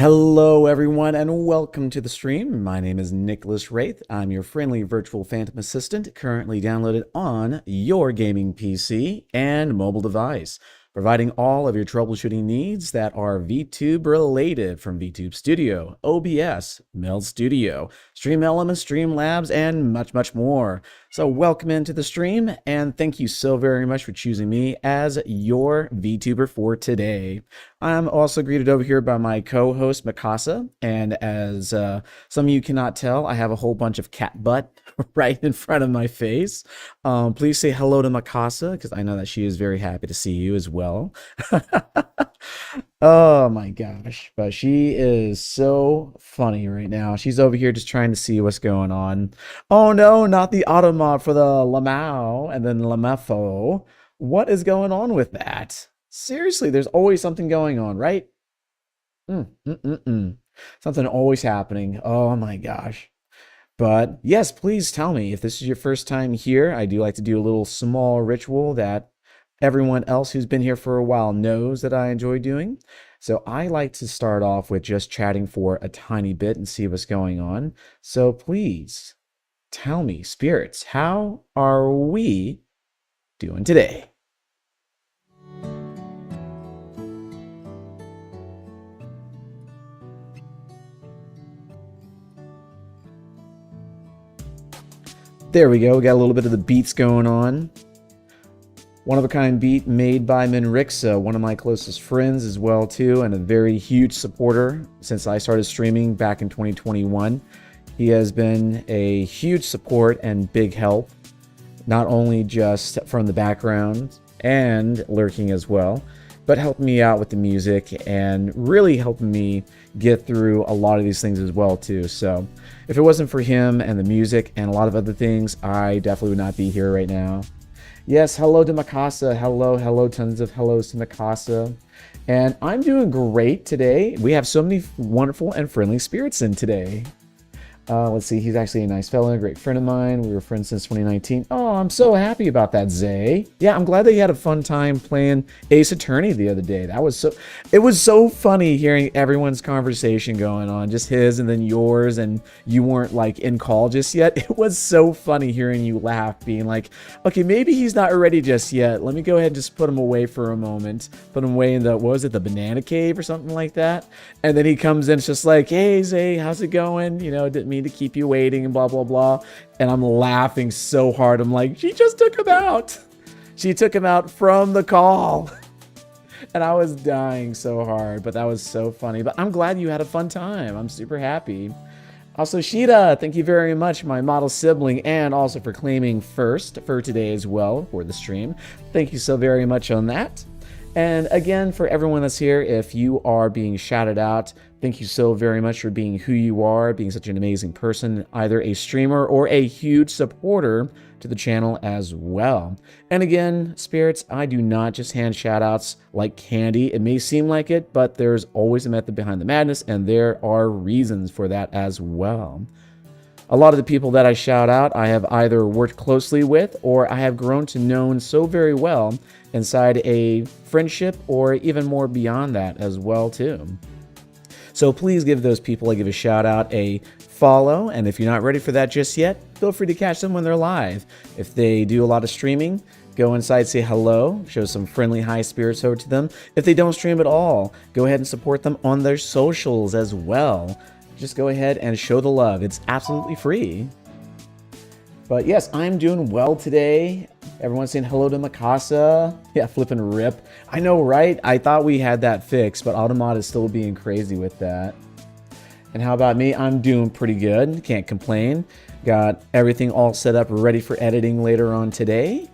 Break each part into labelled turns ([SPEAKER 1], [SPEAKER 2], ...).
[SPEAKER 1] Hello, everyone, and welcome to the stream. My name is Nicholas Wraith. I'm your friendly virtual phantom assistant, currently downloaded on your gaming PC and mobile device, providing all of your troubleshooting needs that are VTube related, from VTube Studio, OBS, Meld Studio, Stream Elements, Streamlabs, and much, much more. So welcome into the stream, and thank you so very much for choosing me as your VTuber for today. I'm also greeted over here by my co-host Mikasa, and as some of you cannot tell, I have a whole bunch of cat butt right in front of my face. Please say hello to Mikasa, because I know that she is very happy to see you as well. Oh my gosh, but she is so funny right now. She's over here just trying to see what's going on. Oh no, not the Automod for the Lamau and then Lamefo. What is going on with that? Seriously, there's always something going on, right? Something always happening. Oh my gosh. But yes, please tell me if this is your first time here. I do like to do a little small ritual that everyone else who's been here for a while knows that I enjoy doing. So I like to start off with just chatting for a tiny bit and see what's going on. So please tell me, spirits, how are we doing today? There we go. We got a little bit of the beats going on. One-of-a-kind beat made by Minrixa, one of my closest friends as well too, and a very huge supporter since I started streaming back in 2021. He has been a huge support and big help, not only just from the background and lurking as well, but helping me out with the music and really helping me get through a lot of these things as well too. So if it wasn't for him and the music and a lot of other things, I definitely would not be here right now. Yes, hello to Mikasa. Hello, tons of hellos to Mikasa. And I'm doing great today. We have so many wonderful and friendly spirits in today. Let's see, he's actually a nice fellow, a great friend of mine. We were friends since 2019. Oh, I'm so happy about that, Zay. Yeah, I'm glad that you had a fun time playing Ace Attorney the other day. It was so funny hearing everyone's conversation going on, just his and then yours, and you weren't like in call just yet. It was so funny hearing you laugh, being like, okay, maybe he's not ready just yet. Let me go ahead and just put him away for a moment. Put him away in the, what was it, the banana cave or something like that? And then he comes in, it's just like, hey, Zay, how's it going? You know, didn't mean to keep you waiting and blah blah blah. And I'm laughing so hard. I'm like, she just took him out. She took him out from the call. And I was dying so hard, but that was so funny. But I'm glad you had a fun time. I'm super happy. Also, Sheeta, thank you very much, my model sibling, and also for claiming first for today as well for the stream. Thank you so very much on that. And again, for everyone that's here, if you are being shouted out, thank you so very much for being who you are, being such an amazing person, either a streamer or a huge supporter to the channel as well. And again, spirits, I do not just hand shout-outs like candy. It may seem like it, but there's always a method behind the madness, and there are reasons for that as well. A lot of the people that I shout out, I have either worked closely with or I have grown to know so very well inside a friendship or even more beyond that as well too. So please give those people I give a shout out a follow, and if you're not ready for that just yet, feel free to catch them when they're live. If they do a lot of streaming, go inside, say hello, show some friendly high spirits over to them. If they don't stream at all, go ahead and support them on their socials as well. Just go ahead and show the love. It's absolutely free. But yes, I'm doing well today. Everyone's saying hello to Mikasa. Yeah, flipping rip. I know, right? I thought we had that fixed, but Automod is still being crazy with that. And how about me? I'm doing pretty good. Can't complain. Got everything all set up, ready for editing later on today.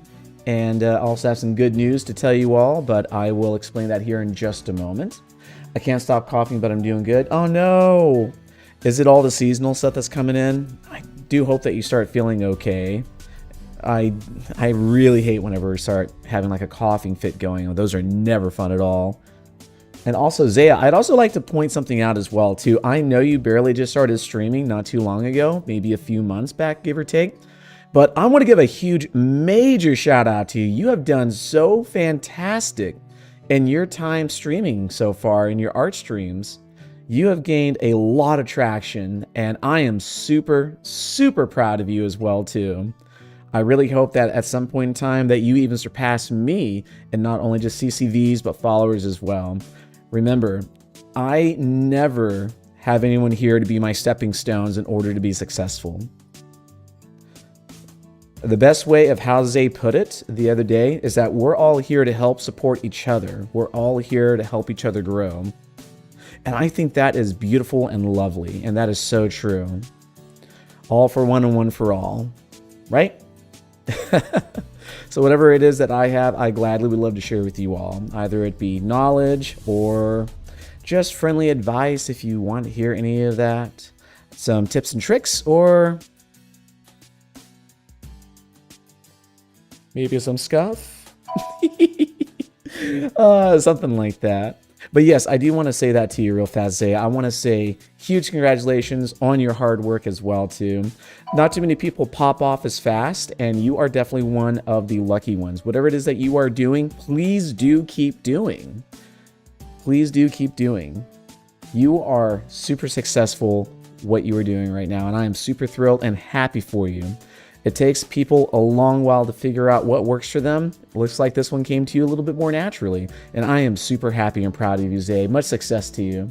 [SPEAKER 1] And also have some good news to tell you all, but I will explain that here in just a moment. I can't stop coughing, but I'm doing good. Oh no! Is it all the seasonal stuff that's coming in? I do hope that you start feeling okay. I really hate whenever we start having like a coughing fit going. Those are never fun at all. And also, Zaya, I'd also like to point something out as well too. I know you barely just started streaming not too long ago, maybe a few months back, give or take. But I want to give a huge, major shout out to you. You have done so fantastic in your time streaming so far in your art streams. You have gained a lot of traction, and I am super, super proud of you as well, too. I really hope that at some point in time that you even surpass me in not only just CCVs, but followers as well. Remember, I never have anyone here to be my stepping stones in order to be successful. The best way of how Zay put it the other day is that we're all here to help support each other. We're all here to help each other grow. And I think that is beautiful and lovely, and that is so true. All for one and one for all, right? So whatever it is that I have, I gladly would love to share with you all. Either it be knowledge or just friendly advice if you want to hear any of that. Some tips and tricks, or maybe some SKUF. Something like that. But yes, I do want to say that to you real fast, Zay. I want to say huge congratulations on your hard work as well, too. Not too many people pop off as fast, and you are definitely one of the lucky ones. Whatever it is that you are doing, please do keep doing. Please do keep doing. You are super successful what you are doing right now, and I am super thrilled and happy for you. It takes people a long while to figure out what works for them. It looks like this one came to you a little bit more naturally, and I am super happy and proud of you, Zay. Much success to you.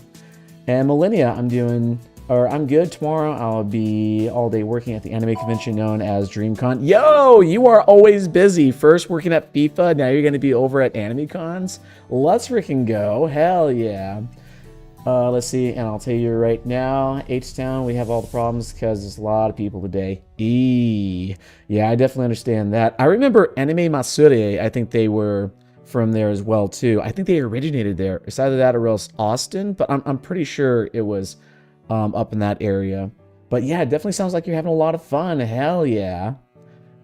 [SPEAKER 1] And Millennia, I'm good. Tomorrow I'll be all day working at the anime convention known as DreamCon. Yo, you are always busy. First working at FIFA, now you're going to be over at anime cons. Let's freaking go. Hell yeah. Let's see, and I'll tell you right now, H-Town, we have all the problems because there's a lot of people today. Yeah, I definitely understand that. I remember Anime Masure, I think they were from there as well, too. I think they originated there. It's either that or else Austin, but I'm pretty sure it was up in that area. But yeah, it definitely sounds like you're having a lot of fun. Hell yeah.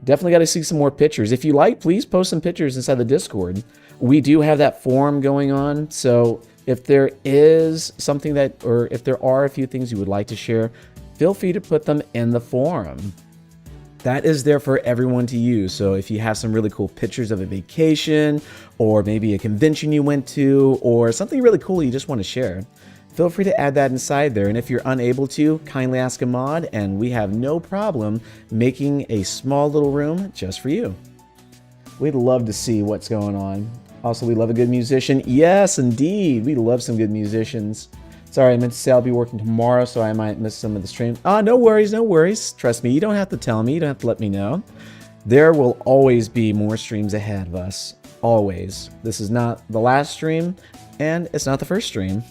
[SPEAKER 1] Definitely got to see some more pictures. If you like, please post some pictures inside the Discord. We do have that forum going on, so if there is something that, or if there are a few things you would like to share, feel free to put them in the forum. That is there for everyone to use. So if you have some really cool pictures of a vacation, or maybe a convention you went to, or something really cool you just want to share, feel free to add that inside there. And if you're unable to, kindly ask a mod, and we have no problem making a small little room just for you. We'd love to see what's going on. Also, we love a good musician. Yes, indeed. We love some good musicians. Sorry, I meant to say I'll be working tomorrow, so I might miss some of the stream. No worries, no worries. Trust me, you don't have to tell me. You don't have to let me know. There will always be more streams ahead of us. Always. This is not the last stream, and it's not the first stream.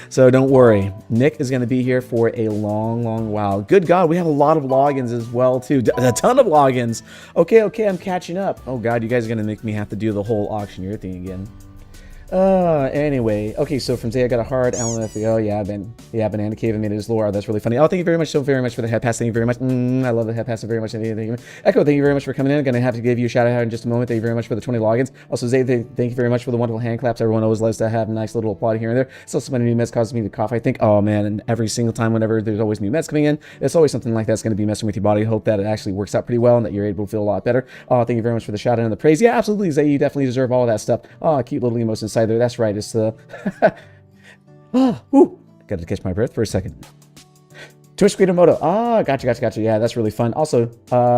[SPEAKER 1] So don't worry. Nick is going to be here for a long, long while. Good God, we have a lot of logins as well, too. A ton of logins. Okay, I'm catching up. Oh, God, you guys are going to make me have to do the whole auctioneer thing again. Anyway, okay, so from Zay, I got a hard LMFAO. Banana Cave and made it his lore. That's really funny. Oh, thank you very much so very much for the head pass. Thank you very much. I love the head pass very much. Thank you. Echo, thank you very much for coming in. I'm gonna have to give you a shout out in just a moment. Thank you very much for the 20 logins. Also, Zay, thank you very much for the wonderful hand claps. Everyone always loves to have a nice little applaud here and there. Still, so many new meds causes me to cough, I think. Oh man, and every single time whenever there's always new meds coming in, it's always something like that's gonna be messing with your body. I hope that it actually works out pretty well and that you're able to feel a lot better. Oh, thank you very much for the shout out and the praise. Yeah, absolutely, Zay, you definitely deserve all of that stuff. Oh, cute little emotes inside there. That's right. It's got to catch my breath for a second. Twitch Creator Moto. Gotcha. Yeah, that's really fun. Also,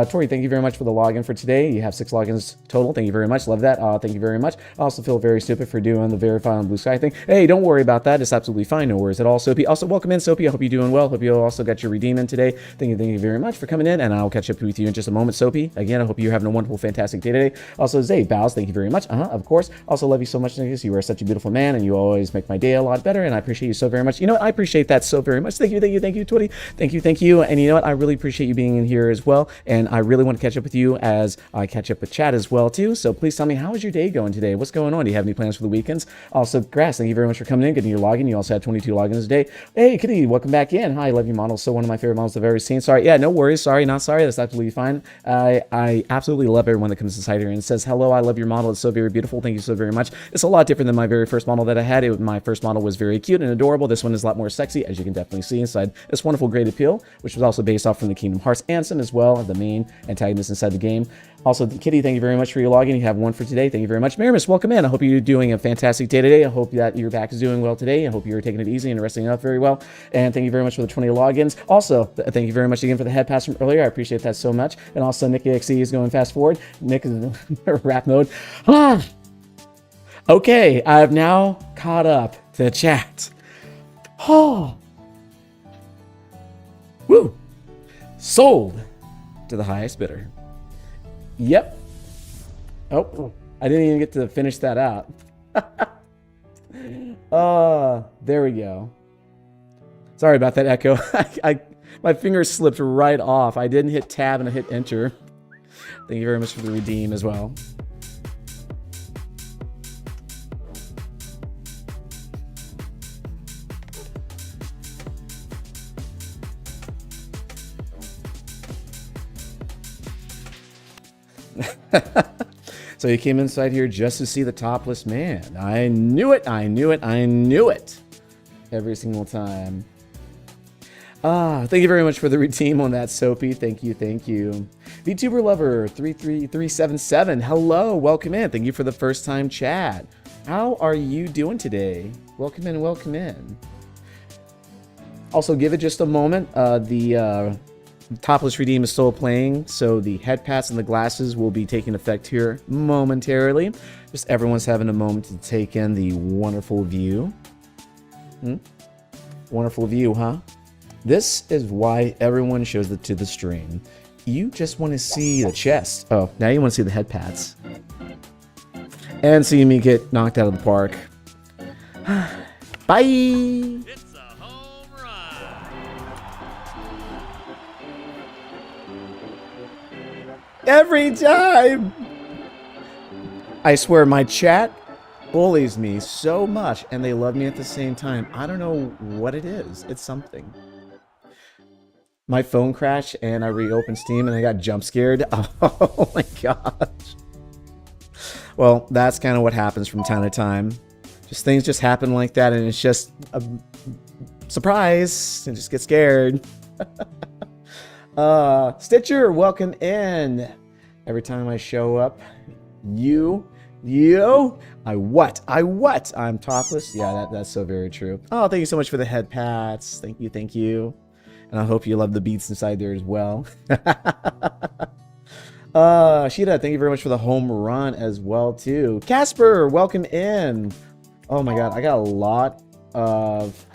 [SPEAKER 1] Tori, thank you very much for the login for today. You have 6 logins total. Thank you very much. Love that. Thank you very much. I also feel very stupid for doing the verify on Blue Sky thing. Hey, don't worry about that. It's absolutely fine. No worries at all, Soapy. Also, welcome in, Soapy. I hope you're doing well. Hope you also got your redeem in today. Thank you very much for coming in, and I'll catch up with you in just a moment, Soapy. Again, I hope you're having a wonderful, fantastic day today. Also, Zay, Bows, thank you very much. Of course. Also, love you so much, Nicholas. You are such a beautiful man, and you always make my day a lot better, and I appreciate you so very much. You know what? I appreciate that so very much. Thank you, Twitty. Thank you. And you know what? I really appreciate you being in here as well. And I really want to catch up with you as I catch up with Chad as well, too. So please tell me, how is your day going today? What's going on? Do you have any plans for the weekends? Also, Grass, thank you very much for coming in, getting your login. You also had 22 logins today. Hey, Kitty, welcome back in. Hi, I love your model. So one of my favorite models I've ever seen. Sorry. Yeah, no worries. Sorry, not sorry. That's absolutely fine. I absolutely love everyone that comes inside here and says, hello, I love your model. It's so very beautiful. Thank you so very much. It's a lot different than my very first model that I had. My first model was very cute and adorable. This one is a lot more sexy, as you can definitely see inside this wonderful gray Great Appeal, which was also based off from the Kingdom Hearts Ansem as well, the main antagonist inside the game. Also, Kitty, thank you very much for your login. You have one for today. Thank you very much. Maramus, welcome in. I hope you're doing a fantastic day today. I hope that your back is doing well today. I hope you're taking it easy and resting up very well. And thank you very much for the 20 logins. Also, thank you very much again for the head pass from earlier. I appreciate that so much. And also, Nick XE is going fast forward. Nick is in rap mode. Okay, I've now caught up to the chat. Oh. Woo. Sold to the highest bidder. Yep. Oh, I didn't even get to finish that out. There we go. Sorry about that echo. My finger slipped right off. I didn't hit tab and I hit enter. Thank you very much for the redeem as well. So you came inside here just to see the topless man. I knew it, I knew it, I knew it. Every single time. Thank you very much for the redeem on that, Soapy. Thank you, thank you. VTuber Lover 33377. Hello, welcome in. Thank you for the first time chat. How are you doing today? Welcome in, welcome in. Also, give it just a moment. The topless redeem is still playing, so the head pats and the glasses will be taking effect here momentarily. Just everyone's having a moment to take in the wonderful view. Wonderful view, huh? This is why everyone shows it to the stream. You just want to see the chest. Oh, now you want to see the head pats. And see me get knocked out of the park. Bye! It's a home run! Every time! I swear, my chat bullies me so much, and they love me at the same time. I don't know what it is. It's something. My phone crashed, and I reopened Steam, and I got jump scared. Oh my gosh. Well, that's kind of what happens from time to time. Just things just happen like that, and it's just a surprise, and just get scared. Stitcher, welcome in. Every time I show up, I'm topless. Yeah, that's so very true. Oh, thank you so much for the head pats. Thank you, thank you. And I hope you love the beats inside there as well. Sheeta, thank you very much for the home run as well too. Casper, welcome in. Oh my god, I got a lot of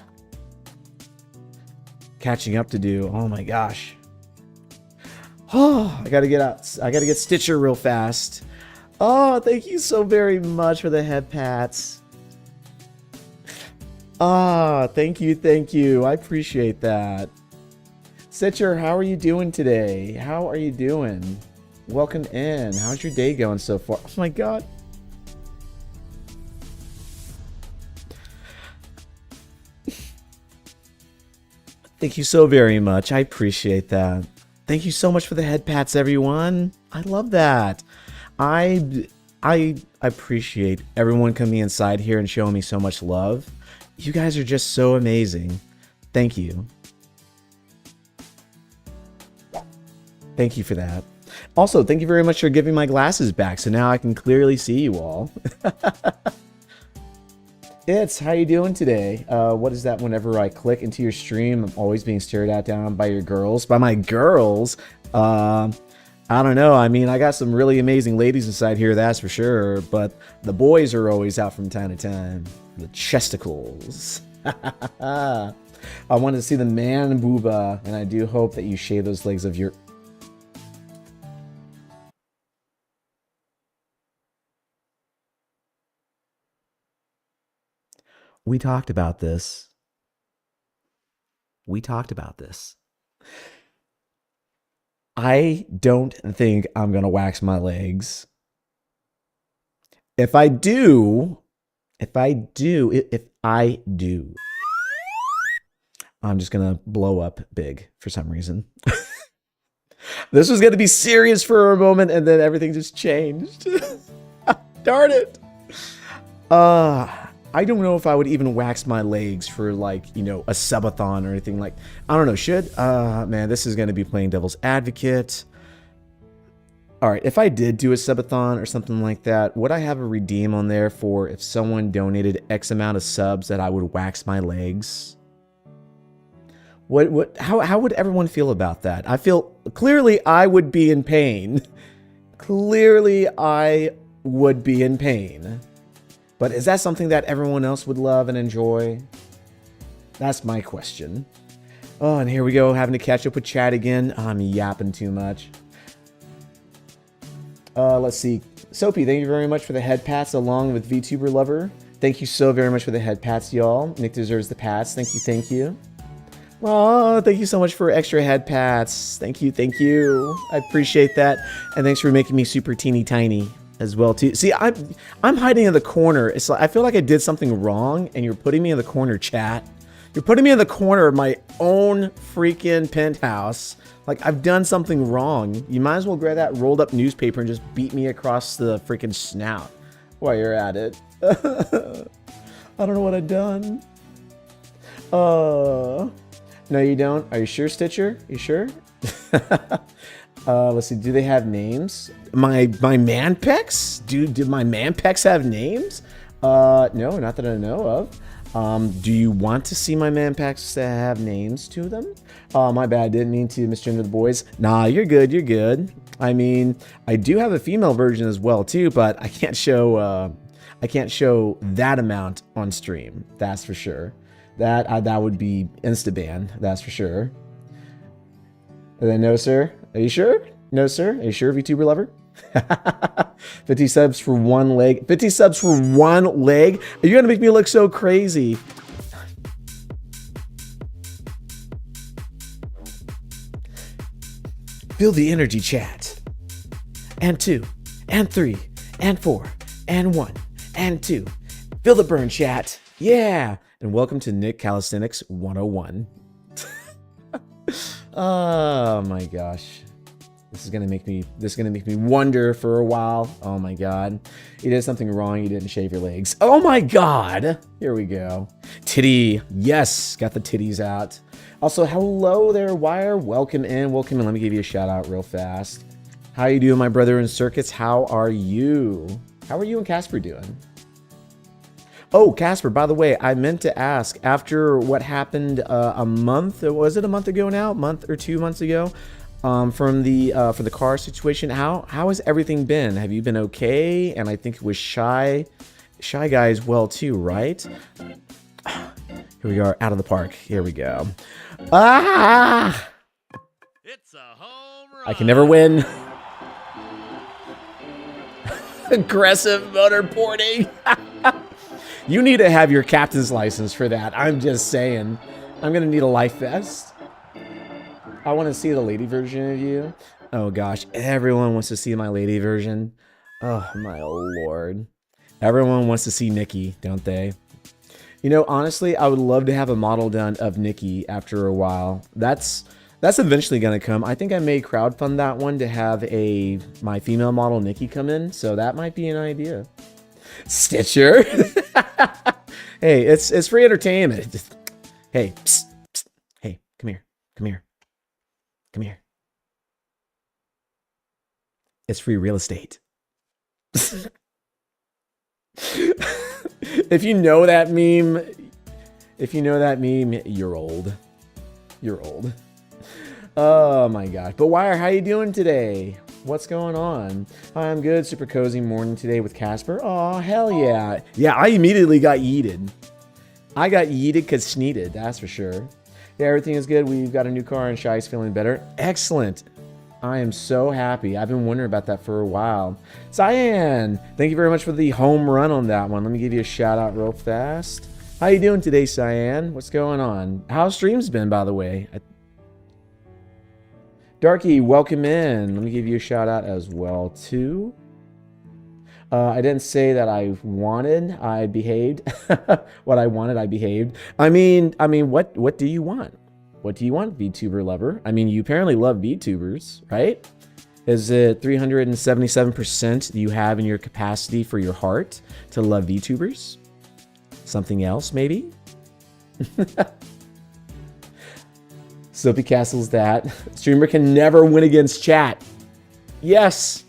[SPEAKER 1] catching up to do. Oh my gosh. Oh, I gotta get out. I gotta get Stitcher real fast. Oh, thank you so very much for the head pats. Thank you, thank you. I appreciate that. Stitcher, how are you doing today? How are you doing? Welcome in. How's your day going so far? Oh my god. Thank you so very much. I appreciate that. Thank you so much for the head pats, everyone. I love that. I appreciate everyone coming inside here and showing me so much love. You guys are just so amazing. Thank you. Thank you for that. Also, thank you very much for giving my glasses back, so now I can clearly see you all. How you doing today? What is that whenever I click into your stream? I'm always being stared at down by your girls. By my girls? I don't know. I mean, I got some really amazing ladies inside here, that's for sure. But the boys are always out from time to time. The chesticles. I wanted to see the man booba, and I do hope that you shave those legs of your... We talked about this. We talked about this. I don't think I'm going to wax my legs. If I do, I'm just going to blow up big for some reason. This was going to be serious for a moment, and then everything just changed. Darn it. I don't know if I would even wax my legs for like, you know, a subathon or anything like, I don't know, should? Man, this is going to be playing devil's advocate. All right, if I did do a subathon or something like that, would I have a redeem on there for if someone donated X amount of subs that I would wax my legs? How would everyone feel about that? I feel, clearly I would be in pain. Clearly I would be in pain. But is that something that everyone else would love and enjoy? That's my question. Oh, and here we go, having to catch up with chat again. I'm yapping too much. Let's see. Soapy, thank you very much for the head pats along with VTuber Lover. Thank you so very much for the head pats, y'all. Nick deserves the pats. Thank you, thank you. Oh, thank you so much for extra head pats. Thank you, thank you. I appreciate that. And thanks for making me super teeny tiny as well too. See, I'm hiding in the corner. It's like I feel like I did something wrong and you're putting me in the corner, chat. You're putting me in the corner of my own freaking penthouse. Like, I've done something wrong. You might as well grab that rolled up newspaper and just beat me across the freaking snout while you're at it. I don't know what I've done. No, you don't? Are you sure, Stitcher? You sure? Let's see. Do they have names? My man pecs? Do my man pecs have names? No, not that I know of. Do you want to see my man packs that have names to them? Oh, my bad. Didn't mean to misgender the boys. Nah, you're good. You're good. I mean, I do have a female version as well too, but I can't show that amount on stream. That's for sure. That would be insta-ban. That's for sure. And then no, sir. Are you sure? No, sir. Are you sure, VTuber Lover? 50 subs for one leg. 50 subs for one leg? Are you gonna make me look so crazy? Feel the energy, chat. And 2, and 3, and 4, and 1, and 2. Feel the burn, chat. Yeah. And welcome to Nick Calisthenics 101. Oh my gosh. This is gonna make me wonder for a while. Oh my god. You did something wrong, you didn't shave your legs. Oh my god! Here we go. Titty. Yes, got the titties out. Also, hello there, Wire. Welcome in, welcome in. Let me give you a shout out real fast. How you doing, my brother in circuits? How are you? How are you and Casper doing? Oh, Casper, by the way, I meant to ask, after what happened a month, was it a month ago now? Month or 2 months ago? From the for the car situation, how has everything been? Have you been okay? And I think it was Shy Guy as well too, right? Here we are, out of the park. Here we go. Ah!
[SPEAKER 2] It's a home run.
[SPEAKER 1] I can never win. Aggressive motorporting. You need to have your captain's license for that. I'm just saying. I'm gonna need a life vest. I want to see the lady version of you. Oh gosh, everyone wants to see my lady version. Oh my lord. Everyone wants to see Nikki, don't they? You know, honestly, I would love to have a model done of Nikki after a while. That's eventually gonna come. I think I may crowdfund that one to have my female model Nikki come in, so that might be an idea. Stitcher. Hey, it's free entertainment. Hey, psst, psst. Hey, come here. Come here. Come here. It's free real estate. If you know that meme, you're old. You're old. Oh my gosh. But Wire, how you doing today? What's going on? I'm good. Super cozy morning today with Casper. Oh, hell yeah. Yeah, I immediately got yeeted. I got yeeted because sneeted, that's for sure. Yeah, everything is good. We've got a new car and Shy's feeling better. Excellent. I am so happy. I've been wondering about that for a while. Cyan, thank you very much for the home run on that one. Let me give you a shout out real fast. How you doing today, Cyan? What's going on? How's streams been, by the way? Darky, welcome in. Let me give you a shout out as well, too. I didn't say that I wanted, I behaved. What I wanted, I behaved. I mean, what do you want? What do you want, VTuber lover? I mean, you apparently love VTubers, right? Is it 377% you have in your capacity for your heart to love VTubers? Something else, maybe? Soapy Castle's that. Streamer can never win against chat. Yes.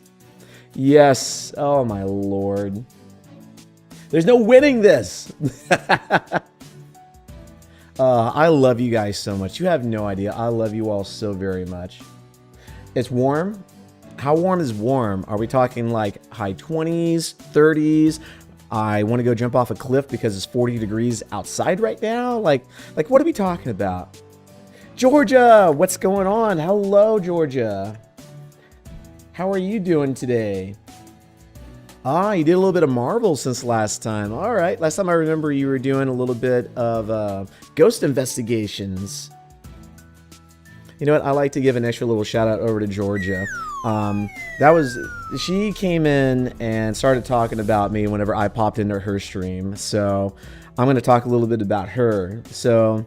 [SPEAKER 1] Yes. Oh, my lord. There's no winning this. I love you guys so much. You have no idea. I love you all so very much. It's warm. How warm is warm? Are we talking like high 20s, 30s? I want to go jump off a cliff because it's 40 degrees outside right now. Like what are we talking about? Georgia, what's going on? Hello, Georgia. How are you doing today? Ah, you did a little bit of Marvel since last time. All right. Last time I remember you were doing a little bit of ghost investigations. You know what? I like to give an extra little shout out over to Georgia. She came in and started talking about me whenever I popped into her stream. So I'm going to talk a little bit about her. So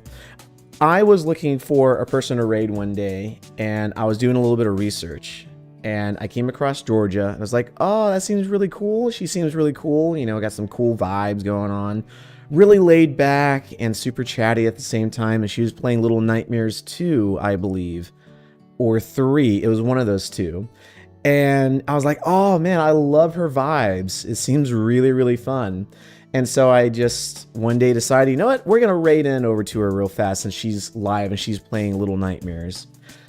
[SPEAKER 1] I was looking for a person to raid one day, and I was doing a little bit of research. And I came across Georgia, and I was like, oh, that seems really cool. She seems really cool. You know, got some cool vibes going on. Really laid back and super chatty at the same time. And she was playing Little Nightmares 2, I believe. Or 3. It was one of those two. And I was like, oh, man, I love her vibes. It seems really, really fun. And so I just one day decided, you know what? We're going to raid in over to her real fast since she's live and she's playing Little Nightmares.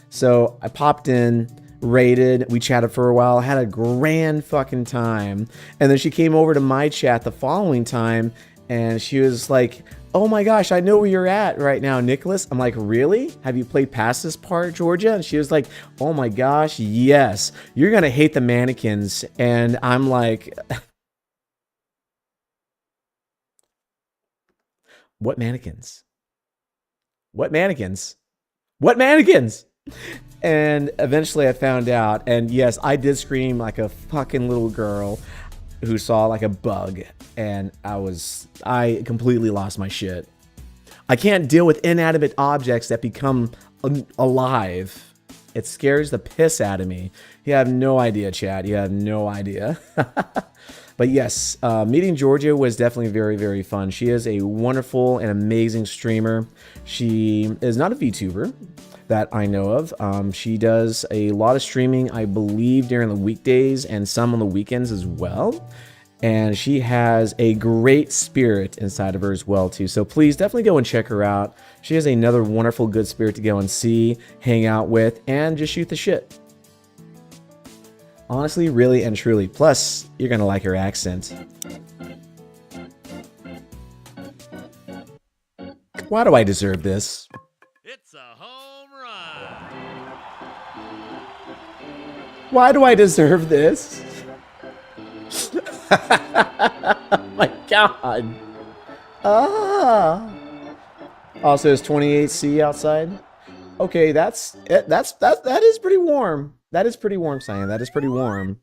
[SPEAKER 1] So I popped in. Raided, we chatted for a while, had a grand fucking time, and then she came over to my chat the following time, and she was like, oh my gosh, I know where you're at right now, Nicholas. I'm like, really? Have you played past this part, Georgia? And she was like, oh my gosh, yes, you're gonna hate the mannequins. And I'm like, what mannequins? What mannequins? What mannequins? And eventually I found out, and yes, I did scream like a fucking little girl who saw like a bug, and I completely lost my shit. I can't deal with inanimate objects that become alive. It scares the piss out of me. You have no idea, Chad. You have no idea. But yes, meeting Georgia was definitely very, very fun. She is a wonderful and amazing streamer. She is not a VTuber that I know of. She does a lot of streaming, I believe, during the weekdays and some on the weekends as well. And she has a great spirit inside of her as well, too. So please definitely go and check her out. She has another wonderful good spirit to go and see, hang out with, and just shoot the shit. Honestly, really and truly. Plus, you're going to like her accent. Why do I deserve this?
[SPEAKER 2] It's a home run.
[SPEAKER 1] Why do I deserve this? My God. Ah. Also, it's 28°C outside. Okay, that is pretty warm. That is pretty warm, Cyan. That is pretty warm.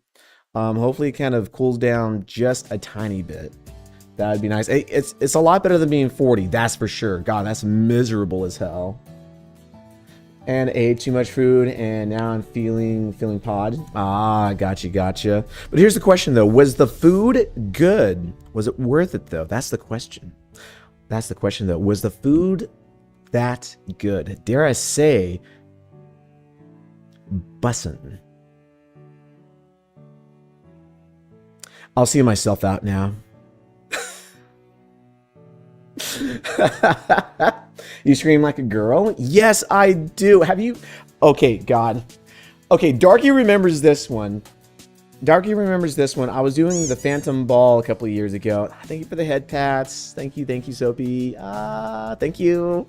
[SPEAKER 1] Hopefully it kind of cools down just a tiny bit. That would be nice. It's a lot better than being 40, that's for sure. God, that's miserable as hell. And I ate too much food, and now I'm feeling pod. Ah, gotcha. But here's the question, though. Was the food good? Was it worth it, though? That's the question. That's the question, though. Was the food that good? Dare I say, bussin'. I'll see myself out now. You scream like a girl? Yes, I do. Have you? Okay, God. Okay, Darky remembers this one. Darky remembers this one. I was doing the Phantom Ball a couple of years ago. Thank you for the head pats. Thank you, Soapy. Thank you.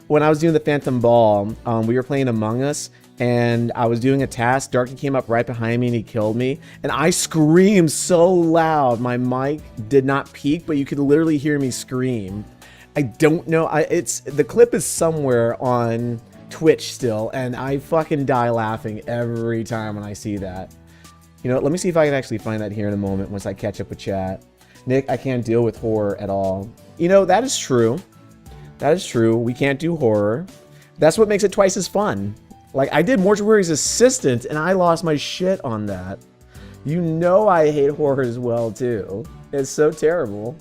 [SPEAKER 1] When I was doing the Phantom Ball, we were playing Among Us, and I was doing a task. Darky came up right behind me, and he killed me. And I screamed so loud. My mic did not peak, but you could literally hear me scream. I don't know. The clip is somewhere on Twitch still, and I fucking die laughing every time when I see that. You know, let me see if I can actually find that here in a moment once I catch up with chat. Nick, I can't deal with horror at all. You know, that is true. That is true. We can't do horror. That's what makes it twice as fun. Like, I did Mortuary's Assistant, and I lost my shit on that. You know I hate horror as well, too. It's so terrible.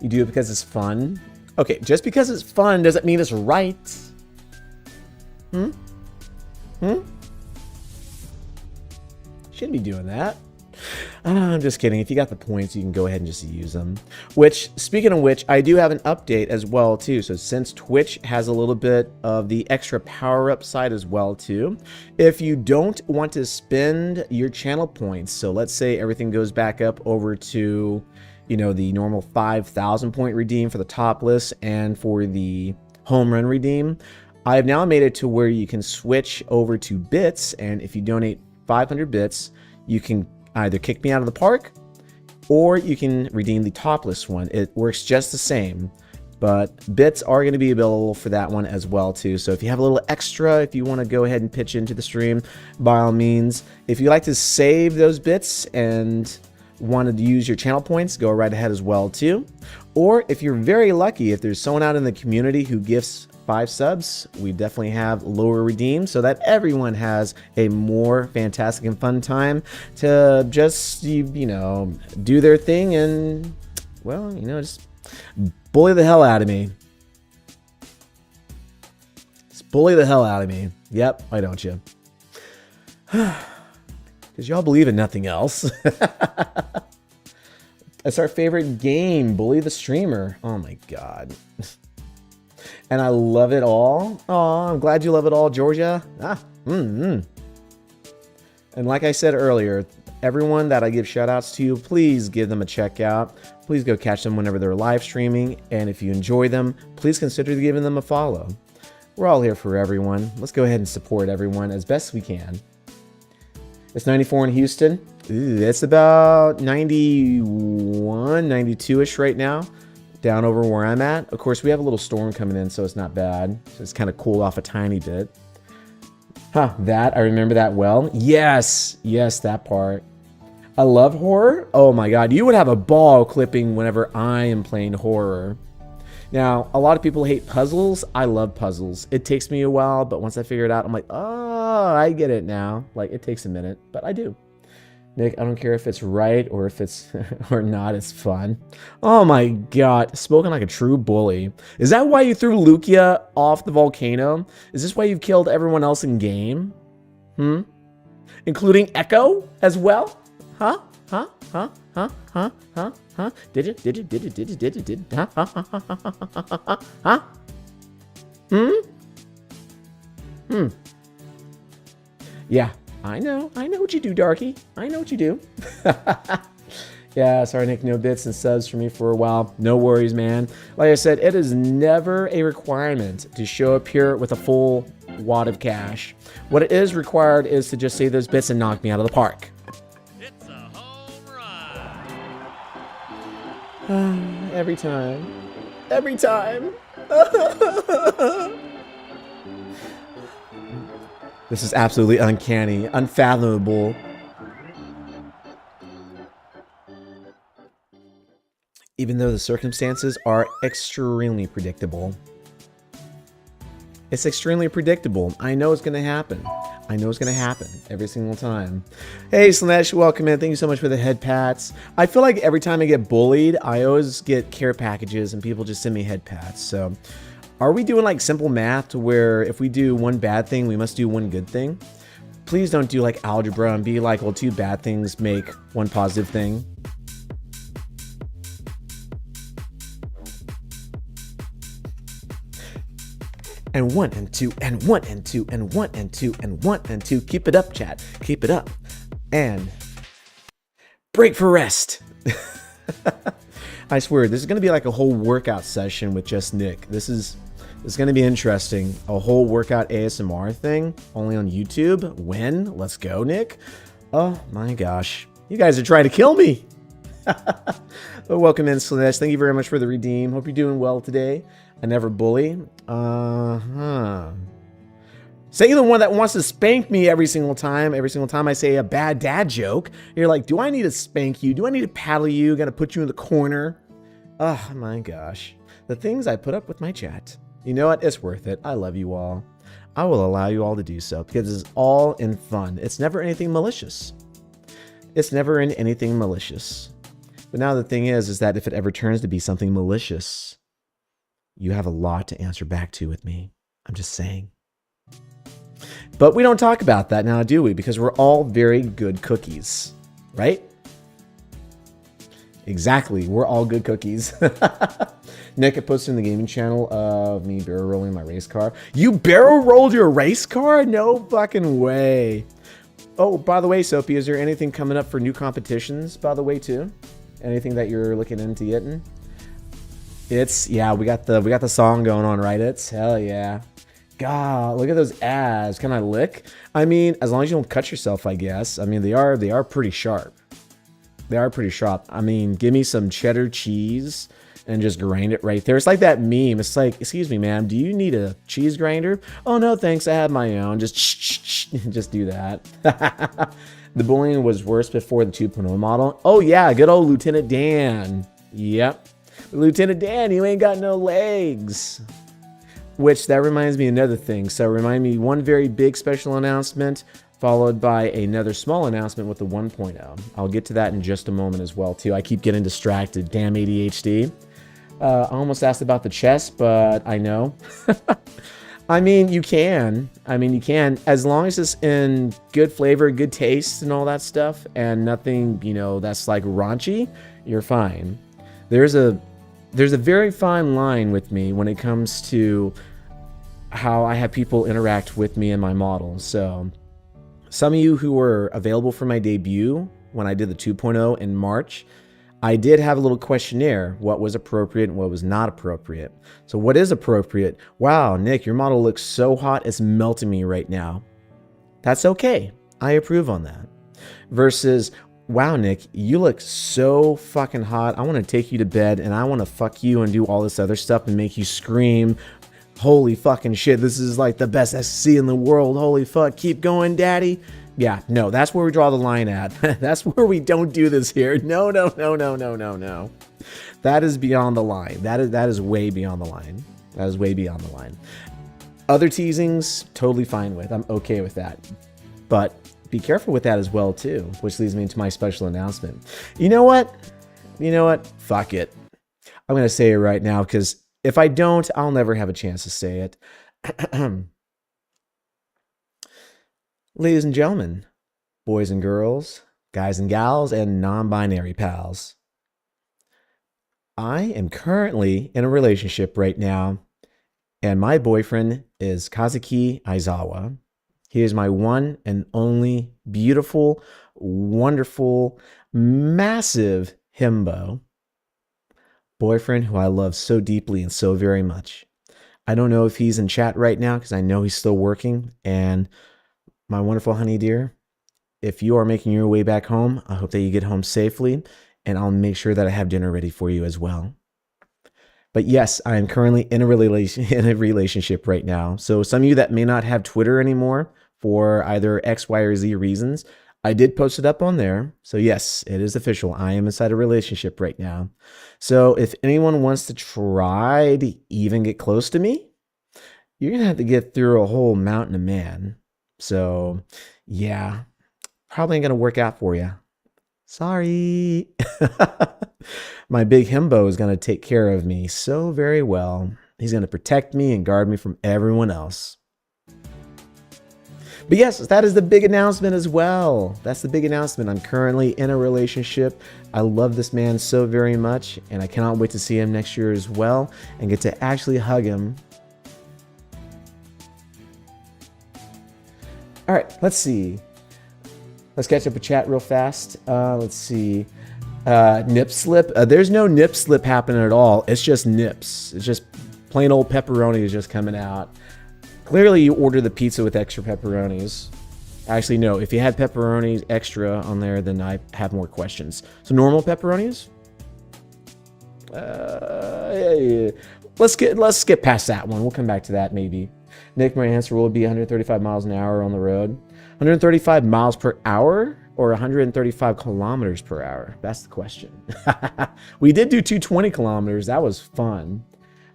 [SPEAKER 1] You do it because it's fun. Okay, just because it's fun doesn't mean it's right. Hmm? Shouldn't be doing that. I'm just kidding. If you got the points, you can go ahead and just use them. Which, speaking of which, I do have an update as well too. So since Twitch has a little bit of the extra power-up side as well too, if you don't want to spend your channel points, so let's say everything goes back up over to, you know, the normal 5,000 point redeem for the top list and for the home run redeem, I have now made it to where you can switch over to bits, and if you donate 500 bits, you can either kick me out of the park or you can redeem the topless one. It works just the same, but bits are going to be available for that one as well too. So if you have a little extra, if you want to go ahead and pitch into the stream, by all means. If you like to save those bits and wanted to use your channel points, go right ahead as well too. Or if you're very lucky, if there's someone out in the community who gifts 5 subs, we definitely have lower redeem so that everyone has a more fantastic and fun time to just, you know, do their thing and, well, you know, just bully the hell out of me. Just bully the hell out of me. Yep, why don't you? Because y'all believe in nothing else. That's our favorite game, Bully the Streamer. Oh my god. And I love it all. Oh, I'm glad you love it all, Georgia. And like I said earlier, everyone that I give shout outs to, please give them a check out. Please go catch them whenever they're live streaming. And if you enjoy them, please consider giving them a follow. We're all here for everyone. Let's go ahead and support everyone as best we can. It's 94 in Houston. Ooh, it's about 91, 92-ish right now. Down over where I'm at. Of course, we have a little storm coming in, so it's not bad. So it's kind of cooled off a tiny bit. Huh, that, I remember that well. Yes, yes, that part. I love horror. Oh my god, you would have a ball clipping whenever I am playing horror. Now, a lot of people hate puzzles. I love puzzles. It takes me a while, but once I figure it out, I'm like, oh, I get it now. Like, it takes a minute, but I do. Nick, I don't care if it's right or if it's or not, it's fun. Oh my god, spoken like a true bully. Is that why you threw Lucia off the volcano? Is this why you've killed everyone else in game? Including Echo as well? Huh? Huh? Huh? Huh? Huh? Huh? Huh? Did you? Did you? Did you? Did you? Did you? Did you? Huh? Huh? Huh? Huh? Huh? Huh? Huh? Huh? Yeah. I know what you do, Darky. I know what you do. Yeah, sorry, Nick, no bits and subs for me for a while. No worries, man. Like I said, it is never a requirement to show up here with a full wad of cash. What it is required is to just save those bits and knock me out of the park.
[SPEAKER 2] It's a home run.
[SPEAKER 1] Every time. Every time. This is absolutely uncanny, unfathomable. Even though the circumstances are extremely predictable. It's extremely predictable. I know it's going to happen. I know it's going to happen every single time. Hey, Slanesh, welcome in. Thank you so much for the head pats. I feel like every time I get bullied, I always get care packages and people just send me head pats. So are we doing like simple math to where if we do one bad thing, we must do one good thing? Please don't do like algebra and be like, well, 2 bad things make 1 positive thing. And 1 and 2 and 1 and 2 and 1 and 2 and 1 and 2. Keep it up, chat. Keep it up. And break for rest. I swear, this is going to be like a whole workout session with just Nick. It's going to be interesting. A whole workout ASMR thing, only on YouTube. When? Let's go, Nick. Oh my gosh. You guys are trying to kill me. But welcome in, Slanesh. Thank you very much for the redeem. Hope you're doing well today. I never bully. Say you're the one that wants to spank me every single time I say a bad dad joke. You're like, do I need to spank you? Do I need to paddle you? Gotta put you in the corner? Oh my gosh. The things I put up with my chat. You know what? It's worth it. I love you all. I will allow you all to do so because it's all in fun. It's never anything malicious. It's never in anything malicious. But now the thing is that if it ever turns to be something malicious, you have a lot to answer back to with me. I'm just saying. But we don't talk about that now, do we? Because we're all very good cookies, right? Exactly. We're all good cookies. Nick, I posted in the gaming channel of me barrel rolling my race car. You barrel rolled your race car? No fucking way. Oh, by the way, Sophie, is there anything coming up for new competitions, by the way, too? Anything that you're looking into getting? It's, yeah, we got the song going on, right? It's, hell yeah. God, look at those ads. Can I lick? I mean, as long as you don't cut yourself, I guess. I mean, they are pretty sharp. They are pretty sharp. I mean, give me some cheddar cheese and just grind it right there. It's like that meme. It's like, excuse me, ma'am, do you need a cheese grinder? Oh, no, thanks. I have my own. Just do that. The bullying was worse before the 2.0 model. Oh, yeah, good old Lieutenant Dan. Yep. Lieutenant Dan, you ain't got no legs. Which, that reminds me of another thing. So remind me, one very big special announcement, followed by another small announcement with the 1.0. I'll get to that in just a moment as well, too. I keep getting distracted. Damn ADHD. I almost asked about the chest, but I know. I mean, you can. As long as it's in good flavor, good taste, and all that stuff, and nothing, that's like raunchy, you're fine. There's a very fine line with me when it comes to how I have people interact with me and my model. So some of you who were available for my debut when I did the 2.0 in March, I did have a little questionnaire, what was appropriate and what was not appropriate. So what is appropriate? Wow, Nick, your model looks so hot, it's melting me right now. That's okay. I approve on that. Versus, wow, Nick, you look so fucking hot. I want to take you to bed and I want to fuck you and do all this other stuff and make you scream. Holy fucking shit, this is like the best SC in the world. Holy fuck, keep going, daddy. Yeah, no, that's where we draw the line at. That's where we don't do this here. No. That is beyond the line. That is way beyond the line. That is way beyond the line. Other teasings, totally fine with. I'm okay with that. But be careful with that as well, too, which leads me into my special announcement. You know what? Fuck it. I'm going to say it right now, because if I don't, I'll never have a chance to say it. Ladies and gentlemen, boys and girls, guys and gals, and non-binary pals, I am currently in a relationship right now, and my boyfriend is Kazuki Aizawa. He is my one and only beautiful, wonderful, massive himbo boyfriend who I love so deeply and so very much. I don't know if he's in chat right now because I know he's still working. And my wonderful honey dear, if you are making your way back home, I hope that you get home safely, and I'll make sure that I have dinner ready for you as well. But yes, I am currently in a relationship right now. So some of you that may not have Twitter anymore for either X, Y, or Z reasons, I did post it up on there. So yes, it is official. I am inside a relationship right now. So if anyone wants to try to even get close to me, you're going to have to get through a whole mountain of man. So yeah, probably ain't going to work out for you. Sorry. My big himbo is going to take care of me so very well. He's going to protect me and guard me from everyone else. But yes, that is the big announcement as well. That's the big announcement. I'm currently in a relationship. I love this man so very much, and I cannot wait to see him next year as well and get to actually hug him. All right, let's see. Let's catch up a chat real fast. Let's see. Nip slip. There's no nip slip happening at all. It's just nips. It's just plain old pepperoni is just coming out. Clearly, you order the pizza with extra pepperonis. Actually, no. If you had pepperonis extra on there, then I have more questions. So normal pepperonis? Yeah. Let's skip past that one. We'll come back to that maybe. Nick, my answer will be 135 miles an hour on the road. 135 miles per hour or 135 kilometers per hour? That's the question. We did do 220 kilometers. That was fun.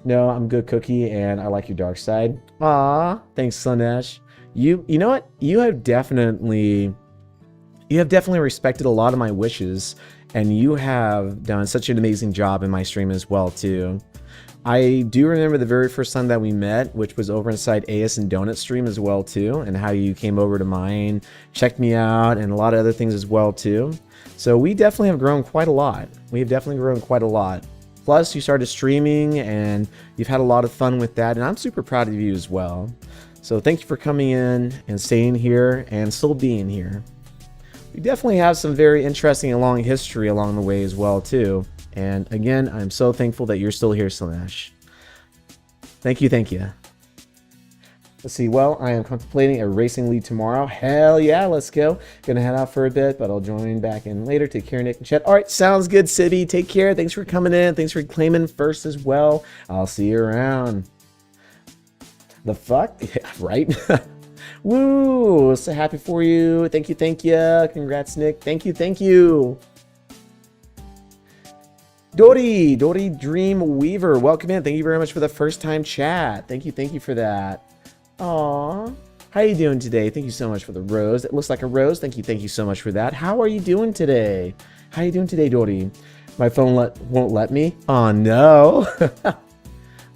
[SPEAKER 1] No, I'm good, Cookie, and I like your dark side. Aw, thanks, Slanesh. You know what? You have definitely respected a lot of my wishes and you have done such an amazing job in my stream as well too. I do remember the very first time that we met, which was over inside AS and Donut stream as well too, and how you came over to mine, checked me out, and a lot of other things as well too. So we definitely have grown quite a lot. We have definitely grown quite a lot. Plus, you started streaming, and you've had a lot of fun with that, and I'm super proud of you as well. So thank you for coming in and staying here and still being here. We definitely have some very interesting and long history along the way as well too. And again, I'm so thankful that you're still here, Slanesh. Thank you, thank you. Let's see, well, I am contemplating a racing league tomorrow. Hell yeah, let's go. Gonna head out for a bit, but I'll join back in later. Take care, Nick and Chet. All right, sounds good, Sibby. Take care. Thanks for coming in. Thanks for claiming first as well. I'll see you around. The fuck? Yeah, right? Woo! So happy for you. Thank you, thank you. Congrats, Nick. Thank you, thank you. Dory Dream Weaver, welcome in. Thank you very much for the first time chat. Thank you for that. Aww. How are you doing today? Thank you so much for the rose. It looks like a rose. Thank you so much for that. How are you doing today? How are you doing today, Dory? My phone won't let me? Oh no.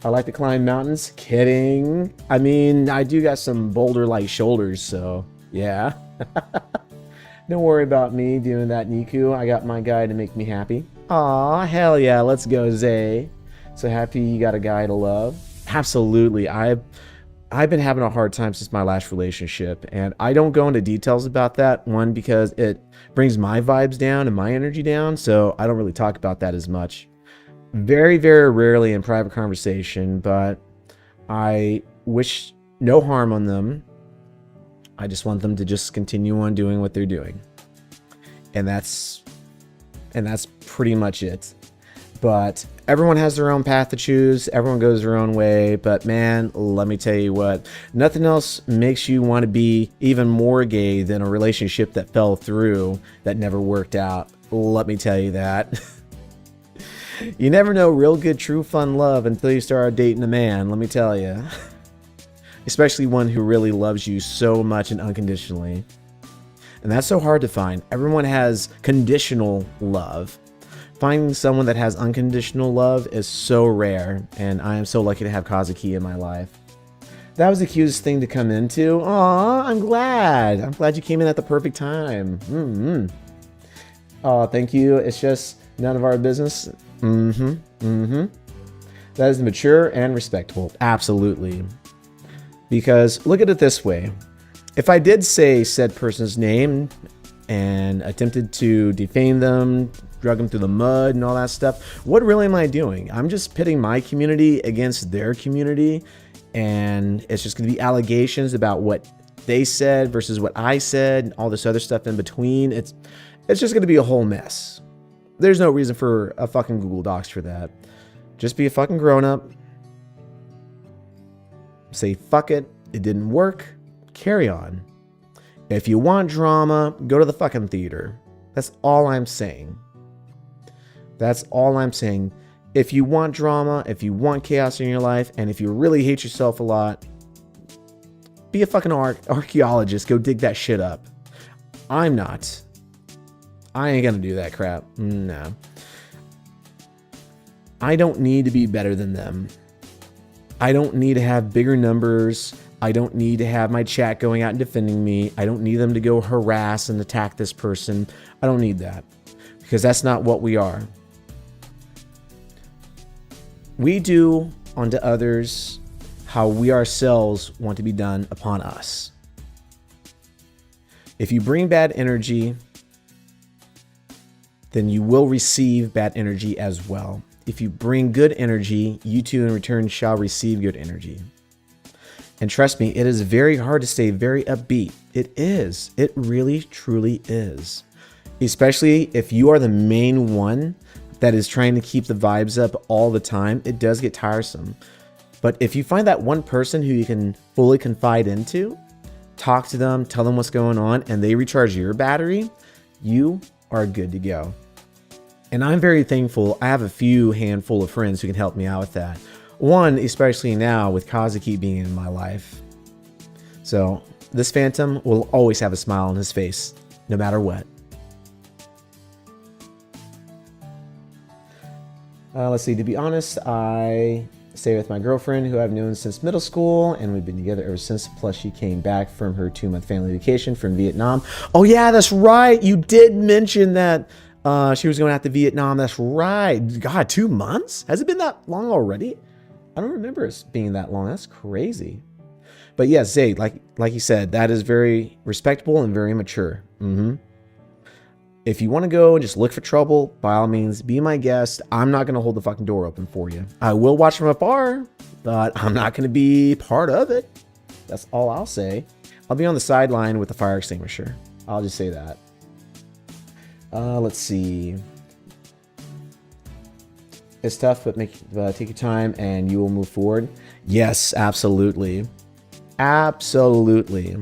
[SPEAKER 1] I like to climb mountains. Kidding. I mean, I do got some boulder-like shoulders, so yeah. Don't worry about me doing that, Niku. I got my guy to make me happy. Aw, hell yeah, let's go, Zay. So happy you got a guy to love. Absolutely. I've been having a hard time since my last relationship, and I don't go into details about that. One, because it brings my vibes down and my energy down, so I don't really talk about that as much. Very, very rarely in private conversation, but I wish no harm on them. I just want them to just continue on doing what they're doing. And that's pretty much it. But everyone has their own path to choose. Everyone goes their own way. But man, let me tell you what, nothing else makes you want to be even more gay than a relationship that fell through, that never worked out. Let me tell you that. You never know real good, true, fun love until you start dating a man, let me tell you. Especially one who really loves you so much and unconditionally. And that's so hard to find. Everyone has conditional love. Finding someone that has unconditional love is so rare, and I am so lucky to have Kazuki in my life. That was the cutest thing to come into. Aw, I'm glad. I'm glad you came in at the perfect time. Oh, thank you. It's just none of our business. That is mature and respectable. Absolutely. Because look at it this way. If I did say said person's name and attempted to defame them, drug them through the mud and all that stuff, what really am I doing? I'm just pitting my community against their community, and it's just going to be allegations about what they said versus what I said and all this other stuff in between. It's just going to be a whole mess. There's no reason for a fucking Google Docs for that. Just be a fucking grown-up. Say, fuck it, it didn't work, carry on. If you want drama, go to the fucking theater. That's all I'm saying. That's all I'm saying. If you want drama, if you want chaos in your life, and if you really hate yourself a lot, be a fucking archaeologist, go dig that shit up. I'm not. I ain't gonna do that crap. No. I don't need to be better than them. I don't need to have bigger numbers. I don't need to have my chat going out and defending me. I don't need them to go harass and attack this person. I don't need that, because that's not what we are. We do unto others how we ourselves want to be done upon us. If you bring bad energy, then you will receive bad energy as well. If you bring good energy, you too in return shall receive good energy. And trust me, it is very hard to stay very upbeat. It is. It really, truly is. Especially if you are the main one that is trying to keep the vibes up all the time, it does get tiresome. But if you find that one person who you can fully confide into, talk to them, tell them what's going on, and they recharge your battery, you are good to go. And I'm very thankful. I have a few handful of friends who can help me out with that. One, especially now with Kazuki being in my life. So this phantom will always have a smile on his face, no matter what. Let's see. To be honest, I stay with my girlfriend who I've known since middle school, and we've been together ever since. Plus, she came back from her 2-month family vacation from Vietnam. Oh yeah, that's right. You did mention that she was going out to Vietnam. That's right. God, 2 months? Has it been that long already? I don't remember it being that long. That's crazy. But yes, Zay, like you said, that is very respectable and very mature. If you want to go and just look for trouble, by all means, be my guest. I'm not going to hold the fucking door open for you. I will watch from afar, but I'm not going to be part of it. That's all I'll say. I'll be on the sideline with the fire extinguisher. I'll just say that. Let's see. It's tough, but take your time and you will move forward. Yes, absolutely. Absolutely.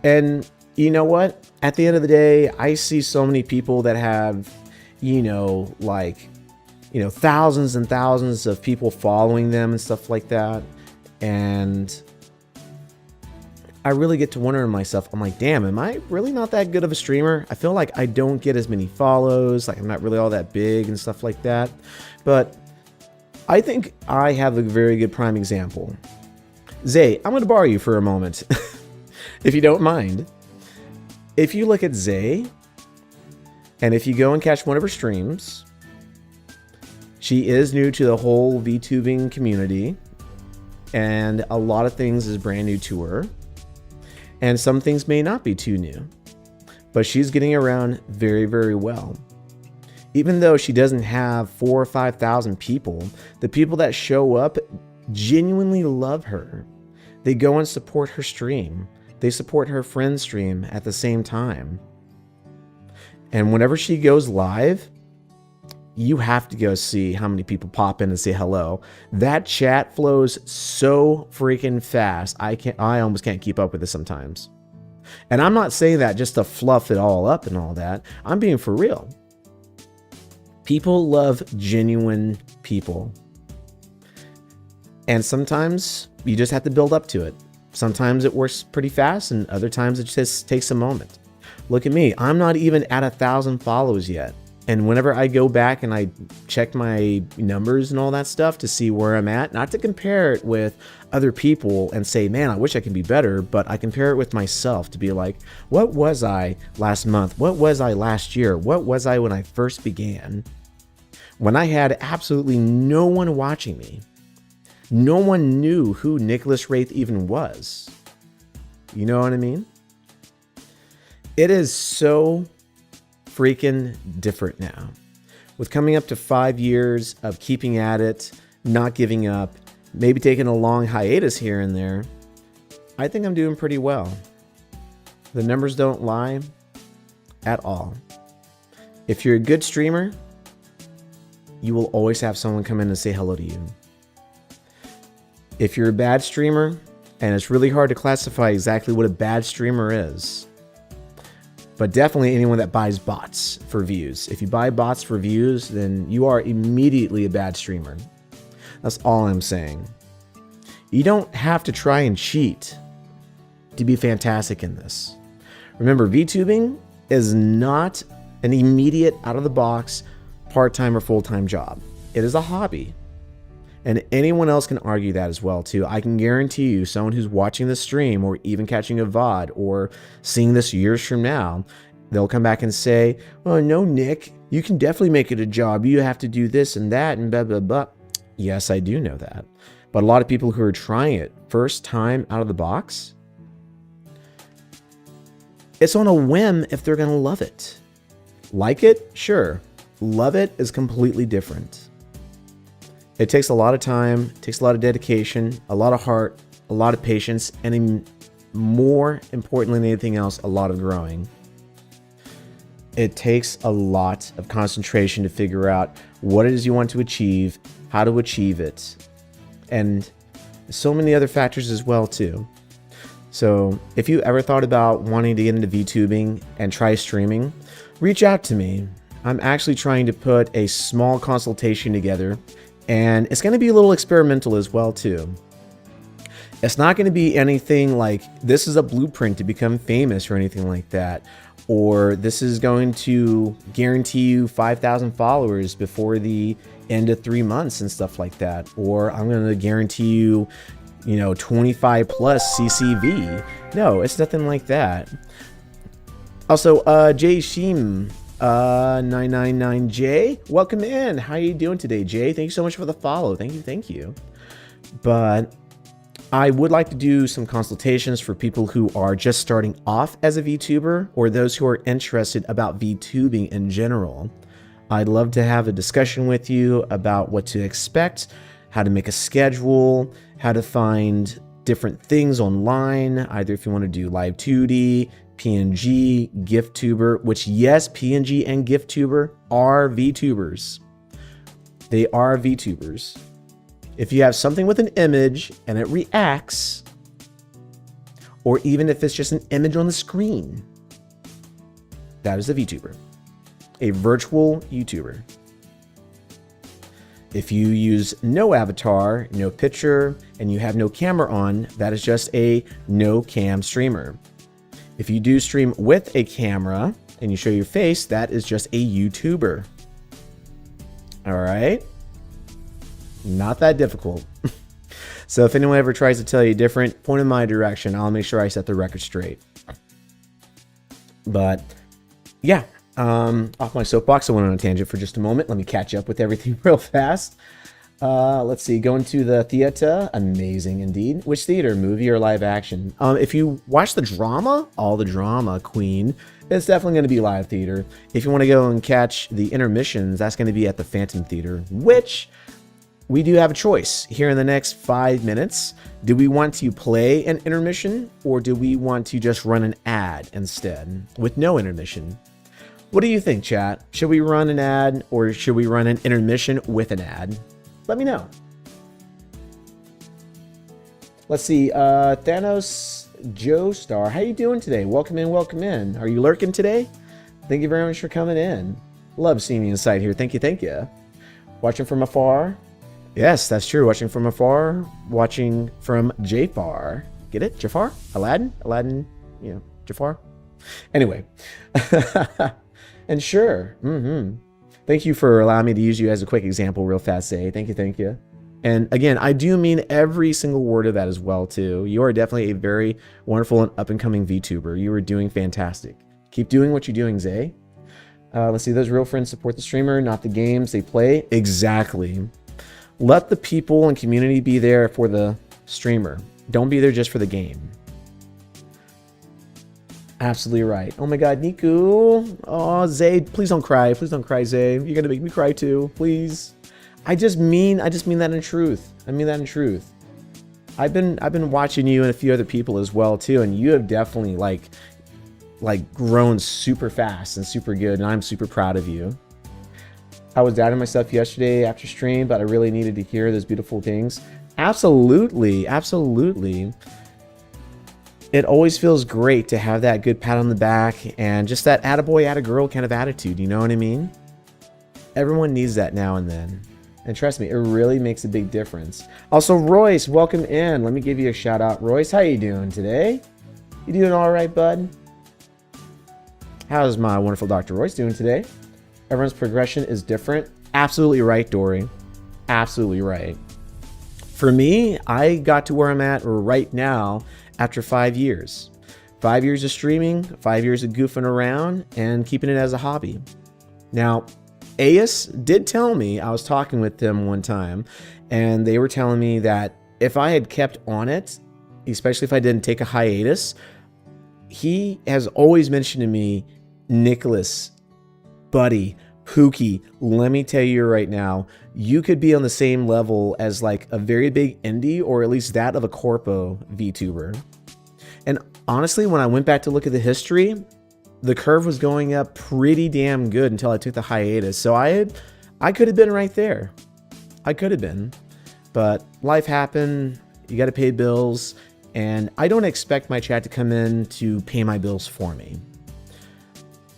[SPEAKER 1] And you know what? At the end of the day, I see so many people that have, thousands and thousands of people following them and stuff like that. And I really get to wonder to myself, I'm like, damn, am I really not that good of a streamer? I feel like I don't get as many follows, like I'm not really all that big and stuff like that. But I think I have a very good prime example. Zay, I'm going to borrow you for a moment, if you don't mind. If you look at Zay, and if you go and catch one of her streams, she is new to the whole VTubing community, and a lot of things is brand new to her, and some things may not be too new, but she's getting around very, very well. Even though she doesn't have 4,000 or 5,000 people, the people that show up genuinely love her. They go and support her stream. They support her friend's stream at the same time. And whenever she goes live, you have to go see how many people pop in and say hello. That chat flows so freaking fast. I almost can't keep up with it sometimes. And I'm not saying that just to fluff it all up and all that. I'm being for real. People love genuine people. And sometimes you just have to build up to it. Sometimes it works pretty fast, and other times it just takes a moment. Look at me. I'm not even at 1,000 follows yet. And whenever I go back and I check my numbers and all that stuff to see where I'm at, not to compare it with other people and say, man, I wish I could be better, but I compare it with myself to be like, what was I last month? What was I last year? What was I when I first began? When I had absolutely no one watching me. No one knew who Nicholas Wraith even was. You know what I mean? It is so freaking different now. With coming up to 5 years of keeping at it, not giving up, maybe taking a long hiatus here and there, I think I'm doing pretty well. The numbers don't lie at all. If you're a good streamer, you will always have someone come in and say hello to you. If you're a bad streamer, and it's really hard to classify exactly what a bad streamer is, but definitely anyone that buys bots for views. If you buy bots for views, then you are immediately a bad streamer. That's all I'm saying. You don't have to try and cheat to be fantastic in this. Remember, VTubing is not an immediate, out-of-the-box, part-time or full-time job. It is a hobby. And anyone else can argue that as well, too. I can guarantee you, someone who's watching the stream or even catching a VOD or seeing this years from now, they'll come back and say, oh, no, Nick, you can definitely make it a job. You have to do this and that and blah, blah, blah. Yes, I do know that. But a lot of people who are trying it first time out of the box, it's on a whim if they're going to love it. Like it? Sure. Love it is completely different. It takes a lot of time, takes a lot of dedication, a lot of heart, a lot of patience, and more importantly than anything else, a lot of growing. It takes a lot of concentration to figure out what it is you want to achieve, how to achieve it, and so many other factors as well too. So if you ever thought about wanting to get into VTubing and try streaming, reach out to me. I'm actually trying to put a small consultation together, and it's going to be a little experimental as well too. It's not going to be anything like this is a blueprint to become famous or anything like that, or this is going to guarantee you 5,000 followers before the into 3 months and stuff like that. Or I'm going to guarantee you, 25 plus CCV. No, it's nothing like that. Also, Jay Sheem, 999J, welcome in. How are you doing today, Jay? Thank you so much for the follow. Thank you. But I would like to do some consultations for people who are just starting off as a VTuber or those who are interested about VTubing in general. I'd love to have a discussion with you about what to expect, how to make a schedule, how to find different things online, either if you want to do live 2D, PNG, GIFtuber, which yes, PNG and GIFtuber are VTubers. They are VTubers. If you have something with an image and it reacts, or even if it's just an image on the screen, that is a VTuber, a virtual YouTuber. If you use no avatar, no picture, and you have no camera on, that is just a no cam streamer. If you do stream with a camera and you show your face, that is just a YouTuber. All right. Not that difficult. So if anyone ever tries to tell you different, point in my direction. I'll make sure I set the record straight. But yeah, off my soapbox, I went on a tangent for just a moment. Let me catch up with everything real fast. Let's see, going to the theater. Amazing indeed. Which theater, movie or live action? If you watch the drama, all the drama, Queen, it's definitely going to be live theater. If you want to go and catch the intermissions, that's going to be at the Phantom Theater, which we do have a choice here in the next 5 minutes. Do we want to play an intermission or do we want to just run an ad instead with no intermission? What do you think, chat? Should we run an ad or should we run an intermission with an ad? Let me know. Let's see. Thanos Joestar, how you doing today? Welcome in, welcome in. Are you lurking today? Thank you very much for coming in. Love seeing you inside here. Thank you. Watching from afar. Yes, that's true. Watching from afar, watching from Jafar. Get it? Jafar? Aladdin? Aladdin, Jafar. Anyway. And sure. Thank you for allowing me to use you as a quick example real fast, Zay. Thank you. And again, I do mean every single word of that as well, too. You are definitely a very wonderful and up-and-coming VTuber. You are doing fantastic. Keep doing what you're doing, Zay. Let's see. Those real friends support the streamer, not the games they play. Exactly. Let the people and community be there for the streamer. Don't be there just for the game. Absolutely right. Oh my God, Niku. Oh, Zay, please don't cry. Please don't cry, Zay. You're gonna make me cry too. Please. I just mean that in truth. I mean that in truth. I've been watching you and a few other people as well too, and you have definitely like grown super fast and super good, and I'm super proud of you. I was doubting myself yesterday after stream, but I really needed to hear those beautiful things. Absolutely. It always feels great to have that good pat on the back and just that attaboy, attagirl kind of attitude, you know what I mean? Everyone needs that now and then. And trust me, it really makes a big difference. Also, Royce, welcome in. Let me give you a shout out. Royce, how you doing today? You doing all right, bud? How's my wonderful Dr. Royce doing today? Everyone's progression is different. Absolutely right, Dory. Absolutely right. For me, I got to where I'm at right now after 5 years. 5 years of streaming, 5 years of goofing around, and keeping it as a hobby. Now, AS did tell me, I was talking with them one time, and they were telling me that if I had kept on it, especially if I didn't take a hiatus, he has always mentioned to me, Nicholas, buddy, Pookie, let me tell you right now, you could be on the same level as like a very big indie or at least that of a corpo VTuber. And honestly, when I went back to look at the history, the curve was going up pretty damn good until I took the hiatus. So I could have been right there. I could have been. But life happened. You got to pay bills. And I don't expect my chat to come in to pay my bills for me.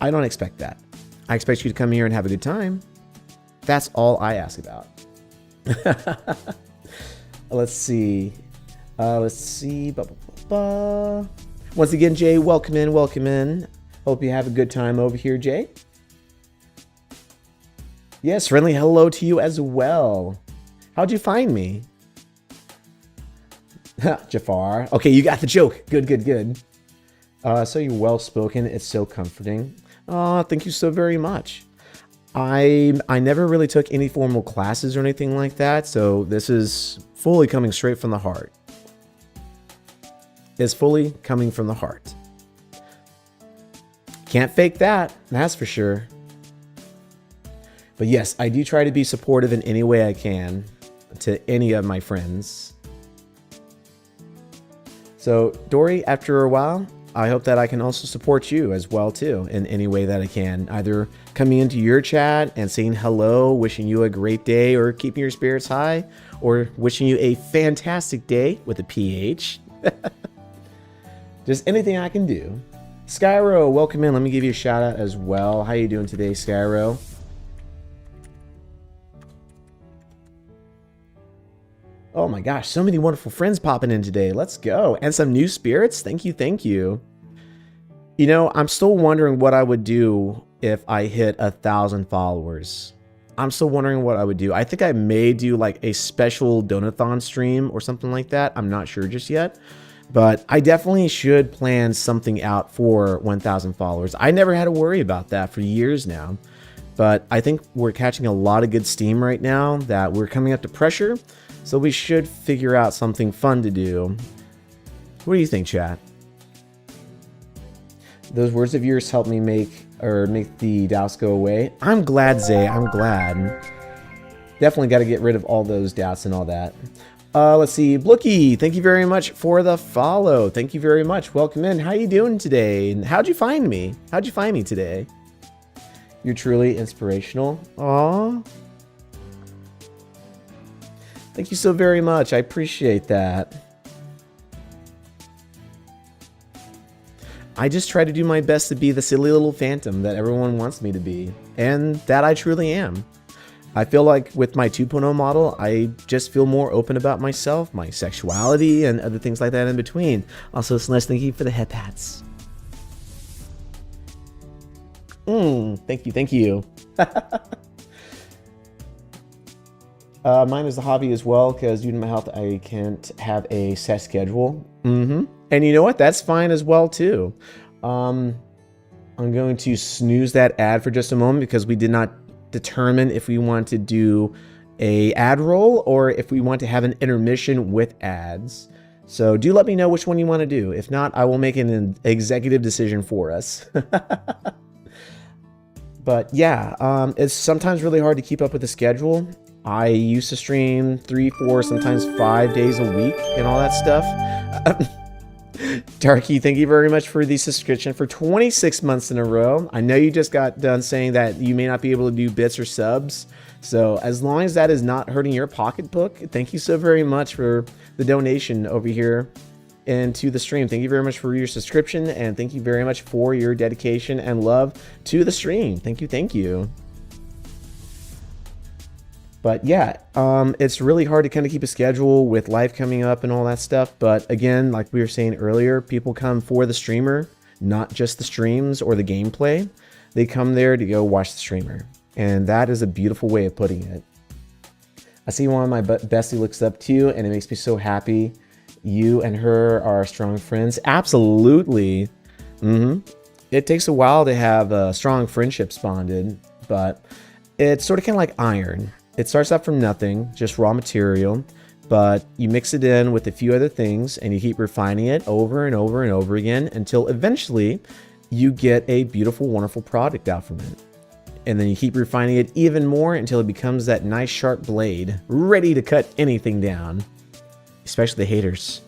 [SPEAKER 1] I don't expect that. I expect you to come here and have a good time. That's all I ask about. Let's see. Once again, Jay, welcome in. Hope you have a good time over here, Jay. Yes, friendly hello to you as well. How'd you find me? Jafar. Okay, you got the joke. Good, good, good. So you're well-spoken. It's so comforting. Thank you so very much. I never really took any formal classes or anything like that, so this is fully coming straight from the heart. It's fully coming from the heart. Can't fake that, that's for sure. But yes, I do try to be supportive in any way I can to any of my friends. So, Dory, after a while, I hope that I can also support you as well too in any way that I can. Either coming into your chat and saying hello, wishing you a great day, or keeping your spirits high, or wishing you a fantastic day with a PH. Just anything I can do. Skyro, welcome in. Let me give you a shout out as well. How you doing today, Skyro? Oh my gosh, so many wonderful friends popping in today. Let's go. And some new spirits. Thank you, thank you. You know, I'm still wondering what I would do if I hit 1,000 followers. I'm still wondering what I would do. I think I may do like a special donathon stream or something like that. I'm not sure just yet. But I definitely should plan something out for 1,000 followers. I never had to worry about that for years now. But I think we're catching a lot of good steam right now that we're coming up to pressure. So we should figure out something fun to do. What do you think, chat? Those words of yours help me make the doubts go away. I'm glad, Zay. I'm glad. Definitely got to get rid of all those doubts and all that. Let's see. Blookie, thank you very much for the follow. Thank you very much. Welcome in. How you doing today? And how'd you find me? How'd you find me today? You're truly inspirational. Aww. Thank you so very much. I appreciate that. I just try to do my best to be the silly little phantom that everyone wants me to be. And that I truly am. I feel like with my 2.0 model, I just feel more open about myself, my sexuality, and other things like that in between. Also, Celeste, thank you for the head pats. Thank you, thank you. Mine is a hobby as well, because due to my health, I can't have a set schedule. And you know what? That's fine as well, too. I'm going to snooze that ad for just a moment, because we did not determine if we want to do a ad roll or if we want to have an intermission with ads. So do let me know which one you want to do. If not, I will make an executive decision for us. But yeah, it's sometimes really hard to keep up with the schedule. I used to stream 3, 4, sometimes 5 days a week and all that stuff. Darky, thank you very much for the subscription for 26 months in a row. I know you just got done saying that you may not be able to do bits or subs. So as long as that is not hurting your pocketbook, thank you so very much for the donation over here into the stream. Thank you very much for your subscription, and thank you very much for your dedication and love to the stream. Thank you, thank you. But yeah, it's really hard to kind of keep a schedule with life coming up and all that stuff. But again, like we were saying earlier, people come for the streamer, not just the streams or the gameplay. They come there to go watch the streamer. And that is a beautiful way of putting it. I see one of my bestie looks up to you, and it makes me so happy. You and her are strong friends. Absolutely. It takes a while to have strong friendships bonded, but it's sort of kind of like iron. It starts out from nothing, just raw material, but you mix it in with a few other things and you keep refining it over and over and over again until eventually you get a beautiful, wonderful product out from it. And then you keep refining it even more until it becomes that nice sharp blade, ready to cut anything down, especially the haters.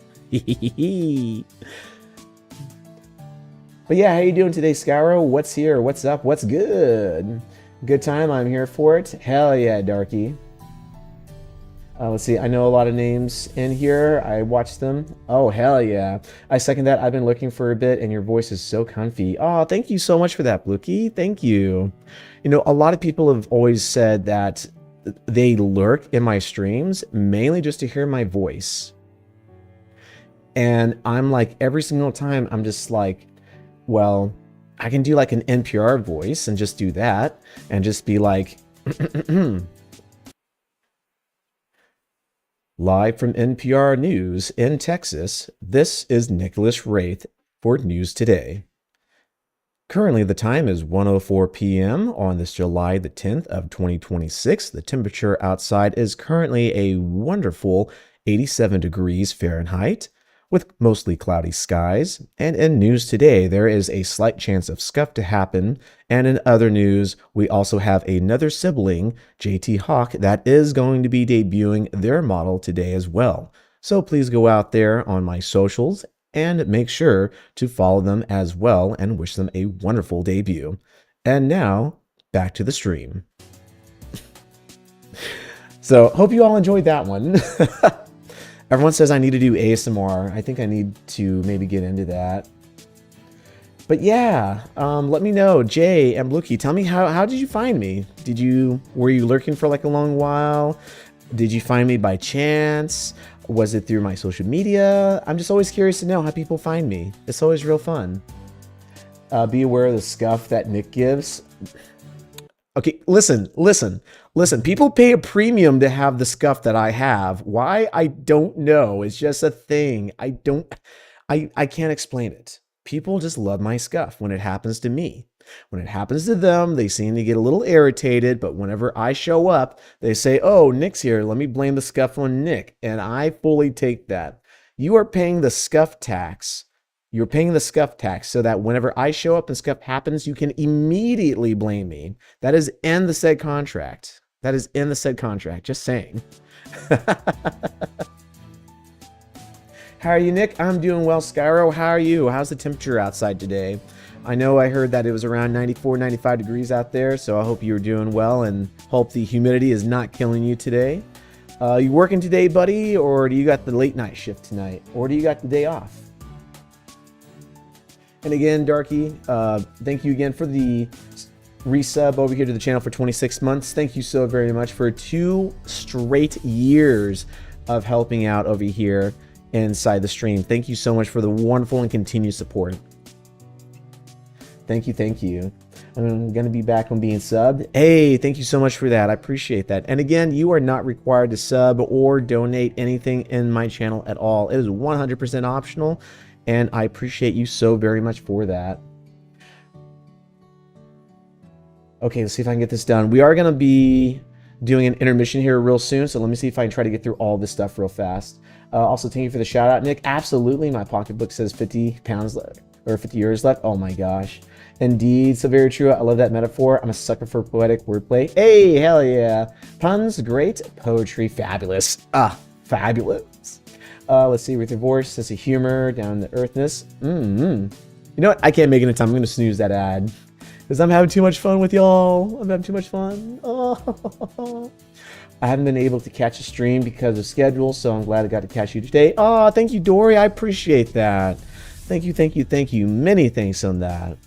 [SPEAKER 1] But yeah, how you doing today, Skyro? What's here? What's up? What's good? Good time, I'm here for it. Hell yeah, Darky. Let's see, I know a lot of names in here. I watched them. Oh, hell yeah. I second that. I've been looking for a bit, and your voice is so comfy. Oh, thank you so much for that, Blookie. Thank you. You know, a lot of people have always said that they lurk in my streams, mainly just to hear my voice. And I'm like, every single time, I'm just like, well, I can do like an NPR voice and just do that and just be like, Live from NPR News in Texas, this is Nicholas Wraith for News Today. Currently, the time is 1:04 p.m. on this July the 10th of 2026. The temperature outside is currently a wonderful 87 degrees Fahrenheit with mostly cloudy skies. And in news today, there is a slight chance of SKUF to happen. And in other news, we also have another sibling, JT Hawk, that is going to be debuting their model today as well. So please go out there on my socials and make sure to follow them as well and wish them a wonderful debut. And now, back to the stream. So, hope you all enjoyed that one. Everyone says I need to do ASMR. I think I need to maybe get into that. But yeah, let me know. Jay and Luki, tell me how did you find me? Were you lurking for like a long while? Did you find me by chance? Was it through my social media? I'm just always curious to know how people find me. It's always real fun. Be aware of the SKUF that Nick gives. Okay, listen. People pay a premium to have the SKUF that I have. Why? I don't know. It's just a thing. I can't explain it. People just love my SKUF when it happens to me. When it happens to them, they seem to get a little irritated, but whenever I show up, they say, oh, Nick's here. Let me blame the SKUF on Nick. And I fully take that. You are paying the SKUF tax. You're paying the SKUF tax so that whenever I show up and SKUF happens, you can immediately blame me. That is in the said contract. That is in the said contract. Just saying. How are you, Nick? I'm doing well, Skyro. How are you? How's the temperature outside today? I know I heard that it was around 94, 95 degrees out there, so I hope you're doing well and hope the humidity is not killing you today. You working today, buddy, or do you got the late night shift tonight, or do you got the day off? And again, Darky, thank you again for the resub over here to the channel for 26 months. Thank you so very much for 2 straight years of helping out over here inside the stream. Thank you so much for the wonderful and continued support. Thank you. I'm going to be back on being subbed. Hey, thank you so much for that. I appreciate that. And again, you are not required to sub or donate anything in my channel at all. It is 100% optional, and I appreciate you so very much for that. Okay, let's see if I can get this done. We are going to be doing an intermission here real soon, so let me see if I can try to get through all this stuff real fast. Also, thank you for the shout out, Nick. Absolutely, my pocketbook says 50 pounds left, or 50 euros left. Oh my gosh. Indeed, so very true. I love that metaphor. I'm a sucker for poetic wordplay. Hey, hell yeah. Puns, great. Poetry, fabulous. Fabulous. Let's see, with your voice, sense of humor, down to earthness. You know what? I can't make it in time. I'm going to snooze that ad. Because I'm having too much fun with y'all. I'm having too much fun. Oh. I haven't been able to catch a stream because of schedule, so I'm glad I got to catch you today. Oh, thank you, Dory. I appreciate that. Thank you. Many thanks on that.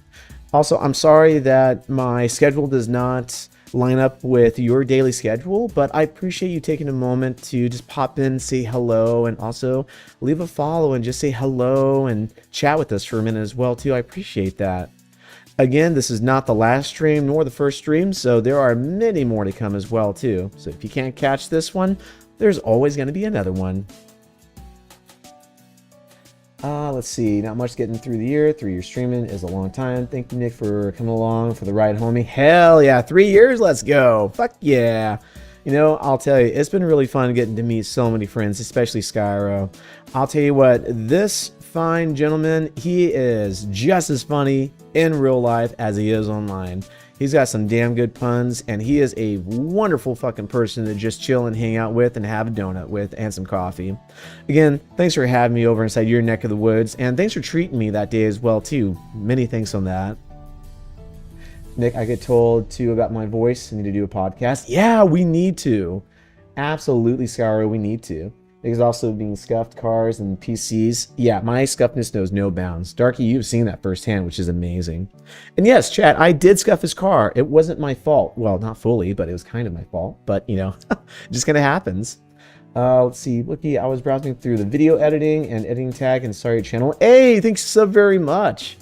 [SPEAKER 1] Also, I'm sorry that my schedule does not line up with your daily schedule, but I appreciate you taking a moment to just pop in, say hello, and also leave a follow and just say hello and chat with us for a minute as well, too. I appreciate that. Again, this is not the last stream nor the first stream, so there are many more to come as well, too. So if you can't catch this one, there's always going to be another one. Let's see, not much getting through the year. 3 years streaming is a long time. Thank you, Nick, for coming along for the ride, homie. Hell yeah, 3 years, let's go. Fuck yeah. You know, I'll tell you, it's been really fun getting to meet so many friends, especially Skyro. I'll tell you what, this fine gentleman, he is just as funny in real life as he is online. He's got some damn good puns, and he is a wonderful fucking person to just chill and hang out with and have a donut with and some coffee. Again, thanks for having me over inside your neck of the woods, and thanks for treating me that day as well, too. Many thanks on that. Nick, I get told, too, about my voice. I need to do a podcast. Yeah, we need to. Absolutely, Skyro, we need to. Because also being scuffed cars and PCs. Yeah, my scuffness knows no bounds. Darky, you've seen that firsthand, which is amazing. And yes, chat, I did scuff his car. It wasn't my fault. Well, not fully, but it was kind of my fault. But, you know, it just kind of happens. Let's see. Looky, I was browsing through the video editing and editing tag and saw your channel. Hey, thanks so very much.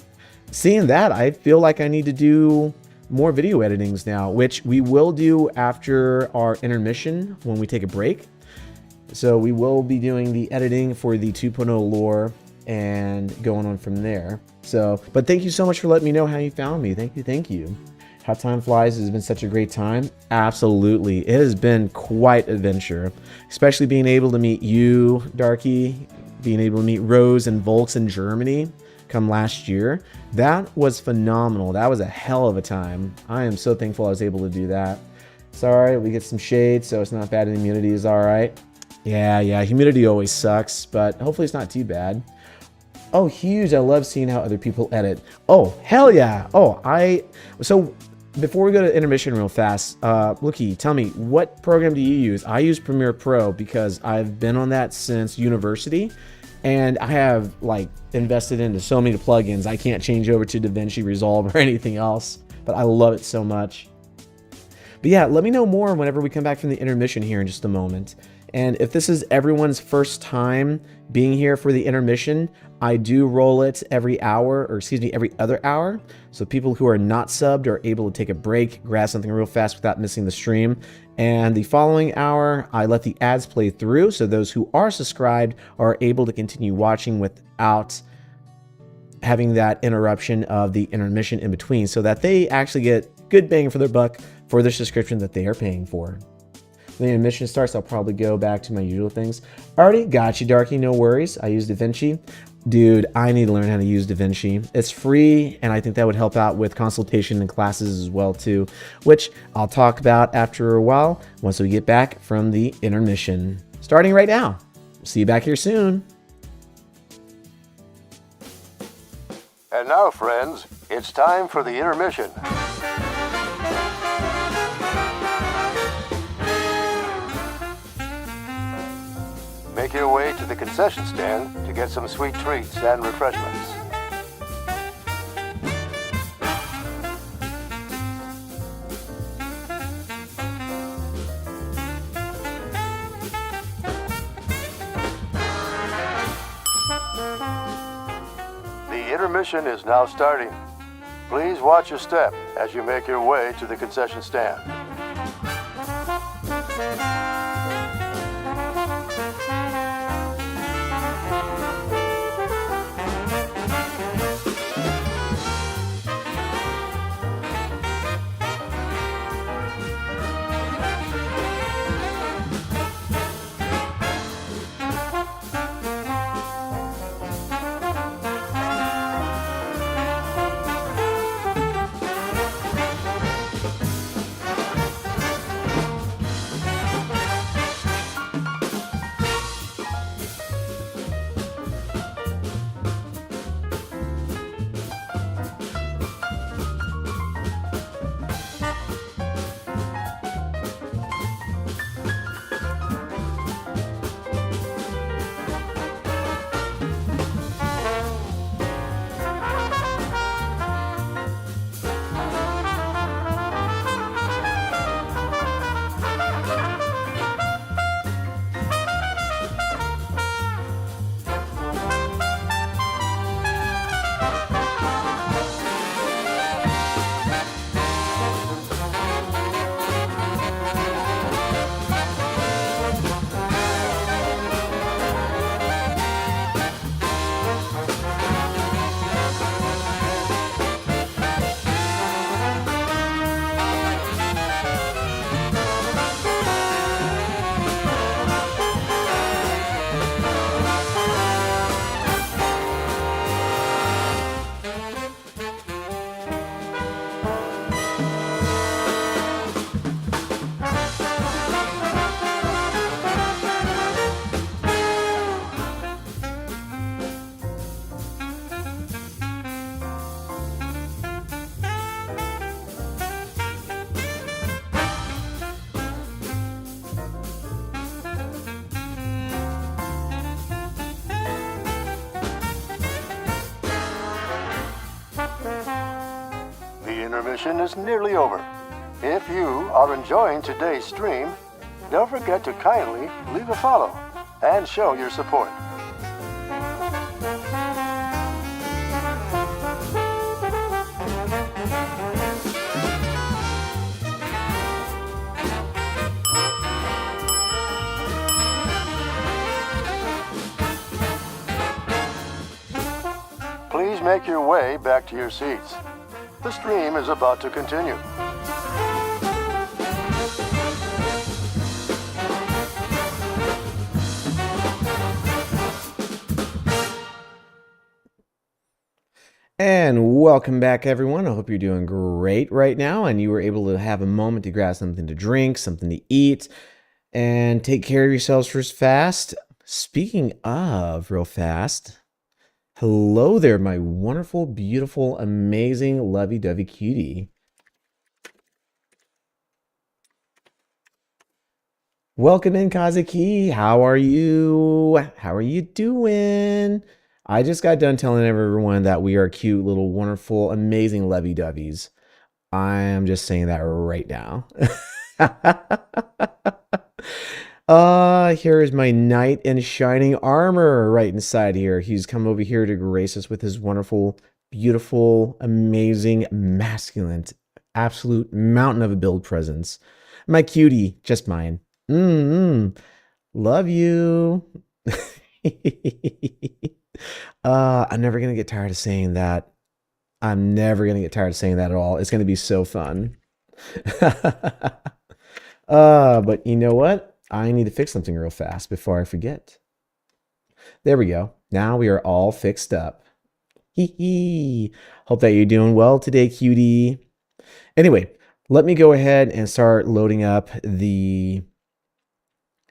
[SPEAKER 1] Seeing that, I feel like I need to do more video editings now, which we will do after our intermission when we take a break. So we will be doing the editing for the 2.0 lore and going on from there. So, but thank you so much for letting me know how you found me. Thank you. How time flies has been such a great time. Absolutely. It has been quite an adventure, especially being able to meet you, Darky, being able to meet Rose and Volks in Germany come last year. That was phenomenal. That was a hell of a time. I am so thankful I was able to do that. It's all right. We get some shade, so it's not bad. And humidity is all right. Yeah, humidity always sucks, but hopefully it's not too bad. Oh, huge. I love seeing how other people edit. Oh, hell yeah. So before we go to intermission real fast, Lookie, tell me, what program do you use? I use Premiere Pro because I've been on that since university, and I have like invested into so many plugins. I can't change over to DaVinci Resolve or anything else, but I love it so much. But yeah, let me know more whenever we come back from the intermission here in just a moment. And if this is everyone's first time being here for the intermission, I do roll it every hour, or excuse me, every other hour. So people who are not subbed are able to take a break, grab something real fast without missing the stream. And the following hour, I let the ads play through, so those who are subscribed are able to continue watching without having that interruption of the intermission in between, so that they actually get good bang for their buck for their subscription that they are paying for. When the intermission starts, I'll probably go back to my usual things. Already got you, Darky, no worries. I use DaVinci. Dude, I need to learn how to use DaVinci. It's free, and I think that would help out with consultation and classes as well too, which I'll talk about after a while once we get back from the intermission. Starting right now. See you back here soon.
[SPEAKER 3] And now, friends, it's time for the intermission. Make your way to the concession stand to get some sweet treats and refreshments. The intermission is now starting. Please watch your step as you make your way to the concession stand. Intermission is nearly over. If you are enjoying today's stream, don't forget to kindly leave a follow and show your support. make your way back to your seats. The stream is about to continue.
[SPEAKER 1] And welcome back, everyone. I hope you're doing great right now and you were able to have a moment to grab something to drink, something to eat, and take care of yourselves real fast. Speaking of real fast, hello there, my wonderful, beautiful, amazing, lovey-dovey cutie. Welcome in, Kazuki. How are you? How are you doing? I just got done telling everyone that we are cute, little, wonderful, amazing lovey-doveys. I am just saying that right now. Here is my knight in shining armor right inside here. He's come over here to grace us with his wonderful, beautiful, amazing, masculine, absolute mountain of a build presence. My cutie, just mine. Love you. I'm never gonna get tired of saying that. I'm never gonna get tired of saying that at all. It's gonna be so fun. But you know what? I need to fix something real fast before I forget. There we go. Now we are all fixed up. Hee hee. Hope that you're doing well today, cutie. Anyway, let me go ahead and start loading up the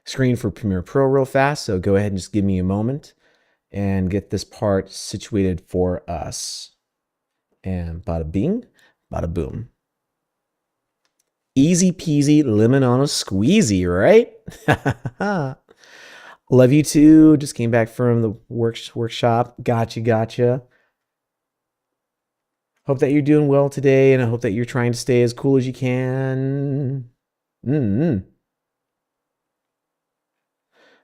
[SPEAKER 1] screen for Premiere Pro real fast. So go ahead and just give me a moment and get this part situated for us. And bada bing, bada boom. Easy peasy, lemon on a squeezy, right? Love you too. Just came back from the workshop. Gotcha. Hope that you're doing well today, and I hope that you're trying to stay as cool as you can.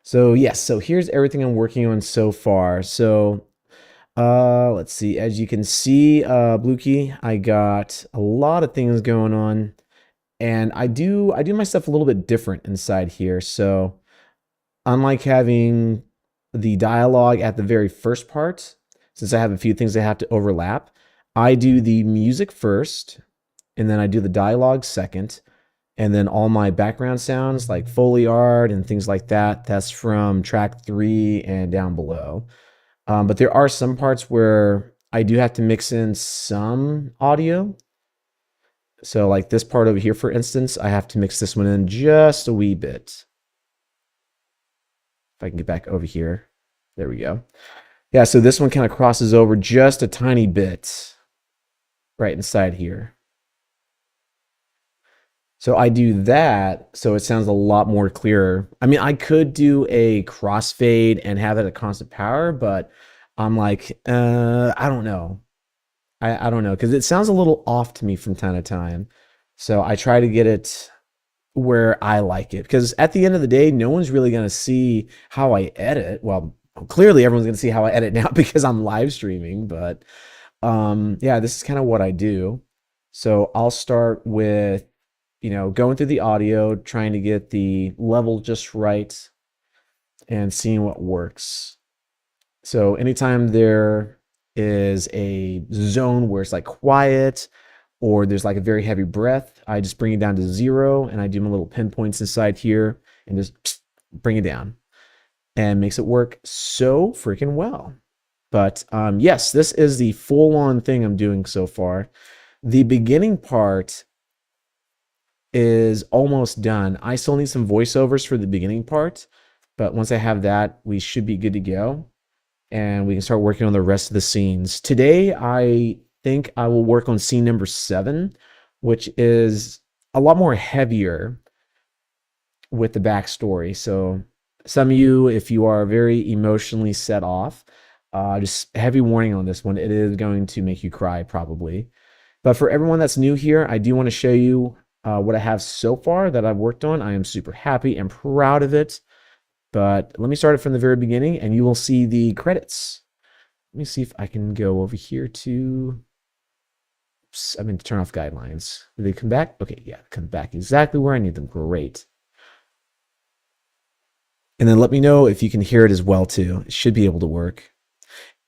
[SPEAKER 1] So yes, so here's everything I'm working on so far. So let's see. As you can see, Blue Key, I got a lot of things going on, and I do my stuff a little bit different inside here. So unlike having the dialogue at the very first part, since I have a few things that have to overlap, I do the music first, and then I do the dialogue second. And then all my background sounds like Foley art and things like that, that's from track 3 and down below. But there are some parts where I do have to mix in some audio. So like this part over here, for instance, I have to mix this one in just a wee bit. If I can get back over here. There we go. Yeah, so this one kind of crosses over just a tiny bit right inside here. So I do that, so it sounds a lot more clearer. I mean, I could do a crossfade and have it at constant power, but I'm like, I don't know. I don't know, because it sounds a little off to me from time to time. So I try to get it where I like it, because at the end of the day, no one's really going to see how I edit. Well, clearly everyone's going to see how I edit now because I'm live streaming, but yeah, this is kind of what I do. So I'll start with, going through the audio, trying to get the level just right and seeing what works. So anytime there is a zone where it's like quiet or there's like a very heavy breath, I just bring it down to 0 and I do my little pinpoints inside here and just bring it down, and makes it work so freaking well. But yes, this is the full-on thing I'm doing so far. The beginning part is almost done. I still need some voiceovers for the beginning part, but once I have that, we should be good to go, and we can start working on the rest of the scenes. Today, I think I will work on scene number 7, which is a lot more heavier with the backstory. So some of you, if you are very emotionally set off, just heavy warning on this one. It is going to make you cry probably. But for everyone that's new here, I do want to show you what I have so far that I've worked on. I am super happy and proud of it. But let me start it from the very beginning, and you will see the credits. Let me see if I can go over here to... Oops, I meant to turn off guidelines. Did they come back? Okay, yeah, come back exactly where I need them. Great. And then let me know if you can hear it as well, too. It should be able to work.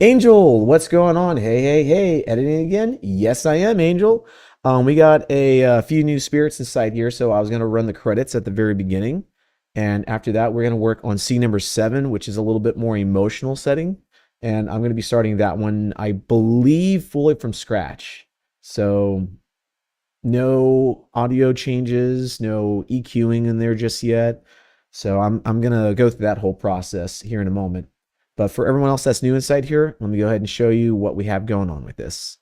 [SPEAKER 1] Angel, what's going on? Hey, hey, hey, editing again? Yes, I am, Angel. We got a few new spirits inside here, so I was going to run the credits at the very beginning. And after that, we're going to work on scene number 7, which is a little bit more emotional setting. And I'm going to be starting that one, I believe, fully from scratch. So no audio changes, no EQing in there just yet. So I'm going to go through that whole process here in a moment. But for everyone else that's new inside here, let me go ahead and show you what we have going on with this.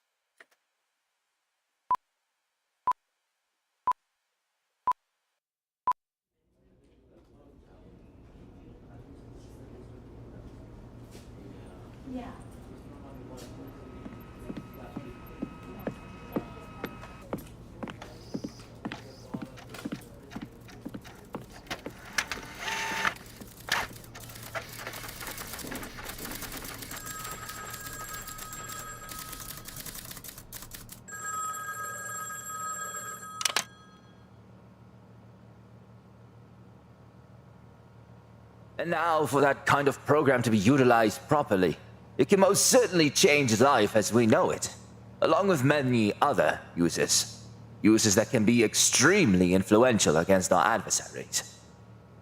[SPEAKER 4] And now for that kind of program to be utilized properly. It can most certainly change life as we know it, along with many other uses. Uses that can be extremely influential against our adversaries.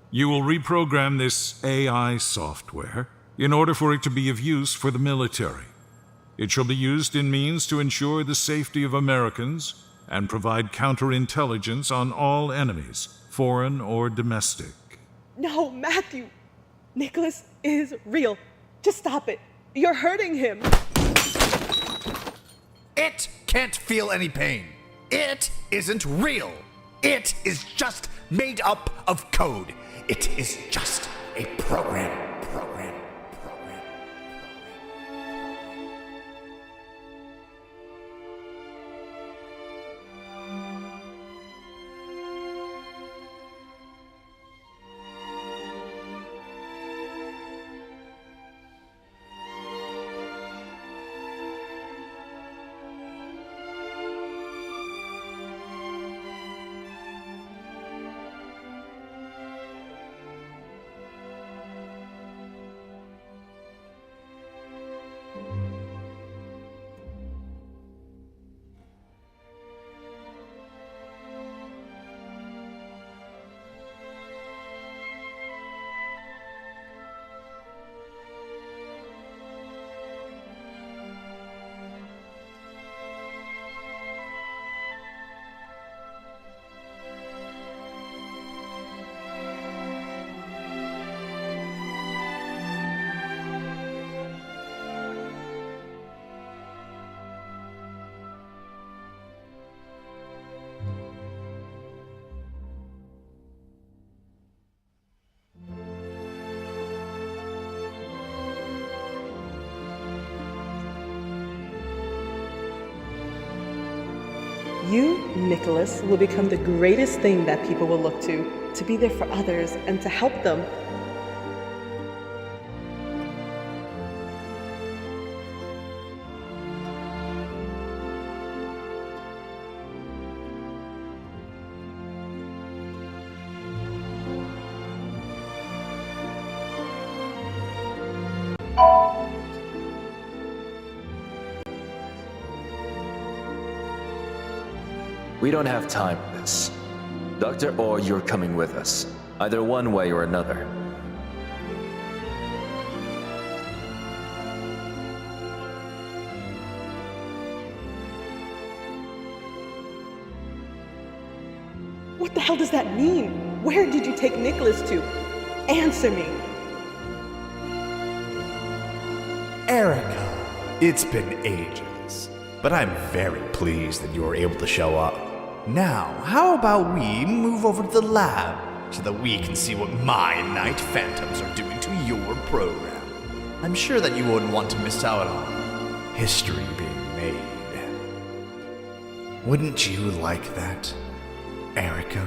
[SPEAKER 5] You will reprogram this AI software in order for it to be of use for the military. It shall be used in means to ensure the safety of Americans and provide counterintelligence on all enemies, foreign or domestic.
[SPEAKER 6] No, Matthew. Nicholas is real. Just stop it. You're hurting him.
[SPEAKER 7] It can't feel any pain. It isn't real. It is just made up of code. It is just a program.
[SPEAKER 6] You, Nicholas, will become the greatest thing that people will look to be there for others and to help them.
[SPEAKER 4] We don't have time for this. Doctor, or you're coming with us. Either one way or another.
[SPEAKER 6] What the hell does that mean? Where did you take Nicholas to? Answer me.
[SPEAKER 7] Erica, it's been ages, but I'm very pleased that you were able to show up. Now, how about we move over to the lab so that we can see what my Night Phantoms are doing to your program? I'm sure that you wouldn't want to miss out on history being made. Wouldn't you like that, Erica?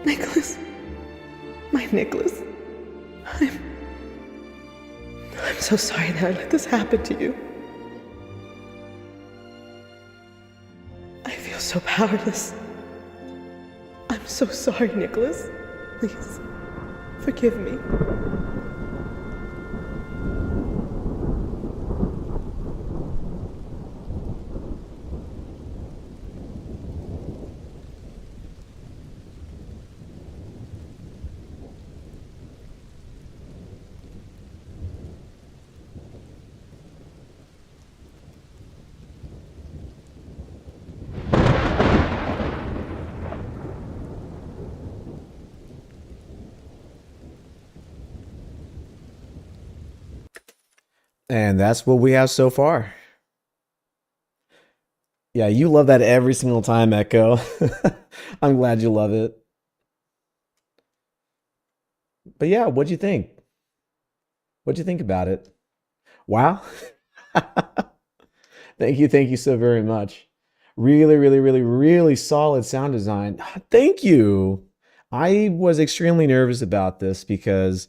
[SPEAKER 6] Nicholas. My Nicholas. I'm so sorry that I let this happen to you. I feel so powerless. I'm so sorry, Nicholas. Please, Forgive me.
[SPEAKER 1] And that's what we have so far. Yeah, you love that every single time, Echo. I'm glad you love it. But yeah, what'd you think? What'd you think about it? Wow. Thank you so very much. Really, really, really, really solid sound design. Thank you. I was extremely nervous about this because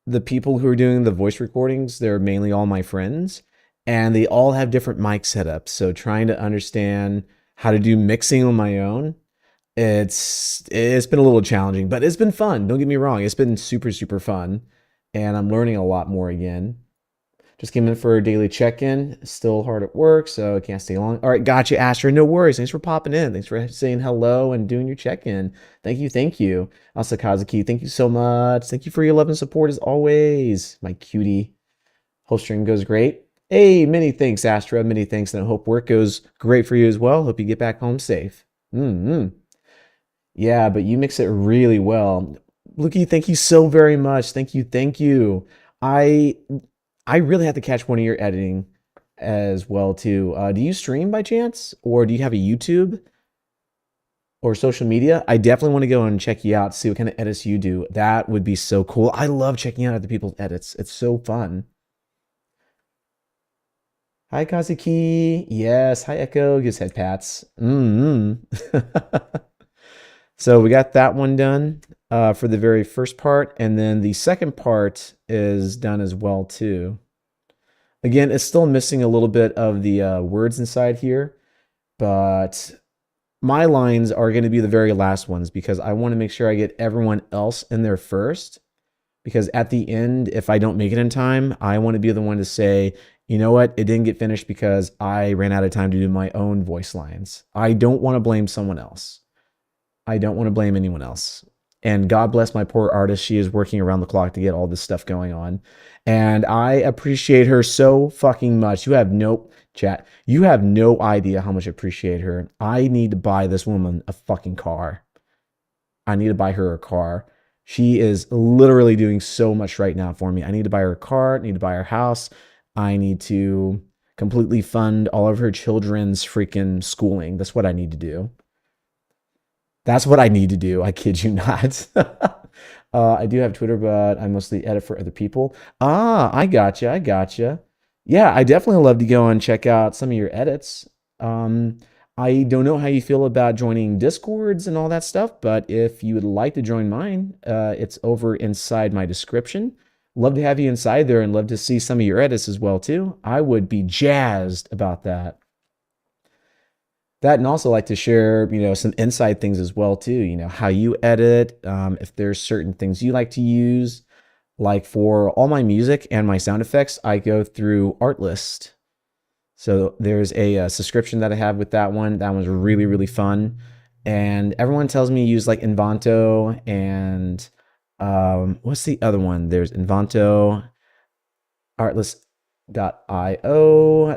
[SPEAKER 1] the people who are doing the voice recordings, they're mainly all my friends, and they all have different mic setups. So trying to understand how to do mixing on my own, it's been a little challenging, but it's been fun. Don't get me wrong. It's been super, super fun, and I'm learning a lot more again. Just came in for a daily check-in. Still hard at work, so I can't stay long. All right, gotcha, Astra. No worries. Thanks for popping in. Thanks for saying hello and doing your check-in. Thank you, thank you. Also, Kazuki, thank you so much. Thank you for your love and support as always. My cutie. Whole stream goes great. Hey, many thanks, Astra. Many thanks, and I hope work goes great for you as well. Hope you get back home safe. Yeah, but you mix it really well. Luki, thank you so very much. Thank you, thank you. I I really have to catch one of your editing as well too. Do you stream by chance, or do you have a YouTube or social media? I definitely want to go and check you out, see what kind of edits you do. That would be so cool. I love checking out other people's edits. It's so fun. Hi, Kazuki. Yes. Hi, Echo. Gives head pats. So we got that one done for the very first part, and then the second part is done as well too. Again, it's still missing a little bit of the words inside here, but my lines are going to be the very last ones because I want to make sure I get everyone else in there first. Because at the end, if I don't make it in time, I want to be the one to say, you know what, it didn't get finished because I ran out of time to do my own voice lines. I don't want to blame someone else. I don't want to blame anyone else. And God bless my poor artist. She is working around the clock to get all this stuff going on. And I appreciate her so fucking much. You have no chat. You have no idea how much I appreciate her. I need to buy this woman a fucking car. I need to buy her a car. She is literally doing so much right now for me. I need to buy her a car. I need to buy her house. I need to completely fund all of her children's freaking schooling. That's what I need to do. That's what I need to do. I kid you not. I do have Twitter, but I mostly edit for other people. Ah, I gotcha. I gotcha. Yeah, I definitely love to go and check out some of your edits. I don't know how you feel about joining Discords and all that stuff, but if you would like to join mine, it's over inside my description. Love to have you inside there and love to see some of your edits as well too. I would be jazzed about that. That and also like to share, some inside things as well too. How you edit, if there's certain things you like to use. Like for all my music and my sound effects, I go through Artlist. So there's a subscription that I have with that one. That one's really, really fun. And everyone tells me use like Envanto and what's the other one? There's Envanto, Artlist.io.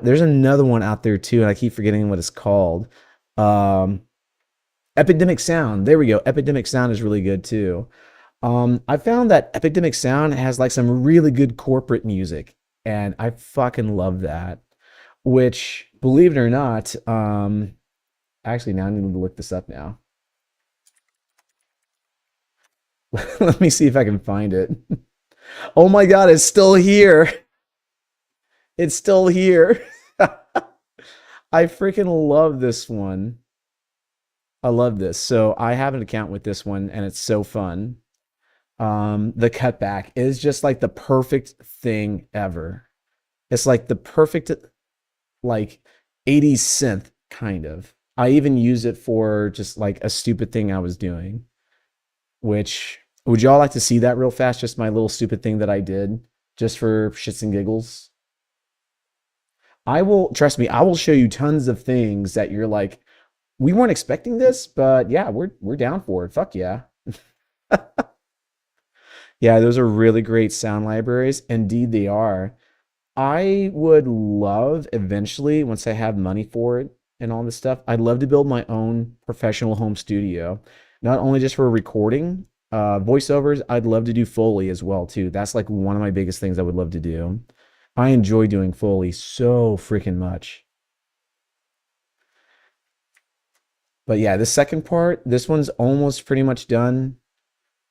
[SPEAKER 1] There's another one out there too, and I keep forgetting what it's called. Epidemic Sound. There we go. Epidemic Sound is really good too. I found that Epidemic Sound has like some really good corporate music, and I fucking love that. Which, believe it or not, actually now I need to look this up now. Let me see if I can find it. Oh my god, it's still here. It's still here. I freaking love this one. I love this. So I have an account with this one and it's so fun. The cutback is just like the perfect thing ever. It's like the perfect like 80s synth kind of. I even use it for just like a stupid thing I was doing, which Would y'all like to see that real fast? Just my little stupid thing that I did just for shits and giggles. I will, trust me, I will show you tons of things that you're like, we weren't expecting this, but yeah, we're down for it. Fuck yeah. Yeah, those are really great sound libraries. Indeed, they are. I would love eventually, once I have money for it and all this stuff, I'd love to build my own professional home studio. Not only just for recording, voiceovers, I'd love to do Foley as well too. That's like one of my biggest things I would love to do. I enjoy doing Foley so freaking much. But yeah, the second part, this one's almost pretty much done.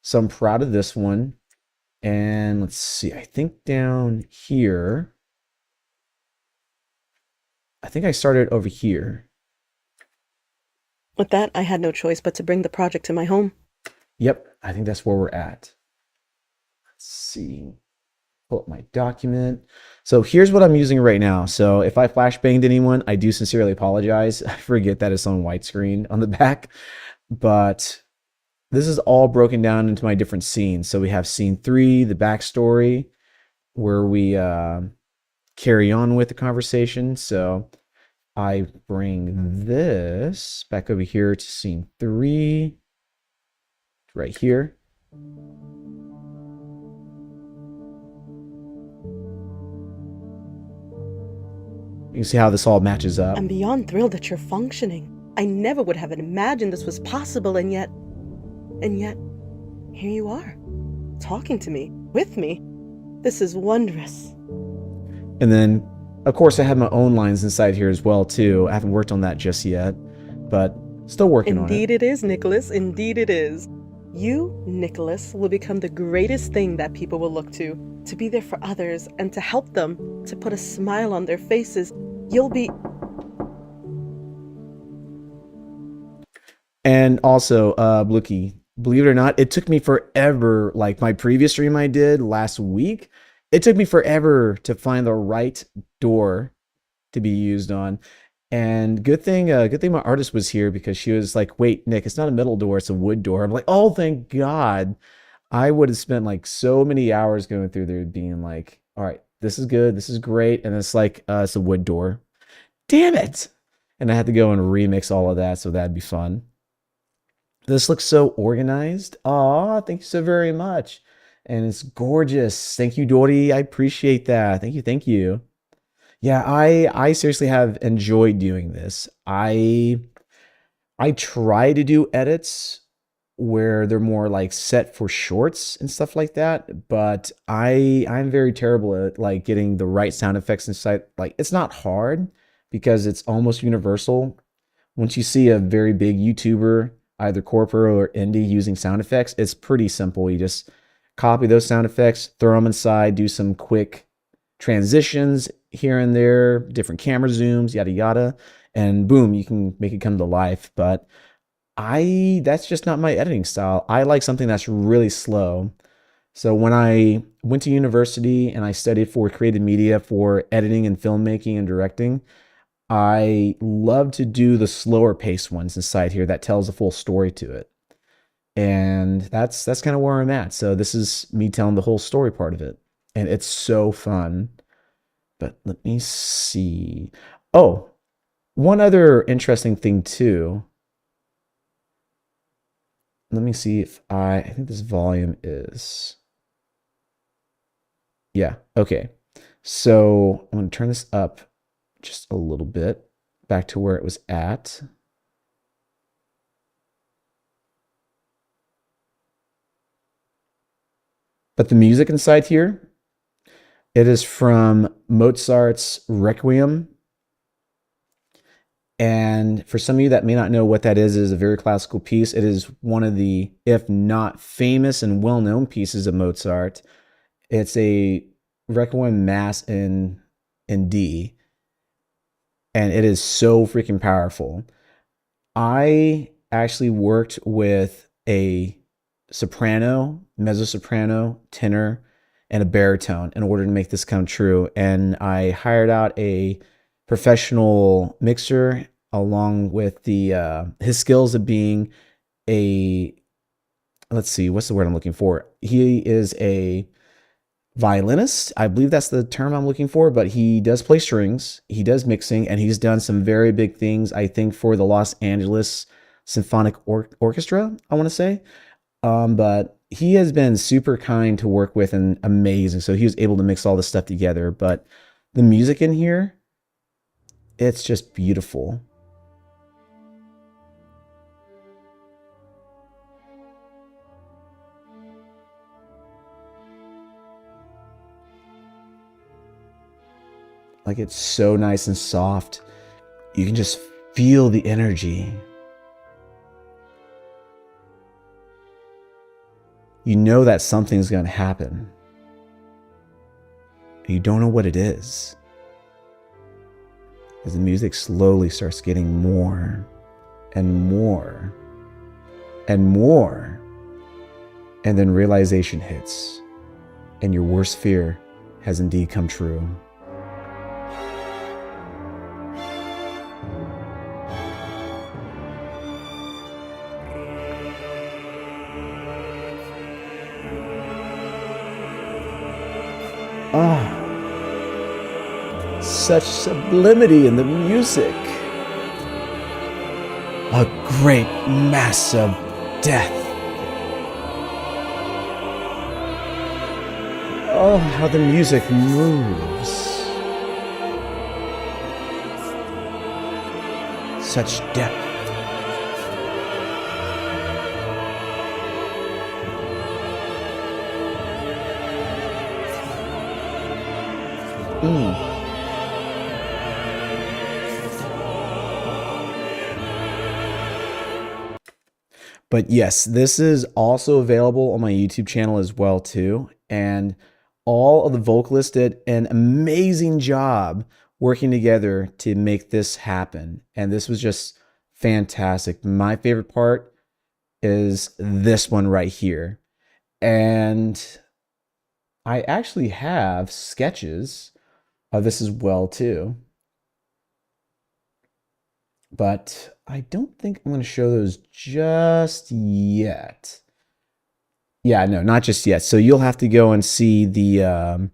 [SPEAKER 1] So I'm proud of this one. And let's see, I think down here, I think I started over here.
[SPEAKER 6] With that, I had no choice but to bring the project to my home.
[SPEAKER 1] Yep, I think that's where we're at. Let's see, pull up my document. So here's what I'm using right now. So if I flashbanged anyone, I do sincerely apologize. I forget that it's on widescreen on the back, but this is all broken down into my different scenes. So we have scene 3, the backstory, where we carry on with the conversation. So I bring this back over here to scene 3, right here. You can see how this all matches up.
[SPEAKER 6] I'm beyond thrilled that you're functioning. I never would have imagined this was possible, and yet, here you are, talking to me, with me. This is wondrous.
[SPEAKER 1] And then, of course, I have my own lines inside here as well, too. I haven't worked on that just yet, but still working on it.
[SPEAKER 6] Indeed it is, Nicholas. Indeed it is. You, Nicholas, will become the greatest thing that people will look to be there for others and to help them, to put a smile on their faces. You'll be...
[SPEAKER 1] And also, Blookie, believe it or not, it took me forever, like my previous stream I did last week, it took me forever to find the right door to be used on. And good thing my artist was here, because she was like, wait, Nick, it's not a metal door, it's a wood door. I'm like, oh, thank God. I would have spent like so many hours going through there being like, all right, this is good, this is great. And it's like, it's a wood door. Damn it. And I had to go and remix all of that, so that'd be fun. This looks so organized. Aw, thank you so very much. And it's gorgeous. Thank you, Dory. I appreciate that. Thank you, thank you. Yeah, I seriously have enjoyed doing this. I try to do edits where they're more like set for shorts and stuff like that, but I'm very terrible at like getting the right sound effects inside. Like, it's not hard because it's almost universal. Once you see a very big YouTuber, either corporate or indie, using sound effects, it's pretty simple. You just copy those sound effects, throw them inside, do some quick transitions here and there, different camera zooms, yada yada, and boom, you can make it come to life. But that's just not my editing style. I like something that's really slow. So when I went to university and I studied for creative media for editing and filmmaking and directing, I love to do the slower pace ones inside here that tells a full story to it. And that's kind of where I'm at. So this is me telling the whole story part of it. And it's so fun. But let me see. Oh, one other interesting thing too. Let me see if I think this volume is, yeah, okay. So I'm going to turn this up just a little bit back to where it was at. But the music inside here, it is from Mozart's Requiem. And for some of you that may not know what that is a very classical piece. It is one of the, if not famous and well-known pieces of Mozart. It's a Requiem Mass in D. And it is so freaking powerful. I actually worked with a soprano, mezzo-soprano, tenor, and a baritone in order to make this come true. And I hired out a professional mixer along with the his skills of being a let's see, what's the word I'm looking for? He is a violinist. I believe that's the term I'm looking for, but he does play strings, he does mixing, and he's done some very big things, I think, for the Los Angeles Symphonic Orchestra, I want to say. But he has been super kind to work with and amazing. So he was able to mix all this stuff together. But the music in here, it's just beautiful. Like, it's so nice and soft. You can just feel the energy. You know that something's going to happen. You don't know what it is. As the music slowly starts getting more and more and more. And then realization hits. And your worst fear has indeed come true. Such sublimity in the music. A great mass of death. Oh, how the music moves. Such depth. But yes, this is also available on my YouTube channel as well too. And all of the vocalists did an amazing job working together to make this happen. And this was just fantastic. My favorite part is this one right here. And I actually have sketches of this as well too. But I don't think I'm going to show those just yet. Yeah, no, not just yet. So you'll have to go and see the,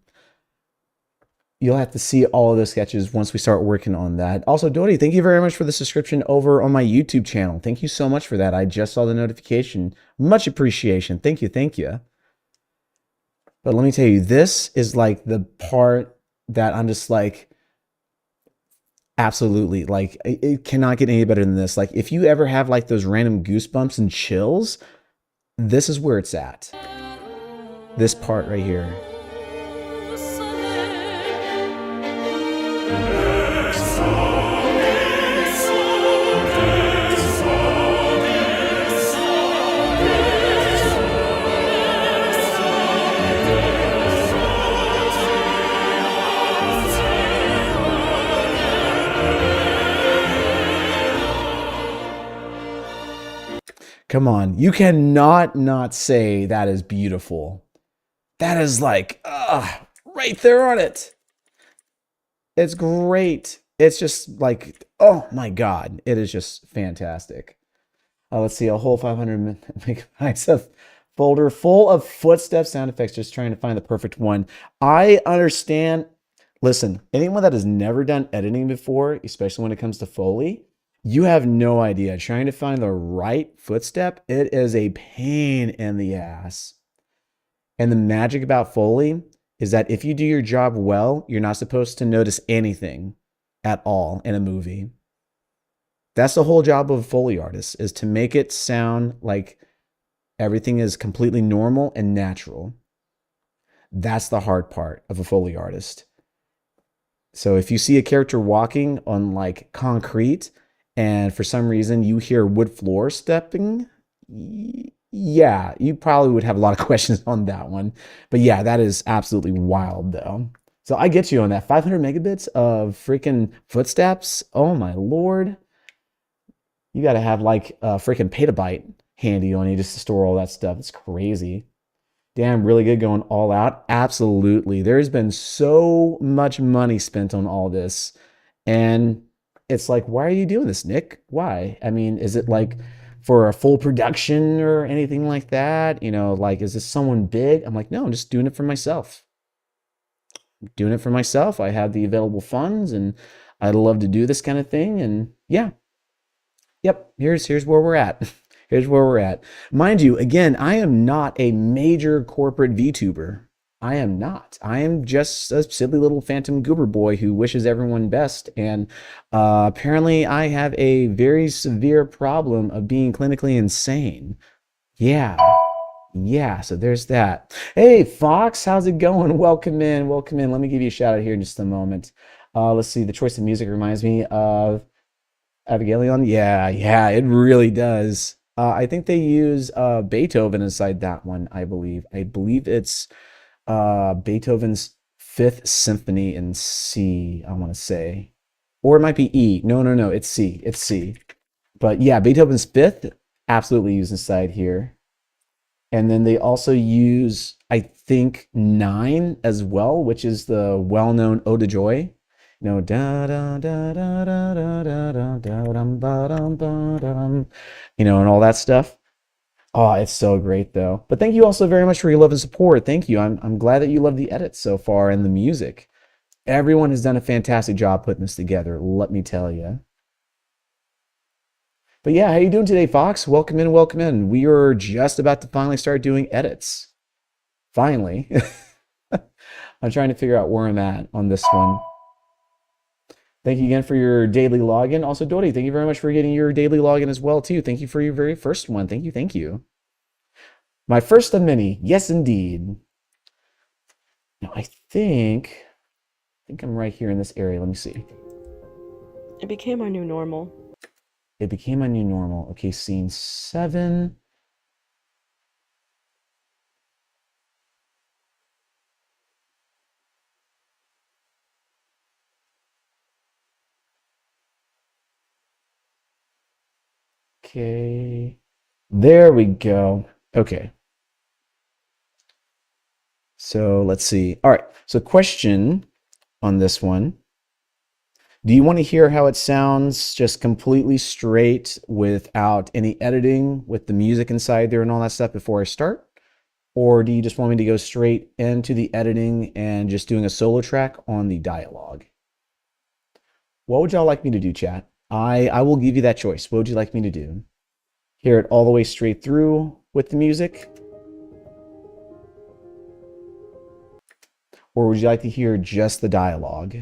[SPEAKER 1] you'll have to see all of the sketches once we start working on that. Also, Doty, thank you very much for the subscription over on my YouTube channel. Thank you so much for that. I just saw the notification. Much appreciation. Thank you. Thank you. But let me tell you, this is like the part that I'm just like, absolutely, like, it cannot get any better than this. Like, if you ever have like those random goosebumps and chills, this is where it's at. This part right here. Come on, you cannot not say that is beautiful. That is like, right there on it. It's great. It's just like, oh my God, it is just fantastic. Let's see, a whole 500 megabytes of folder full of footstep sound effects, just trying to find the perfect one. I understand. Listen, anyone that has never done editing before, especially when it comes to Foley, you have no idea. Trying to find the right footstep, it is a pain in the ass. And the magic about Foley is that if you do your job well, you're not supposed to notice anything at all in a movie. That's the whole job of a Foley artist, is to make it sound like everything is completely normal and natural. That's the hard part of a Foley artist. So if you see a character walking on like concrete, and for some reason you hear wood floor stepping, yeah, you probably would have a lot of questions on that one. But yeah, that is absolutely wild though. So I get you on that. 500 megabits of freaking footsteps. Oh my Lord. You got to have like a freaking petabyte handy on you just to store all that stuff. It's crazy. Damn, really good going all out. Absolutely. There's been so much money spent on all this. And it's like, why are you doing this, Nick? Why? I mean, is it like for a full production or anything like that. You know, like, is this someone big? I'm like, no, I'm just doing it for myself. Doing it for myself. I have the available funds and I'd love to do this kind of thing. And yeah, yep, here's where we're at. Here's where we're at. Mind you, again, I am not a major corporate VTuber. I am not. I am just a silly little phantom goober boy who wishes everyone best. And apparently, I have a very severe problem of being clinically insane. Yeah. Yeah, so there's that. Hey, Fox, how's it going? Welcome in. Welcome in. Let me give you a shout out here in just a moment. Let's see. The choice of music reminds me of Evangelion. Yeah, it really does. I think they use Beethoven inside that one, I believe. I believe it's Beethoven's Fifth Symphony in C, I want to say. Or it might be E. No, it's C. It's C. But yeah, Beethoven's Fifth, absolutely used inside here. And then they also use, I think, 9 as well, which is the well-known Ode to Joy. You know, da da da da da da da da da dum ba dum ba dum, you know, and all that stuff. Oh, it's so great though. But thank you also very much for your love and support. Thank you. I'm glad that you love the edits so far and the music. Everyone has done a fantastic job putting this together, let me tell you. But yeah, how you doing today, Fox? Welcome in, welcome in. We are just about to finally start doing edits. Finally. I'm trying to figure out where I'm at on this one. Thank you again for your daily login. Also, Doty, thank you very much for getting your daily login as well, too. Thank you for your very first one. Thank you, thank you. My first of many. Yes, indeed. Now, I think I'm right here in this area. Let me see.
[SPEAKER 6] It became our new normal.
[SPEAKER 1] It became a new normal. Okay, scene 7. Okay, there we go. Okay. So let's see. All right. So question on this one. Do you want to hear how it sounds just completely straight without any editing with the music inside there and all that stuff before I start? Or do you just want me to go straight into the editing and just doing a solo track on the dialogue? What would y'all like me to do, chat? I will give you that choice. What would you like me to do? Hear it all the way straight through with the music? Or would you like to hear just the dialogue?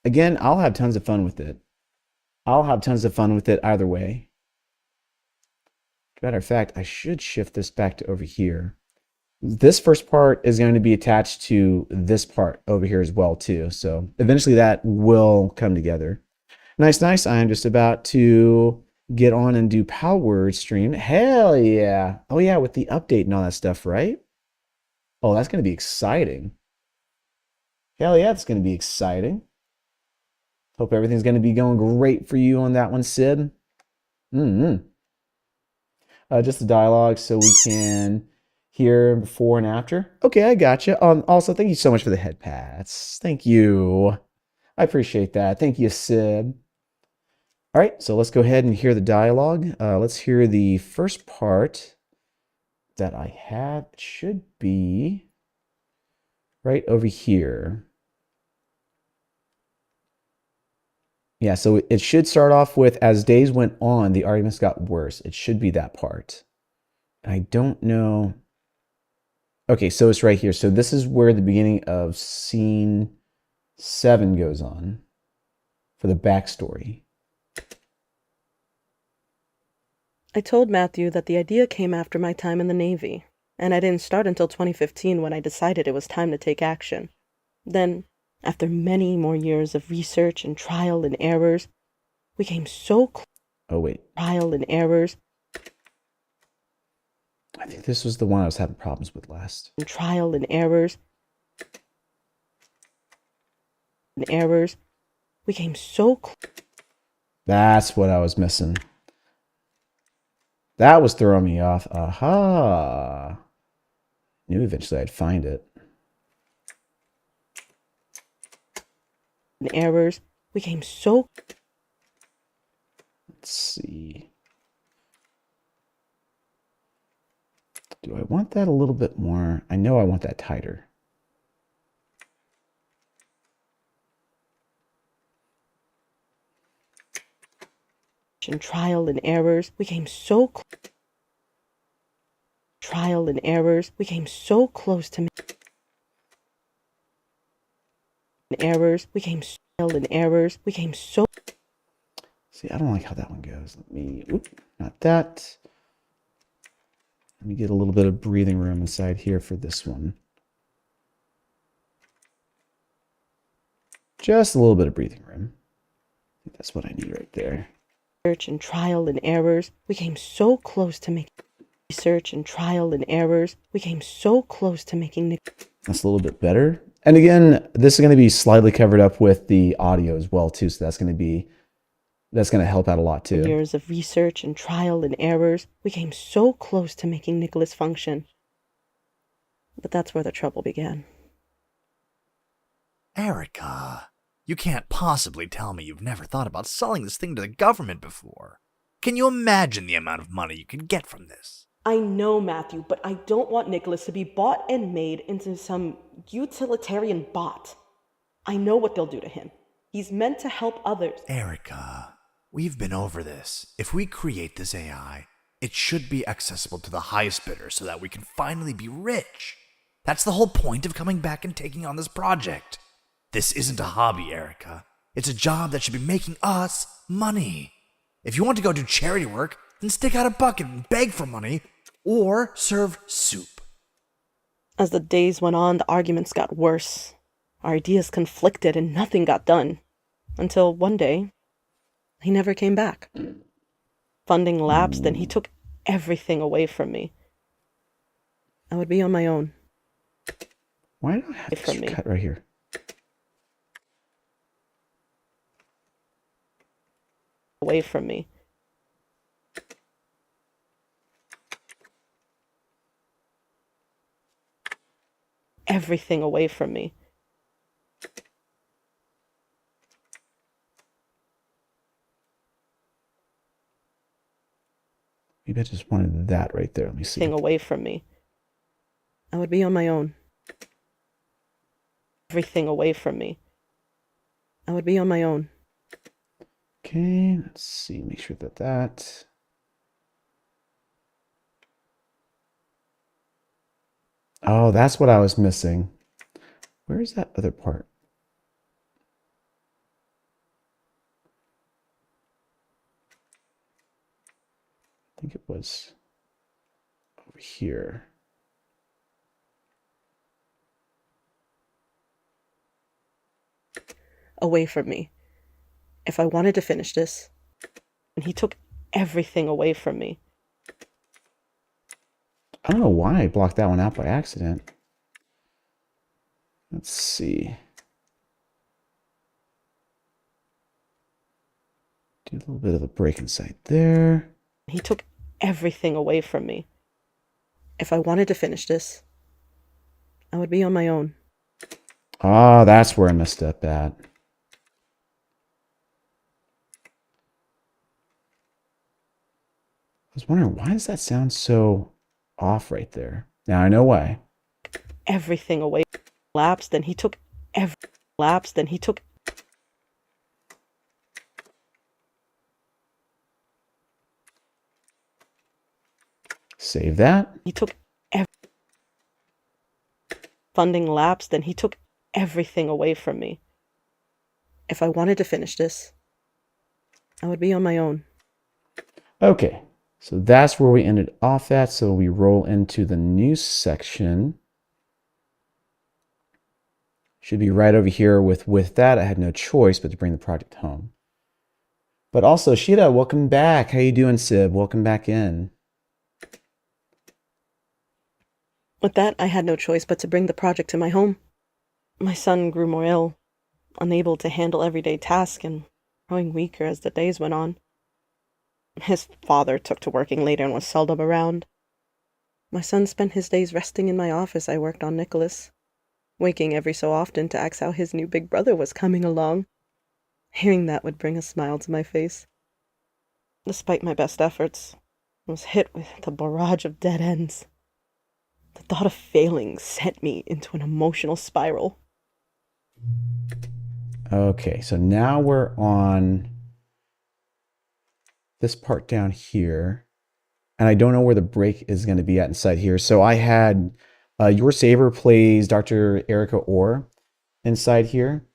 [SPEAKER 1] Again, I'll have tons of fun with it. I'll have tons of fun with it either way. Matter of fact, I should shift this back to over here. This first part is going to be attached to this part over here as well too. So eventually that will come together. Nice, nice. I'm just about to get on and do Power Word stream. Hell yeah. Oh yeah, with the update and all that stuff, right? Oh, that's going to be exciting. Hell yeah, it's going to be exciting. Hope everything's going to be going great for you on that one, Sid. Just the dialogue so we can hear before and after. Okay, I gotcha. Also, thank you so much for the head pats. Thank you. I appreciate that. Thank you, Sid. All right, so let's go ahead and hear the dialogue. Let's hear the first part that I have. It should be right over here. Yeah, so it should start off with, as days went on, the arguments got worse. It should be that part. I don't know. Okay, so it's right here. So this is where the beginning of scene 7 goes on for the backstory.
[SPEAKER 6] I told Matthew that the idea came after my time in the Navy, and I didn't start until 2015 when I decided it was time to take action. Then, after many more years of research and trial and errors, we came so close.
[SPEAKER 1] Oh, wait.
[SPEAKER 6] Trial and errors.
[SPEAKER 1] I think this was the one I was having problems with last.
[SPEAKER 6] Trial and errors. And errors. We came so close.
[SPEAKER 1] That's what I was missing. That was throwing me off. Aha. Knew eventually I'd find it.
[SPEAKER 6] and errors became so...
[SPEAKER 1] Let's see. Do I want that a little bit more? I know I want that tighter.
[SPEAKER 6] And trial and errors became so... Trial and errors became so close to me. Errors became so...
[SPEAKER 1] See, I don't like how that one goes. Let me, not that. Let me get a little bit of breathing room inside here for this one. Just a little bit of breathing room. I think that's what I need right there.
[SPEAKER 6] Research and trial and errors became so close to making... Research and trial and errors became so close to making...
[SPEAKER 1] That's a little bit better. And again, this is going to be slightly covered up with the audio as well too, so that's going to help out a lot too.
[SPEAKER 6] Years of research and trial and errors became so close to making Nicholas function. But that's where the trouble began.
[SPEAKER 7] Erica, you can't possibly tell me you've never thought about selling this thing to the government before. Can you imagine the amount of money you could get from this?
[SPEAKER 6] I know, Matthew, but I don't want Nicholas to be bought and made into some utilitarian bot. I know what they'll do to him. He's meant to help others.
[SPEAKER 7] Erica, we've been over this. If we create this AI, it should be accessible to the highest bidder so that we can finally be rich. That's the whole point of coming back and taking on this project. This isn't a hobby, Erica. It's a job that should be making us money. If you want to go do charity work, then stick out a bucket and beg for money, or serve soup.
[SPEAKER 6] As the days went on, the arguments got worse. Our ideas conflicted and nothing got done. Until one day, he never came back. Funding lapsed and he took everything away from me. I would be on my own.
[SPEAKER 1] Why do I have this cut right here?
[SPEAKER 6] Away from me. Everything away from me.
[SPEAKER 1] Maybe I just wanted that right there. Let me see.
[SPEAKER 6] Everything away from me. I would be on my own. Everything away from me. I would be on my own.
[SPEAKER 1] Okay, let's see. Make sure that. Oh, that's what I was missing. Where is that other part? I think it was over here.
[SPEAKER 6] Away from me. If I wanted to finish this, and he took everything away from me.
[SPEAKER 1] I don't know why I blocked that one out by accident. Let's see. Do a little bit of a break inside there.
[SPEAKER 6] He took everything away from me. If I wanted to finish this, I would be on my own.
[SPEAKER 1] Ah, that's where I messed up at. I was wondering, why does that sound so off right there? Now I know why.
[SPEAKER 6] Everything away. Lapsed, and he took lapsed, and he took.
[SPEAKER 1] Save that.
[SPEAKER 6] He took funding lapsed, and he took everything away from me. If I wanted to finish this, I would be on my own.
[SPEAKER 1] Okay, so that's where we ended off at. So we roll into the news section. Should be right over here with that. I had no choice but to bring the project home. But also, Sheeta, welcome back. How you doing, Sib? Welcome back in.
[SPEAKER 6] With that, I had no choice but to bring the project to my home. My son grew more ill, unable to handle everyday tasks and growing weaker as the days went on. His father took to working later and was seldom around. My son spent his days resting in my office. I worked on Nicholas. waking every so often to ask how his new big brother was coming along. Hearing that would bring a smile to my face. Despite my best efforts, I was hit with a barrage of dead ends. The thought of failing sent me into an emotional spiral.
[SPEAKER 1] Okay, so now we're on this part down here. And I don't know where the break is going to be at inside here. So I had Your Saber plays Dr. Erica Orr inside here.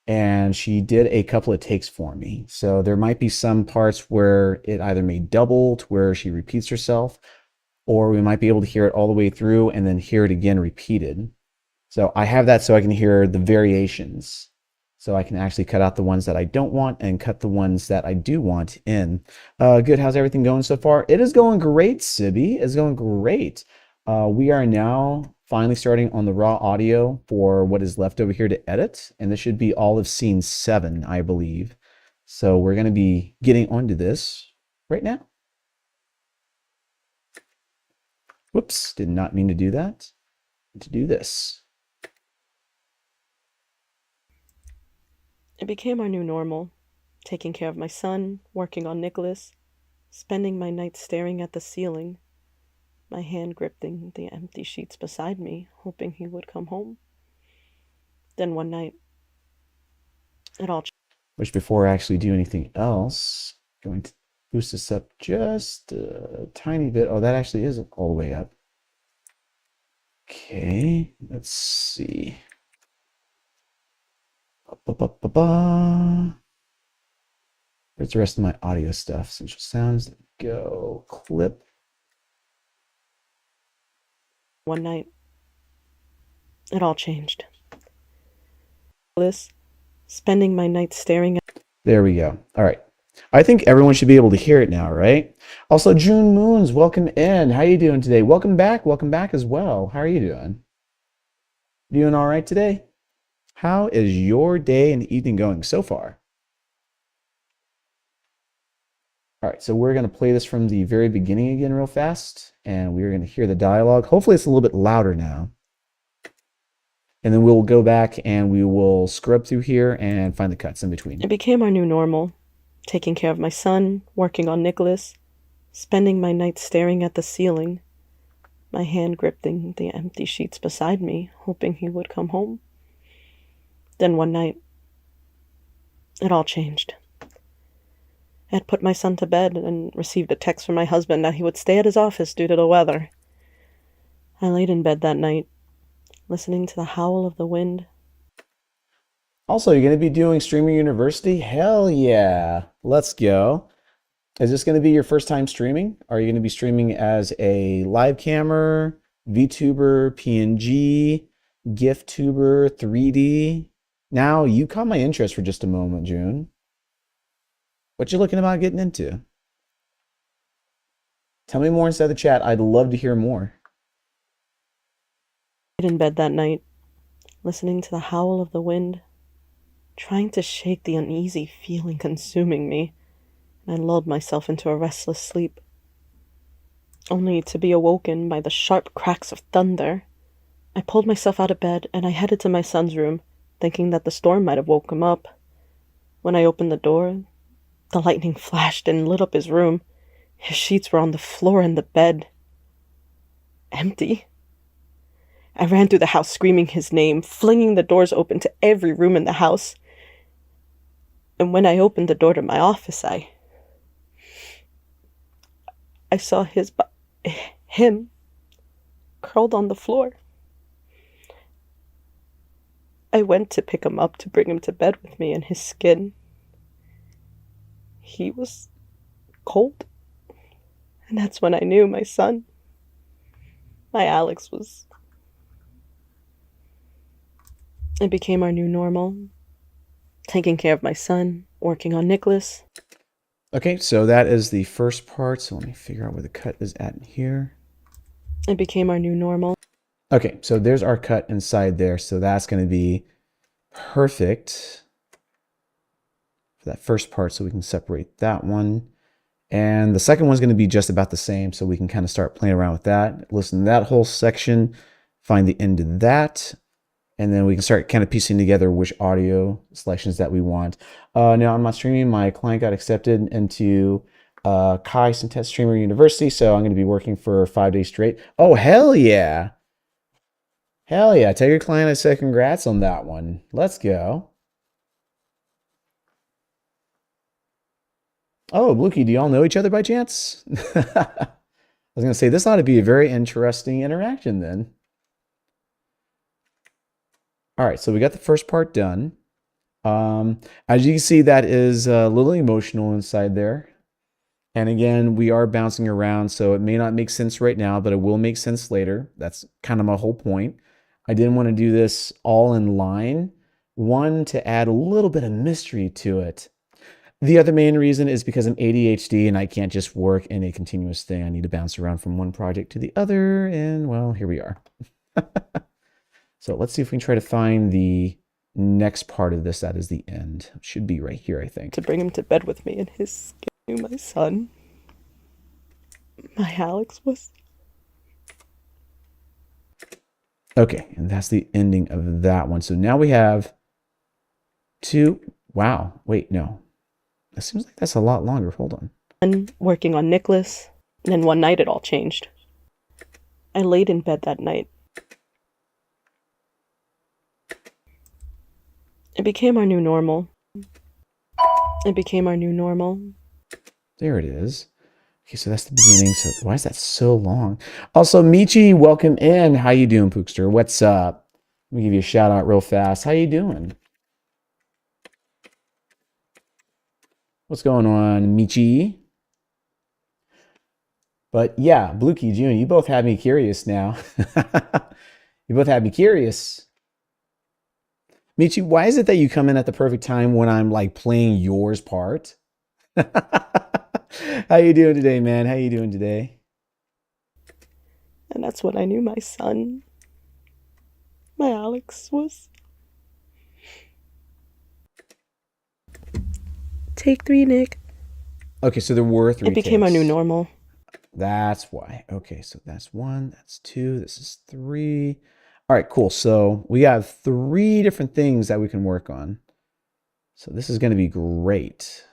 [SPEAKER 1] And she did a couple of takes for me. So there might be some parts where it either may double to where she repeats herself, or we might be able to hear it all the way through and then hear it again repeated. So I have that so I can hear the variations. So I can actually cut out the ones that I don't want and cut the ones that I do want in. Good. How's everything going so far? It is going great, Sibby. It's going great. We are now finally starting on the raw audio for what is left over here to edit. And this should be all of scene 7, I believe. So we're going to be getting onto this right now. Whoops, did not mean to do that. To do this.
[SPEAKER 6] It became our new normal, taking care of my son, working on Nicholas, spending my nights staring at the ceiling, my hand gripping the empty sheets beside me, hoping he would come home. Then one night, it all changed.
[SPEAKER 1] Which before I actually do anything else, I'm going to boost this up just a tiny bit. Oh, that actually isn't all the way up. Okay, let's see. Ba-ba-ba-ba. Where's the rest of my audio stuff? Central sounds. There we go. Clip.
[SPEAKER 6] One night, it all changed. Spending my nights staring at...
[SPEAKER 1] There we go. All right. I think everyone should be able to hear it now, right? Also, June Moons, welcome in. How you doing today? Welcome back. Welcome back as well. How are you doing? Doing all right today? How is your day and evening going so far? All right, so we're going to play this from the very beginning again real fast, and we're going to hear the dialogue. Hopefully it's a little bit louder now. And then we'll go back and we will scrub through here and find the cuts in between.
[SPEAKER 6] It became our new normal, taking care of my son, working on Nicholas, spending my nights staring at the ceiling, my hand gripping the empty sheets beside me, hoping he would come home. Then one night, it all changed. I had put my son to bed and received a text from my husband that he would stay at his office due to the weather. I laid in bed that night, listening to the howl of the wind.
[SPEAKER 1] Also, you're going to be doing Streamer University? Hell yeah. Let's go. Is this going to be your first time streaming? Are you going to be streaming as a live camera, VTuber, PNG, GIF-tuber, 3D? Now, you caught my interest for just a moment, June. What you looking about getting into? Tell me more inside the chat. I'd love to hear more.
[SPEAKER 6] In bed that night, listening to the howl of the wind, trying to shake the uneasy feeling consuming me, and I lulled myself into a restless sleep, only to be awoken by the sharp cracks of thunder. I pulled myself out of bed and I headed to my son's room, thinking that the storm might have woke him up. When I opened the door, the lightning flashed and lit up his room. His sheets were on the floor and the bed empty. I ran through the house screaming his name, flinging the doors open to every room in the house. And when I opened the door to my office, I saw him curled on the floor. I went to pick him up to bring him to bed with me, and his skin, he was cold. And that's when I knew my son, my Alex, was... It became our new normal, taking care of my son, working on Nicholas.
[SPEAKER 1] Okay, so that is the first part. So let me figure out where the cut is at in here.
[SPEAKER 6] It became our new normal.
[SPEAKER 1] Okay, so there's our cut inside there. So that's going to be perfect for that first part. So we can separate that one. And the second one's going to be just about the same. So we can kind of start playing around with that. Listen to that whole section. Find the end of that. And then we can start kind of piecing together which audio selections that we want. Now, I'm not streaming. My client got accepted into Kai Synthet Streamer University, so I'm going to be working for 5 days straight. Oh, hell yeah. Hell yeah. Tell your client I said congrats on that one. Let's go. Oh, Blukey, do y'all know each other by chance? I was going to say, this ought to be a very interesting interaction then. All right, so we got the first part done. As you can see, that is a little emotional inside there. And again, we are bouncing around, so it may not make sense right now, but it will make sense later. That's kind of my whole point. I didn't want to do this all in line. One, to add a little bit of mystery to it. The other main reason is because I'm ADHD and I can't just work in a continuous thing. I need to bounce around from one project to the other, and well, here we are. So let's see if we can try to find the next part of this. That is the end. It should be right here, I think.
[SPEAKER 6] To bring him to bed with me in his skin, my son. My Alex was.
[SPEAKER 1] Okay, and that's the ending of that one. So now we have two. Wow. Wait, no. That seems like that's a lot longer. Hold on.
[SPEAKER 6] Working on Nicholas, and then one night it all changed. I laid in bed that night. It became our new normal. It became our new normal.
[SPEAKER 1] There it is. Okay, so that's the beginning. So why is that so long? Also, Michi, welcome in. How you doing, Pookster? What's up? Let me give you a shout out real fast. How you doing? What's going on, Michi? But yeah, Blukey, June, you both have me curious now. You both have me curious. Michi, why is it that you come in at the perfect time when I'm like playing yours part? How you doing today, man? How you doing today?
[SPEAKER 6] And that's when I knew my son, my Alex, was. Take 3, Nick.
[SPEAKER 1] Okay, so there were 3
[SPEAKER 6] It became our
[SPEAKER 1] takes.
[SPEAKER 6] new normal.
[SPEAKER 1] That's why. Okay, so that's 1, that's 2, this is 3. All right, cool. So we have 3 different things that we can work on. So this is going to be great.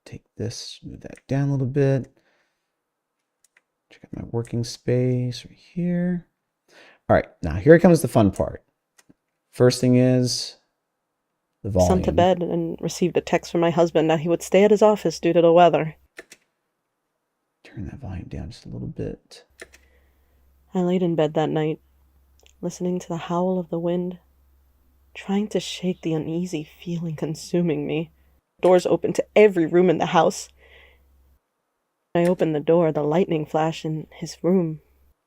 [SPEAKER 1] Take this, move that down a little bit. Check out my working space right here. All right, now here comes the fun part. First thing is the volume.
[SPEAKER 6] Sent to bed and received a text from my husband that he would stay at his office due to the weather.
[SPEAKER 1] Turn that volume down just a little bit.
[SPEAKER 6] I laid in bed that night, listening to the howl of the wind, trying to shake the uneasy feeling consuming me. Doors open to every room in the house. When I opened the door, the lightning flashed in his room.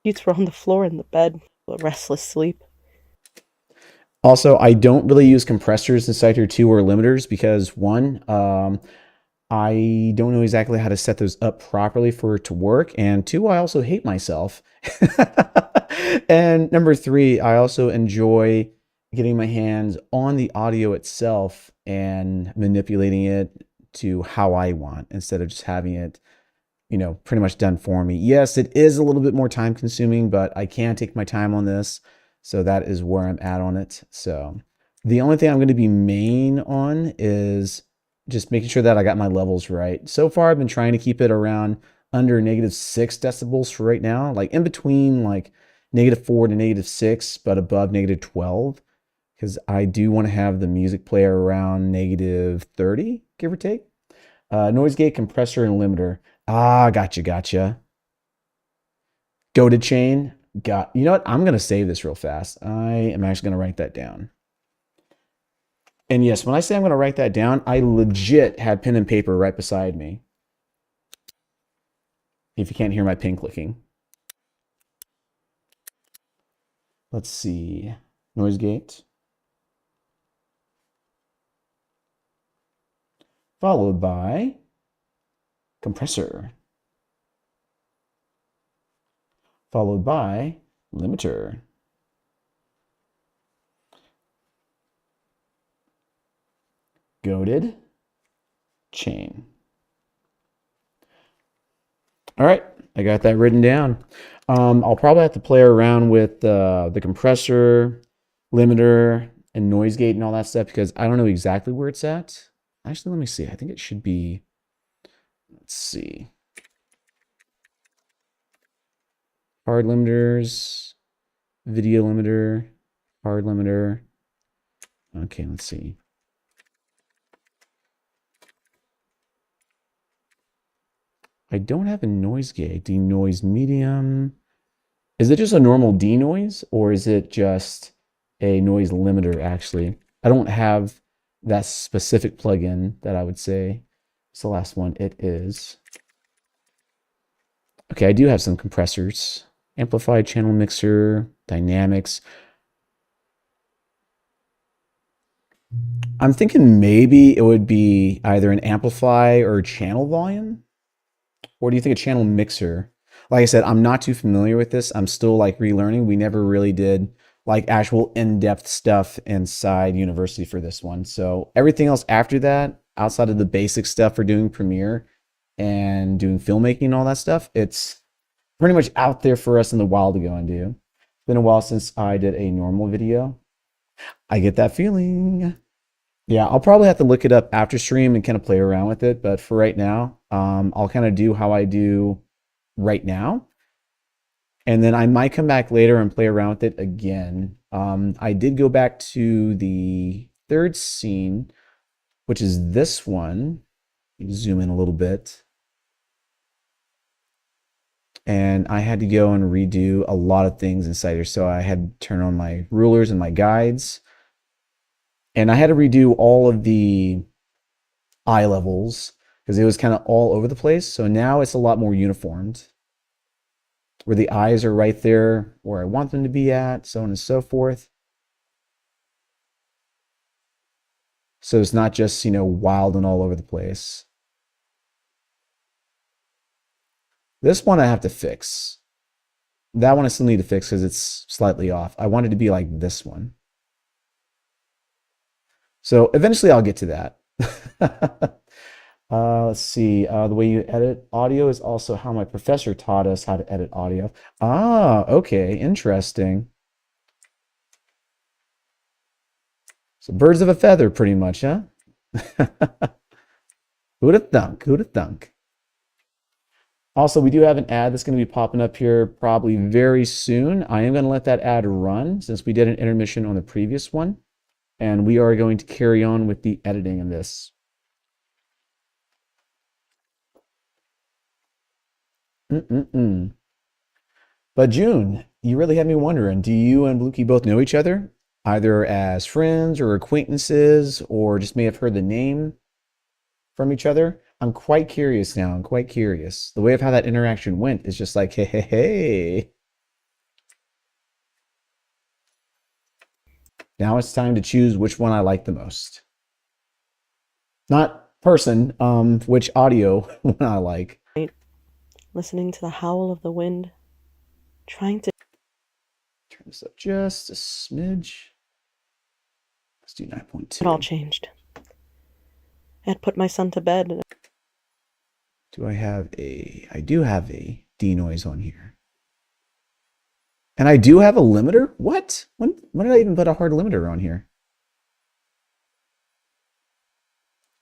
[SPEAKER 6] Sheets were on the floor in the bed, a restless sleep.
[SPEAKER 1] Also, I don't really use compressors inside here 2 or limiters because 1, I don't know exactly how to set those up properly for it to work. And 2, I also hate myself. And number 3, I also enjoy getting my hands on the audio itself and manipulating it to how I want instead of just having it, you know, pretty much done for me. Yes, it is a little bit more time consuming, but I can take my time on this. So that is where I'm at on it. So the only thing I'm going to be main on is just making sure that I got my levels right. So far, I've been trying to keep it around under -6 decibels for right now, like in between like -4 to -6, but above -12, because I do want to have the music player around -30, give or take. Noise gate, compressor, and limiter. Ah, gotcha. Goated chain. You know what? I'm going to save this real fast. I am actually going to write that down. And yes, when I say I'm going to write that down, I legit had pen and paper right beside me. If you can't hear my pen clicking. Let's see. Noise gate. Followed by compressor. Followed by limiter. Goated chain. All right, I got that written down. I'll probably have to play around with the compressor, limiter and noise gate and all that stuff because I don't know exactly where it's at. Actually, let me see. I think it should be, let's see. Hard limiters, video limiter, hard limiter. Okay, let's see. I don't have a noise gate. Denoise medium. Is it just a normal denoise or is it just a noise limiter actually? I don't have that specific plugin that I would say. It's the last one. It is. Okay, I do have some compressors. Amplified channel mixer, dynamics. I'm thinking maybe it would be either an amplify or channel volume. Or do you think a channel mixer? Like I said, I'm not too familiar with this. I'm still like relearning. We never really did like actual in-depth stuff inside university for this one. So everything else after that, outside of the basic stuff for doing Premiere and doing filmmaking and all that stuff, it's pretty much out there for us in the wild to go and do. It's been a while since I did a normal video. I get that feeling. Yeah, I'll probably have to look it up after stream and kind of play around with it. But for right now, I'll kind of do how I do right now. And then I might come back later and play around with it again. I did go back to the third scene, which is this one. Zoom in a little bit. And I had to go and redo a lot of things inside here. So I had to turn on my rulers and my guides. And I had to redo all of the eye levels because it was kind of all over the place. So now it's a lot more uniformed, where the eyes are right there where I want them to be at, so on and so forth. So it's not just, wild and all over the place. This one I have to fix. That one I still need to fix because it's slightly off. I want it to be like this one. So eventually I'll get to that. Let's see. The way you edit audio is also how my professor taught us how to edit audio. Ah, okay. Interesting. So birds of a feather, pretty much, huh? Who'd have thunk? Who'd have thunk? Also, we do have an ad that's going to be popping up here probably very soon. I am going to let that ad run since we did an intermission on the previous one. And we are going to carry on with the editing of this. But June, you really had me wondering, do you and Bluky both know each other? Either as friends or acquaintances, or just may have heard the name from each other? I'm quite curious now. I'm quite curious. The way of how that interaction went is just like, hey, hey, hey. Now it's time to choose which one I like the most. Not person, which audio one I like.
[SPEAKER 6] Listening to the howl of the wind, trying to
[SPEAKER 1] Turn this up just a smidge. Let's do 9.2.
[SPEAKER 6] It all changed. I had put my son to bed.
[SPEAKER 1] Do I have a... I do have a denoise on here. And I do have a limiter? What? When did I even put a hard limiter on here?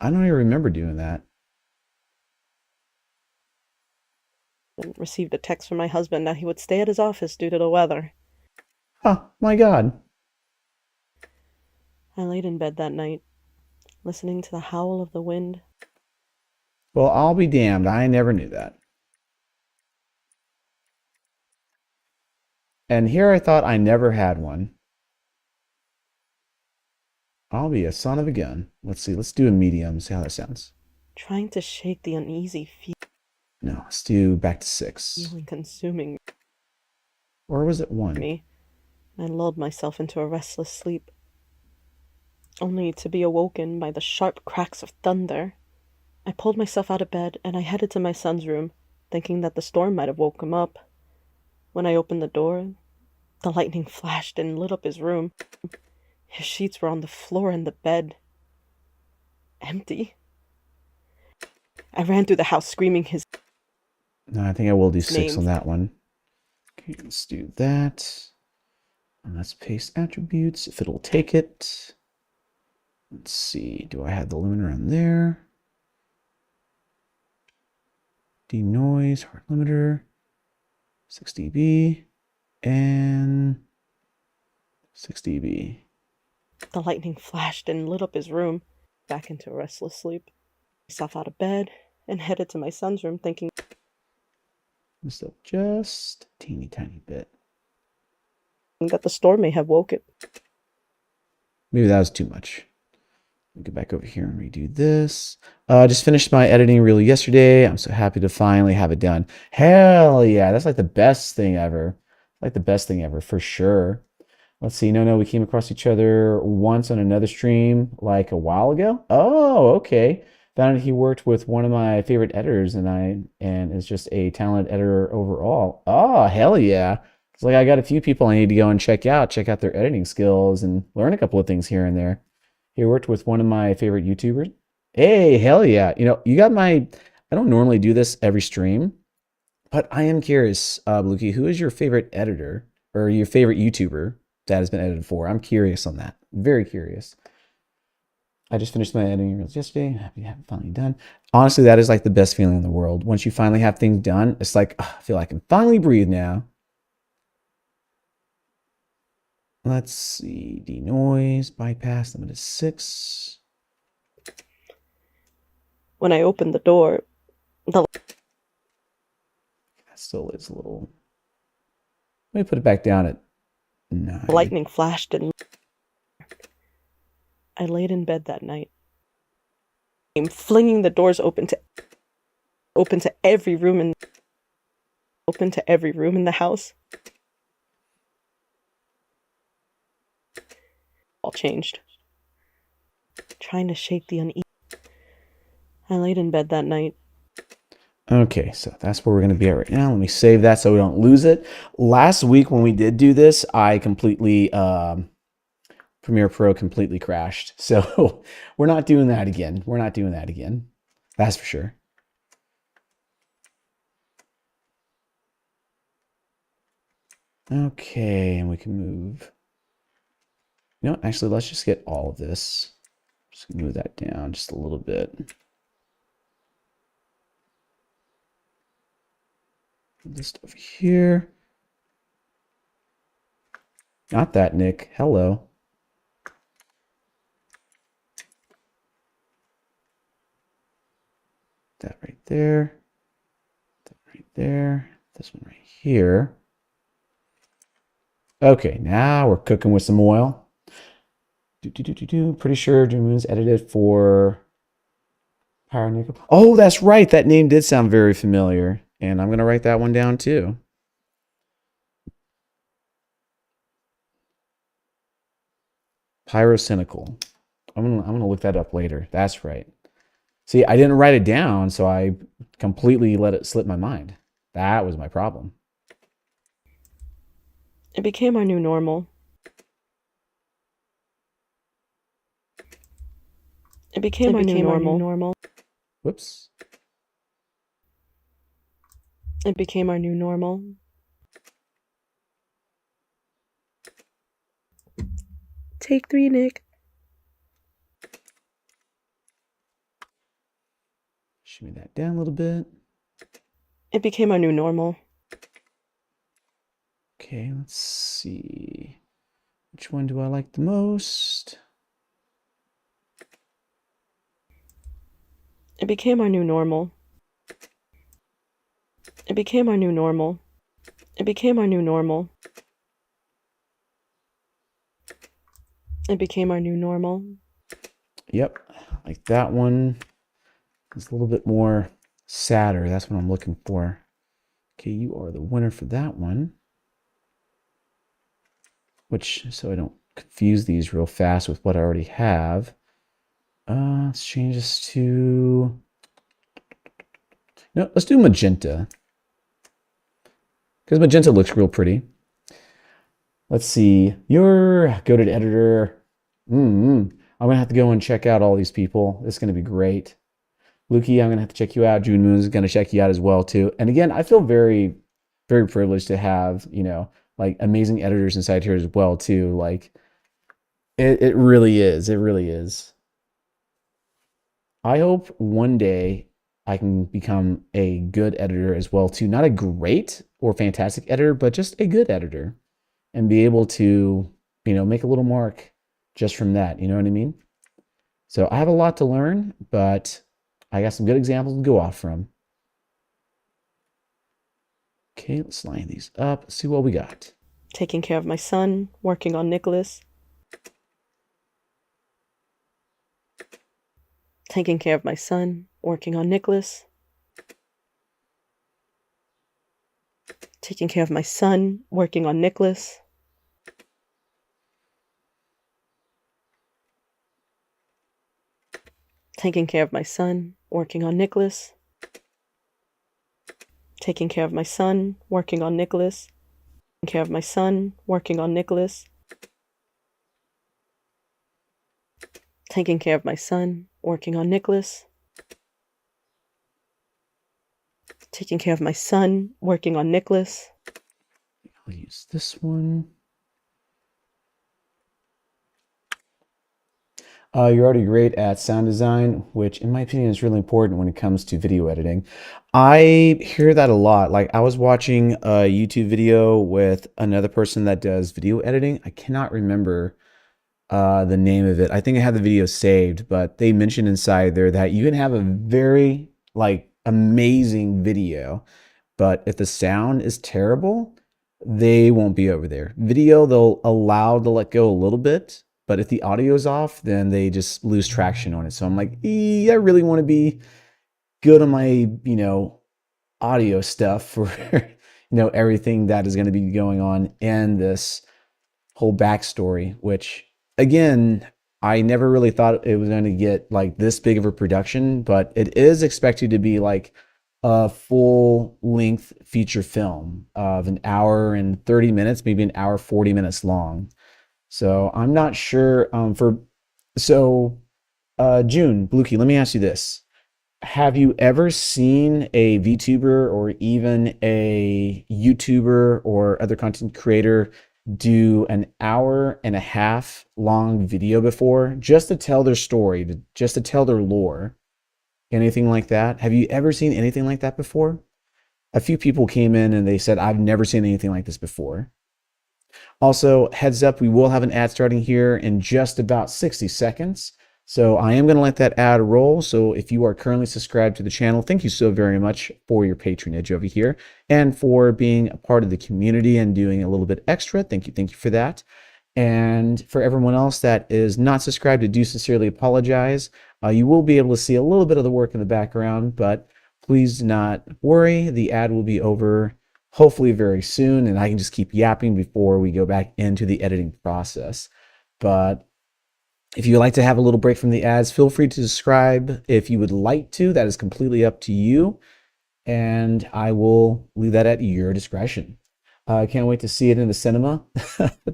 [SPEAKER 1] I don't even remember doing that.
[SPEAKER 6] And received a text from my husband that he would stay at his office due to the weather.
[SPEAKER 1] Oh, my God.
[SPEAKER 6] I laid in bed that night, listening to the howl of the wind.
[SPEAKER 1] Well, I'll be damned. I never knew that. And here I thought I never had one. I'll be a son of a gun. Let's see. Let's do a medium. See how that sounds.
[SPEAKER 6] Trying to shake the uneasy
[SPEAKER 1] No, let's do back to 6.
[SPEAKER 6] feeling consuming
[SPEAKER 1] Or was it 1?
[SPEAKER 6] me. I lulled myself into a restless sleep, only to be awoken by the sharp cracks of thunder. I pulled myself out of bed and I headed to my son's room, thinking that the storm might have woke him up. When I opened the door, the lightning flashed and lit up his room. His sheets were on the floor and the bed empty. I ran through the house screaming his
[SPEAKER 1] No, I think I will do 6
[SPEAKER 6] name.
[SPEAKER 1] on that one. Okay, let's do that. And let's paste attributes if it'll take it. Let's see, do I have the limiter on there? Denoise, hard limiter, 6 dB, and 6 dB.
[SPEAKER 6] The lightning flashed and lit up his room, back into a restless sleep. Myself out of bed and headed to my son's room thinking
[SPEAKER 1] Messed up just a teeny tiny bit.
[SPEAKER 6] that the storm may have woke it.
[SPEAKER 1] Maybe that was too much. Let me go back over here and redo this. Just finished my editing reel yesterday. I'm so happy to finally have it done. Hell yeah, that's like the best thing ever. Like the best thing ever, for sure. Let's see. No, we came across each other once on another stream like a while ago. Oh, okay. Found out he worked with one of my favorite editors and is just a talented editor overall. Oh, hell yeah. It's like I got a few people I need to go and check out their editing skills and learn a couple of things here and there. He worked with one of my favorite YouTubers. Hey, hell yeah. You got I don't normally do this every stream, but I am curious, Bluky, who is your favorite editor or your favorite YouTuber that has been edited for? I'm curious on that. Very curious. I just finished my editing reels yesterday. Happy to have it finally done. Honestly, that is like the best feeling in the world. Once you finally have things done, it's like, I feel like I can finally breathe now. Let's see, denoise, bypass, limit is 6.
[SPEAKER 6] When I opened the door,
[SPEAKER 1] That still is a little. Let me put it back down at 9.
[SPEAKER 6] lightning flashed and I laid in bed that night, flinging the doors open to every room in the house. All changed. Trying to shake the unease. I laid in bed that night.
[SPEAKER 1] Okay, so that's where we're going to be at right now. Let me save that so we don't lose it. Last week when we did do this, I completely, Premiere Pro completely crashed. So we're not doing that again. That's for sure. Okay, and we can move. Actually, let's just get all of this. Just move that down just a little bit. This stuff here. Not that, Nick. Hello. That right there. That right there. This one right here. Okay, now we're cooking with some oil. Pretty sure Moon's edited for Power Nickel. Oh, that's right. That name did sound very familiar. And I'm going to write that one down too. Pyrocynical. I'm gonna look that up later. That's right. See, I didn't write it down, so I completely let it slip my mind. That was my problem.
[SPEAKER 6] It became our new normal. It became our new normal.
[SPEAKER 1] Whoops.
[SPEAKER 6] It became our new normal. Take 3, Nick.
[SPEAKER 1] Shimmy that down a little bit.
[SPEAKER 6] It became our new normal.
[SPEAKER 1] Okay, let's see. Which one do I like the most?
[SPEAKER 6] It became our new normal. It became our new normal. It became our new normal. It became our new normal.
[SPEAKER 1] Yep, like that one. It's a little bit more sadder. That's what I'm looking for. Okay, you are the winner for that one. Which, so I don't confuse these real fast with what I already have. Let's change this to... No, let's do magenta. Because magenta looks real pretty. Let's see. Your goated editor. I'm going to have to go and check out all these people. It's going to be great. Lukey, I'm going to have to check you out. June Moon's going to check you out as well, too. And again, I feel very very privileged to have, you know, like amazing editors inside here as well too. Like it really is. It really is. I hope one day I can become a good editor as well too. Not a great or fantastic editor, but just a good editor and be able to, you know, make a little mark just from that. You know what I mean? So I have a lot to learn, but I got some good examples to go off from. Okay, let's line these up. Let's see what we got.
[SPEAKER 6] Taking care of my son, working on Nicholas. Taking care of my son, working on Nicholas. Taking care of my son, working on Nicholas. Taking care of my son, working on Nicholas. Taking care of my son, working on Nicholas. Taking care of my son, working on Nicholas. Taking care of my son, working on Nicholas. Taking care of my son, working on Nicholas.
[SPEAKER 1] I'll use this one. You're already great at sound design, which in my opinion is really important when it comes to video editing. I hear that a lot. Like I was watching a YouTube video with another person that does video editing. I cannot remember the name of it. I think I have the video saved, but they mentioned inside there that you can have a very like amazing video, but if the sound is terrible, they won't be over there. Video, they'll allow to let go a little bit, but if the audio is off, then they just lose traction on it. So I'm like, I really want to be good on my, you know, audio stuff for, you know, everything that is going to be going on in this whole backstory, which again, I never really thought it was going to get like this big of a production, but it is expected to be like a full length feature film of an hour and 30 minutes, maybe an hour, 40 minutes long. So I'm not sure June, Bluekey, let me ask you this. Have you ever seen a VTuber or even a YouTuber or other content creator do an hour and a half long video before just to tell their story, just to tell their lore? Anything like that? Have you ever seen anything like that before? A few people came in and they said, I've never seen anything like this before. Also, heads up, we will have an ad starting here in just about 60 seconds. So I am going to let that ad roll. So if you are currently subscribed to the channel, thank you so very much for your patronage over here and for being a part of the community and doing a little bit extra. Thank you for that. And for everyone else that is not subscribed, I do sincerely apologize. You will be able to see a little bit of the work in the background, but please do not worry. The ad will be over hopefully very soon, and I can just keep yapping before we go back into the editing process. But if you would like to have a little break from the ads, feel free to subscribe if you would like to. That is completely up to you, and I will leave that at your discretion. I can't wait to see it in the cinema.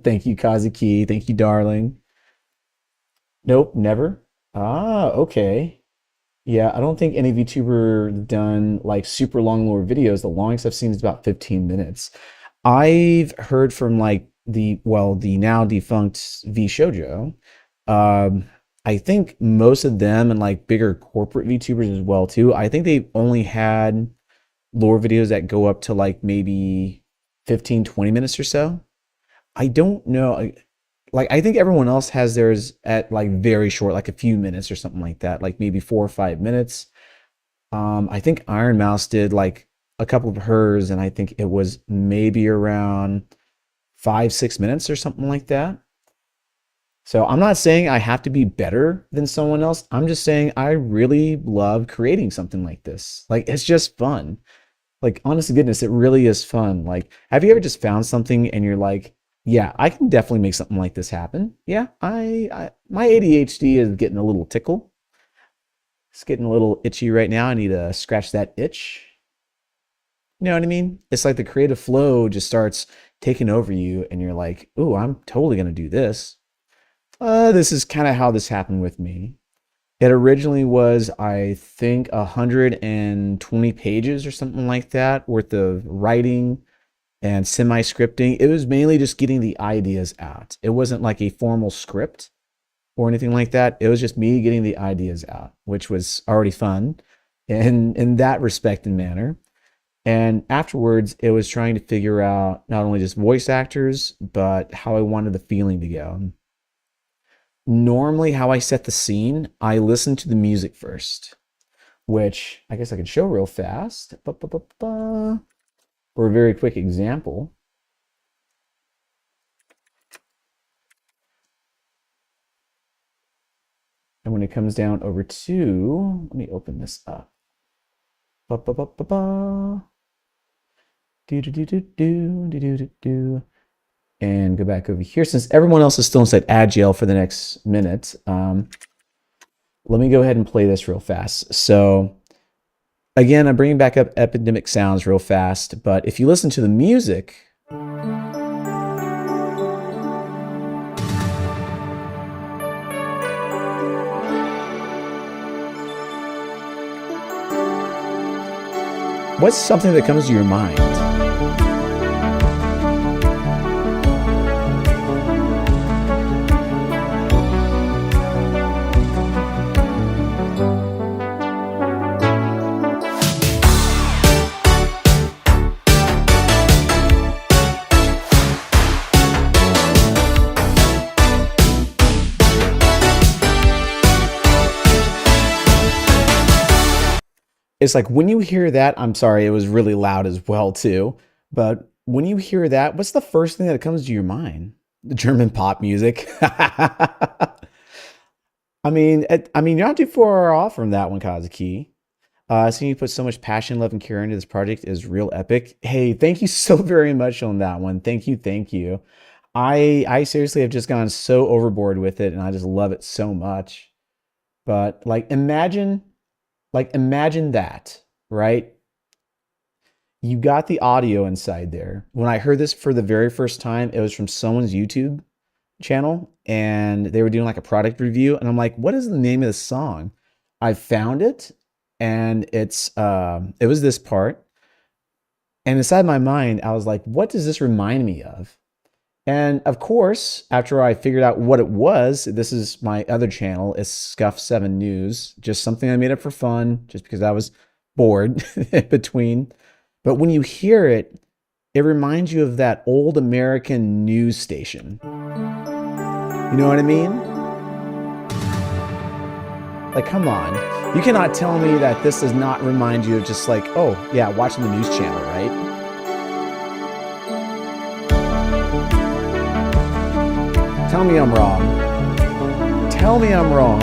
[SPEAKER 1] Thank you, Kazuki. Thank you, darling. Nope, never. Ah, okay. Yeah, I don't think any VTuber done like super long lore videos. The longest I've seen is about 15 minutes. I've heard from like the now defunct V Shoujo. I think most of them and like bigger corporate VTubers as well too. I think they only had lore videos that go up to like maybe 15, 20 minutes or so. I don't know. Like I think everyone else has theirs at like very short, like a few minutes or something like that, like maybe 4 or 5 minutes. I think Iron Mouse did like a couple of hers, and I think it was maybe around 5, 6 minutes or something like that. So I'm not saying I have to be better than someone else. I'm just saying I really love creating something like this. Like it's just fun. Like honest to goodness, it really is fun. Like have you ever just found something and you're like, yeah, I can definitely make something like this happen. Yeah, my ADHD is getting a little tickle. It's getting a little itchy right now. I need to scratch that itch. You know what I mean? It's like the creative flow just starts taking over you and you're like, "Ooh, I'm totally going to do this." This is kind of how this happened with me. It originally was, I think, 120 pages or something like that worth of writing, and semi-scripting. It was mainly just getting the ideas out. It wasn't like a formal script or anything like that. It was just me getting the ideas out, which was already fun in that respect and manner. And afterwards, it was trying to figure out not only just voice actors, but how I wanted the feeling to go. Normally, how I set the scene, I listen to the music first, which I guess I could show real fast. For a very quick example. And when it comes down over to, let me open this up. And go back over here. Since everyone else is still inside Agile for the next minute, let me go ahead and play this real fast. So again, I'm bringing back up Epidemic Sounds real fast, but if you listen to the music, what's something that comes to your mind? It's like when you hear that, I'm sorry, it was really loud as well too. But when you hear that, what's the first thing that comes to your mind? The German pop music. You're not too far off from that one, Kazuki. Seeing you put so much passion, love, and care into this project is real epic. Hey, thank you so very much on that one. Thank you, thank you. I seriously have just gone so overboard with it, and I just love it so much. But imagine that, right? You got the audio inside there. When I heard this for the very first time, it was from someone's YouTube channel, and they were doing like a product review, and I'm like, what is the name of the song? I found it, and it was this part. And inside my mind, I was like, what does this remind me of? And of course, after I figured out what it was, this is my other channel. It's SKUF 7 News, just something I made up for fun, just because I was bored in between. But when you hear it, it reminds you of that old American news station. You know what I mean? Like, come on. You cannot tell me that this does not remind you of just like, oh, yeah, watching the news channel, right? Tell me I'm wrong. Tell me I'm wrong.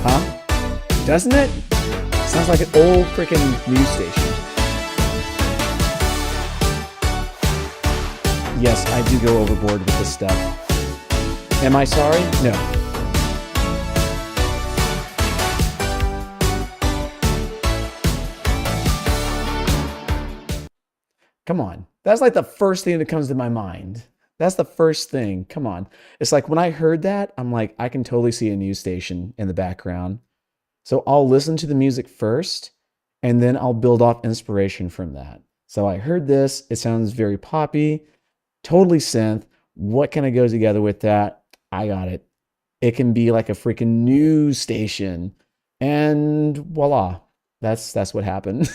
[SPEAKER 1] Huh? Doesn't it? Sounds like an old freaking news station. Yes, I do go overboard with this stuff. Am I sorry? No. Come on. That's like the first thing that comes to my mind. That's the first thing. Come on. It's like when I heard that, I'm like, I can totally see a news station in the background. So I'll listen to the music first, and then I'll build off inspiration from that. So I heard this. It sounds very poppy, totally synth. What can I go together with that? I got it. It can be like a freaking news station. And voila. That's what happened.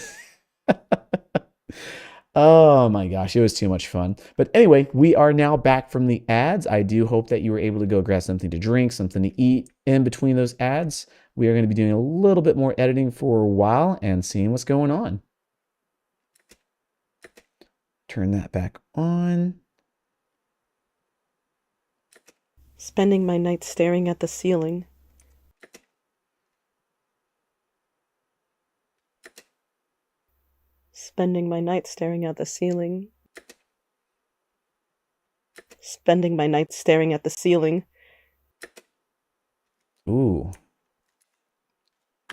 [SPEAKER 1] Oh my gosh, it was too much fun. But anyway, we are now back from the ads. I do hope that you were able to go grab something to drink, something to eat in between those ads. We are going to be doing a little bit more editing for a while and seeing what's going on. Turn that back on.
[SPEAKER 6] Spending my nights staring at the ceiling. Spending my nights staring at the ceiling. Spending my nights staring at the ceiling.
[SPEAKER 1] Ooh.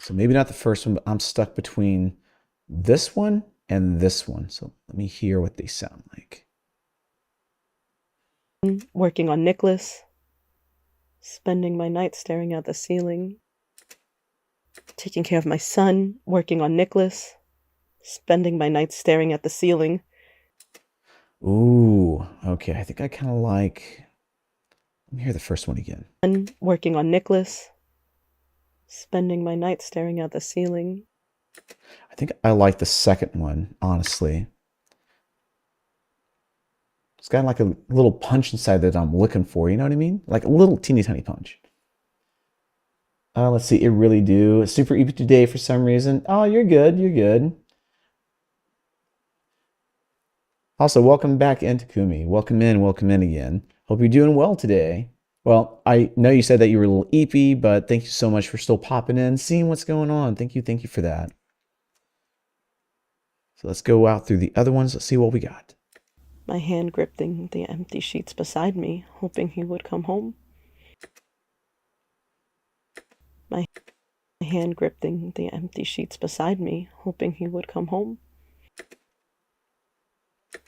[SPEAKER 1] So maybe not the first one, but I'm stuck between this one and this one. So let me hear what they sound like.
[SPEAKER 6] Working on Nicholas. Spending my night staring at the ceiling. Taking care of my son. Working on Nicholas. Spending my night staring at the ceiling.
[SPEAKER 1] Ooh, okay. I think I kind of like. Let me hear the first one again.
[SPEAKER 6] Working on Nicholas. Spending my night staring at the ceiling.
[SPEAKER 1] I think I like the second one, honestly. It's got like a little punch inside that I'm looking for, you know what I mean? Like a little teeny tiny punch. Let's see, it really do. Super EP today for some reason. Oh, you're good, you're good. Also, welcome back into Kumi. Welcome in again. Hope you're doing well today. Well, I know you said that you were a little eepy, but thank you so much for still popping in, seeing what's going on. Thank you for that. So let's go out through the other ones. Let's see what we got.
[SPEAKER 6] My hand gripping the empty sheets beside me, hoping he would come home. My hand gripping the empty sheets beside me, hoping he would come home.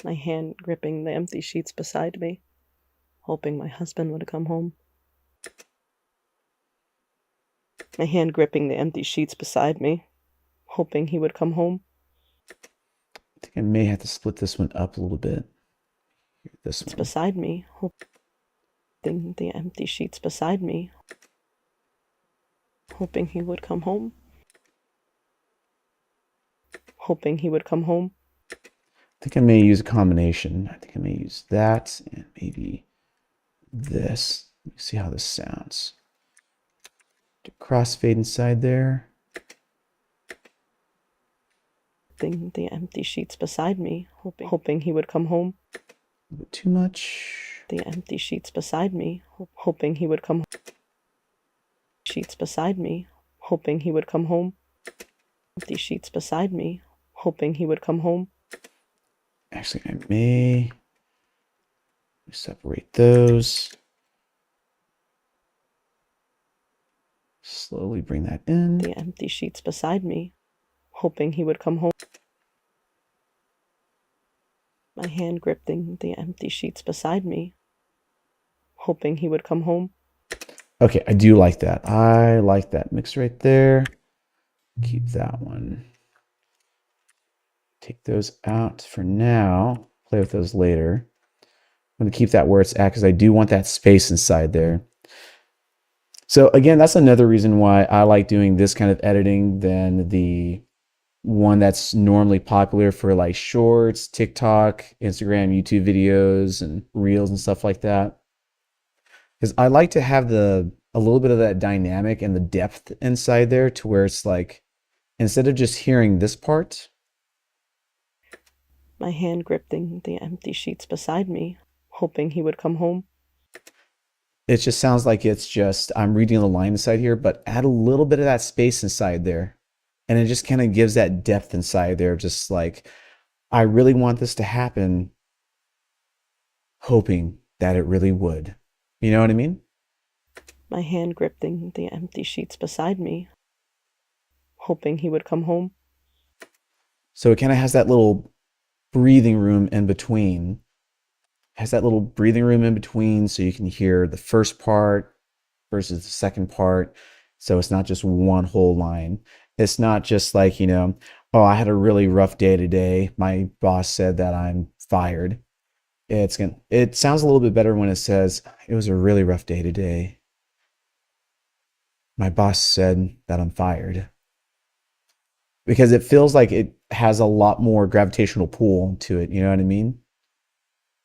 [SPEAKER 6] My hand gripping the empty sheets beside me, hoping my husband would come home. My hand gripping the empty sheets beside me, hoping he would come home.
[SPEAKER 1] I think I may have to split this one up a little bit. This one.
[SPEAKER 6] It's beside me, hoping the empty sheets beside me, hoping he would come home. Hoping he would come home.
[SPEAKER 1] I think I may use a combination. I think I may use that and maybe this. Let me see how this sounds. Do crossfade inside there.
[SPEAKER 6] The empty sheets beside me, hoping he would come home.
[SPEAKER 1] A little bit too much.
[SPEAKER 6] The empty sheets beside me, hoping he would come home. Sheets beside me, hoping he would come home. Empty sheets beside me, hoping he would come home.
[SPEAKER 1] Actually, I may separate those. Slowly bring that in.
[SPEAKER 6] The empty sheets beside me, hoping he would come home. My hand gripping the empty sheets beside me, hoping he would come home.
[SPEAKER 1] Okay, I do like that. I like that mix right there. Keep that one. Take those out for now. Play with those later. I'm going to keep that where it's at because I do want that space inside there. So again, that's another reason why I like doing this kind of editing than the one that's normally popular for like shorts, TikTok, Instagram, YouTube videos, and reels and stuff like that. Because I like to have a little bit of that dynamic and the depth inside there to where it's like, instead of just hearing this part.
[SPEAKER 6] My hand gripping the empty sheets beside me, hoping he would come home.
[SPEAKER 1] It just sounds like it's just, I'm reading the line inside here, but add a little bit of that space inside there. And it just kind of gives that depth inside there. Just like, I really want this to happen, hoping that it really would. You know what I mean?
[SPEAKER 6] My hand gripping the empty sheets beside me, hoping he would come home.
[SPEAKER 1] So it kind of has that little breathing room in between. Has that little breathing room in between so you can hear the first part versus the second part. So it's not just one whole line. It's not just like, you know, oh, I had a really rough day today. My boss said that I'm fired. It sounds a little bit better when it says it was a really rough day today. My boss said that I'm fired. Because it feels like it has a lot more gravitational pull to it, you know what I mean?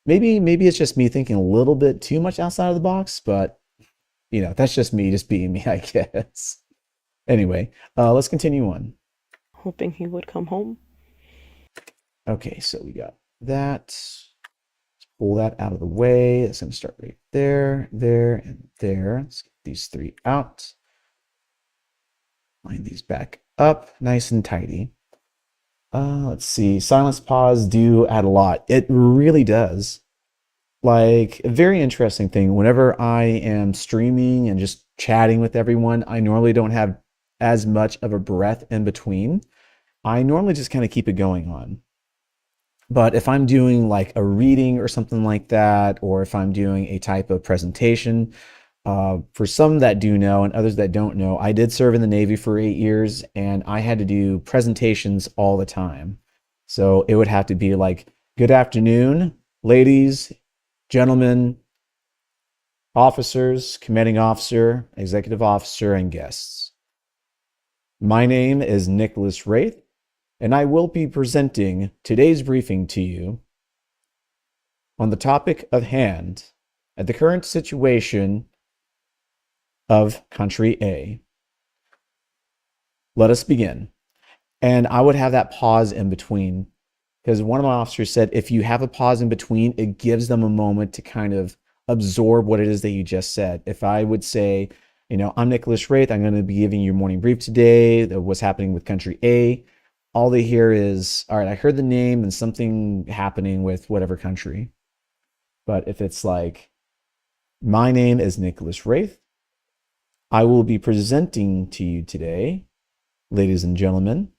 [SPEAKER 1] Maybe it's just me thinking a little bit too much outside of the box, but you know, that's just me just being me, I guess. Anyway, let's continue on.
[SPEAKER 6] Hoping he would come home.
[SPEAKER 1] Okay, so we got that. Let's pull that out of the way. It's going to start right there, there, and there. Let's get these three out. Line these back up, nice and tidy. Let's see. Silence pause do add a lot. It really does. Like, a very interesting thing. Whenever I am streaming and just chatting with everyone, I normally don't have as much of a breath in between. I normally just kind of keep it going on. But if I'm doing like a reading or something like that, or if I'm doing a type of presentation, for some that do know and others that don't know, I did serve in the Navy for 8 years and I had to do presentations all the time. So it would have to be like, good afternoon, ladies, gentlemen, officers, commanding officer, executive officer, and guests. My name is Nicholas Wraith, and I will be presenting today's briefing to you on the topic of hand at the current situation of country A. Let us begin. And I would have that pause in between because one of my officers said if you have a pause in between, it gives them a moment to kind of absorb what it is that you just said. If I would say, I'm Nicholas Wraith, I'm going to be giving you your morning brief today, what's happening with country A, all they hear is, all right, I heard the name and something happening with whatever country. But if it's like, my name is Nicholas Wraith, I will be presenting to you today, ladies and gentlemen,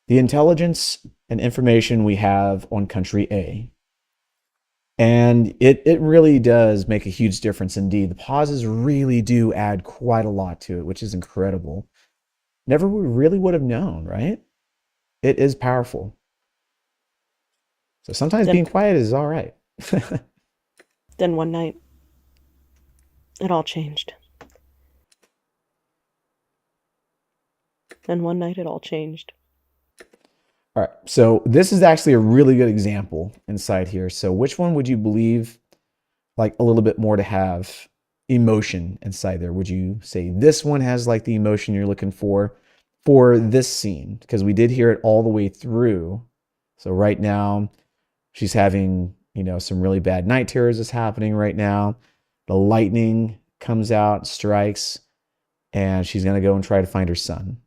[SPEAKER 1] the intelligence and information we have on country A. And it really does make a huge difference indeed. The pauses really do add quite a lot to it, which is incredible. Never really would have known, right? It is powerful. So sometimes being quiet is all right.
[SPEAKER 6] Then one night, it all changed. And one night it all changed.
[SPEAKER 1] All right, so this is actually a really good example inside here. So which one would you believe like a little bit more to have emotion inside there? Would you say this one has like the emotion you're looking for this scene? Because we did hear it all the way through. So right now she's having, some really bad night terrors is happening right now. The lightning comes out, strikes, and she's going to go and try to find her son.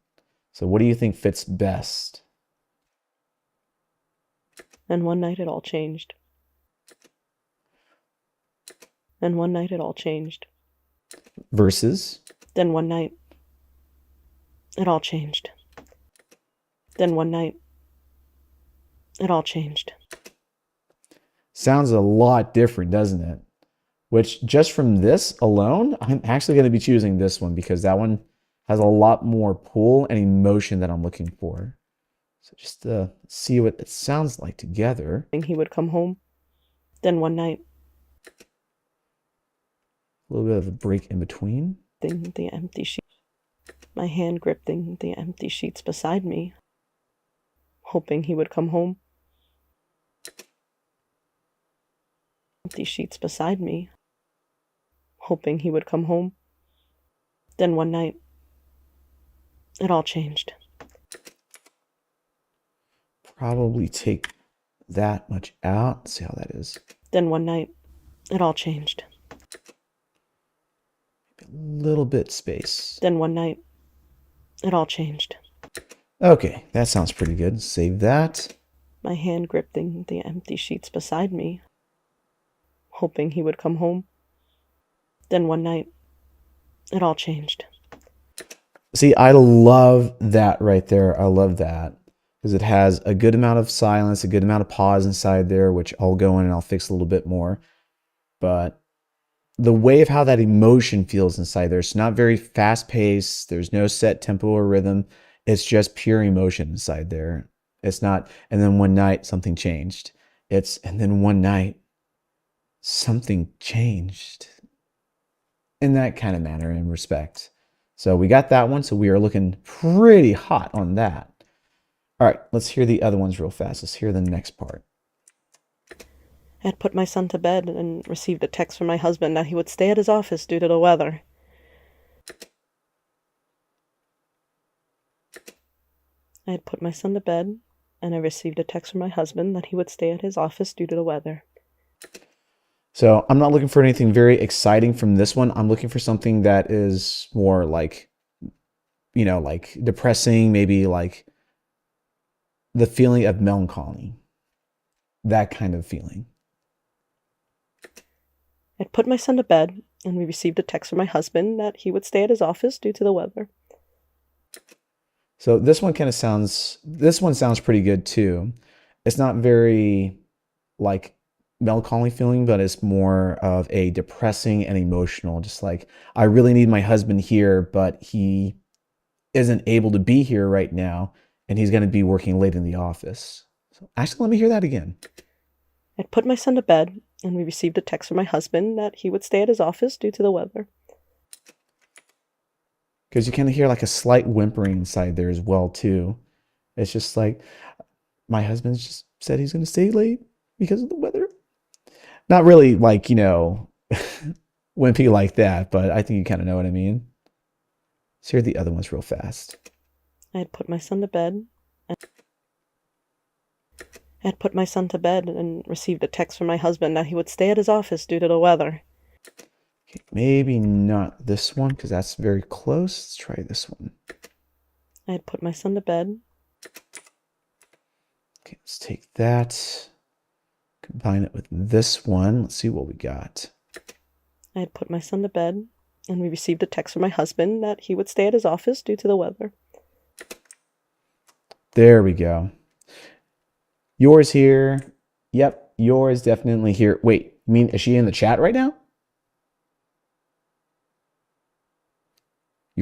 [SPEAKER 1] So what do you think fits best?
[SPEAKER 6] And one night it all changed. And one night it all changed.
[SPEAKER 1] Versus?
[SPEAKER 6] Then one night it all changed. Then one night it all changed.
[SPEAKER 1] Sounds a lot different, doesn't it? Which just from this alone, I'm actually going to be choosing this one because that one has a lot more pull and emotion that I'm looking for. So just to see what it sounds like together.
[SPEAKER 6] He would come home. Then one night.
[SPEAKER 1] A little bit of a break in between.
[SPEAKER 6] The empty sheet. My hand gripping the empty sheets beside me, hoping he would come home. Empty sheets beside me, hoping he would come home. Then one night, it all changed.
[SPEAKER 1] Probably take that much out. Let's see how that is.
[SPEAKER 6] Then one night, it all changed.
[SPEAKER 1] A little bit space.
[SPEAKER 6] Then one night, it all changed.
[SPEAKER 1] Okay, that sounds pretty good. Save that.
[SPEAKER 6] My hand gripping the empty sheets beside me, hoping he would come home. Then one night, it all changed.
[SPEAKER 1] See, I love that right there. I love that. Because it has a good amount of silence, a good amount of pause inside there, which I'll go in and I'll fix a little bit more. But the way of how that emotion feels inside there, it's not very fast paced. There's no set tempo or rhythm. It's just pure emotion inside there. It's not, and then one night something changed. It's, and then one night something changed. In that kind of manner and respect. So we got that one. So we are looking pretty hot on that. All right, let's hear the other ones real fast. Let's hear the next part.
[SPEAKER 6] I had put my son to bed and received a text from my husband that he would stay at his office due to the weather. I had put my son to bed and I received a text from my husband that he would stay at his office due to the weather.
[SPEAKER 1] So I'm not looking for anything very exciting from this one. I'm looking for something that is more like, like depressing, maybe like the feeling of melancholy, that kind of feeling.
[SPEAKER 6] I'd put my son to bed, and we received a text from my husband that he would stay at his office due to the weather.
[SPEAKER 1] So this one sounds pretty good too. It's not very like melancholy feeling, but it's more of a depressing and emotional. Just like I really need my husband here, but he isn't able to be here right now, and he's going to be working late in the office. So actually, let me hear that again.
[SPEAKER 6] I'd put my son to bed, and we received a text from my husband that he would stay at his office due to the weather.
[SPEAKER 1] Because you kind of hear like a slight whimpering inside there as well too. It's just like my husband's just said he's going to stay late because of the weather. Not really like, wimpy like that, but I think you kind of know what I mean. Let's hear the other ones real fast.
[SPEAKER 6] I'd put my son to bed. I'd put my son to bed and received a text from my husband that he would stay at his office due to the weather.
[SPEAKER 1] Okay, maybe not this one because that's very close. Let's try this one.
[SPEAKER 6] I'd put my son to bed.
[SPEAKER 1] Okay, let's take that. Combine it with this one. Let's see what we got.
[SPEAKER 6] I'd put my son to bed, and we received a text from my husband that he would stay at his office due to the weather.
[SPEAKER 1] There we go. Yours here. Yep, yours definitely here. Wait, you mean is she in the chat right now?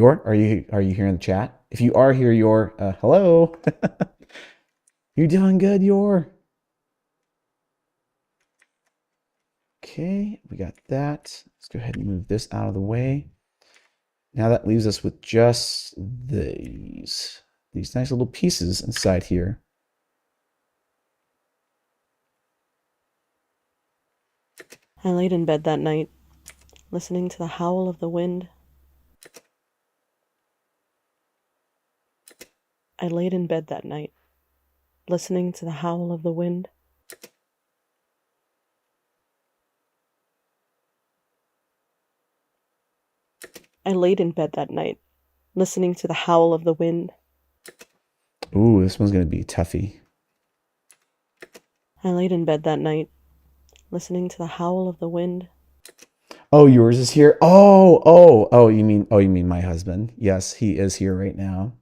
[SPEAKER 1] Are you here in the chat? If you are here, hello. You doing good, Okay, we got that. Let's go ahead and move this out of the way. Now that leaves us with just these nice little pieces inside here.
[SPEAKER 6] I laid in bed that night, listening to the howl of the wind. I laid in bed that night, listening to the howl of the wind. I laid in bed that night, listening to the howl of the wind.
[SPEAKER 1] Ooh, this one's going to be toughy.
[SPEAKER 6] I laid in bed that night, listening to the howl of the wind.
[SPEAKER 1] Oh, yours is here. You mean my husband? Yes, he is here right now.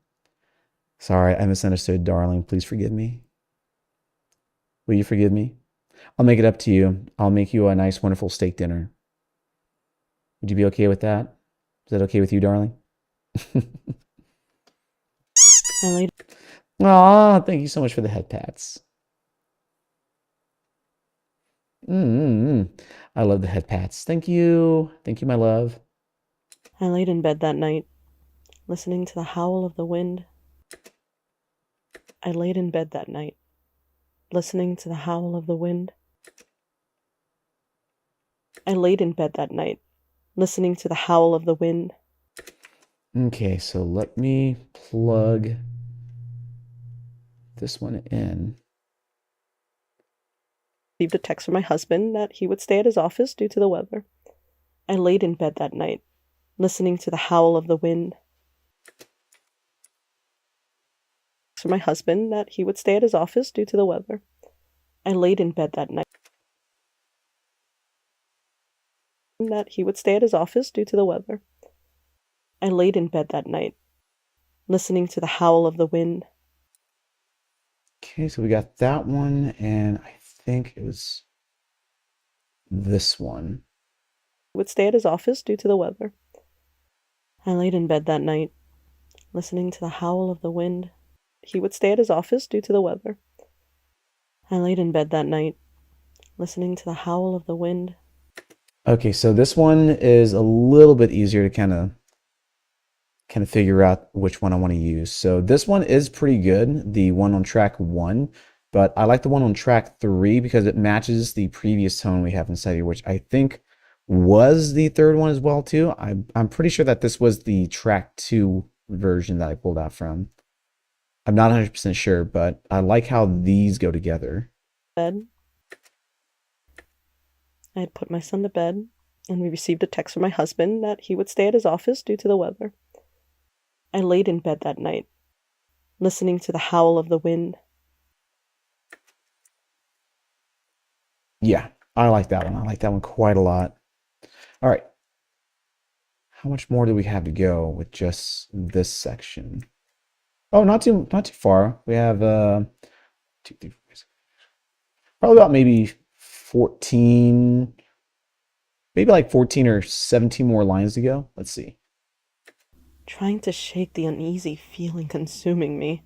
[SPEAKER 1] Sorry, I misunderstood, darling. Please forgive me. Will you forgive me? I'll make it up to you. I'll make you a nice, wonderful steak dinner. Would you be okay with that? Is that okay with you, darling? Aw, thank you so much for the head pats. I love the head pats. Thank you. Thank you, my love.
[SPEAKER 6] I laid in bed that night, listening to the howl of the wind. I laid in bed that night, listening to the howl of the wind. I laid in bed that night, listening to the howl of the wind.
[SPEAKER 1] Okay, so let me plug this one in.
[SPEAKER 6] Received a text from my husband that he would stay at his office due to the weather. I laid in bed that night, listening to the howl of the wind. For my husband that he would stay at his office due to the weather. I laid in bed that night. That he would stay at his office due to the weather. I laid in bed that night, listening to the howl of the wind.
[SPEAKER 1] Okay, so we got that one, and I think it was this one.
[SPEAKER 6] He would stay at his office due to the weather. I laid in bed that night, listening to the howl of the wind. He would stay at his office due to the weather. I laid in bed that night, listening to the howl of the wind. Okay, so this one is a little bit easier to kind of figure out which one I want to use. So this one is pretty good, the one on track 1, but I like the one on track 3 because it matches the previous tone we have inside here, which I think was the third one as well too. I'm pretty sure that this was the track 2 version that I pulled out from. I'm not 100% sure, but I like how these go together. Bed. I had put my son to bed, and we received a text from my husband that he would stay at his office due to the weather. I laid in bed that night, listening to the howl of the wind. Yeah, I like that one. I like that one quite a lot. All right. How much more do we have to go with just this section? Oh, not too far. We have 2, 3, 4,
[SPEAKER 1] Probably about maybe 14, maybe like 14 or 17 more lines to go. Let's see.
[SPEAKER 6] Trying to shake the uneasy feeling consuming me.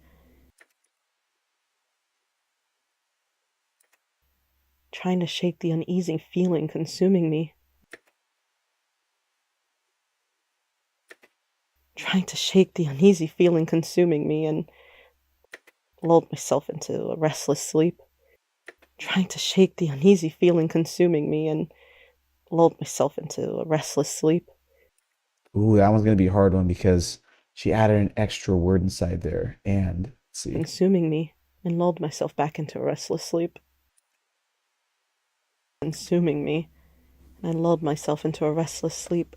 [SPEAKER 6] Trying to shake the uneasy feeling consuming me. Trying to shake the uneasy feeling consuming me and lulled myself into a restless sleep. Trying to shake the uneasy feeling consuming me and lulled myself into a restless sleep.
[SPEAKER 1] Ooh, that one's going to be a hard one because she added an extra word inside there. And let's see.
[SPEAKER 6] Consuming me and lulled myself back into a restless sleep. Consuming me and I lulled myself into a restless sleep.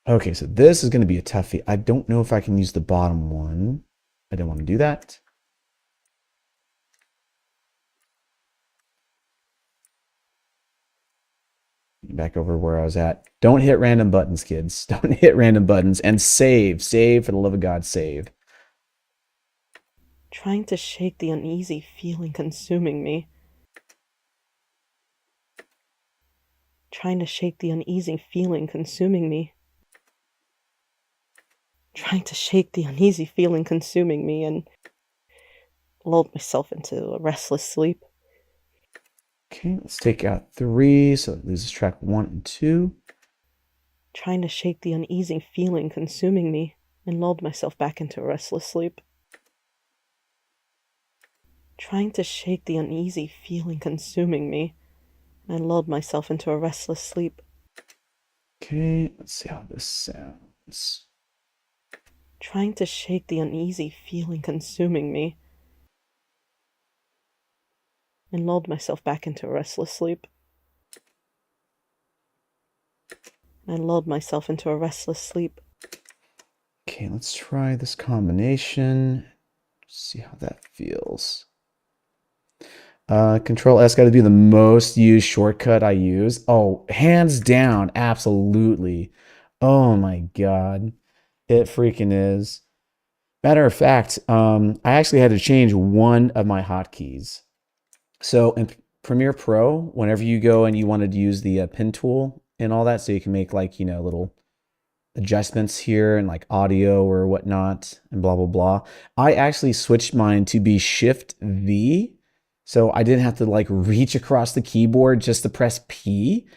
[SPEAKER 1] Okay, so this is going to be a toughie. I don't know if I can use the bottom one. I don't want to do that. Back over where I was at. Don't hit random buttons, kids. Don't hit random buttons. And save. Save, for the love of God, save.
[SPEAKER 6] Trying to shake the uneasy feeling consuming me. Trying to shake the uneasy feeling consuming me. Trying to shake the uneasy feeling consuming me and lulled myself into a restless sleep.
[SPEAKER 1] Okay, let's take out 3, so it loses track 1 and 2.
[SPEAKER 6] Trying to shake the uneasy feeling consuming me and lulled myself back into a restless sleep. Trying to shake the uneasy feeling consuming me and lulled myself into a restless sleep.
[SPEAKER 1] Okay, let's see how this sounds.
[SPEAKER 6] Trying to shake the uneasy feeling consuming me and lulled myself back into a restless sleep. I lulled myself into a restless sleep.
[SPEAKER 1] Okay, let's try this combination. See how that feels. Control S got to be the most used shortcut I use. Oh, hands down, absolutely. Oh my God, it freaking is. Matter of fact, I actually had to change one of my hotkeys. So in Premiere Pro, whenever you go and you wanted to use the pen tool and all that, so you can make like, you know, little adjustments here and like audio or whatnot and blah, blah, blah. I actually switched mine to be Shift V. So I didn't have to like reach across the keyboard just to press P.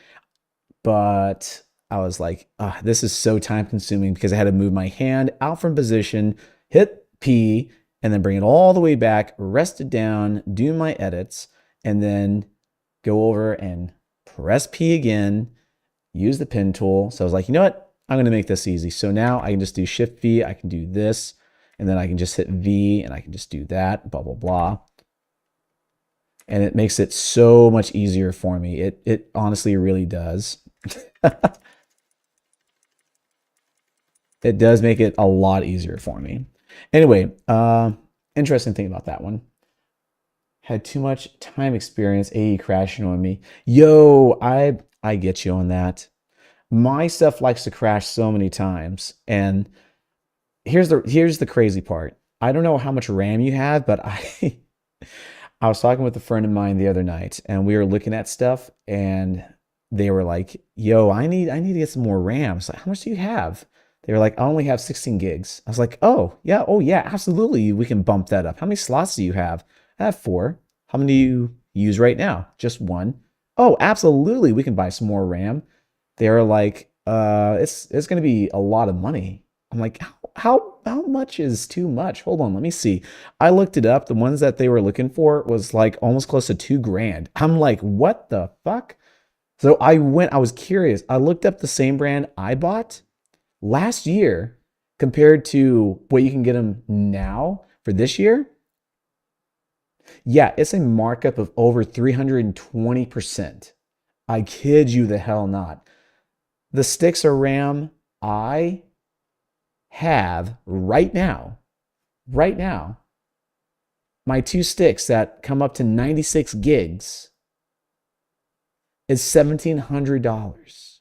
[SPEAKER 1] But I was like, this is so time consuming because I had to move my hand out from position, hit P, and then bring it all the way back, rest it down, do my edits, and then go over and press P again, use the pen tool. So I was like, you know what? I'm going to make this easy. So now I can just do Shift V. I can do this, and then I can just hit V, and I can just do that, blah, blah, blah. And it makes it so much easier for me. It honestly really does. It does make it a lot easier for me. Anyway, interesting thing about that one. Had too much time experience, AE crashing on me. Yo, I get you on that. My stuff likes to crash so many times. And here's the crazy part. I don't know how much RAM you have, but I was talking with a friend of mine the other night, and we were looking at stuff, and they were like, yo, I need to get some more RAM. I was like, how much do you have? They were like, I only have 16 gigs. I was like, oh yeah, absolutely. We can bump that up. How many slots do you have? I have 4. How many do you use right now? Just 1. Oh, absolutely. We can buy some more RAM. They were like, it's going to be a lot of money. I'm like, how much is too much? Hold on, let me see. I looked it up. The ones that they were looking for was like almost close to $2,000. I'm like, what the fuck? So I was curious. I looked up the same brand I bought last year compared to what you can get them now for this year. Yeah, it's a markup of over 320%. I kid you the hell not. The sticks of RAM I have right now, my 2 sticks that come up to 96 gigs is $1,700.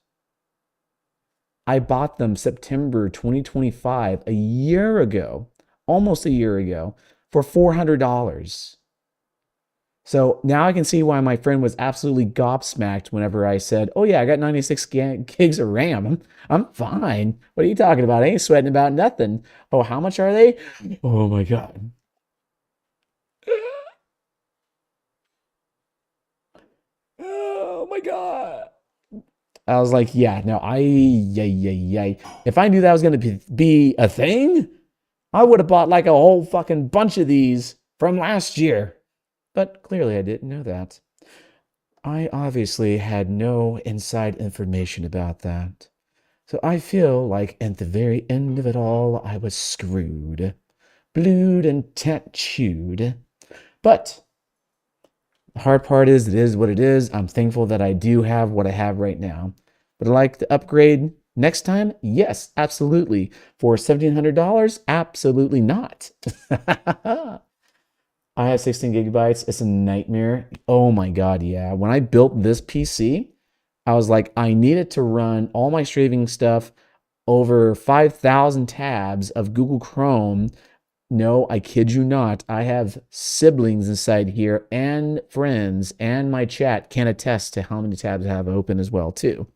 [SPEAKER 1] I bought them September 2025, a year ago, almost a year ago, for $400. So now I can see why my friend was absolutely gobsmacked whenever I said, "Oh yeah, I got 96 gigs of RAM. I'm fine. What are you talking about? I ain't sweating about nothing." Oh, how much are they? Oh my god. Oh my god. I was like, yeah, no, yay. If I knew that was going to be a thing, I would have bought like a whole fucking bunch of these from last year. But clearly I didn't know that. I obviously had no inside information about that. So I feel like at the very end of it all, I was screwed. Blued and tattooed. But the hard part is, it is what it is. I'm thankful that I do have what I have right now. But I like the upgrade next time? Yes, absolutely. For $1,700? Absolutely not. I have 16 gigabytes. It's a nightmare. Oh my God, yeah. When I built this PC, I was like, I needed to run all my streaming stuff over 5,000 tabs of Google Chrome. No, I kid you not. I have siblings inside here and friends, and my chat can attest to how many tabs I have open as well, too.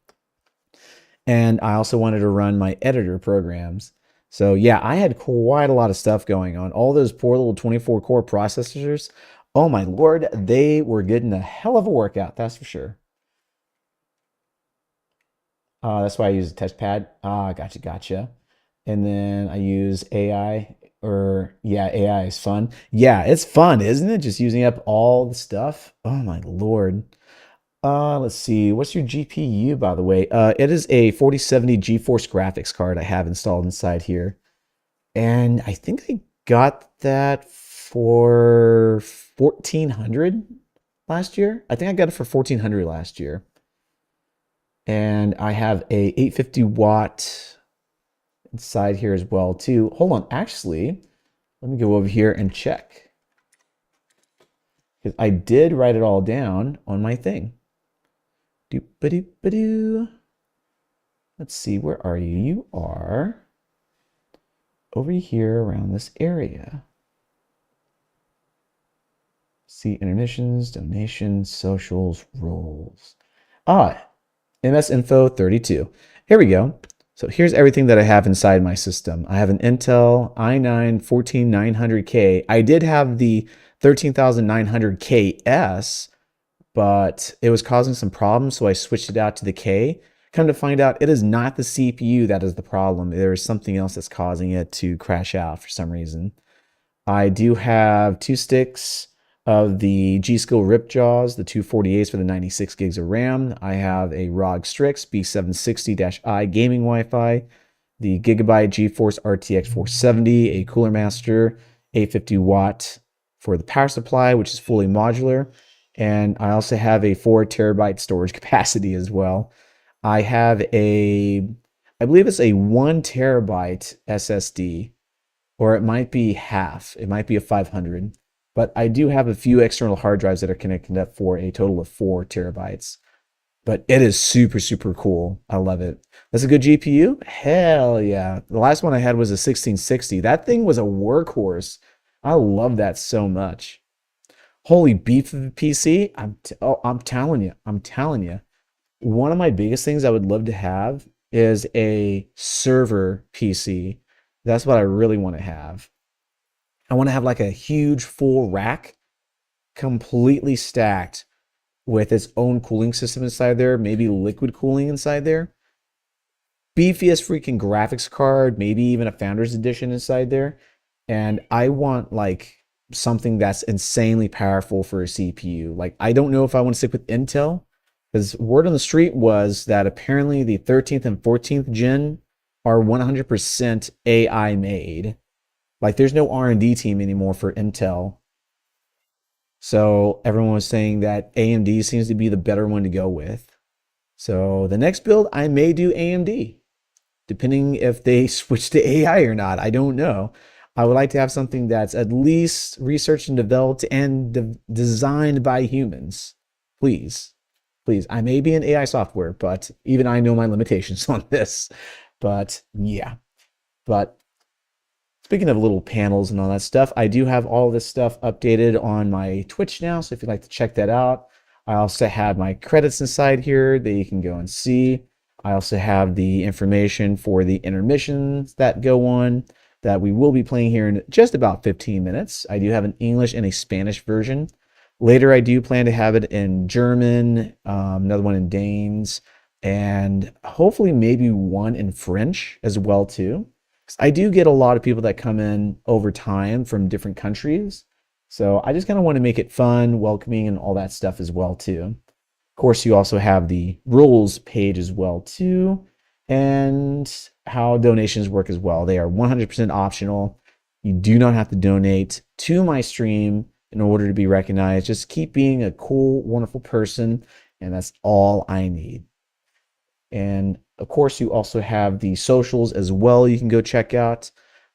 [SPEAKER 1] And I also wanted to run my editor programs. So yeah, I had quite a lot of stuff going on. All those poor little 24 core processors. Oh my lord, they were getting a hell of a workout, that's for sure. That's why I use a touchpad. Gotcha. And then I use AI, or yeah, AI is fun. Yeah, it's fun, isn't it? Just using up all the stuff. Oh my lord. Let's see. What's your GPU, by the way? It is a 4070 GeForce graphics card I have installed inside here. And I think I got that for 1400 last year. I think I got it for 1400 last year. And I have a 850 watt inside here as well too. Hold on, actually, let me go over here and check. Because I did write it all down on my thing. Doop-a-doop-a-doo. Let's see, where are you? You are over here around this area. See, intermissions, donations, socials, roles. MS Info 32. Here we go. So here's everything that I have inside my system. I have an Intel i9-14900K. I did have the 13900KS, but it was causing some problems, so I switched it out to the K. Come to find out, it is not the CPU that is the problem. There is something else that's causing it to crash out for some reason. I do have 2 sticks of the G-Skill Ripjaws, the 248s for the 96 gigs of RAM. I have a ROG Strix B760-I gaming Wi-Fi, the Gigabyte GeForce RTX 470, a Cooler Master 850 watt for the power supply, which is fully modular. And I also have a 4 terabyte storage capacity as well. I have I believe it's a 1 terabyte SSD, or it might be half. It might be a 500. But I do have a few external hard drives that are connected up for a total of 4 terabytes. But it is super, super cool. I love it. That's a good GPU? Hell yeah. The last one I had was a 1660. That thing was a workhorse. I love that so much. Holy beef of a PC. I'm telling you. One of my biggest things I would love to have is a server PC. That's what I really want to have. I want to have like a huge full rack, completely stacked with its own cooling system inside there, maybe liquid cooling inside there. Beefiest freaking graphics card, maybe even a Founders Edition inside there. And I want like something that's insanely powerful for a CPU. Like, I don't know if I want to stick with Intel, because word on the street was that apparently the 13th and 14th gen are 100% AI made. Like, there's no R&D team anymore for Intel. So everyone was saying that AMD seems to be the better one to go with. So the next build, I may do AMD, depending if they switch to AI or not. I don't know. I would like to have something that's at least researched and developed and designed by humans. Please. I may be in AI software, but even I know my limitations on this. But yeah. But Speaking of little panels and all that stuff, I do have all this stuff updated on my Twitch now, so if you'd like to check that out. I also have my credits inside here that you can go and see. I also have the information for the intermissions that go on that we will be playing here in just about 15 minutes. I do have an English and a Spanish version. Later, I do plan to have it in German, another one in Danes, and hopefully maybe one in French as well too. 'Cause I do get a lot of people that come in over time from different countries. So I just kind of want to make it fun, welcoming, and all that stuff as well too. Of course, you also have the rules page as well too, and how donations work as well. They are 100% optional. You do not have to donate to my stream in order to be recognized. Just keep being a cool, wonderful person, and that's all I need. And of course, you also have the socials as well you can go check out.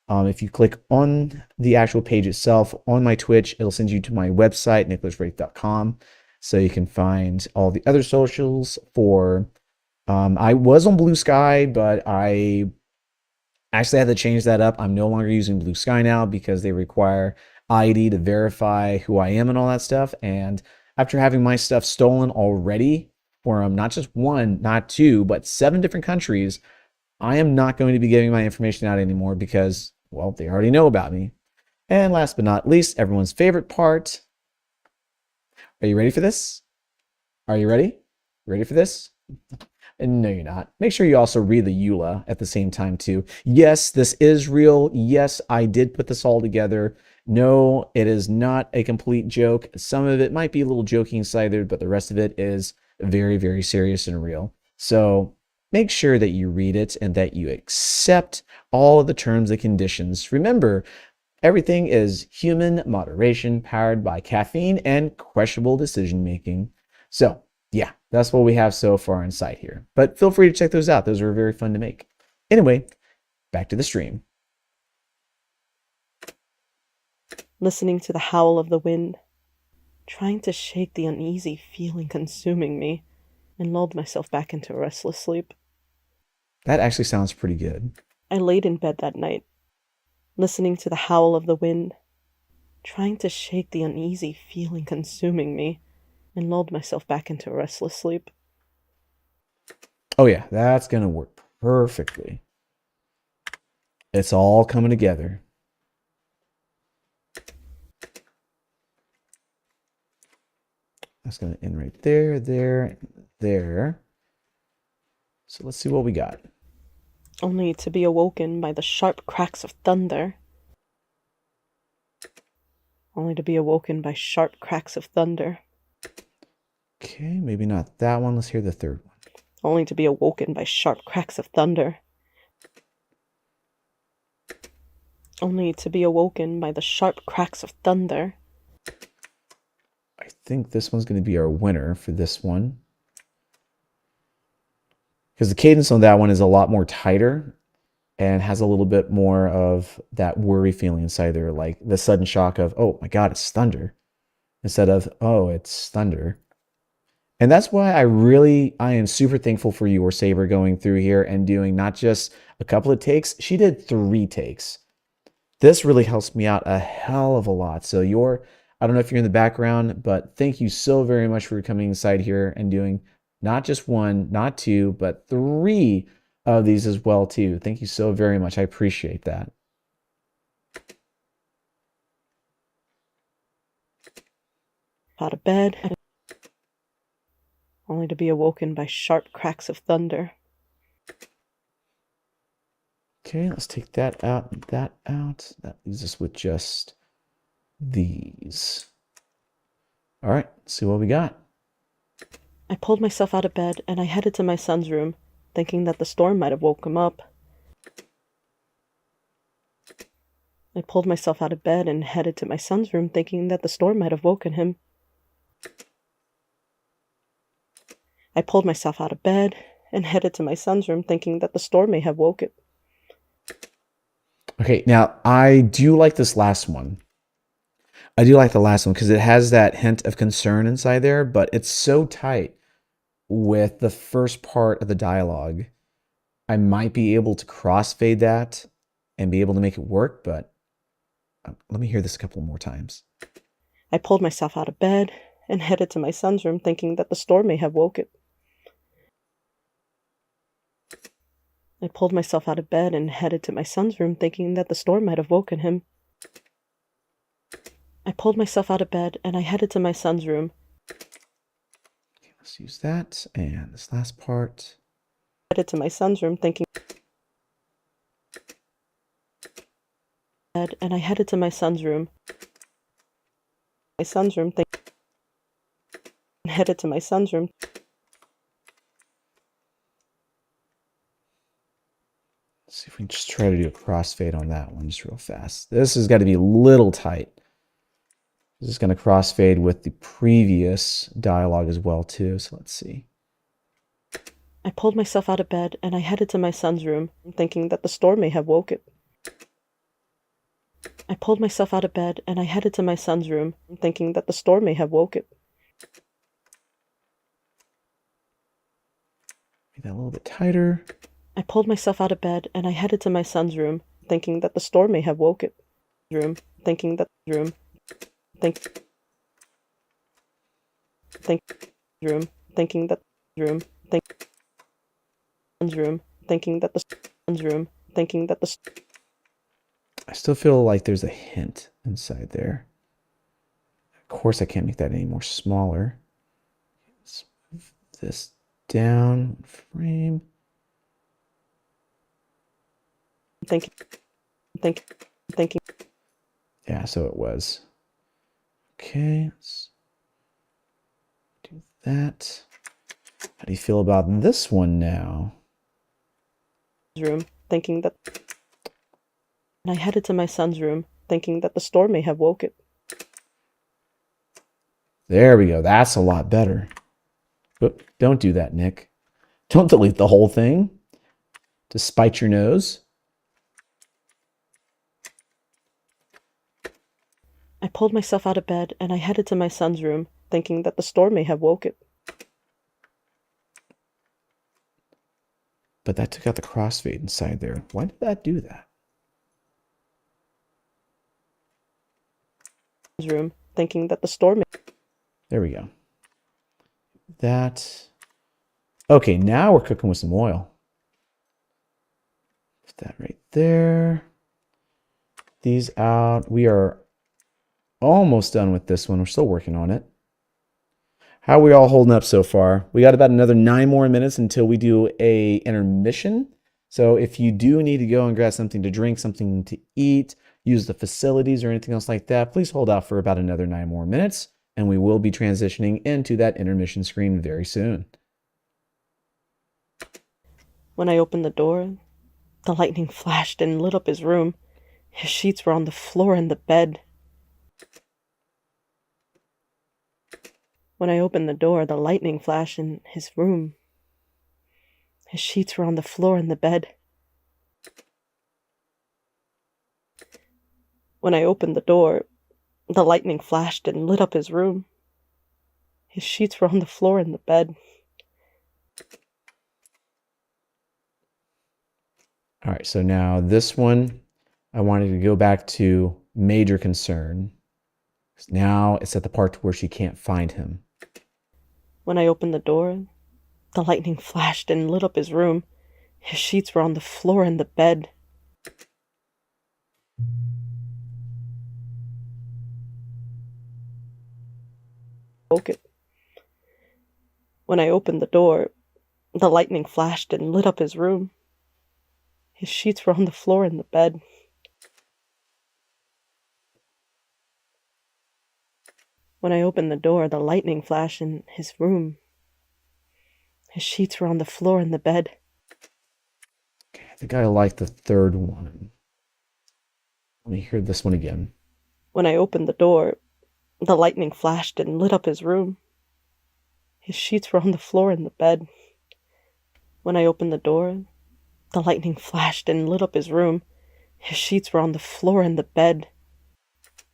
[SPEAKER 1] If you click on the actual page itself on my Twitch, it'll send you to my website, nicholaswraith.com. So you can find all the other socials for, I was on Blue Sky, but I actually had to change that up. I'm no longer using Blue Sky now because they require ID to verify who I am and all that stuff. And after having my stuff stolen already from not just one, not two, but 7 different countries, I am not going to be giving my information out anymore because, well, they already know about me. And last but not least, everyone's favorite part. Are you ready for this? Are you ready? Ready for this? And no, you're not. Make sure you also read the EULA at the same time too. Yes, this is real. Yes, I did put this all together. No, it is not a complete joke. Some of it might be a little joking inside there, but the rest of it is very, very serious and real. So make sure that you read it and that you accept all of the terms and conditions. Remember, everything is human moderation powered by caffeine and questionable decision making. So yeah, that's what we have so far inside here. But feel free to check those out. Those were very fun to make. Anyway, back to the stream.
[SPEAKER 6] Listening to the howl of the wind, trying to shake the uneasy feeling consuming me, and lulled myself back into a restless sleep.
[SPEAKER 1] That actually sounds pretty good.
[SPEAKER 6] I laid in bed that night, listening to the howl of the wind, trying to shake the uneasy feeling consuming me, and lulled myself back into a restless sleep.
[SPEAKER 1] Oh yeah, that's gonna work perfectly. It's all coming together. That's gonna end right there, there, there. So let's see what we got.
[SPEAKER 6] Only to be awoken by the sharp cracks of thunder. Only to be awoken by sharp cracks of thunder.
[SPEAKER 1] Okay, maybe not that one. Let's hear the third one.
[SPEAKER 6] Only to be awoken by sharp cracks of thunder. Only to be awoken by the sharp cracks of thunder.
[SPEAKER 1] I think this one's going to be our winner for this one. Because the cadence on that one is a lot more tighter and has a little bit more of that worry feeling inside there, like the sudden shock of, oh my God, it's thunder, instead of, oh, it's thunder. And that's why I am super thankful for your Saber going through here and doing not just a couple of takes. She did 3 takes. This really helps me out a hell of a lot. So I don't know if you're in the background, but thank you so very much for coming inside here and doing not just 1, not 2, but 3 of these as well too. Thank you so very much. I appreciate that.
[SPEAKER 6] Out of bed, only to be awoken by sharp cracks of thunder.
[SPEAKER 1] Okay, let's take that out and that out. That leaves us with just these. All right, let's see what we got.
[SPEAKER 6] I pulled myself out of bed and I headed to my son's room, thinking that the storm might have woke him up. I pulled myself out of bed and headed to my son's room, thinking that the storm might have woken him. I pulled myself out of bed and headed to my son's room, thinking that the storm may have woken.
[SPEAKER 1] Okay, now I do like this last one. I do like the last one because it has that hint of concern inside there, but it's so tight with the first part of the dialogue. I might be able to crossfade that and be able to make it work, but let me hear this a couple more times.
[SPEAKER 6] I pulled myself out of bed and headed to my son's room, thinking that the storm may have woken. I pulled myself out of bed and headed to my son's room, thinking that the storm might have woken him. I pulled myself out of bed and I headed to my son's room.
[SPEAKER 1] Okay, let's use that. And this last part.
[SPEAKER 6] Headed to my son's room, thinking. And I headed to my son's room. My son's room, headed to my son's room.
[SPEAKER 1] Let's see if we can just try to do a crossfade on that one just real fast. This has got to be a little tight. This is going to crossfade with the previous dialogue as well too. So let's see.
[SPEAKER 6] I pulled myself out of bed and I headed to my son's room, thinking that the storm may have woken. I pulled myself out of bed and I headed to my son's room, thinking that the storm may have woken.
[SPEAKER 1] Make that a little bit tighter.
[SPEAKER 6] I pulled myself out of bed and I headed to my son's room, thinking that the storm may have woken. Thinking that room, thinking that room, thinking that the son's room, thinking that the.
[SPEAKER 1] I still feel like there's a hint inside there. Of course, I can't make that any more smaller. Let's move this down frame.
[SPEAKER 6] Thinking.
[SPEAKER 1] Yeah, so it was. Okay, let's do that. How do you feel about this one now?
[SPEAKER 6] Room, thinking that. And I headed to my son's room, thinking that the storm may have woken.
[SPEAKER 1] There we go. That's a lot better. But don't do that, Nick. Don't delete the whole thing to spite your nose.
[SPEAKER 6] I pulled myself out of bed and I headed to my son's room, thinking that the storm may have woken.
[SPEAKER 1] But that took out the crossfade inside there. Why did that do that?
[SPEAKER 6] Room, thinking that the storm.
[SPEAKER 1] There we go. That. Okay, now we're cooking with some oil. Put that right there. These out. We are almost done with this one. We're still working on it. How are we all holding up so far? We got about another 9 more minutes until we do a intermission. So if you do need to go and grab something to drink, something to eat, use the facilities or anything else like that, please hold out for about another 9 more minutes, and we will be transitioning into that intermission screen very soon.
[SPEAKER 6] When I opened the door, the lightning flashed and lit up his room. His sheets were on the floor and the bed. When I opened the door, the lightning flashed in his room. His sheets were on the floor and the bed. When I opened the door, the lightning flashed and lit up his room. His sheets were on the floor and the bed.
[SPEAKER 1] All right, so now this one, I wanted to go back to major concern. Now it's at the part where she can't find him.
[SPEAKER 6] When I opened the door, the lightning flashed and lit up his room. His sheets were on the floor and the bed. Okay. When I opened the door, the lightning flashed and lit up his room. His sheets were on the floor and the bed. When I opened the door, the lightning flashed in his room. His sheets were on the floor and the bed.
[SPEAKER 1] Okay, I think I like the third one. Let me hear this one again.
[SPEAKER 6] When I opened the door, the lightning flashed and lit up his room. His sheets were on the floor and the bed. When I opened the door, the lightning flashed and lit up his room. His sheets were on the floor and the bed.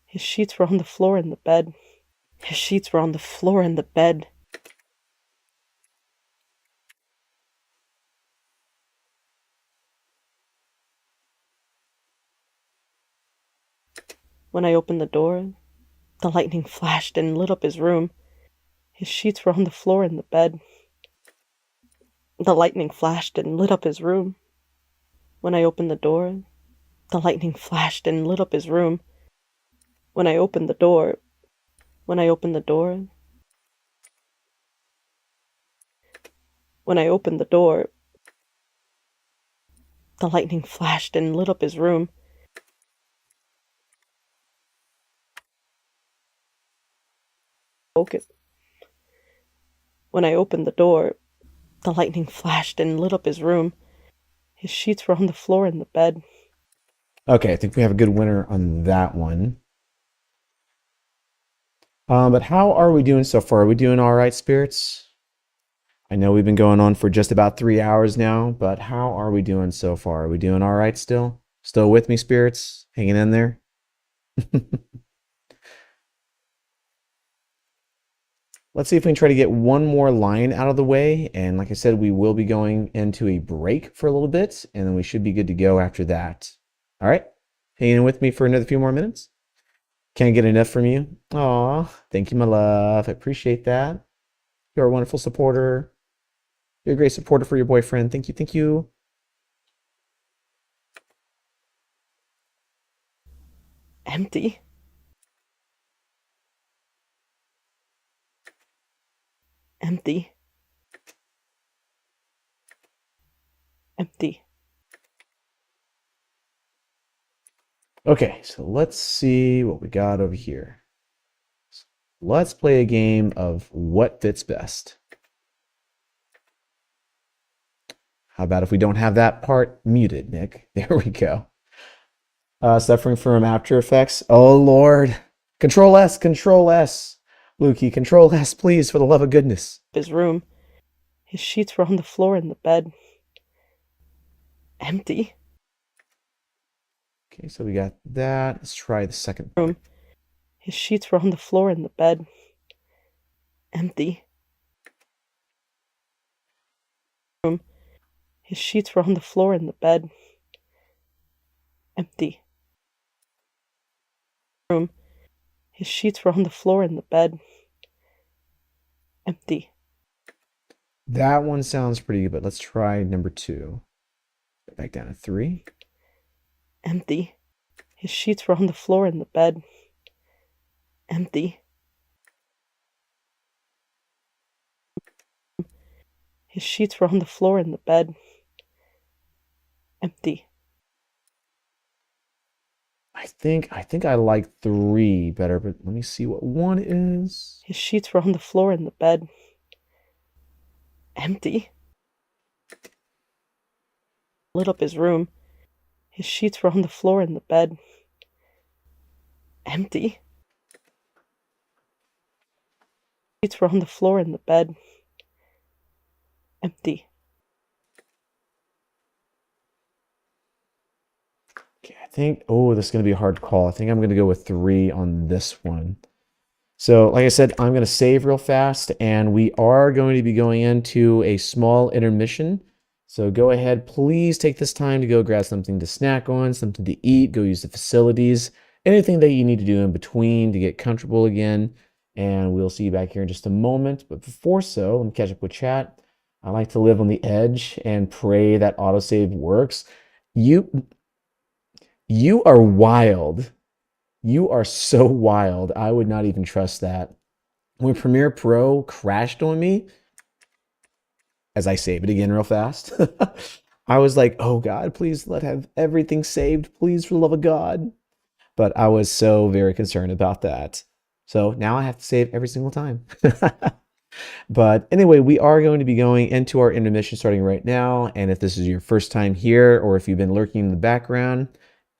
[SPEAKER 6] His sheets were on the floor and the bed. His sheets were on the floor and the bed. When I opened the door, the lightning flashed and lit up his room. His sheets were on the floor in the bed. The lightning flashed and lit up his room. When I opened the door, the lightning flashed and lit up his room. When I opened the door, when I opened the door, when I opened the door, the lightning flashed and lit up his room. Okay. When I opened the door, the lightning flashed and lit up his room. His sheets were on the floor in the bed.
[SPEAKER 1] Okay, I think we have a good winner on that one. But how are we doing so far? Are we doing all right, spirits? I know we've been going on for just about 3 hours now, but how are we doing so far? Are we doing all right still? Still with me, spirits? Hanging in there? Let's see if we can try to get one more line out of the way. And like I said, we will be going into a break for a little bit, and then we should be good to go after that. All right? Hanging with me for another few more minutes? Can't get enough from you. Aw, thank you, my love. I appreciate that. You're a wonderful supporter. You're a great supporter for your boyfriend. Thank you, thank you.
[SPEAKER 6] Empty. Empty. Empty.
[SPEAKER 1] Okay, so let's see what we got over here. Let's play a game of what fits best. How about if we don't have that part muted, Nick? There we go. Suffering from After Effects. Oh, Lord. Control S, Control S. Lukey, Control S, please, for the love of goodness.
[SPEAKER 6] His room. His sheets were on the floor in the bed. Empty.
[SPEAKER 1] Okay, so we got that. Let's try the second
[SPEAKER 6] room. His sheets were on the floor in the bed. Empty. Room. His sheets were on the floor in the bed. Empty. Room. His sheets were on the floor in the bed. Empty.
[SPEAKER 1] That one sounds pretty good, but let's try number 2. Back down to 3.
[SPEAKER 6] Empty. His sheets were on the floor in the bed. Empty. His sheets were on the floor in the bed. Empty.
[SPEAKER 1] I think I like 3 better, but let me see what 1 is.
[SPEAKER 6] His sheets were on the floor in the bed. Empty. Lit up his room. His sheets were on the floor in the bed. Empty. Sheets were on the floor in the bed. Empty.
[SPEAKER 1] Okay, I think, oh, this is going to be a hard call. I think I'm going to go with 3 on this one. So, like I said, I'm going to save real fast, and we are going to be going into a small intermission. So go ahead, please take this time to go grab something to snack on, something to eat, go use the facilities, anything that you need to do in between to get comfortable again. And we'll see you back here in just a moment. But before so, let me catch up with chat. I like to live on the edge and pray that autosave works. You are wild. You are so wild. I would not even trust that. When Premiere Pro crashed on me, as I save it again real fast, I was like, oh God, please let have everything saved, please, for the love of God. But I was so very concerned about that. So now I have to save every single time. But anyway, we are going to be going into our intermission starting right now. And if this is your first time here, or if you've been lurking in the background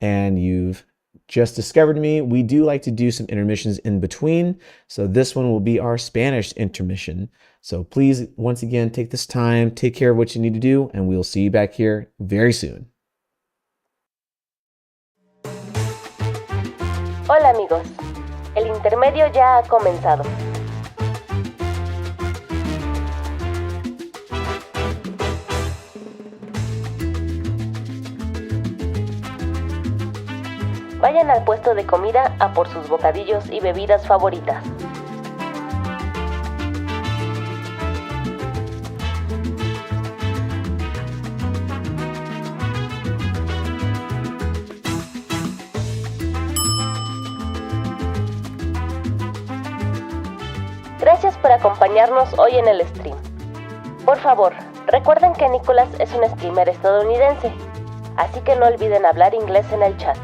[SPEAKER 1] and you've just discovered me, we do like to do some intermissions in between. So this one will be our Spanish intermission. So please, once again, take this time, take care of what you need to do, and we'll see you back here very soon.
[SPEAKER 8] Hola amigos, el intermedio ya ha comenzado. Vayan al puesto de comida a por sus bocadillos y bebidas favoritas. Gracias por acompañarnos hoy en el stream. Por favor, recuerden que Nicholas es un streamer estadounidense, así que no olviden hablar inglés en el chat.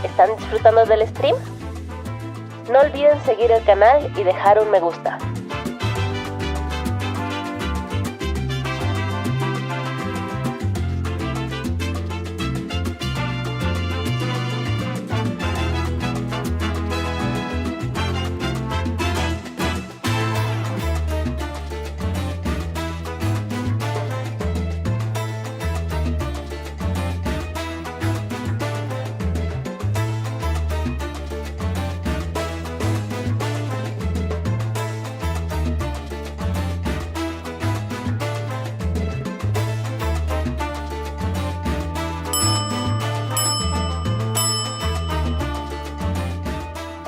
[SPEAKER 8] ¿Están disfrutando del stream? No olviden seguir el canal y dejar un me gusta.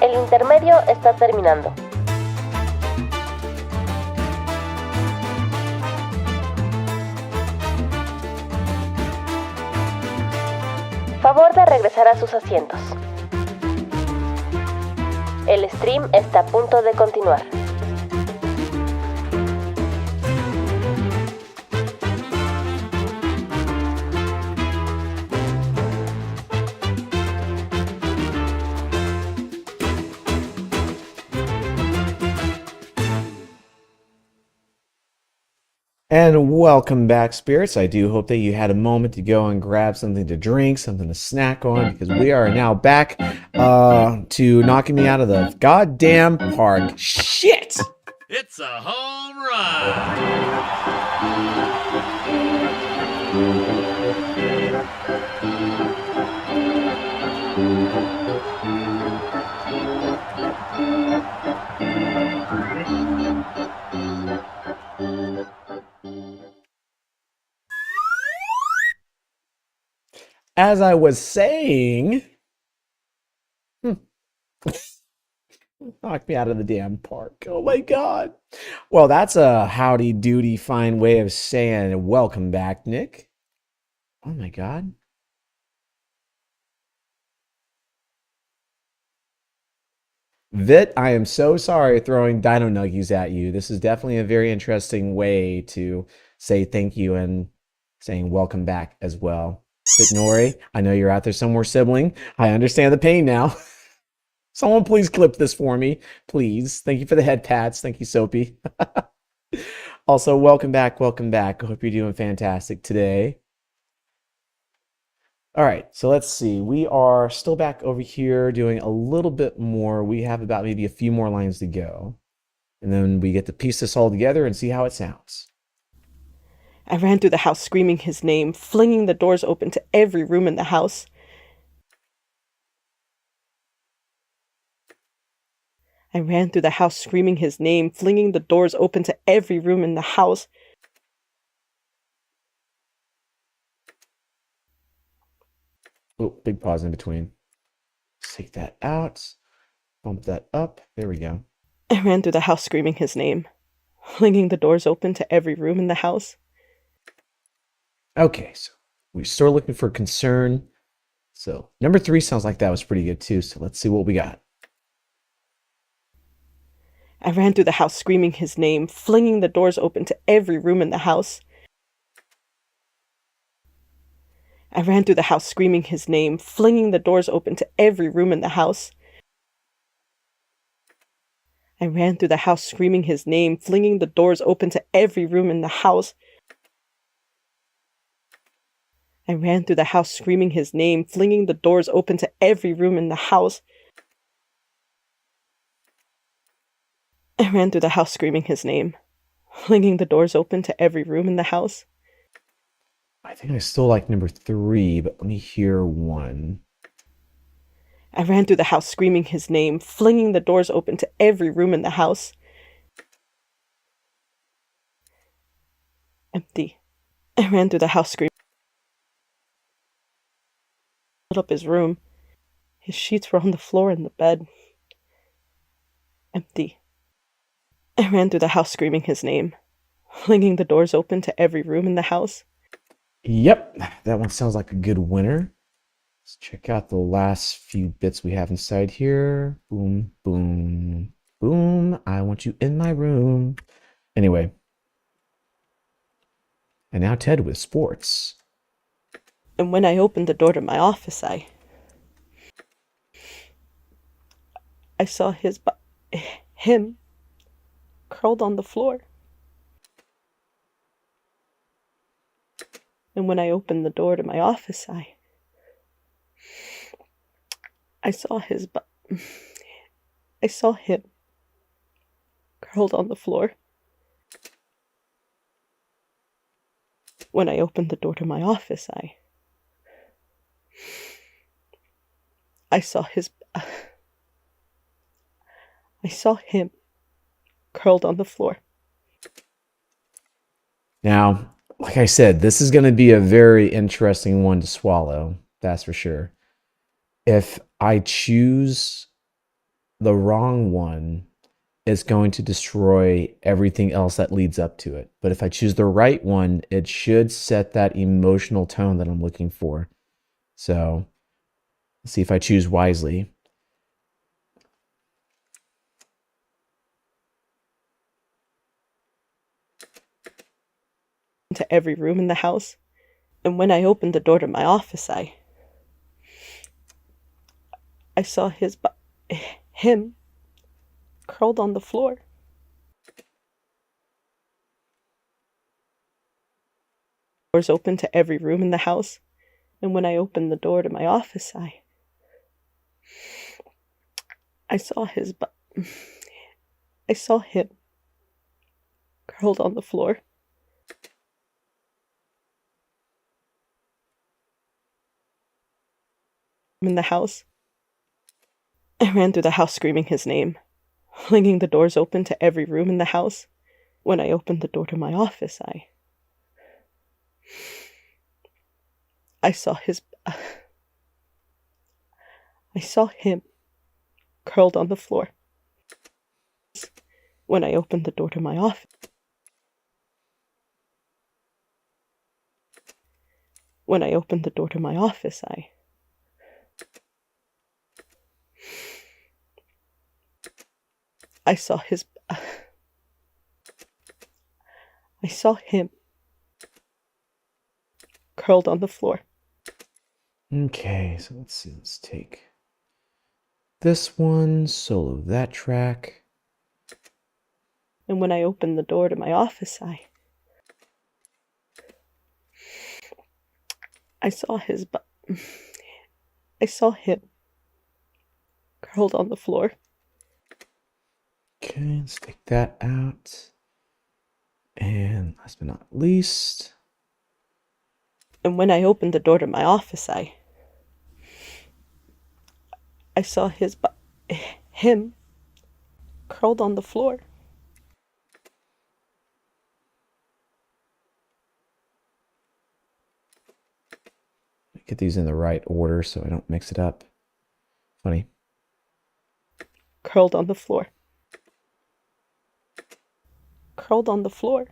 [SPEAKER 8] El intermedio está terminando. Favor de regresar a sus asientos. El stream está a punto de continuar.
[SPEAKER 1] And welcome back, spirits. I do hope that you had a moment to go and grab something to drink, something to snack on, because we are now back to knocking me out of the goddamn park. Shit!
[SPEAKER 2] It's a home run.
[SPEAKER 1] As I was saying, knocked me out of the damn park. Oh my god. Well, that's a howdy doody fine way of saying welcome back, Nick. Oh my god. Vit, I am so sorry throwing dino nuggies at you. This is definitely a very interesting way to say thank you and saying welcome back as well. Vit Nori, I know you're out there somewhere, sibling. I understand the pain now. Someone please clip this for me, please. Thank you for the head pats. Thank you, Soapy. Also, welcome back, welcome back. I hope you're doing fantastic today. All right, so let's see. We are still back over here doing a little bit more. We have about maybe a few more lines to go. And then we get to piece this all together and see how it sounds.
[SPEAKER 6] I ran through the house screaming his name, flinging the doors open to every room in the house. I ran through the house screaming his name, flinging the doors open to every room in the house.
[SPEAKER 1] Oh, big pause in between. Take that out. Bump that up. There we go.
[SPEAKER 6] I ran through the house screaming his name, flinging the doors open to every room in the house.
[SPEAKER 1] Okay, so we're still looking for concern. So number 3 sounds like that was pretty good too. So let's see what we got.
[SPEAKER 6] I ran through the house screaming his name, flinging the doors open to every room in the house. I ran through the house screaming his name, flinging the doors open to every room in the house. I ran through the house screaming his name, flinging the doors open to every room in the house. I ran through the house screaming his name, flinging the doors open to every room in the house. I ran through the house screaming his name, flinging the doors open to every room in the house.
[SPEAKER 1] I think I still like number 3, but let me hear 1.
[SPEAKER 6] I ran through the house screaming his name, flinging the doors open to every room in the house. Empty. I ran through the house screaming. Lit up his room. His sheets were on the floor in the bed. Empty. I ran through the house screaming his name, flinging the doors open to every room in the house.
[SPEAKER 1] Yep, that one sounds like a good winner. Let's check out the last few bits we have inside here. Boom, boom, boom. I want you in my room. Anyway. And now Ted with sports.
[SPEAKER 6] And when I opened the door to my office, I saw him curled on the floor. And when I opened the door to my office, I saw him curled on the floor. When I opened the door to my office, I saw him curled on the floor.
[SPEAKER 1] Now, like I said, this is going to be a very interesting one to swallow. That's for sure. If I choose the wrong one, it's going to destroy everything else that leads up to it. But if I choose the right one, it should set that emotional tone that I'm looking for. So let's see if I choose wisely.
[SPEAKER 6] To every room in the house. And when I opened the door to my office, I saw him curled on the floor. Doors open to every room in the house. And when I opened the door to my office, I saw him curled on the floor. In the house. I ran through the house screaming his name, flinging the doors open to every room in the house. When I opened the door to my office, I saw him curled on the floor. When I opened the door to my office, When I opened the door to my office, I saw his. I saw him curled on the floor.
[SPEAKER 1] Okay, so let's see. Let's take this one, solo that track.
[SPEAKER 6] And when I opened the door to my office, I saw his. I saw him curled on the floor.
[SPEAKER 1] Okay, let's take that out. And last but not least.
[SPEAKER 6] And when I opened the door to my office, I saw him curled on the floor.
[SPEAKER 1] Get these in the right order so I don't mix it up. Funny.
[SPEAKER 6] Curled on the floor. Curled on the floor.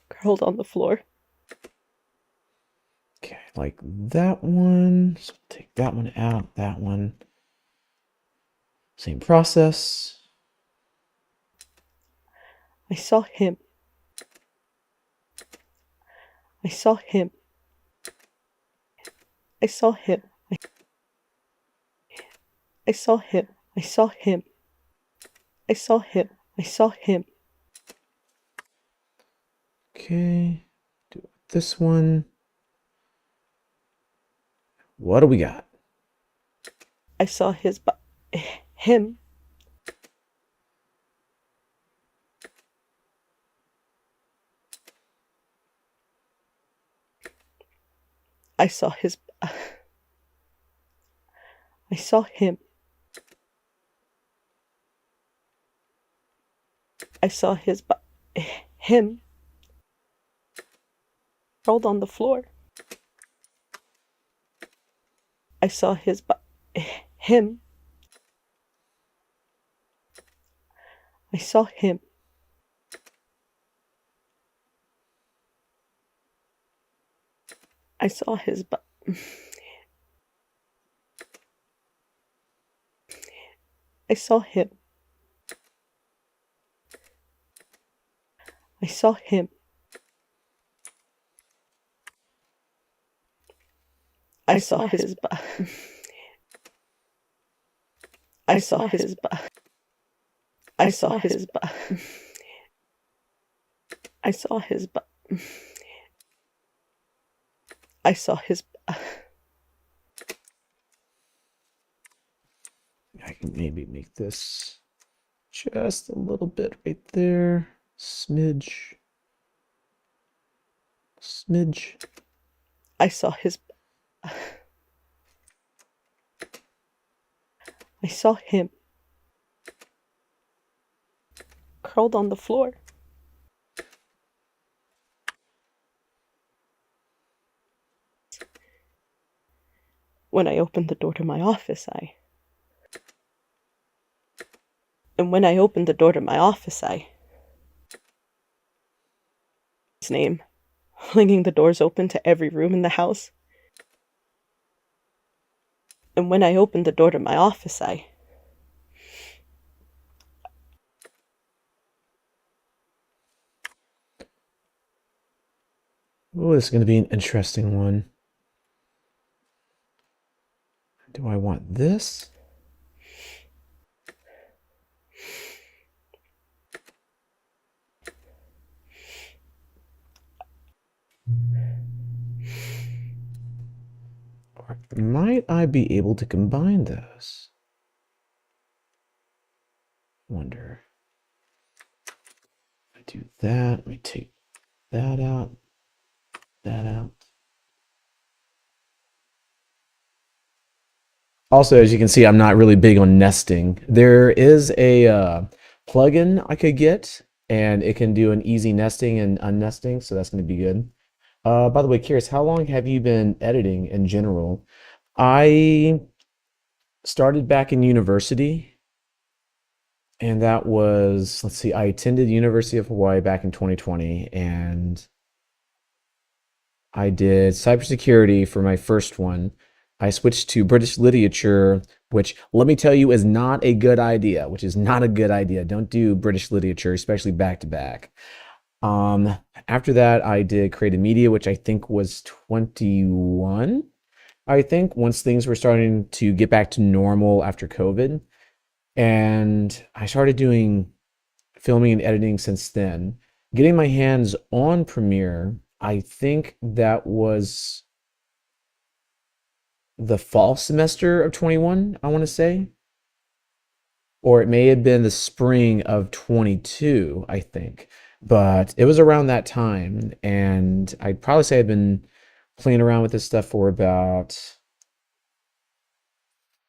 [SPEAKER 6] Curled on the floor.
[SPEAKER 1] Okay, like that one. So take that one out, that one. Same process.
[SPEAKER 6] I saw him. I saw him. I saw him. I saw him. I saw him. I saw him. I saw him.
[SPEAKER 1] Okay, do this one. What do we got?
[SPEAKER 6] I saw him. I saw his. I saw him. I saw him rolled on the floor. I saw him. I saw him. I saw his I saw him. I saw him. I saw his I saw his I saw his I saw his I saw his
[SPEAKER 1] I can maybe make this just a little bit right there. Smidge. Smidge.
[SPEAKER 6] I saw his I saw him curled on the floor. When I opened the door to my office, when I opened the door to my office, his name, flinging the doors open to every room in the house. And when I opened the door to my office,
[SPEAKER 1] Oh, this is going to be an interesting one. Do I want this? Or might I be able to combine those? Wonder. I do that. Let me take that out. That out. Also, as you can see, I'm not really big on nesting. There is a plugin I could get, and it can do an easy nesting and unnesting, so that's going to be good. By the way, curious, how long have you been editing in general? I started back in university, and that was, let's see, I attended University of Hawaii back in 2020, and I did cybersecurity for my first one. I switched to British literature, which let me tell you is not a good idea, which is not a good idea. Don't do British literature, especially back to back. Um, After that, I did creative media, which I think was 21. I think once things were starting to get back to normal after COVID. And I started doing filming and editing since then. Getting my hands on Premiere, I think that was the fall semester of 21, I want to say. Or it may have been the spring of 22, I think. But it was around that time. And I'd probably say I've been playing around with this stuff for about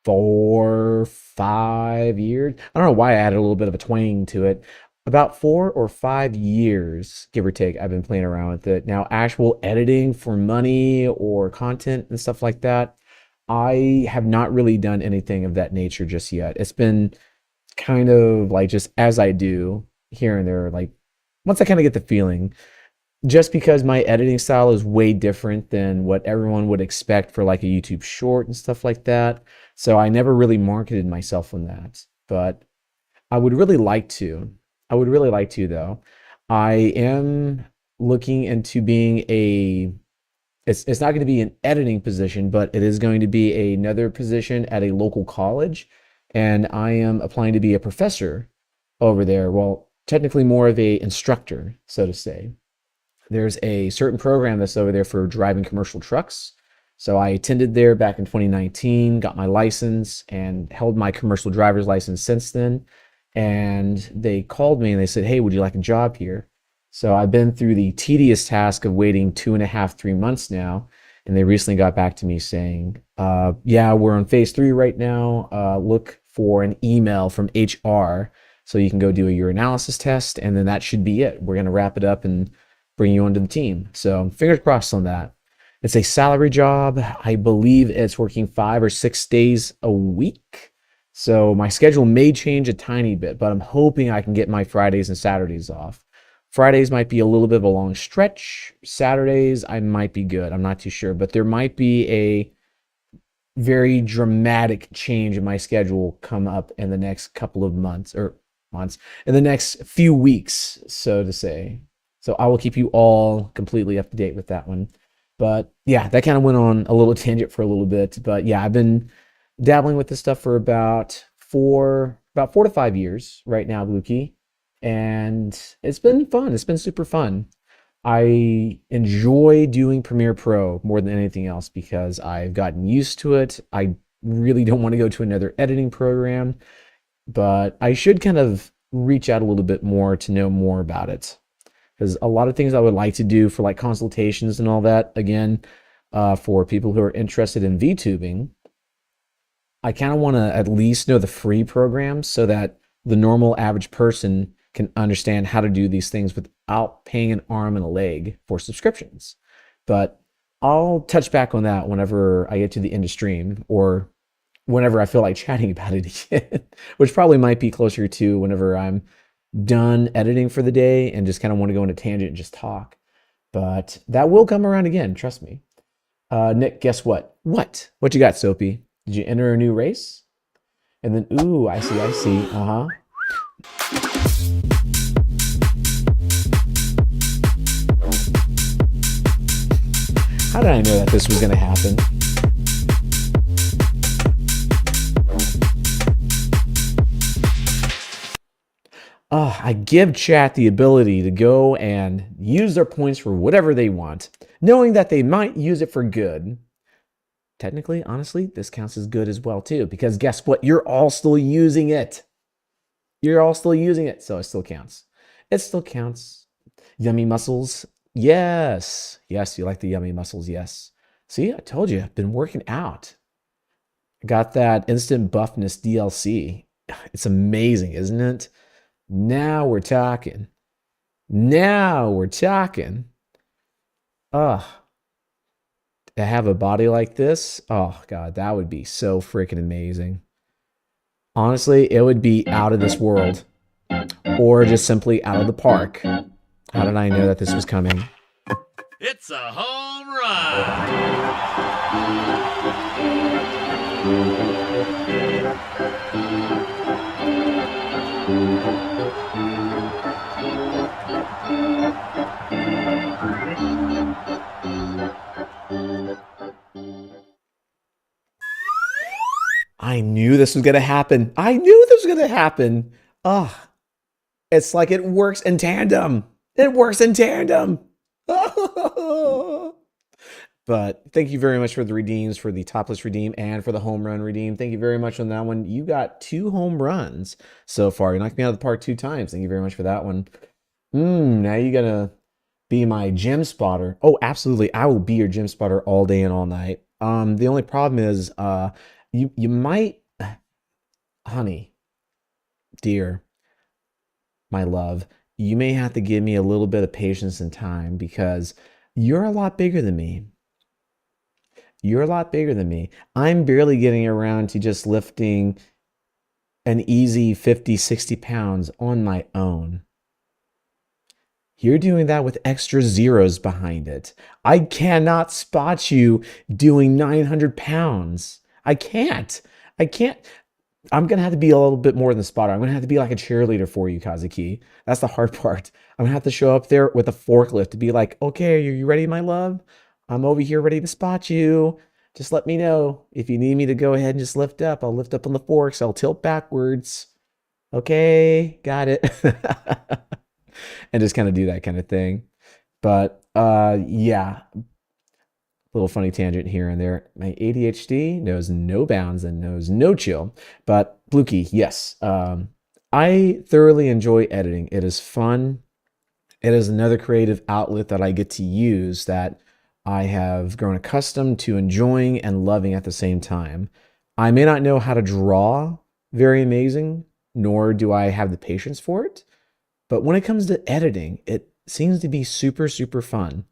[SPEAKER 1] 4, 5 years. I don't know why I added a little bit of a twang to it. About 4 or 5 years, give or take, I've been playing around with it. Now, actual editing for money or content and stuff like that, I have not really done anything of that nature just yet. It's been kind of like just as I do here and there, like once I kind of get the feeling, just because my editing style is way different than what everyone would expect for like a YouTube short and stuff like that. So I never really marketed myself on that, but I would really like to. I would really like to though. I am looking into being it's not going to be an editing position, but it is going to be another position at a local college. And I am applying to be a professor over there. Well, technically more of a instructor, so to say. There's a certain program that's over there for driving commercial trucks. So I attended there back in 2019, got my license, and held my commercial driver's license since then. And they called me and they said, hey, would you like a job here? So I've been through the tedious task of waiting 2.5, 3 months now. And they recently got back to me saying, yeah, we're on phase 3 right now. Look for an email from HR so you can go do a urinalysis test. And then that should be it. We're going to wrap it up and bring you onto the team. So fingers crossed on that. It's a salary job. I believe it's working 5 or 6 days a week. So my schedule may change a tiny bit, but I'm hoping I can get my Fridays and Saturdays off. Fridays might be a little bit of a long stretch. Saturdays, I might be good. I'm not too sure, but there might be a very dramatic change in my schedule come up in the next couple of months, in the next few weeks, so to say. So I will keep you all completely up to date with that one. But yeah, that kind of went on a little tangent for a little bit. But yeah, I've been dabbling with this stuff for about 4 to 5 years right now, Blue Key. And it's been fun. It's been super fun. I enjoy doing Premiere Pro more than anything else because I've gotten used to it. I really don't want to go to another editing program, but I should kind of reach out a little bit more to know more about it. Because a lot of things I would like to do for like consultations and all that, again, for people who are interested in VTubing, I kind of want to at least know the free programs so that the normal average person can understand how to do these things without paying an arm and a leg for subscriptions. But I'll touch back on that whenever I get to the end of stream or whenever I feel like chatting about it again, which probably might be closer to whenever I'm done editing for the day and just kind of want to go into tangent and just talk. But that will come around again, trust me. Nick, guess what? What you got, Soapy? Did you enter a new race? And then, ooh, I see. Uh-huh. How did I know that this was going to happen? I give chat the ability to go and use their points for whatever they want, knowing that they might use it for good. Technically, honestly, this counts as good as well, too, because guess what? You're all still using it. You're all still using it, so it still counts. It still counts. Yummy muscles. Yes. Yes, you like the yummy muscles, yes. See, I told you, I've been working out. Got that instant buffness DLC. It's amazing, isn't it? Now we're talking. Ugh. To have a body like this, oh God, that would be so freaking amazing. Honestly, it would be out of this world. Or just simply out of the park. How did I know that this was coming?
[SPEAKER 2] It's a home
[SPEAKER 1] I knew this was going to happen. I knew this was going to happen. Ugh. It's like it works in tandem. It works in tandem. But thank you very much for the redeems, for the topless redeem and for the home run redeem. Thank you very much on that one. You got 2 home runs so far. You knocked me out of the park 2 times. Thank you very much for that one. Now you're going to be my gym spotter. Oh, absolutely. I will be your gym spotter all day and all night. The only problem is you might, honey, dear, my love, you may have to give me a little bit of patience and time because you're a lot bigger than me. You're a lot bigger than me. I'm barely getting around to just lifting an easy 50, 60 pounds on my own. You're doing that with extra zeros behind it. I cannot spot you doing 900 pounds. I can't. I'm going to have to be a little bit more than a spotter. I'm going to have to be like a cheerleader for you, Kazuki. That's the hard part. I'm going to have to show up there with a forklift to be like, okay, are you ready, my love? I'm over here ready to spot you. Just let me know. If you need me to go ahead and just lift up, I'll lift up on the forks. I'll tilt backwards. Okay, got it. And just kind of do that kind of thing. But yeah, little funny tangent here and there. My ADHD knows no bounds and knows no chill. But Bluekey, yes, I thoroughly enjoy editing. It is fun. It is another creative outlet that I get to use that I have grown accustomed to enjoying and loving at the same time. I may not know how to draw very amazing, nor do I have the patience for it. But when it comes to editing, it seems to be super, super fun.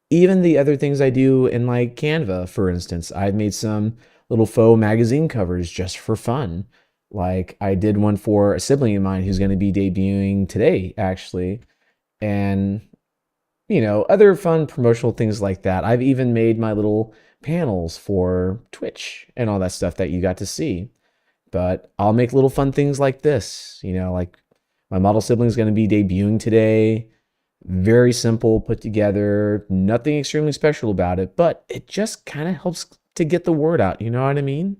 [SPEAKER 1] Even the other things I do in like Canva, for instance, I've made some little faux magazine covers just for fun. Like I did one for a sibling of mine who's going to be debuting today, actually. And, you know, other fun promotional things like that. I've even made my little panels for Twitch and all that stuff that you got to see. But I'll make little fun things like this, you know, like my model sibling is going to be debuting today. Very simple, put together, nothing extremely special about it, but it just kind of helps to get the word out. You know what I mean?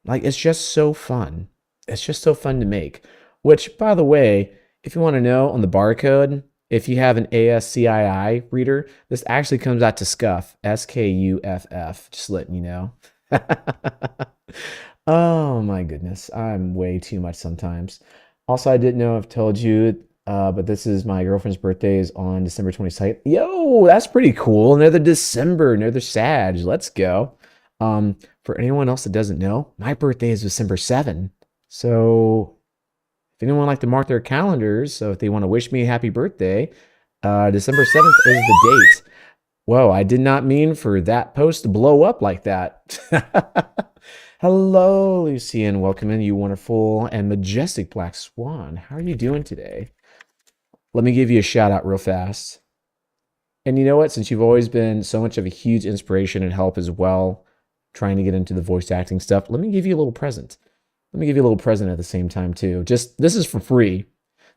[SPEAKER 1] Like, it's just so fun. It's just so fun to make. Which, by the way, if you want to know on the barcode, if you have an ASCII reader, this actually comes out to SKUF, SKUFF, just letting you know. Oh my goodness, I'm way too much sometimes. Also, I didn't know I've told you, but this is my girlfriend's birthday is on December 22nd. Yo, that's pretty cool. Another December, another Sag. Let's go. For anyone else that doesn't know, my birthday is December 7th. So if anyone would like to mark their calendars, so if they want to wish me a happy birthday, December 7th is the date. Whoa, I did not mean for that post to blow up like that. Hello, Lucian. Welcome in, you wonderful and majestic black swan. How are you doing today? Let me give you a shout out real fast. And you know what? Since you've always been so much of a huge inspiration and help as well, trying to get into the voice acting stuff, let me give you a little present. Let me give you a little present at the same time, too. Just, this is for free.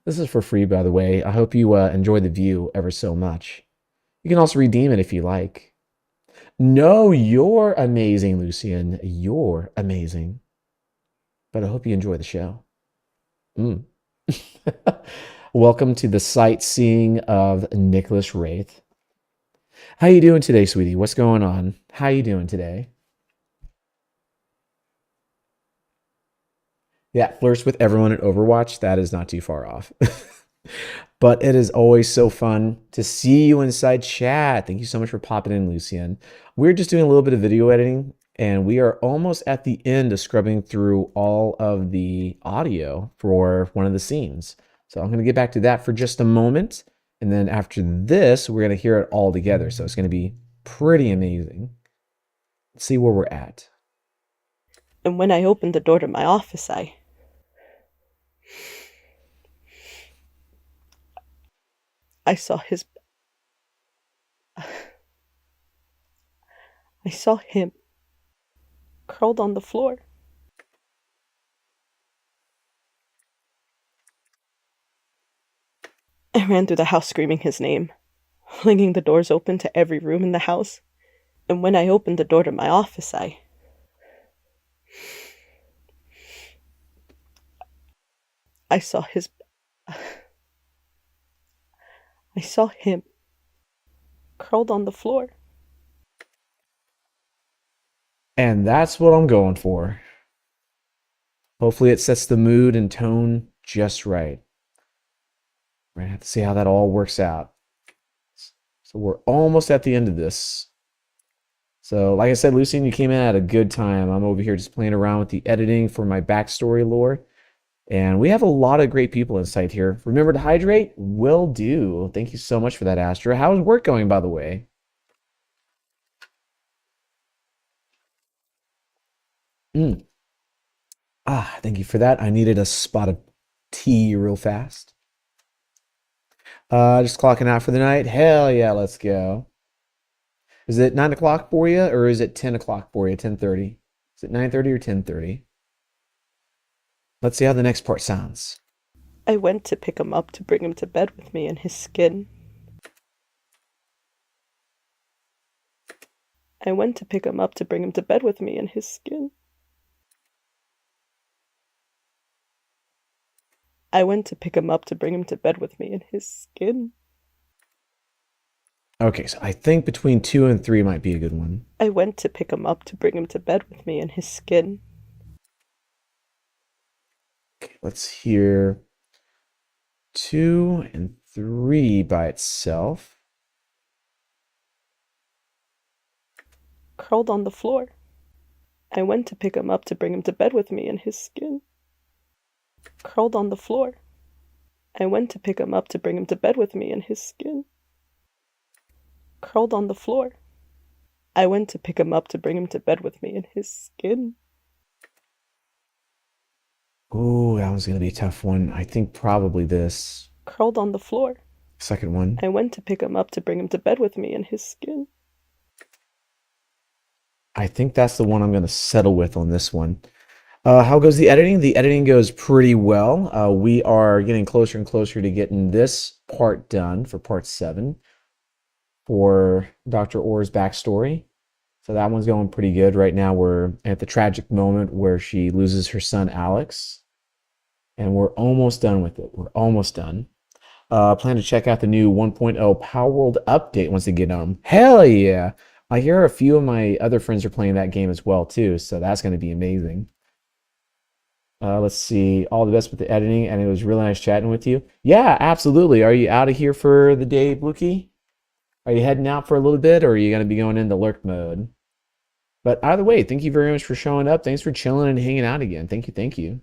[SPEAKER 1] This is for free, by the way. I hope you enjoy the view ever so much. You can also redeem it if you like. No, you're amazing, Lucian. You're amazing. But I hope you enjoy the show. Welcome to the sightseeing of Nicholas Wraith. How you doing today, sweetie? What's going on? How you doing today? Yeah, flirts with everyone at Overwatch. That is not too far off. But it is always so fun to see you inside chat. Thank you so much for popping in, Lucian. We're just doing a little bit of video editing, and we are almost at the end of scrubbing through all of the audio for one of the scenes. So I'm going to get back to that for just a moment. And then after this, we're going to hear it all together. So it's going to be pretty amazing. Let's see where we're at.
[SPEAKER 6] And when I opened the door to my office, I saw his... saw him curled on the floor. I ran through the house screaming his name, flinging the doors open to every room in the house. And when I opened the door to my office, I saw him curled on the floor.
[SPEAKER 1] And that's what I'm going for. Hopefully it sets the mood and tone just right. We're going to have to see how that all works out. So we're almost at the end of this. So like I said, Lucian, you came in at a good time. I'm over here just playing around with the editing for my backstory lore. And we have a lot of great people in sight here. Remember to hydrate? Will do. Thank you so much for that, Astra. How's work going, by the way? Thank you for that. I needed a spot of tea real fast. Just clocking out for the night. Hell yeah, let's go. Is it 9 o'clock for you, or is it 10 o'clock for you, 10:30? Is it 9:30 or 10:30? Let's see how the next part sounds.
[SPEAKER 6] I went to pick him up to bring him to bed with me in his skin. I went to pick him up to bring him to bed with me in his skin. I went to pick him up to bring him to bed with me in his skin.
[SPEAKER 1] Okay, so I think between 2 and 3 might be a good one.
[SPEAKER 6] I went to pick him up to bring him to bed with me in his skin.
[SPEAKER 1] Okay, let's hear 2 and 3 by itself.
[SPEAKER 6] Curled on the floor. I went to pick him up to bring him to bed with me in his skin. Curled on the floor. I went to pick him up to bring him to bed with me in his skin. Curled on the floor. I went to pick him up to bring him to bed with me in his skin.
[SPEAKER 1] Ooh, that one's going to be a tough one. I think probably this
[SPEAKER 6] Curled on the floor.
[SPEAKER 1] second one.
[SPEAKER 6] I went to pick him up to bring him to bed with me in his skin.
[SPEAKER 1] I think that's the one I'm going to settle with on this one. How goes the editing? The editing goes pretty well. We are getting closer and closer to getting this part done for part 7 for Dr. Orr's backstory. So that one's going pretty good. Right now we're at the tragic moment where she loses her son Alex. And we're almost done with it. We're almost done. Plan to check out the new 1.0 Power World update once they get on. Hell yeah! I hear a few of my other friends are playing that game as well too, so that's going to be amazing. Let's see. All the best with the editing, and it was really nice chatting with you. Yeah, absolutely. Are you out of here for the day, Bluekey? Are you heading out for a little bit, or are you going to be going into lurk mode? But either way, thank you very much for showing up. Thanks for chilling and hanging out again. Thank you, thank you.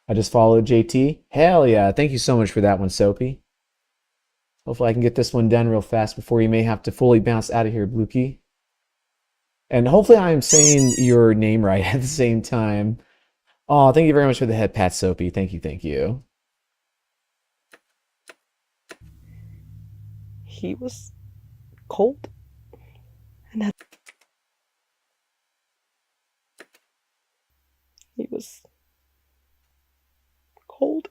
[SPEAKER 1] I just followed JT. Hell yeah. Thank you so much for that one, Soapy. Hopefully I can get this one done real fast before you may have to fully bounce out of here, Bluekey. And hopefully I am saying your name right at the same time. Oh, thank you very much for the head pat, Soapy. Thank you, thank you.
[SPEAKER 6] He was cold. And that he was cold.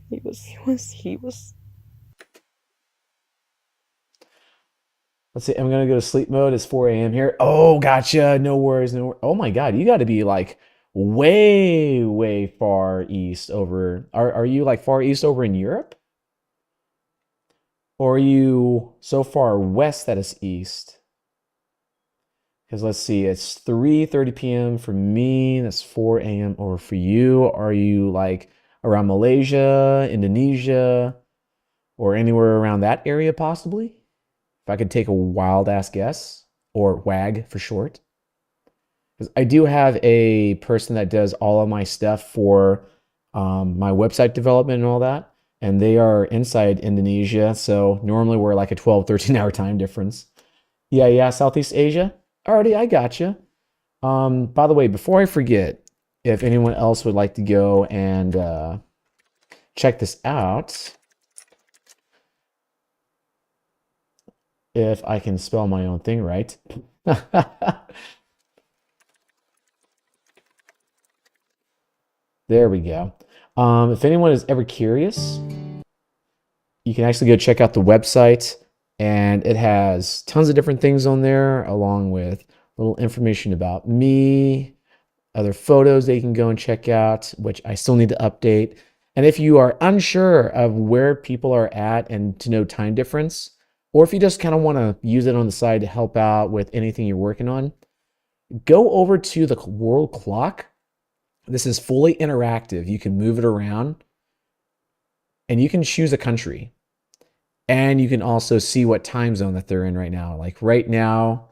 [SPEAKER 6] He was.
[SPEAKER 1] Let's see, I'm going to go to sleep mode. It's 4 a.m. here. Oh, gotcha. No worries. No. Oh my God. You got to be like way, way far east over. Are you like far east over in Europe? Or are you so far west that it's east? Because let's see, it's 3:30 p.m. for me. That's 4 a.m. Or for you, are you like around Malaysia, Indonesia, or anywhere around that area possibly? If I could take a wild ass guess, or WAG for short. Because I do have a person that does all of my stuff for my website development and all that. And they are inside Indonesia. So normally we're like a 12, 13 hour time difference. Yeah, Southeast Asia. Alrighty, I gotcha. By the way, before I forget, if anyone else would like to go and check this out, if I can spell my own thing right. There we go. If anyone is ever curious, you can actually go check out the website, and it has tons of different things on there, along with little information about me, other photos that you can go and check out, which I still need to update. And if you are unsure of where people are at and to know time difference, or if you just kind of want to use it on the side to help out with anything you're working on, go over to the world clock. This is fully interactive. You can move it around and you can choose a country. And you can also see what time zone that they're in right now. Like right now,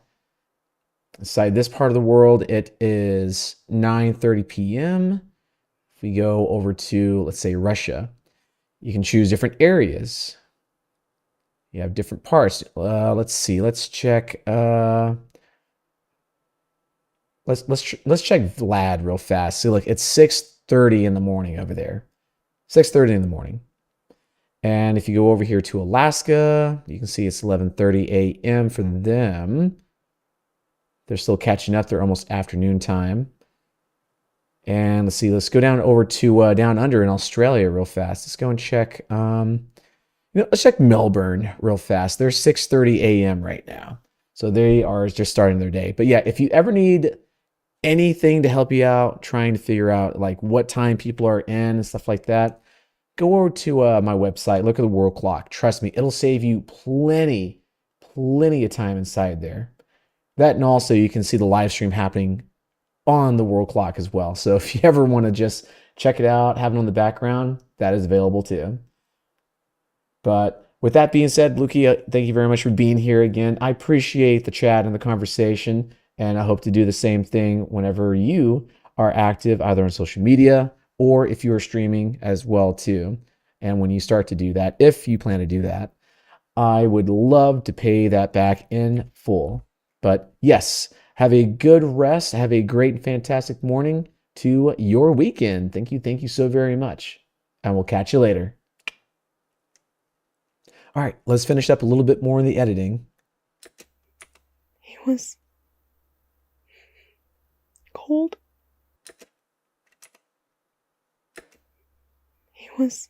[SPEAKER 1] inside this part of the world, it is 9:30 p.m. If we go over to, let's say, Russia, you can choose different areas. You have different parts. Let's see. Let's check. Let's check Vlad real fast. So look, it's 6:30 in the morning over there. 6:30 in the morning. And if you go over here to Alaska, you can see it's 11:30 a.m. for them. They're still catching up. They're almost afternoon time. And let's see. Let's go down over to down under in Australia real fast. Let's go and check. Let's check Melbourne real fast. They're 6:30 a.m. right now, so they are just starting their day. But yeah, if you ever need anything to help you out, trying to figure out like what time people are in and stuff like that, go over to my website. Look at the world clock. Trust me, it'll save you plenty of time inside there. That, and also you can see the live stream happening on the world clock as well. So if you ever want to just check it out, have it on the background, that is available too. But with that being said, Luki, thank you very much for being here again. I appreciate the chat and the conversation, and I hope to do the same thing whenever you are active, either on social media or if you are streaming as well too. And when you start to do that, if you plan to do that, I would love to pay that back in full. But yes, have a good rest. Have a great and fantastic morning to your weekend. Thank you so very much. And we'll catch you later. All right, let's finish up a little bit more in the editing.
[SPEAKER 6] He was cold. He was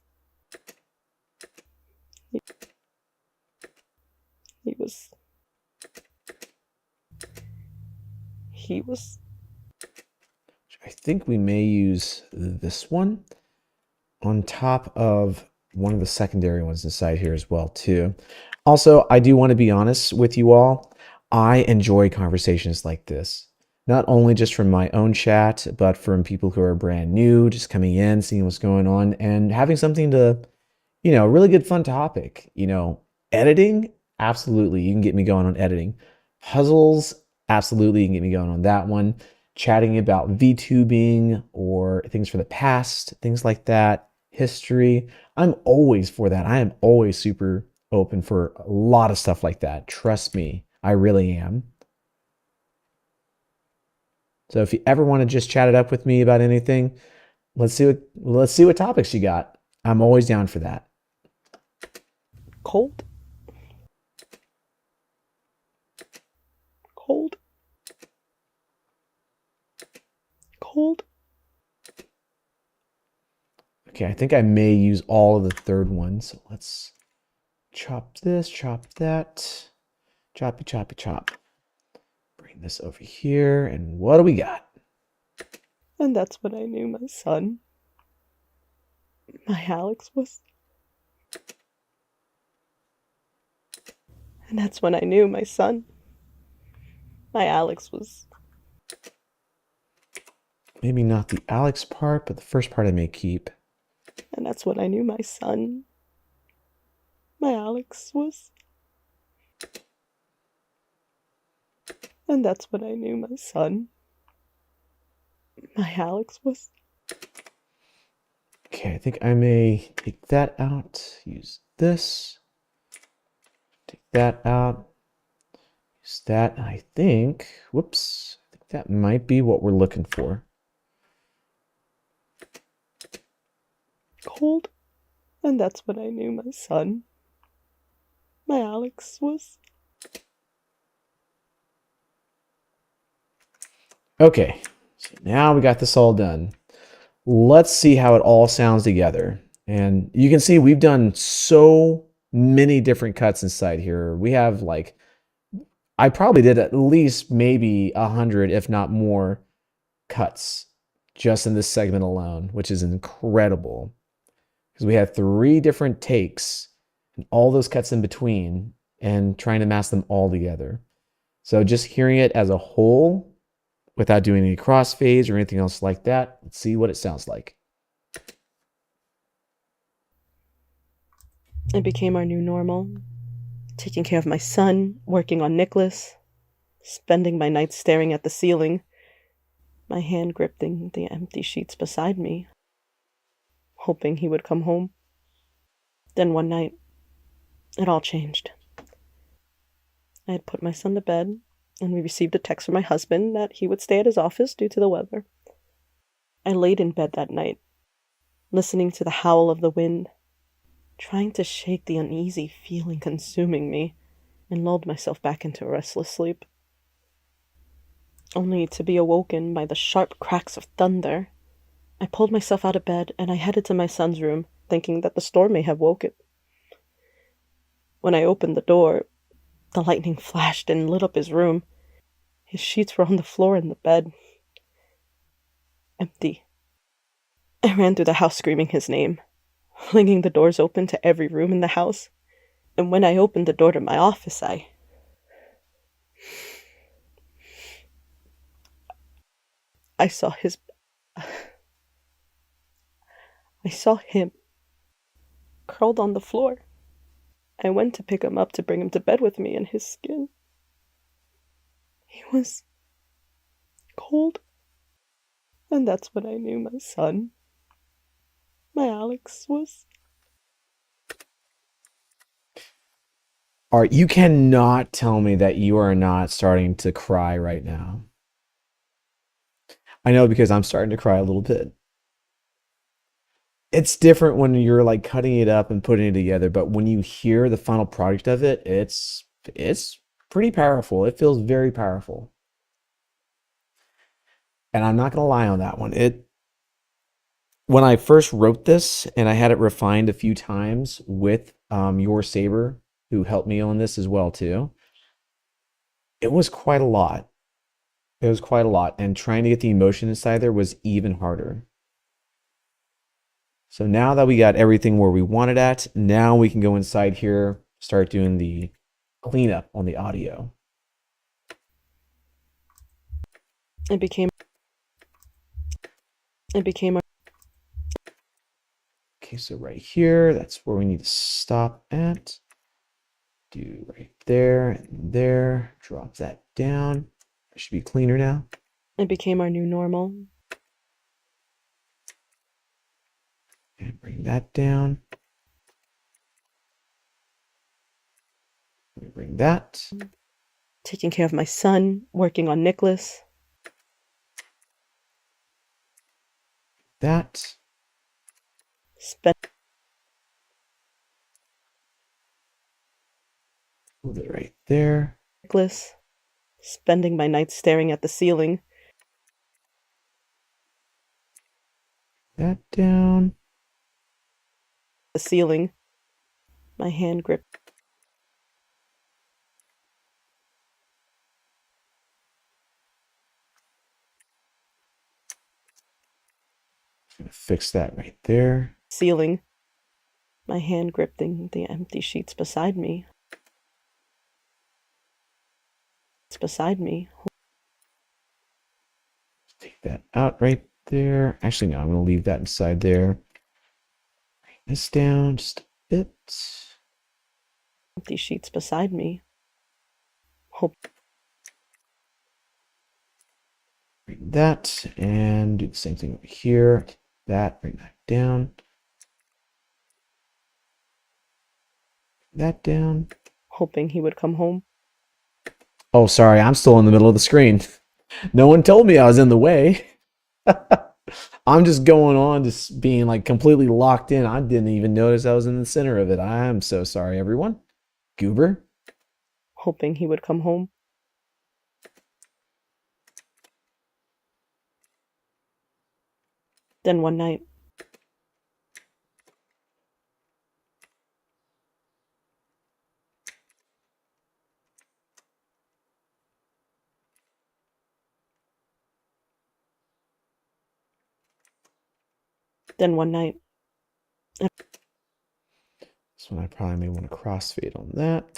[SPEAKER 1] I think we may use this one on top of one of the secondary ones inside here as well too. Also, I do want to be honest with you all. I enjoy conversations like this, not only just from my own chat, but from people who are brand new, just coming in, seeing what's going on, and having something to, really good fun topic. Editing, absolutely, you can get me going on editing. Puzzles, absolutely, you can get me going on that one. Chatting about VTubing or things for the past, things like that, history. I'm always for that. I am always super open for a lot of stuff like that. Trust me, I really am. So if you ever want to just chat it up with me about anything, let's see what topics you got. I'm always down for that.
[SPEAKER 6] cold. Cold. Cold.
[SPEAKER 1] Okay, I think I may use all of the third one. So let's chop this, chop that, choppy, choppy, chop. Bring this over here, and what do we got?
[SPEAKER 6] And that's when I knew my son, my Alex, was. And that's when I knew my son, my Alex, was.
[SPEAKER 1] Maybe not the Alex part, but the first part I may keep.
[SPEAKER 6] And that's when I knew my son, my Alex, was. And that's when I knew my son, my Alex, was.
[SPEAKER 1] Okay, I think I may take that out, use this, take that out, use that. I think, whoops, I think that might be what we're looking for.
[SPEAKER 6] Cold. And that's when I knew my son, my Alex, was.
[SPEAKER 1] Okay, so now we got this all done. Let's see how it all sounds together. And you can see we've done so many different cuts inside here. We have like, I probably did at least maybe 100, if not more, cuts just in this segment alone, which is incredible. Because we had 3 different takes and all those cuts in between and trying to mask them all together. So just hearing it as a whole without doing any crossfades or anything else like that, let's see what it sounds like.
[SPEAKER 6] It became our new normal. Taking care of my son, working on Nicholas, spending my nights staring at the ceiling, my hand gripping the empty sheets beside me, hoping he would come home. Then one night, it all changed. I had put my son to bed, and we received a text from my husband that he would stay at his office due to the weather. I laid in bed that night, listening to the howl of the wind, trying to shake the uneasy feeling consuming me, and lulled myself back into a restless sleep, only to be awoken by the sharp cracks of thunder. I pulled myself out of bed, and I headed to my son's room, thinking that the storm may have woke it. When I opened the door, the lightning flashed and lit up his room. His sheets were on the floor in the bed, empty. I ran through the house screaming his name, flinging the doors open to every room in the house. And when I opened the door to my office, I saw him curled on the floor. I went to pick him up to bring him to bed with me, and his skin, he was cold. And that's when I knew my son, my Alex, was...
[SPEAKER 1] Art, you cannot tell me that you are not starting to cry right now. I know, because I'm starting to cry a little bit. It's different when you're like cutting it up and putting it together, but when you hear the final product of it, it's pretty powerful. It feels very powerful. And I'm not gonna lie on that one. When I first wrote this and I had it refined a few times with your Saber, who helped me on this as well too, it was quite a lot. It was quite a lot, and trying to get the emotion inside there was even harder. So now that we got everything where we want it at, now we can go inside here, start doing the cleanup on the audio.
[SPEAKER 6] It became
[SPEAKER 1] Okay, so right here, that's where we need to stop at. Do right there and there, drop that down. It should be cleaner now.
[SPEAKER 6] It became our new normal.
[SPEAKER 1] And bring that down. Let me bring that.
[SPEAKER 6] Taking care of my son, working on Nicholas.
[SPEAKER 1] That. Move it right there.
[SPEAKER 6] Nicholas. Spending my nights staring at the ceiling.
[SPEAKER 1] That down.
[SPEAKER 6] The ceiling. My hand grip.
[SPEAKER 1] Gonna fix that right there.
[SPEAKER 6] Ceiling. My hand gripping the empty sheets beside me. It's beside me.
[SPEAKER 1] Take that out right there. Actually, no, I'm gonna leave that inside there. Bring this down just a bit.
[SPEAKER 6] Empty sheets beside me. Hope.
[SPEAKER 1] Bring that and do the same thing over here. That, bring that down. That down.
[SPEAKER 6] Hoping he would come home.
[SPEAKER 1] Oh, sorry, I'm still in the middle of the screen. No one told me I was in the way. I'm just going on, just being like completely locked in. I didn't even notice I was in the center of it. I am so sorry, everyone. Goober.
[SPEAKER 6] Hoping he would come home. Then one night, then one night,
[SPEAKER 1] So I probably may want to crossfade on that.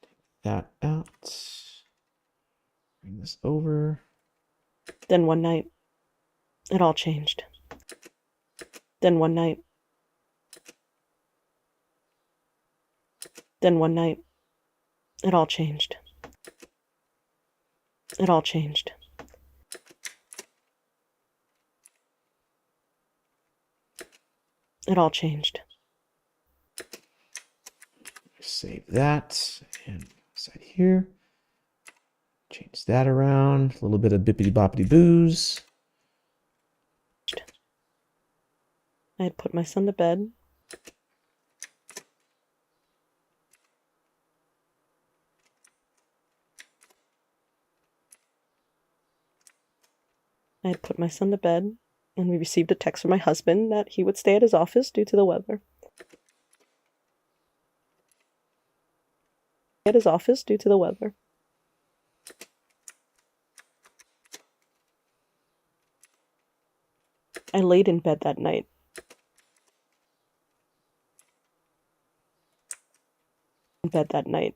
[SPEAKER 1] Take that out. Bring this over.
[SPEAKER 6] then one night, it all changed. Then one night, then one night, it all changed. It all changed. It all changed.
[SPEAKER 1] Save that and set here. Change that around. A little bit of bippity boppity boos.
[SPEAKER 6] I had put my son to bed. I had put my son to bed, and we received a text from my husband that he would stay at his office due to the weather. At his office due to the weather. I laid in bed that night. In bed that night.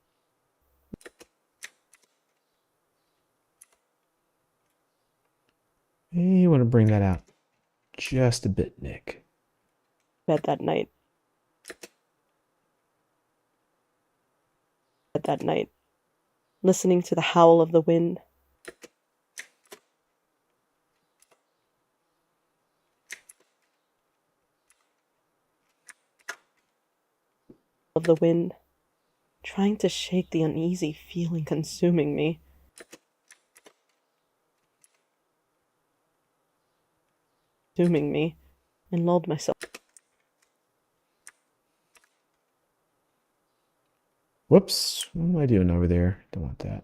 [SPEAKER 1] You want to bring that out just a bit, Nick.
[SPEAKER 6] Bed that night. Bed that night. Listening to the howl of the wind. Of the wind. Trying to shake the uneasy feeling consuming me. Consuming me, and lulled myself.
[SPEAKER 1] Whoops. What am I doing over there? Don't want that.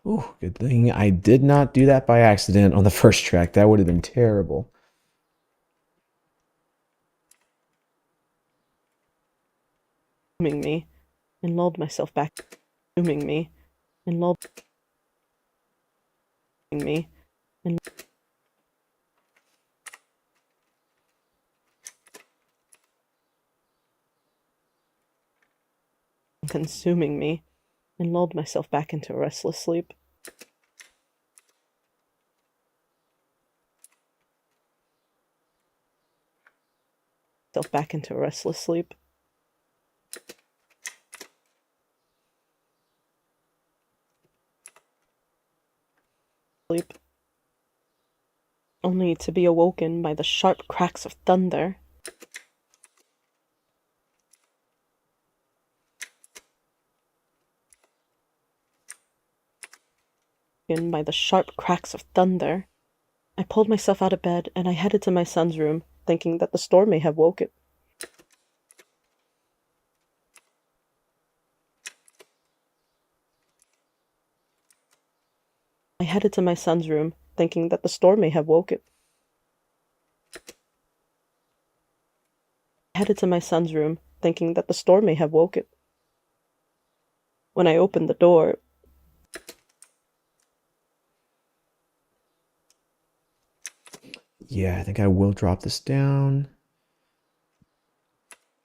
[SPEAKER 1] Ooh, good thing I did not do that by accident on the first track. That would have been terrible.
[SPEAKER 6] Consuming me, and lulled myself back. Consuming me, and lulled me, and consuming me, and lulled myself back into a restless sleep. Back into a restless sleep. Sleep. Only to be awoken by the sharp cracks of thunder. By the sharp cracks of thunder. I pulled myself out of bed and I headed to my son's room, thinking that the storm may have woken. I headed to my son's room, thinking that the storm may have woken. I headed to my son's room, thinking that the storm may have woken. When I opened the door,
[SPEAKER 1] Yeah, I think I will drop this down.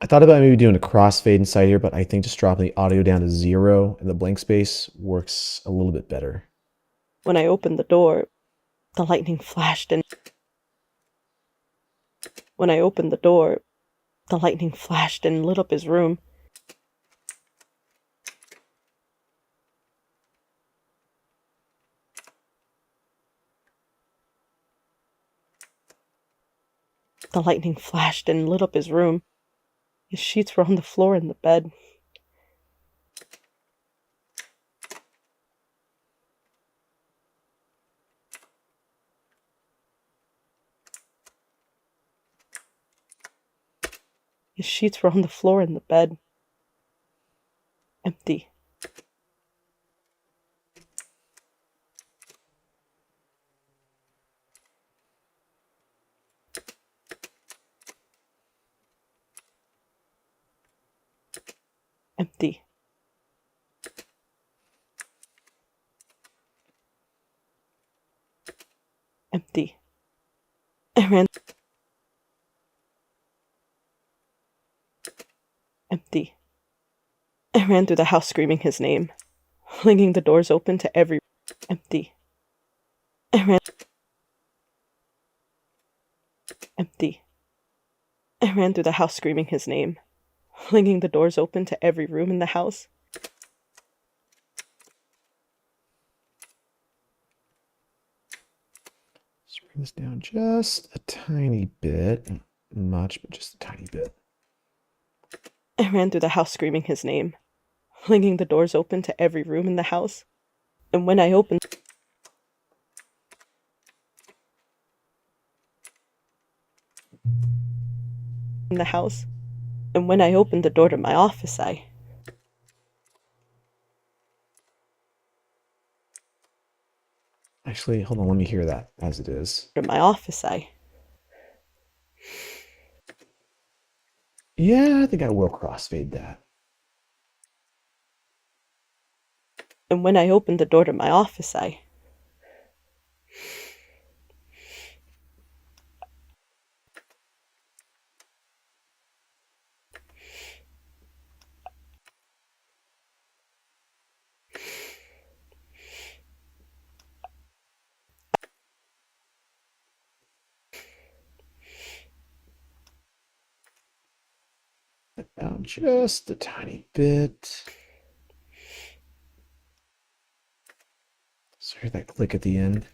[SPEAKER 1] I thought about maybe doing a crossfade inside here, but I think just dropping the audio down to 0 in the blank space works a little bit better.
[SPEAKER 6] When I opened the door, the lightning flashed and... When I opened the door, the lightning flashed and lit up his room. The lightning flashed and lit up his room. His sheets were on the floor in the bed. His sheets were on the floor in the bed. Empty. Empty. Empty. I ran. Empty. I ran through the house screaming his name, flinging the doors open to every. Empty. I ran. Empty. I ran through the house screaming his name, flinging the doors open to every room in the house.
[SPEAKER 1] Let's bring this down just a tiny bit. Not much, but just a tiny bit.
[SPEAKER 6] I ran through the house screaming his name, flinging the doors open to every room in the house. And when I opened the house, and when I opened the door to my office,
[SPEAKER 1] Actually, hold on, let me hear that as it is. Yeah, I think I will crossfade that.
[SPEAKER 6] And when I opened the door to my office,
[SPEAKER 1] Down just a tiny bit. So hear that click at the end.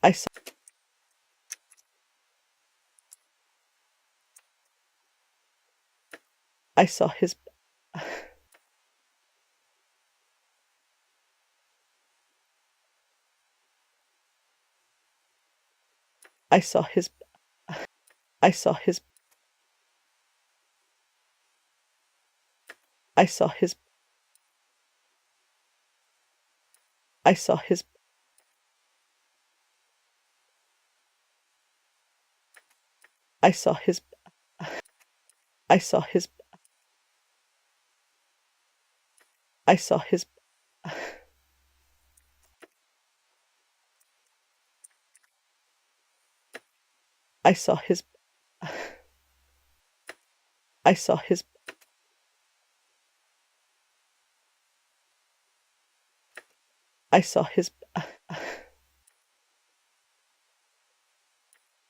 [SPEAKER 6] I saw his I saw his I saw his I saw his I saw his I saw his I saw his I saw his I saw his I saw his I saw his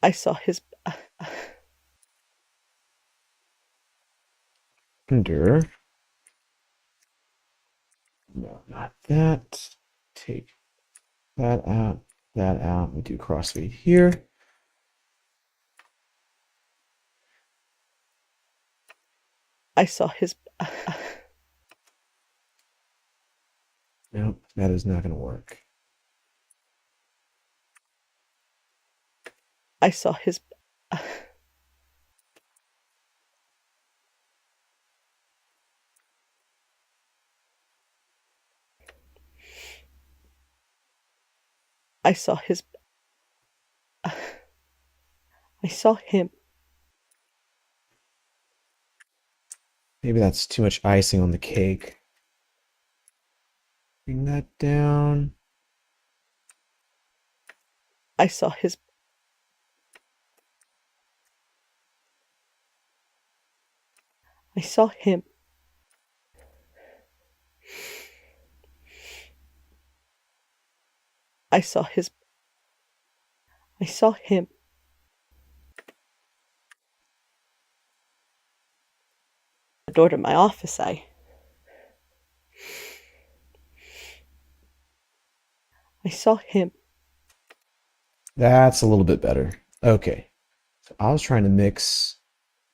[SPEAKER 6] I saw his
[SPEAKER 1] Under. No, not that. Take that out, that out. We do crossfade here.
[SPEAKER 6] I saw his
[SPEAKER 1] Nope, that is not going to work.
[SPEAKER 6] I saw his I saw his I saw him.
[SPEAKER 1] Maybe that's too much icing on the cake. Bring that down.
[SPEAKER 6] I saw his I saw him. I saw his I saw him. The door to my office, I saw him.
[SPEAKER 1] That's a little bit better. Okay. So I was trying to mix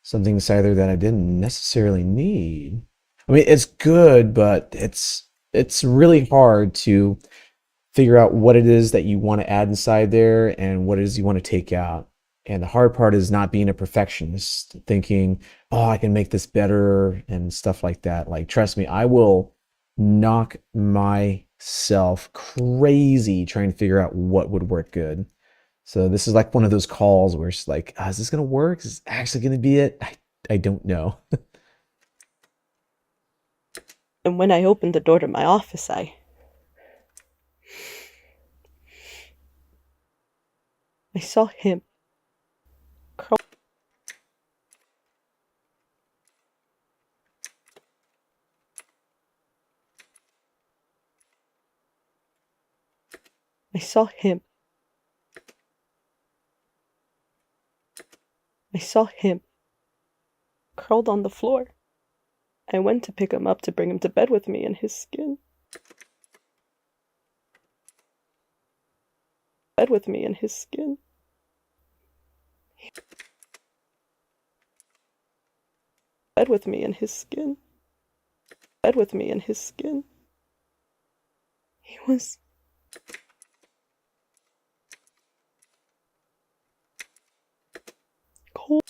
[SPEAKER 1] something either that I didn't necessarily need. I mean, it's good, but it's really hard to figure out what it is that you want to add inside there and what it is you want to take out. And the hard part is not being a perfectionist, thinking, oh, I can make this better and stuff like that. Like, trust me, I will knock my myself crazy trying to figure out what would work good. So this is like one of those calls where it's like, is this gonna work? Is this actually gonna be it? I don't know.
[SPEAKER 6] And when I opened the door to my office, I saw him curl. I saw him. I saw him curled on the floor. I went to pick him up to bring him to bed with me in his skin. Bed with me in his skin. Bed with me in his skin. Bed with me in his skin. He was cold.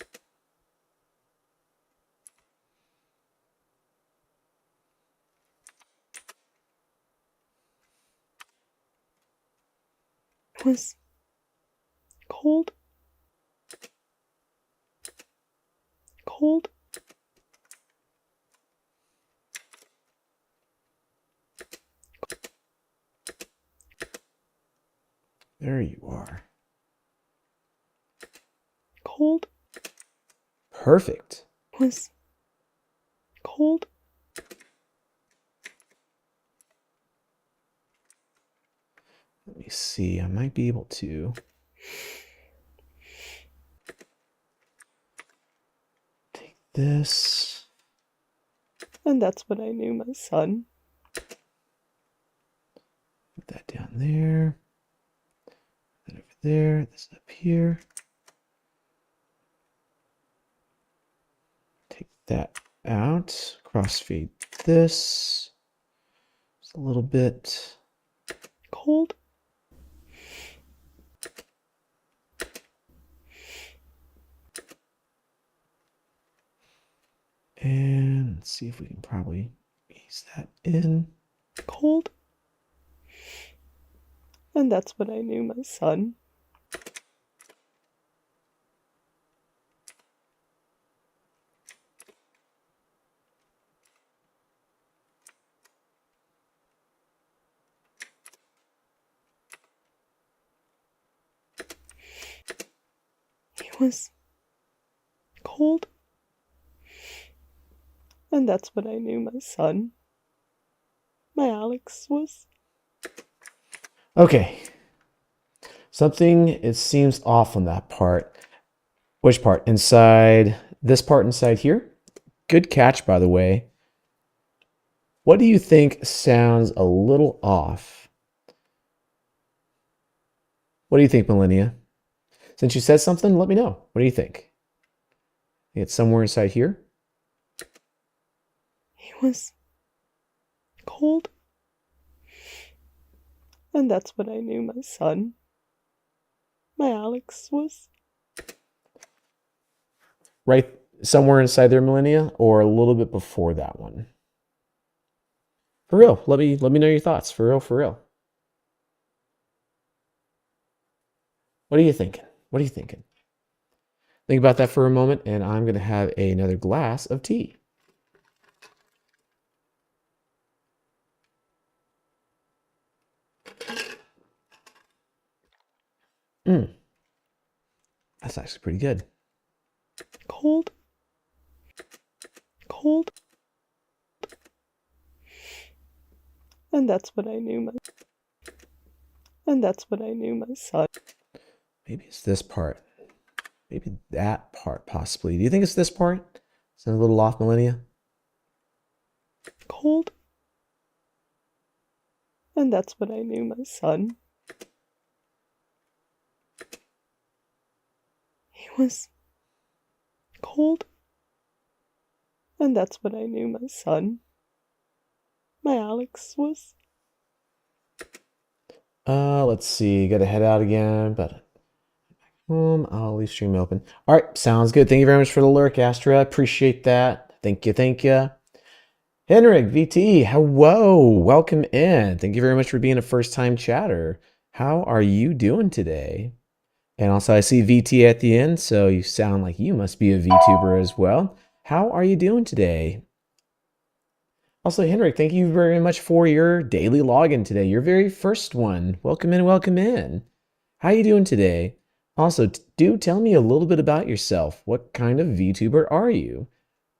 [SPEAKER 6] It was cold. Cold.
[SPEAKER 1] There you are.
[SPEAKER 6] Cold.
[SPEAKER 1] Perfect.
[SPEAKER 6] Was cold.
[SPEAKER 1] Let me see. I might be able to. Take this.
[SPEAKER 6] And that's when I knew my son.
[SPEAKER 1] Put that down there. That over there. This up here. Take that out. Crossfade this. Just a little bit.
[SPEAKER 6] Cold.
[SPEAKER 1] And let's see if we can probably ease that in.
[SPEAKER 6] Cold. And that's when I knew my son. He was cold. And that's when I knew my son. My Alex was.
[SPEAKER 1] Okay. Something, it seems off on that part. Which part? Inside, this part inside here? Good catch, by the way. What do you think sounds a little off? What do you think, Millennia? Since you said something, let me know. What do you think? It's somewhere inside here?
[SPEAKER 6] He was cold. And that's when I knew my son. My Alex was.
[SPEAKER 1] Right somewhere inside there, Millennia, or a little bit before that one? For real, let me know your thoughts. For real, for real. What are you thinking? What are you thinking? Think about that for a moment, and I'm going to have another glass of tea. That's actually pretty good.
[SPEAKER 6] Cold. Cold. And that's when I knew my. And that's when I knew my son.
[SPEAKER 1] Maybe it's this part. Maybe that part, possibly. Do you think it's this part? Sounds a little off, Millennia?
[SPEAKER 6] Cold. And that's when I knew my son. He was cold. And that's when I knew my son. My Alex was.
[SPEAKER 1] Let's see. Got to head out again, but I'll leave stream open. All right, sounds good. Thank you very much for the lurk, Astra. Appreciate that. Thank you, thank you. Henrik, VT, hello, welcome in. Thank you very much for being a first-time chatter. How are you doing today? And also, I see VT at the end, so you sound like you must be a VTuber as well. How are you doing today? Also, Henrik, thank you very much for your daily login today, your very first one. Welcome in, welcome in. How are you doing today? Also, do tell me a little bit about yourself. What kind of VTuber are you?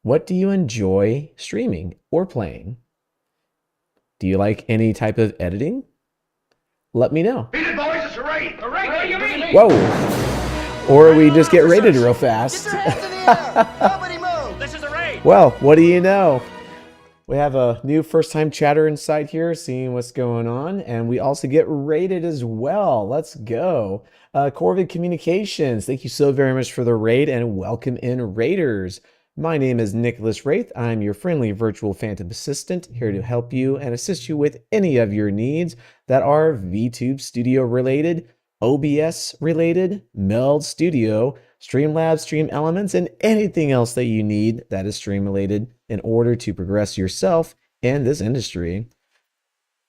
[SPEAKER 1] What do you enjoy streaming or playing? Do you like any type of editing? Let me know.
[SPEAKER 2] Beat it, boys. It's a raid. A raid. What do you mean?
[SPEAKER 1] Whoa! Or we just get raided real fast.
[SPEAKER 2] This is a raid.
[SPEAKER 1] Well, what do you know? We have a new first-time chatter inside here, seeing what's going on, and we also get raided as well. Let's go. Corvid Communications, thank you so very much for the raid, and welcome in raiders. My name is Nicholas Wraith. I'm your friendly virtual phantom assistant, here to help you and assist you with any of your needs that are VTube Studio related, OBS related, Meld Studio, Streamlabs, Stream Elements, and anything else that you need that is stream related in order to progress yourself in this industry.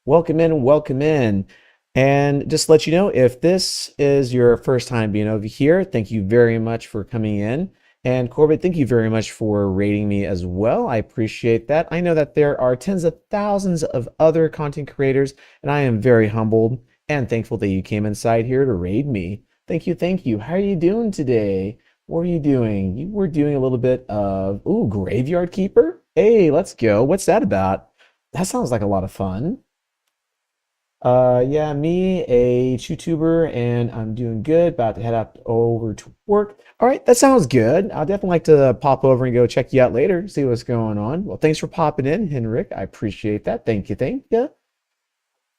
[SPEAKER 1] Welcome in, welcome in. And just to let you know, if this is your first time being over here, thank you very much for coming in. And Corbett, thank you very much for rating me as well. I appreciate that. I know that there are tens of thousands of other content creators, and I am very humbled and thankful that you came inside here to raid me. Thank you, thank you. How are you doing today? What are you doing? You were doing a little bit of, ooh, Graveyard Keeper? Hey, let's go. What's that about? That sounds like a lot of fun. Yeah, me, a YouTuber, and I'm doing good. About to head up over to work. All right, that sounds good. I'll definitely like to pop over and go check you out later, see what's going on. Well, thanks for popping in, Henrik. I appreciate that. Thank you, thank you.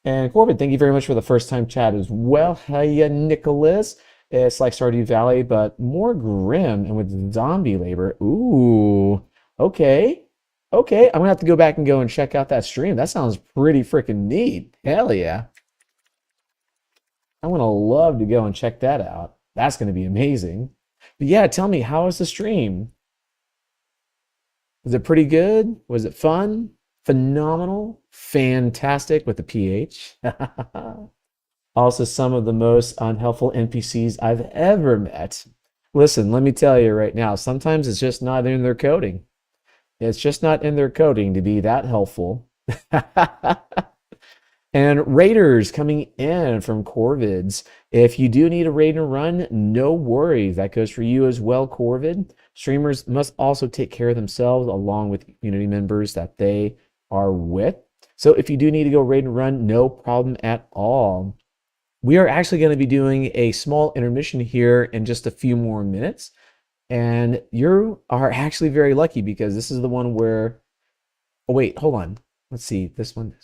[SPEAKER 1] And Corbin, thank you very much for the first time chat as well. Hiya, Nicholas. It's like Stardew Valley, but more grim and with zombie labor. Ooh, okay. Okay, I'm gonna have to go back and go and check out that stream. That sounds pretty freaking neat. Hell yeah. I'm gonna love to go and check that out. That's gonna be amazing. But yeah, tell me, how was the stream? Was it pretty good? Was it fun? Phenomenal? Fantastic with the PH. Also, some of the most unhelpful NPCs I've ever met. Listen, let me tell you right now, sometimes it's just not in their coding. It's just not in their coding to be that helpful. And raiders coming in from Corvids. If you do need a raid and run, no worries. That goes for you as well, Corvid. Streamers must also take care of themselves along with community members that they are with. So if you do need to go raid and run, no problem at all. We are actually going to be doing a small intermission here in just a few more minutes. And you are actually very lucky because this is the one where, oh wait, hold on. Let's see, this one.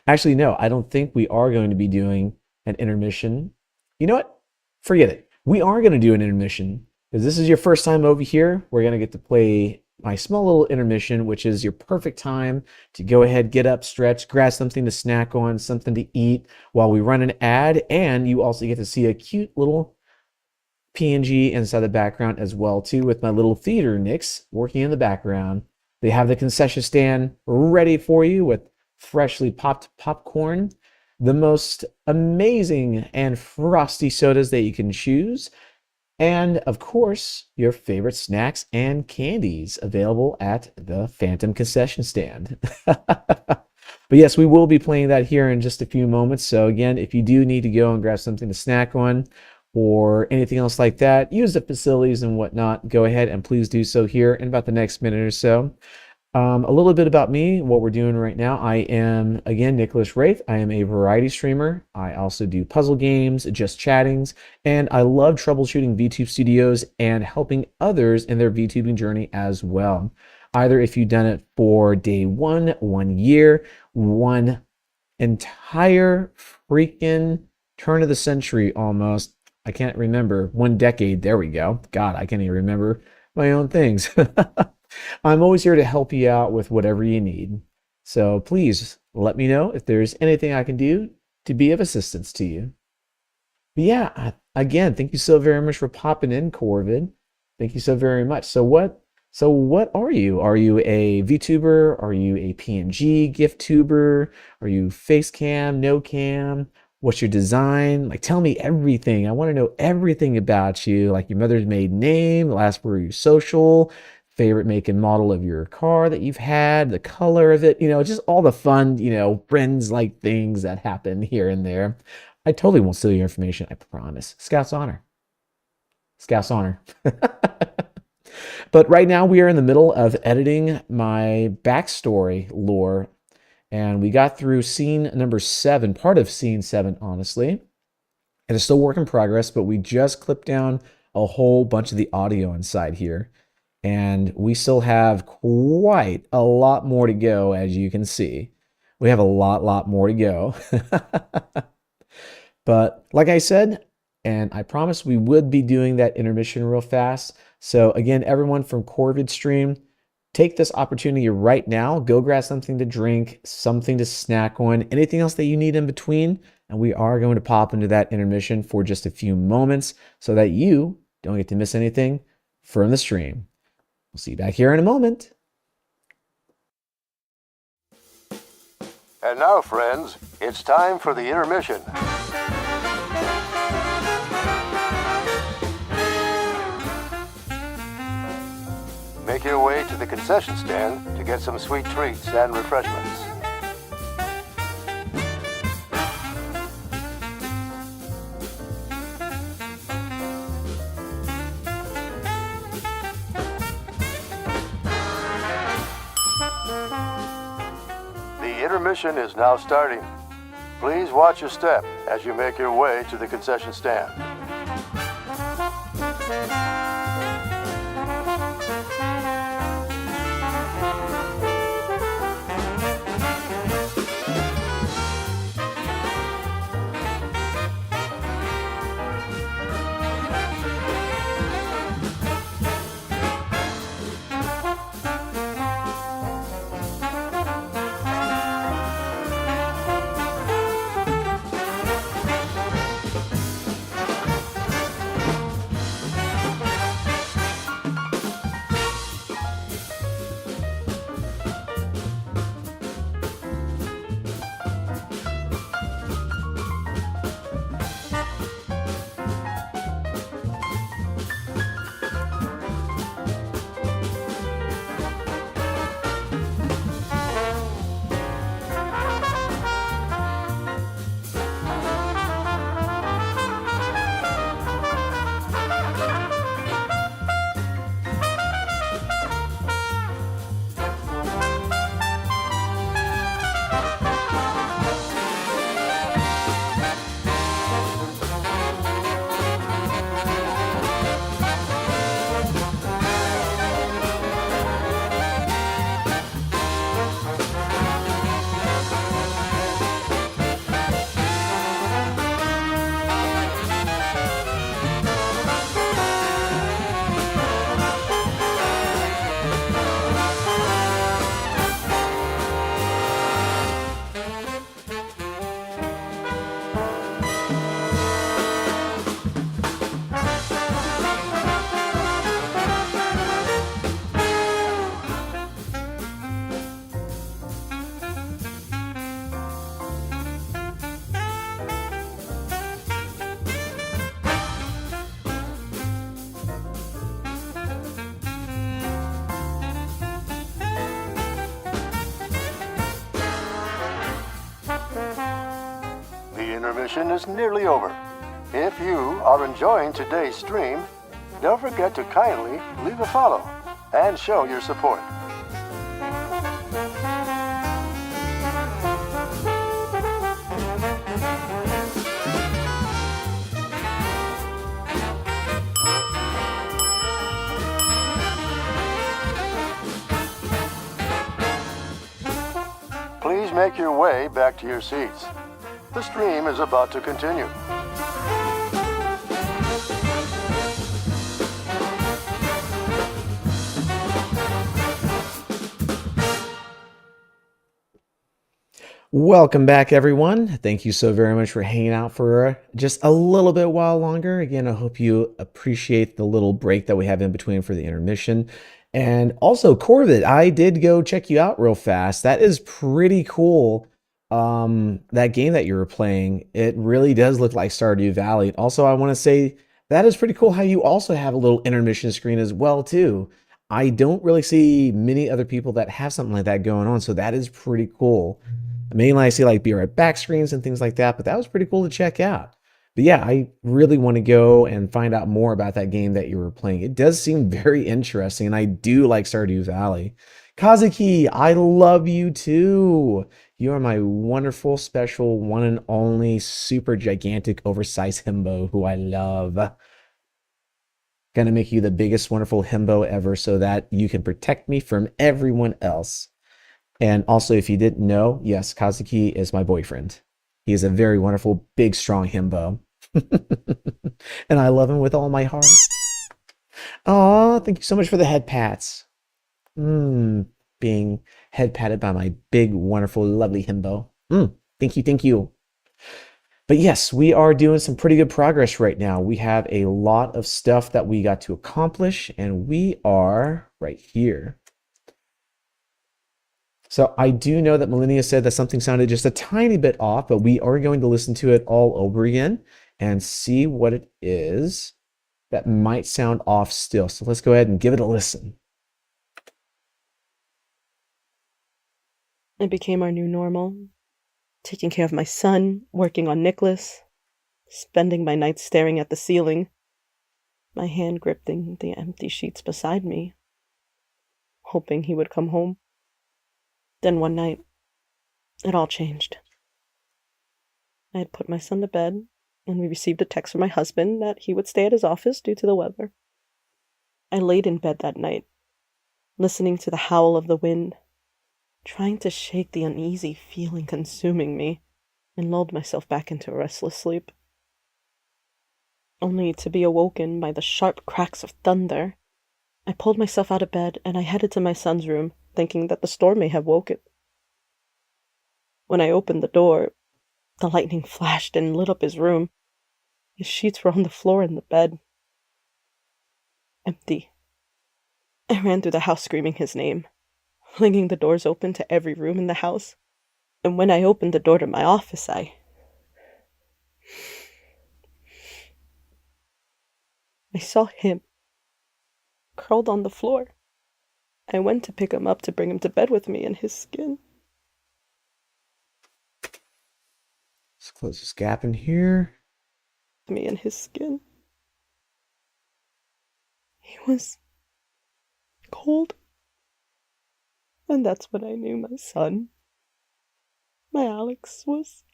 [SPEAKER 1] Actually, no, I don't think we are going to be doing an intermission. You know what? Forget it. We are going to do an intermission because this is your first time over here. We're going to get to play my small little intermission, which is your perfect time to go ahead, get up, stretch, grab something to snack on, something to eat while we run an ad. And you also get to see a cute little PNG inside the background as well too, with my little theater Nicks working in the background. They have the concession stand ready for you with freshly popped popcorn, the most amazing and frosty sodas that you can choose, and of course your favorite snacks and candies available at the Phantom concession stand. But yes, we will be playing that here in just a few moments. So again, if you do need to go and grab something to snack on or anything else like that, use the facilities and whatnot, go ahead and please do so here in about the next minute or so. A little bit about me, what we're doing right now. I am, again, Nicholas Wraith. I am a variety streamer. I also do puzzle games, just chattings, and I love troubleshooting VTube studios and helping others in their VTubing journey as well. Either if you've done it for day one, 1 year, one entire freaking turn of the century almost. I can't remember. 1 decade. There we go. God, I can't even remember my own things. I'm always here to help you out with whatever you need. So please let me know if there's anything I can do to be of assistance to you. But yeah, again, thank you so very much for popping in, Corvid. Thank you so very much. So what So what are you? Are you a VTuber? Are you a PNG gift tuber? Are you face cam, no cam? What's your design? Like, tell me everything. I want to know everything about you, like your mother's maiden name, the last word of your social, favorite make and model of your car that you've had, the color of it, just all the fun, friends like things that happen here and there. I totally won't steal your information, I promise. Scout's honor. Scout's honor. But right now we are in the middle of editing my backstory lore, and we got through scene number 7, part of scene 7, honestly. And it's still work in progress, but we just clipped down a whole bunch of the audio inside here. And we still have quite a lot more to go, as you can see. We have a lot more to go. But like I said, and I promised we would be doing that intermission real fast. So again, everyone from Corvid Stream, take this opportunity right now. Go grab something to drink, something to snack on, anything else that you need in between. And we are going to pop into that intermission for just a few moments so that you don't get to miss anything from the stream. We'll see you back here in a moment.
[SPEAKER 3] And now, friends, it's time for the intermission. Make your way to the concession stand to get some sweet treats and refreshments. The intermission is now starting. Please watch your step as you make your way to the concession stand. Intermission is nearly over. If you are enjoying today's stream, don't forget to kindly leave a follow and show your support. Please make your way back to your seats. The stream is about to continue.
[SPEAKER 1] Welcome back, everyone. Thank you so very much for hanging out for just a little bit while longer. Again, I hope you appreciate the little break that we have in between for the intermission. And also, Corvid, I did go check you out real fast. That is pretty cool. That game that you were playing, it really does look like Stardew Valley. Also, I want to say that is pretty cool how you also have a little intermission screen as well, too. I don't really see many other people that have something like that going on, so that is pretty cool. Mainly, I see like be right back screens and things like that, but that was pretty cool to check out. But yeah, I really want to go and find out more about that game that you were playing. It does seem very interesting, and I do like Stardew Valley. Kazuki, I love you too. You are my wonderful, special, one and only, super gigantic, oversized himbo who I love. Gonna make you the biggest, wonderful himbo ever so that you can protect me from everyone else. And also, if you didn't know, yes, Kazuki is my boyfriend. He is a very wonderful, big, strong himbo. And I love him with all my heart. Aw, thank you so much for the head pats. Being head patted by my big, wonderful, lovely himbo. Thank you, thank you. But yes, we are doing some pretty good progress right now. We have a lot of stuff that we got to accomplish, and we are right here. So I do know that Millennia said that something sounded just a tiny bit off, but we are going to listen to it all over again and see what it is that might sound off still. So let's go ahead and give it a listen.
[SPEAKER 6] It became our new normal. Taking care of my son, working on Nicholas, spending my nights staring at the ceiling, my hand gripping the empty sheets beside me, hoping he would come home. Then one night, it all changed. I had put my son to bed, and we received a text from my husband that he would stay at his office due to the weather. I laid in bed that night, listening to the howl of the wind, trying to shake the uneasy feeling consuming me, and lulled myself back into a restless sleep. Only to be awoken by the sharp cracks of thunder. I pulled myself out of bed, and I headed to my son's room, thinking that the storm may have woken. When I opened the door, the lightning flashed and lit up his room. His sheets were on the floor in the bed. Empty. I ran through the house screaming his name, flinging the doors open to every room in the house. And when I opened the door to my office, I saw him, curled on the floor. I went to pick him up to bring him to bed with me in his skin.
[SPEAKER 1] Let's close this gap in here.
[SPEAKER 6] Me in his skin. He was cold. And that's when I knew my son, my Alex, was...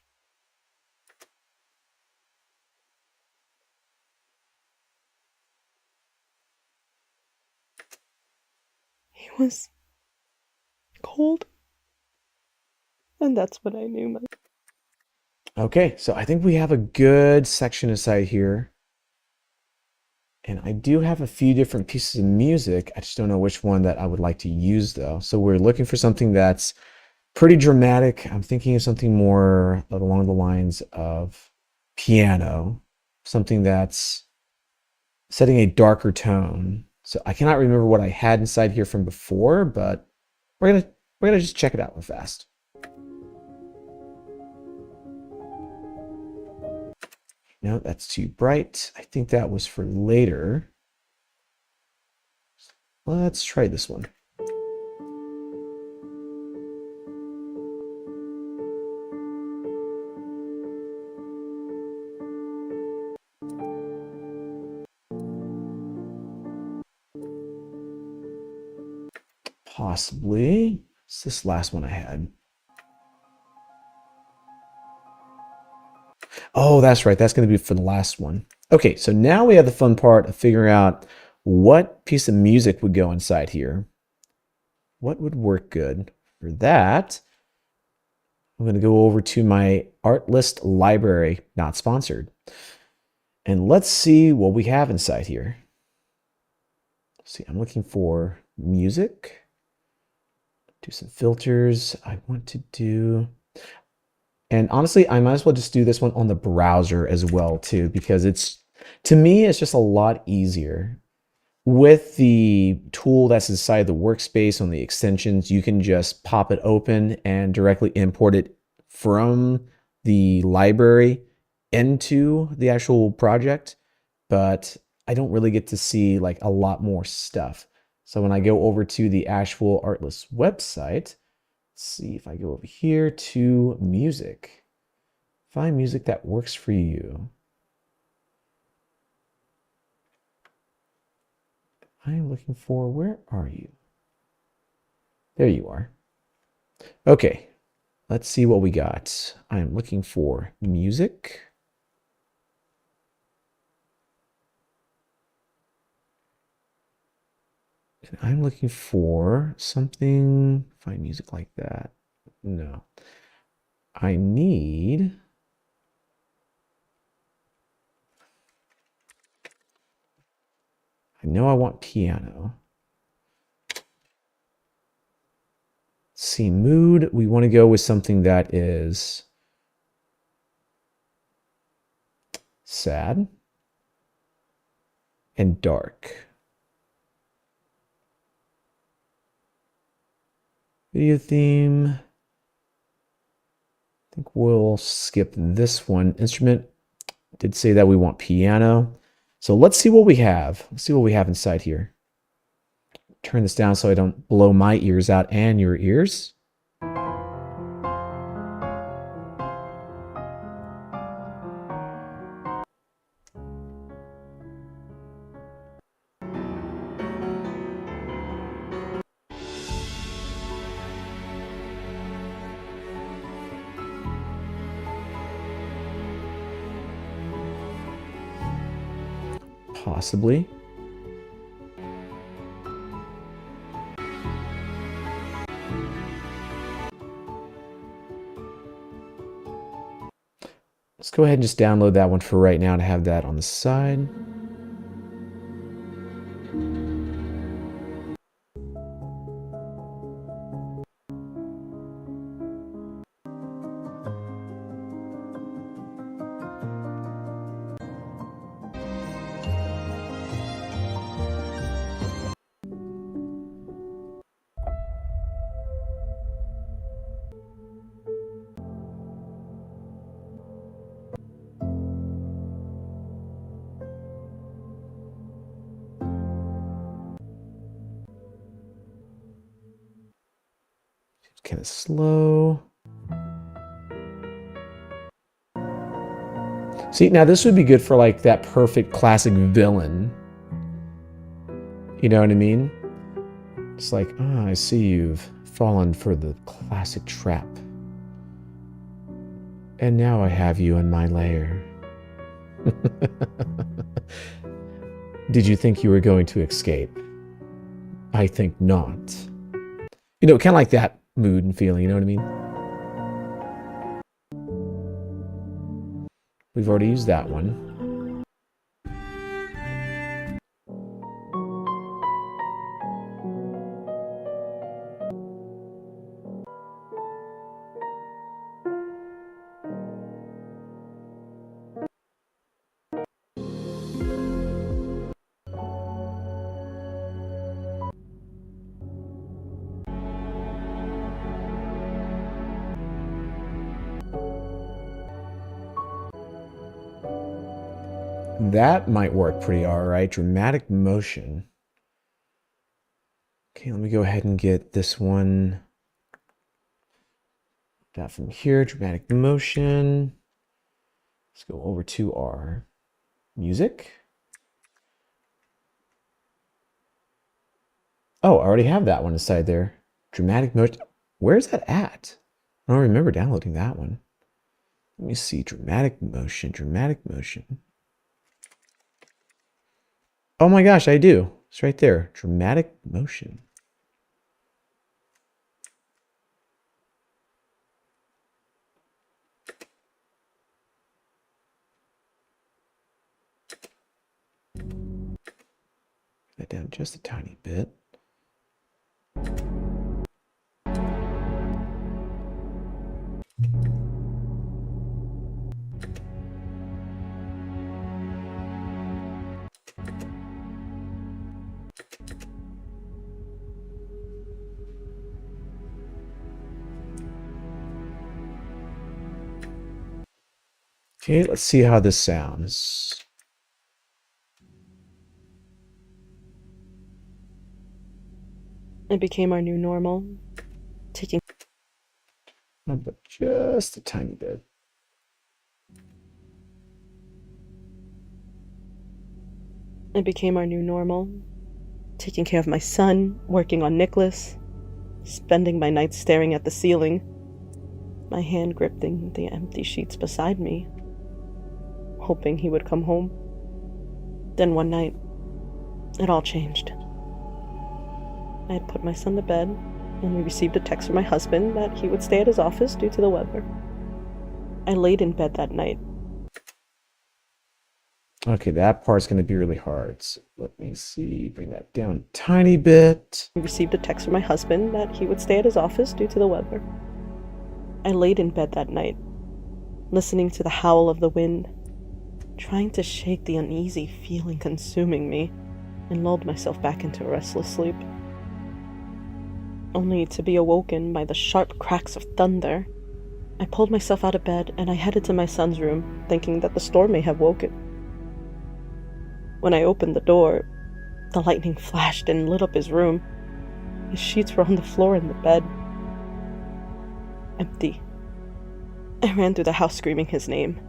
[SPEAKER 6] He was cold. And that's when I knew my...
[SPEAKER 1] Okay, so I think we have a good section aside here. And I do have a few different pieces of music. I just don't know which one that I would like to use, though. So we're looking for something that's pretty dramatic. I'm thinking of something more along the lines of piano, something that's setting a darker tone. So I cannot remember what I had inside here from before, but we're gonna just check it out real fast. No, that's too bright. I think that was for later. Let's try this one. Possibly. It's this last one I had. Oh, that's right. That's going to be for the last one. Okay, so now we have the fun part of figuring out what piece of music would go inside here. What would work good? For that, I'm going to go over to my art list library, not sponsored. And let's see what we have inside here. Let's see, I'm looking for music. Do some filters. I want to do... And honestly, I might as well just do this one on the browser as well too, because it's, to me, it's just a lot easier. with the tool that's inside the workspace on the extensions, you can just pop it open and directly import it from the library into the actual project. But I don't really get to see like a lot more stuff. So when I go over to the actual Artlist website, let's see if I go over here to music, find music that works for you. I'm looking for, where are you? There you are. Okay, let's see what we got. I'm looking for music. And I'm looking for something, find music like that. No. I need, I know I want piano. Let's see, mood, we want to go with something that is sad and dark. Video theme. I think we'll skip this one. Instrument did say that we want piano. So let's see what we have. Let's see what we have inside here. Turn this down so I don't blow my ears out and your ears. Possibly. Let's go ahead and just download that one for right now to have that on the side. Kind of slow. See, now this would be good for like that perfect classic villain. You know what I mean? It's like, oh, I see you've fallen for the classic trap. And now I have you in my lair. Did you think you were going to escape? I think not. You know, kind of like that mood and feeling, you know what I mean? We've already used that one. That might work pretty all right. Dramatic motion. Okay, let me go ahead and get this one. That from here, dramatic motion. Let's go over to our music. Oh, I already have that one inside there. Dramatic motion. Where's that at? I don't remember downloading that one. Let me see. Dramatic motion, dramatic motion. Oh my gosh, I do. It's right there. Dramatic motion. That down just a tiny bit. Okay, let's see how this sounds.
[SPEAKER 6] It became our new normal, taking
[SPEAKER 1] But just a tiny bit.
[SPEAKER 6] It became our new normal, taking care of my son, working on Nicholas, spending my nights staring at the ceiling, my hand gripping the empty sheets beside me, hoping he would come home. Then one night, it all changed. I had put my son to bed, and we received a text from my husband that he would stay at his office due to the weather. I laid in bed that night.
[SPEAKER 1] Okay, that part's going to be really hard. So let me see. Bring that down a tiny bit.
[SPEAKER 6] We received a text from my husband that he would stay at his office due to the weather. I laid in bed that night, listening to the howl of the wind, trying to shake the uneasy feeling consuming me, and lulled myself back into a restless sleep, only to be awoken by the sharp cracks of thunder. I pulled myself out of bed and I headed to my son's room, thinking that the storm may have woken. When I opened the door, the lightning flashed and lit up his room. His sheets were on the floor in the bed, empty. I ran through the house screaming his name,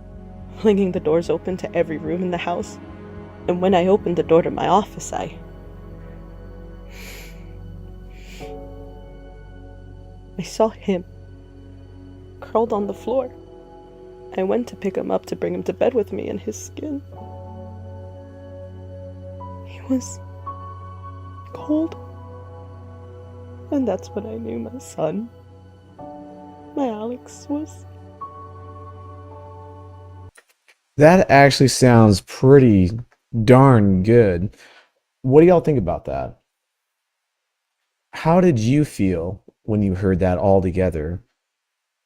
[SPEAKER 6] flinging the doors open to every room in the house. And when I opened the door to my office, I saw him, curled on the floor. I went to pick him up to bring him to bed with me, and his skin, he was cold. And that's when I knew my son, my Alex, was...
[SPEAKER 1] That actually sounds pretty darn good. What do y'all think about that? How did you feel when you heard that all together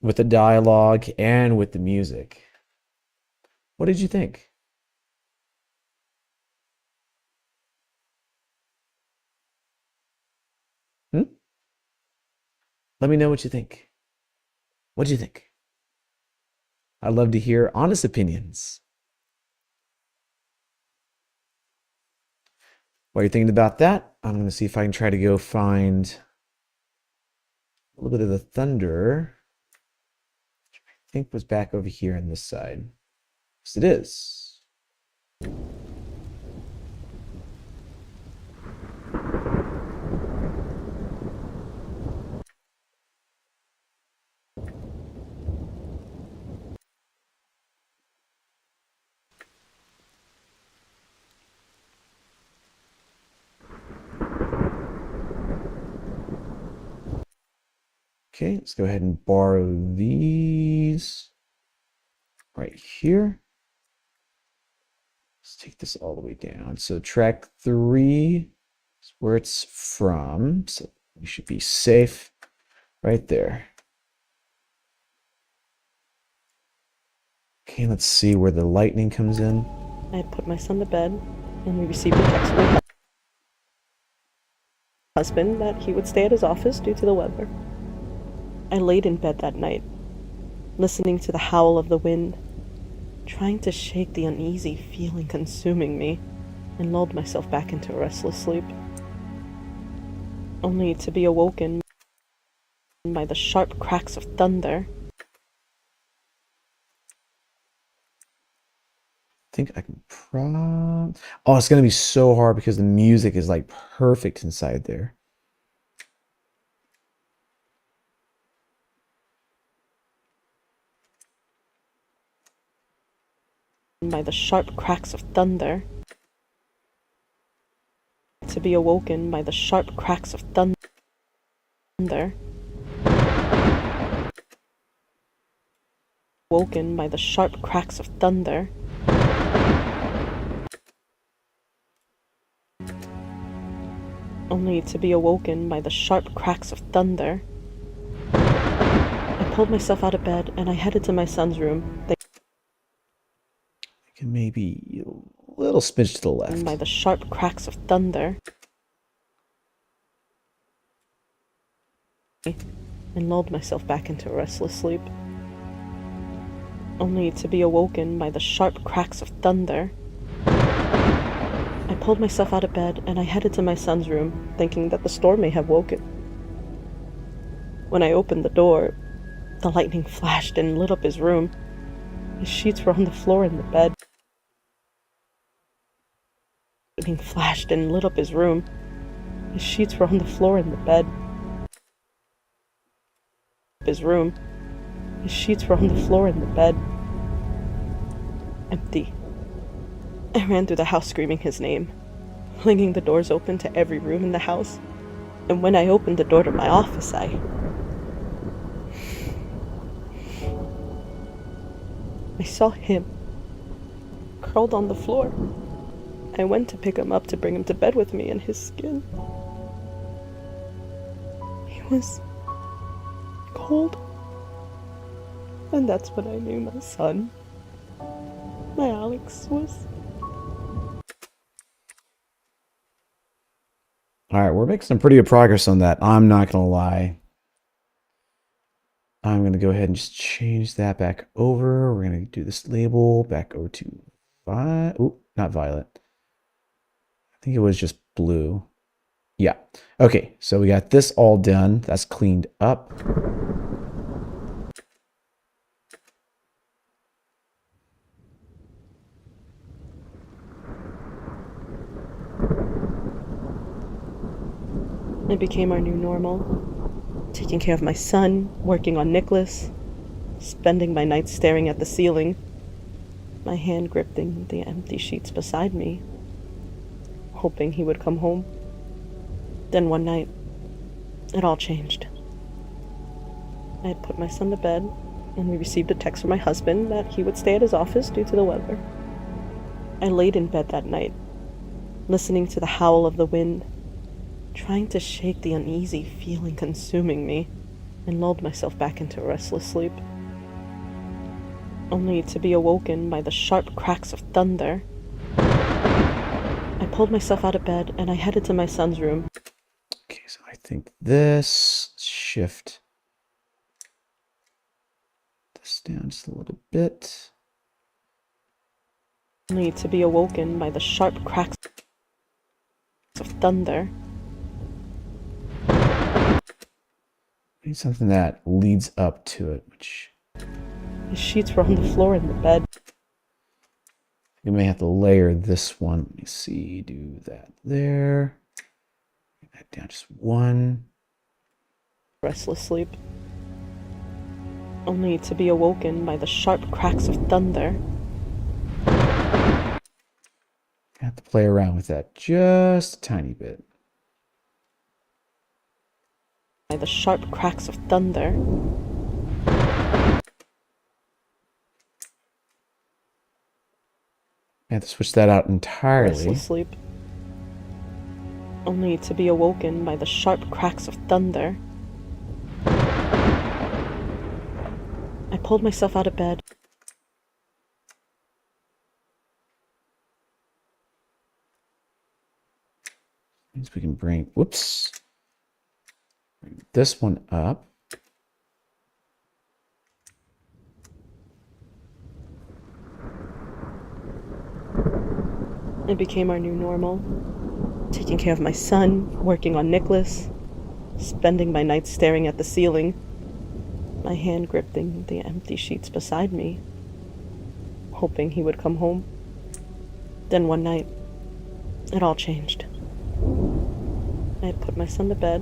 [SPEAKER 1] with the dialogue and with the music? What did you think? Hmm? Let me know what you think. What do you think? I'd love to hear honest opinions. While you're thinking about that, I'm going to see if I can try to go find a little bit of the thunder, which I think was back over here on this side. Yes, it is. Okay, let's go ahead and borrow these right here. Let's take this all the way down. So track 3 is where it's from. So we should be safe right there. Okay, let's see where the lightning comes in.
[SPEAKER 6] I had put my son to bed, and we received a text from my husband that he would stay at his office due to the weather. I laid in bed that night, listening to the howl of the wind, trying to shake the uneasy feeling consuming me, and lulled myself back into a restless sleep, only to be awoken by the sharp cracks of thunder.
[SPEAKER 1] I think I can Oh, it's going to be so hard because the music is like perfect inside there.
[SPEAKER 6] By the sharp cracks of thunder. To be awoken by the sharp cracks of thunder. Woken by the sharp cracks of thunder. Only to be awoken by the sharp cracks of thunder. I pulled myself out of bed and I headed to my son's room.
[SPEAKER 1] Can maybe a little smidge to the left.
[SPEAKER 6] By the sharp cracks of thunder. And lulled myself back into a restless sleep, only to be awoken by the sharp cracks of thunder. I pulled myself out of bed and I headed to my son's room, thinking that the storm may have woken. When I opened the door, the lightning flashed and lit up his room. His sheets were on the floor in the bed. Lightning flashed and lit up his room. His sheets were on the floor in the bed. His room. His sheets were on the floor in the bed. Empty. I ran through the house screaming his name, flinging the doors open to every room in the house. And when I opened the door to my office, I saw him, curled on the floor. I went to pick him up to bring him to bed with me, and his skin, he was cold. And that's when I knew my son, my Alex, was...
[SPEAKER 1] Alright, we're making some pretty good progress on that. I'm not going to lie. I'm going to go ahead and just change that back over. We're going to do this label back over to not violet. I think it was just blue. Yeah. Okay, so we got this all done. That's cleaned up.
[SPEAKER 6] It became our new normal. Taking care of my son, working on Nicholas, spending my nights staring at the ceiling, my hand gripping the empty sheets beside me, hoping he would come home. Then one night, it all changed. I had put my son to bed, and we received a text from my husband that he would stay at his office due to the weather. I laid in bed that night, listening to the howl of the wind, trying to shake the uneasy feeling consuming me, and lulled myself back into restless sleep, only to be awoken by the sharp cracks of thunder. I pulled myself out of bed and I headed to my son's room.
[SPEAKER 1] Okay, so I think this, shift this down just a little bit.
[SPEAKER 6] Only to be awoken by the sharp cracks of thunder.
[SPEAKER 1] I need something that leads up to it, which...
[SPEAKER 6] His sheets were on the floor in the bed.
[SPEAKER 1] You may have to layer this one. Let me see. Do that there. Bring that down just one.
[SPEAKER 6] Restless sleep. Only to be awoken by the sharp cracks of thunder.
[SPEAKER 1] I have to play around with that just a tiny bit.
[SPEAKER 6] By the sharp cracks of thunder.
[SPEAKER 1] I have to switch that out entirely.
[SPEAKER 6] Restless sleep. Only to be awoken by the sharp cracks of thunder. I pulled myself out of bed.
[SPEAKER 1] Means we can bring, whoops. Bring this one up.
[SPEAKER 6] It became our new normal. Taking care of my son, working on Nicholas, spending my nights staring at the ceiling, my hand gripping the empty sheets beside me, hoping he would come home. Then one night, it all changed. I had put my son to bed,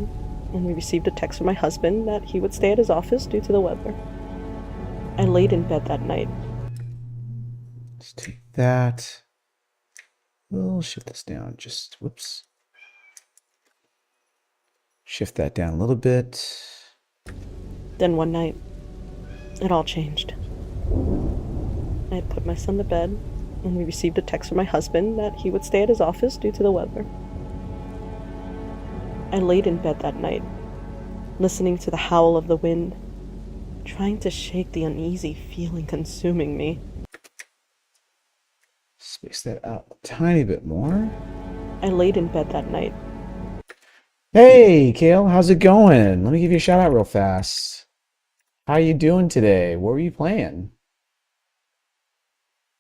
[SPEAKER 6] and we received a text from my husband that he would stay at his office due to the weather. I laid in bed that night.
[SPEAKER 1] Let's take that. We'll shift this down just, whoops. Shift that down a little bit.
[SPEAKER 6] Then one night, it all changed. I had put my son to bed, and we received a text from my husband that he would stay at his office due to the weather. I laid in bed that night, listening to the howl of the wind, trying to shake the uneasy feeling consuming me.
[SPEAKER 1] Space that out a tiny bit more.
[SPEAKER 6] I laid in bed that night.
[SPEAKER 1] Hey, Kale, how's it going? Let me give you a shout out real fast. How you doing today? What were you playing?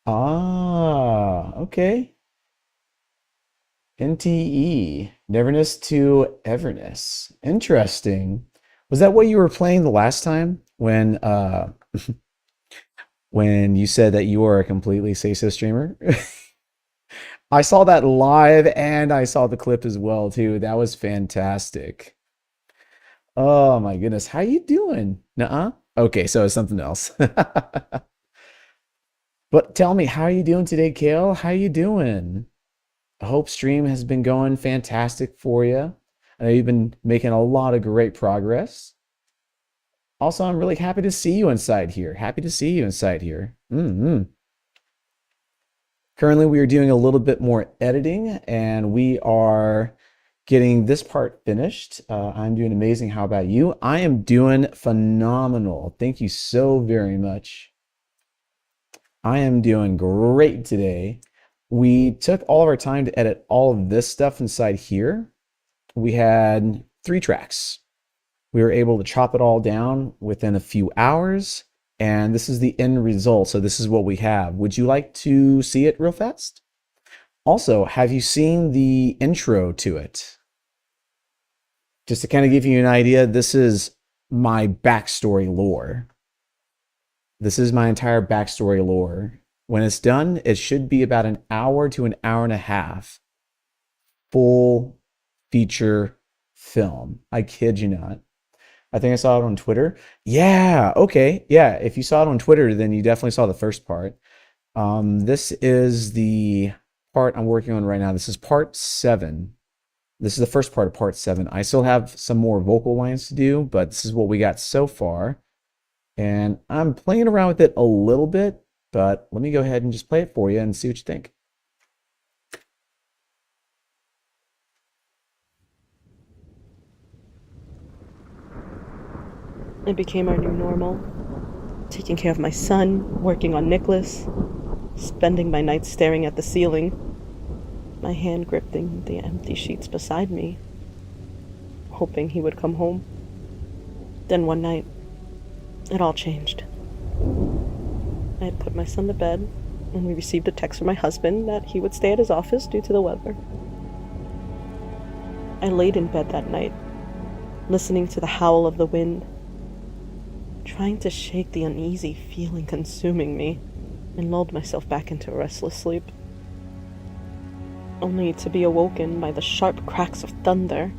[SPEAKER 1] Ah, okay. NTE, Neverness to Everness. Interesting. Was that what you were playing the last time when you said that you were a completely say so streamer? I saw that live and I saw the clip as well too. That was fantastic. Oh my goodness. How you doing? Nuh-uh. Okay, so it's something else. But tell me, how are you doing today, Kale? How you doing? I hope stream has been going fantastic for you. I know you've been making a lot of great progress. Also, I'm really happy to see you inside here. Happy to see you inside here. Currently, we are doing a little bit more editing and we are getting this part finished. I'm doing amazing. How about you? I am doing phenomenal. Thank you so very much. I am doing great today. We took all of our time to edit all of this stuff inside here. We had 3 tracks. We were able to chop it all down within a few hours, and this is the end result. So this is what we have. Would you like to see it real fast? Also, have you seen the intro to it? Just to kind of give you an idea, this is my backstory lore. This is my entire backstory lore. When it's done, it should be about an hour to an hour and a half. Full feature film. I kid you not. I think I saw it on Twitter. Yeah, okay. Yeah, if you saw it on Twitter, then you definitely saw the first part. This is the part I'm working on right now. This is part 7. This is the first part of part 7. I still have some more vocal lines to do, but this is what we got so far. And I'm playing around with it a little bit, but let me go ahead and just play it for you and see what you think.
[SPEAKER 6] It became our new normal. Taking care of my son, working on Nicholas, spending my nights staring at the ceiling, my hand gripping the empty sheets beside me, hoping he would come home. Then one night, it all changed. I had put my son to bed when we received a text from my husband that he would stay at his office due to the weather. I laid in bed that night, listening to the howl of the wind, trying to shake the uneasy feeling consuming me, and lulled myself back into a restless sleep, only to be awoken by the sharp cracks of thunder.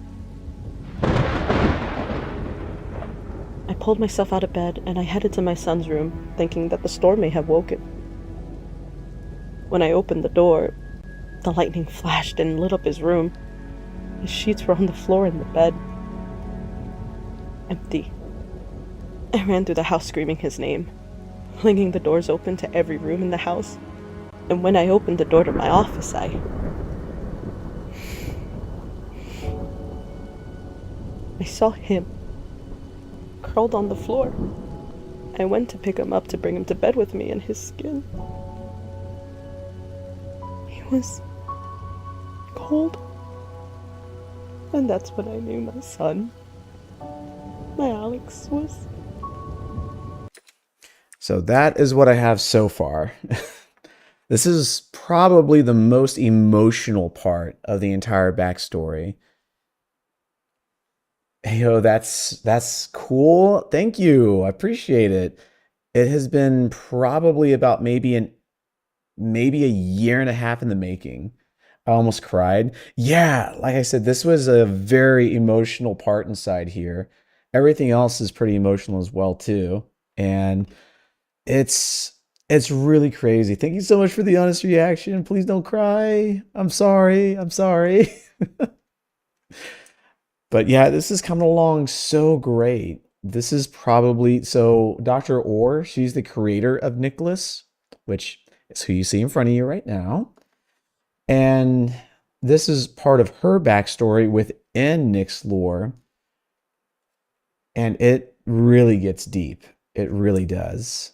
[SPEAKER 6] I pulled myself out of bed and I headed to my son's room, thinking that the storm may have woken. When I opened the door, the lightning flashed and lit up his room. His sheets were on the floor in the bed, empty. I ran through the house screaming his name, flinging the doors open to every room in the house. And when I opened the door to my office, I saw him, curled on the floor. I went to pick him up to bring him to bed with me, and his skin, he was cold. And that's when I knew my son, my Alex, was...
[SPEAKER 1] So that is what I have so far. This is probably the most emotional part of the entire backstory. Hey, yo, that's cool. Thank you. I appreciate it. It has been probably about maybe a year and a half in the making. I almost cried. Yeah, like I said, this was a very emotional part inside here. Everything else is pretty emotional as well too. And it's it's really crazy. Thank you so much for the honest reaction. Please don't cry. I'm sorry. I'm sorry. But yeah, this is coming along so great. This is probably so Dr. Orr, she's the creator of Nicholas, which is who you see in front of you right now. And this is part of her backstory within Nick's lore. And it really gets deep. It really does.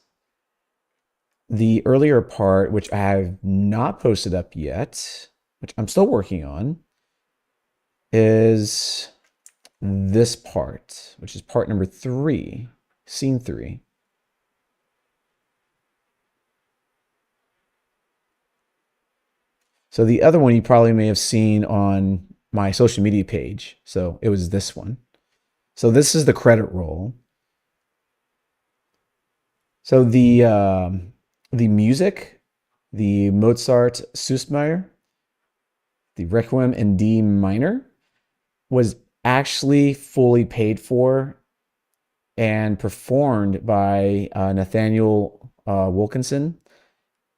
[SPEAKER 1] The earlier part, which I have not posted up yet, which I'm still working on, is this part, which is part number 3, scene 3. So the other one you probably may have seen on my social media page. So it was this one. So this is the credit roll. So the music, the Mozart Süßmeyer, the Requiem in D minor, was actually fully paid for and performed by Nathaniel Wilkinson.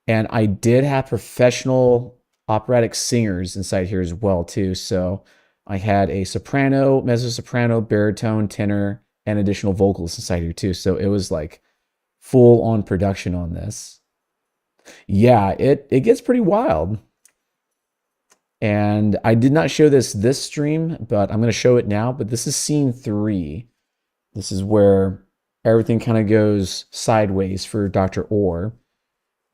[SPEAKER 1] And I did have professional operatic singers inside here as well too. So I had a soprano, mezzo-soprano, baritone, tenor, and additional vocals inside here too. So it was like full on production on this. Yeah, it gets pretty wild. And I did not show this stream, but I'm going to show it now. But this is scene 3. This is where everything kind of goes sideways for Dr. Orr.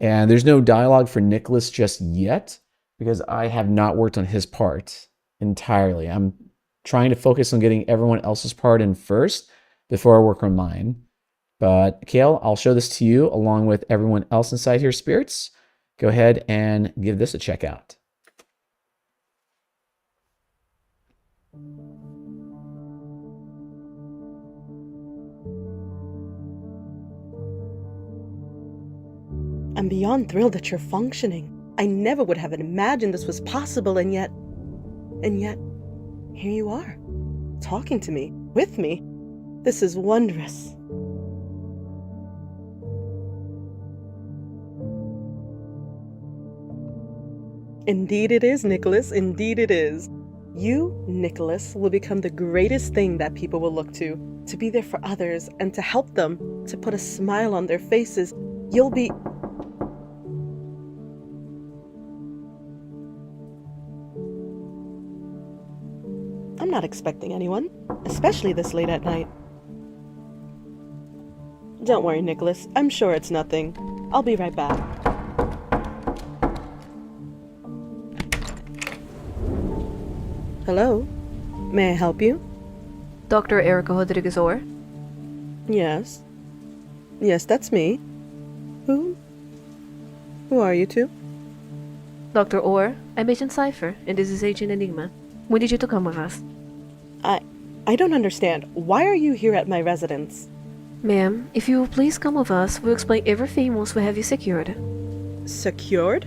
[SPEAKER 1] And there's no dialogue for Nicholas just yet because I have not worked on his part entirely. I'm trying to focus on getting everyone else's part in first before I work on mine. But Kale, I'll show this to you along with everyone else inside here, Spirits. Go ahead and give this a check out.
[SPEAKER 6] I'm beyond thrilled that you're functioning. I never would have imagined this was possible, and yet, here you are, talking to me, with me. This is wondrous. Indeed it is, Nicholas, indeed it is. You, Nicholas, will become the greatest thing that people will look to be there for others and to help them, to put a smile on their faces. You'll be... I'm not expecting anyone, especially this late at night. Don't worry, Nicholas. I'm sure it's nothing. I'll be right back. Hello? May I help you?
[SPEAKER 9] Dr. Erica Rodriguez Orr?
[SPEAKER 6] Yes. Yes, that's me. Who are you two?
[SPEAKER 9] Dr. Orr, I'm Agent Cypher, and this is Agent Enigma. We need you to come with us.
[SPEAKER 6] I don't understand. Why are you here at my residence?
[SPEAKER 9] Ma'am, if you will please come with us, we'll explain everything once we have you secured.
[SPEAKER 6] Secured?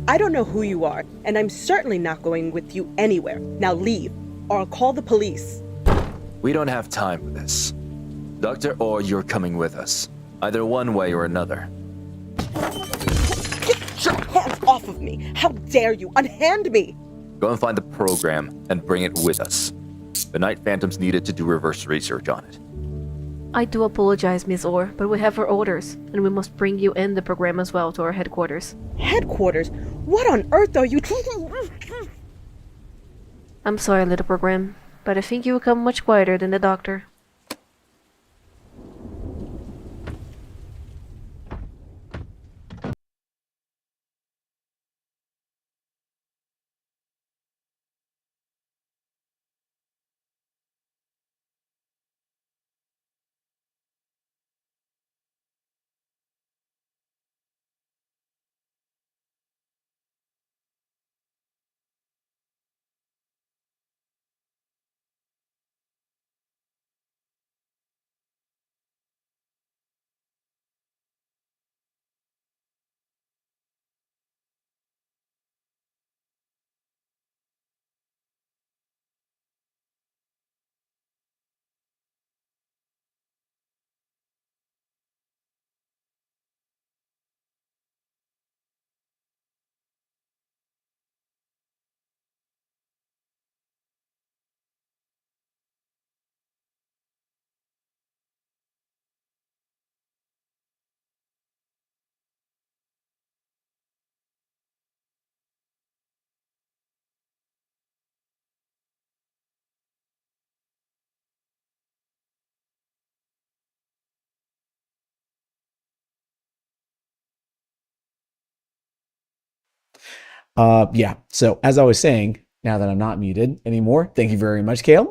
[SPEAKER 6] I don't know who you are, and I'm certainly not going with you anywhere. Now leave, or I'll call the police.
[SPEAKER 4] We don't have time for this. Dr. Orr, you're coming with us. Either one way or another.
[SPEAKER 6] Get your hands off of me! How dare you! Unhand me!
[SPEAKER 4] Go and find the program and bring it with us. The Night Phantoms needed to do reverse research on it.
[SPEAKER 9] I do apologize, Miss Orr, but we have our orders, and we must bring you and the program as well to our headquarters.
[SPEAKER 6] Headquarters? What on earth are you...
[SPEAKER 9] I'm sorry, little program, but I think you will come much quieter than the doctor.
[SPEAKER 1] Yeah, so as I was saying, now that I'm not muted anymore, thank you very much, Kale.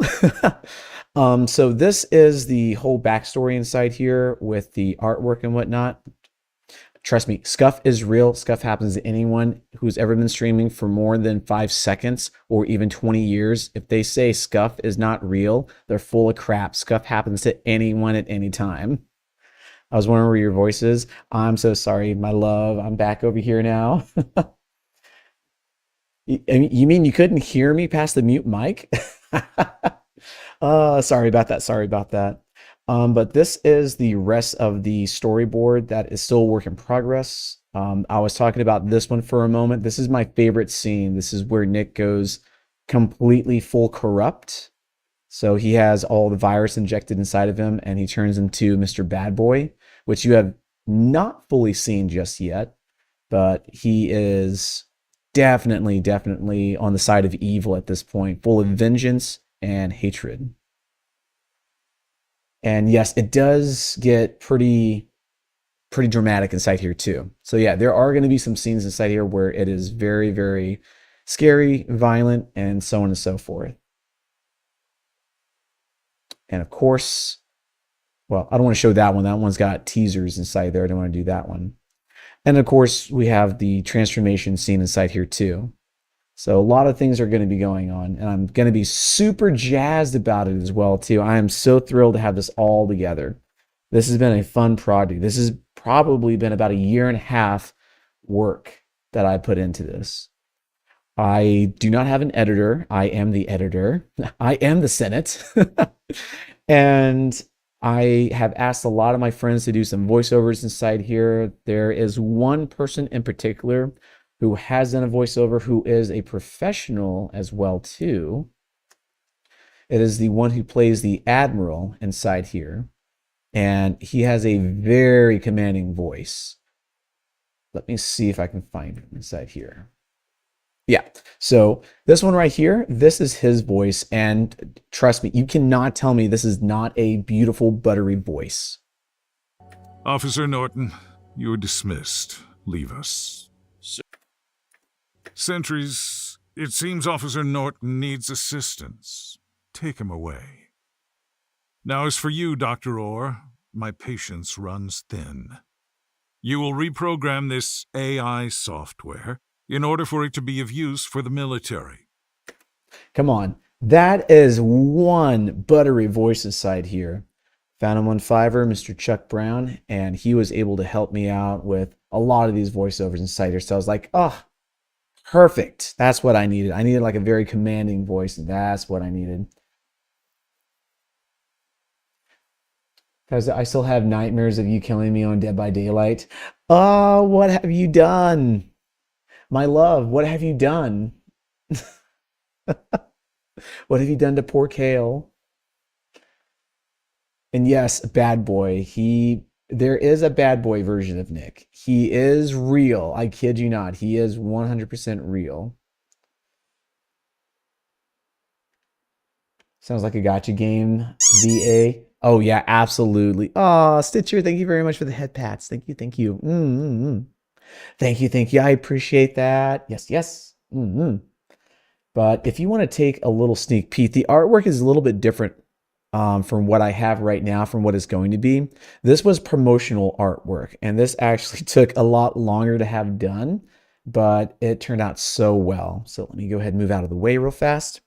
[SPEAKER 1] So this is the whole backstory inside here with the artwork and whatnot. Trust me, SKUF is real. SKUF happens to anyone who's ever been streaming for more than 5 seconds or even 20 years. If they say SKUF is not real, they're full of crap. SKUF happens to anyone at any time. I was wondering where your voice is. I'm so sorry, my love. I'm back over here now. You mean you couldn't hear me past the mute mic? Sorry about that. Sorry about that. But this is the rest of the storyboard that is still a work in progress. I was talking about this one for a moment. This is my favorite scene. This is where Nick goes completely full corrupt. So he has all the virus injected inside of him and he turns into Mr. Bad Boy, which you have not fully seen just yet, but he is definitely on the side of evil at this point, full of vengeance and hatred. And yes, it does get pretty dramatic inside here too. So yeah, there are going to be some scenes inside here where it is very scary, violent, and so on and so forth. And of course, well, I don't want to show that one. That one's got teasers inside there. I don't want to do that one. And of course, we have the transformation scene inside here too. So a lot of things are going to be going on, and I'm going to be super jazzed about it as well too. I am so thrilled to have this all together. This has been a fun project. This has probably been about 1.5 years work that I put into this. I do not have an editor. I am the editor. I am the Senate. And I have asked a lot of my friends to do some voiceovers inside here. There is one person in particular who has done a voiceover who is a professional as well too. It is the one who plays the Admiral inside here. And he has a very commanding voice. Let me see if I can find him inside here. Yeah, so this one right here, this is his voice, and trust me, you cannot tell me this is not a beautiful, buttery voice.
[SPEAKER 5] Officer Norton, you're dismissed. Leave us. Sentries, it seems Officer Norton needs assistance. Take him away. Now as for you, Dr. Orr, my patience runs thin. You will reprogram this AI software in order for it to be of use for the military.
[SPEAKER 1] Come on. That is one buttery voice inside here. Found him on Fiverr, Mr. Chuck Brown, and he was able to help me out with a lot of these voiceovers inside here. So I was like, oh, perfect. That's what I needed. I needed like a very commanding voice, and that's what I needed. Because I still have nightmares of you killing me on Dead by Daylight. Oh, what have you done? My love, what have you done? What have you done to poor Kale? And yes, Bad Boy. There is a Bad Boy version of Nick. He is real. I kid you not. He is 100% real. Sounds like a gotcha game, VA. Oh yeah, absolutely. Oh, Stitcher, thank you very much for the head pats. Thank you, thank you. Thank you. I appreciate that. Yes. But if you want to take a little sneak peek, the artwork is a little bit different from what I have right now, from what it's going to be. This was promotional artwork, and this actually took a lot longer to have done, but it turned out so well. So let me go ahead and move out of the way real fast.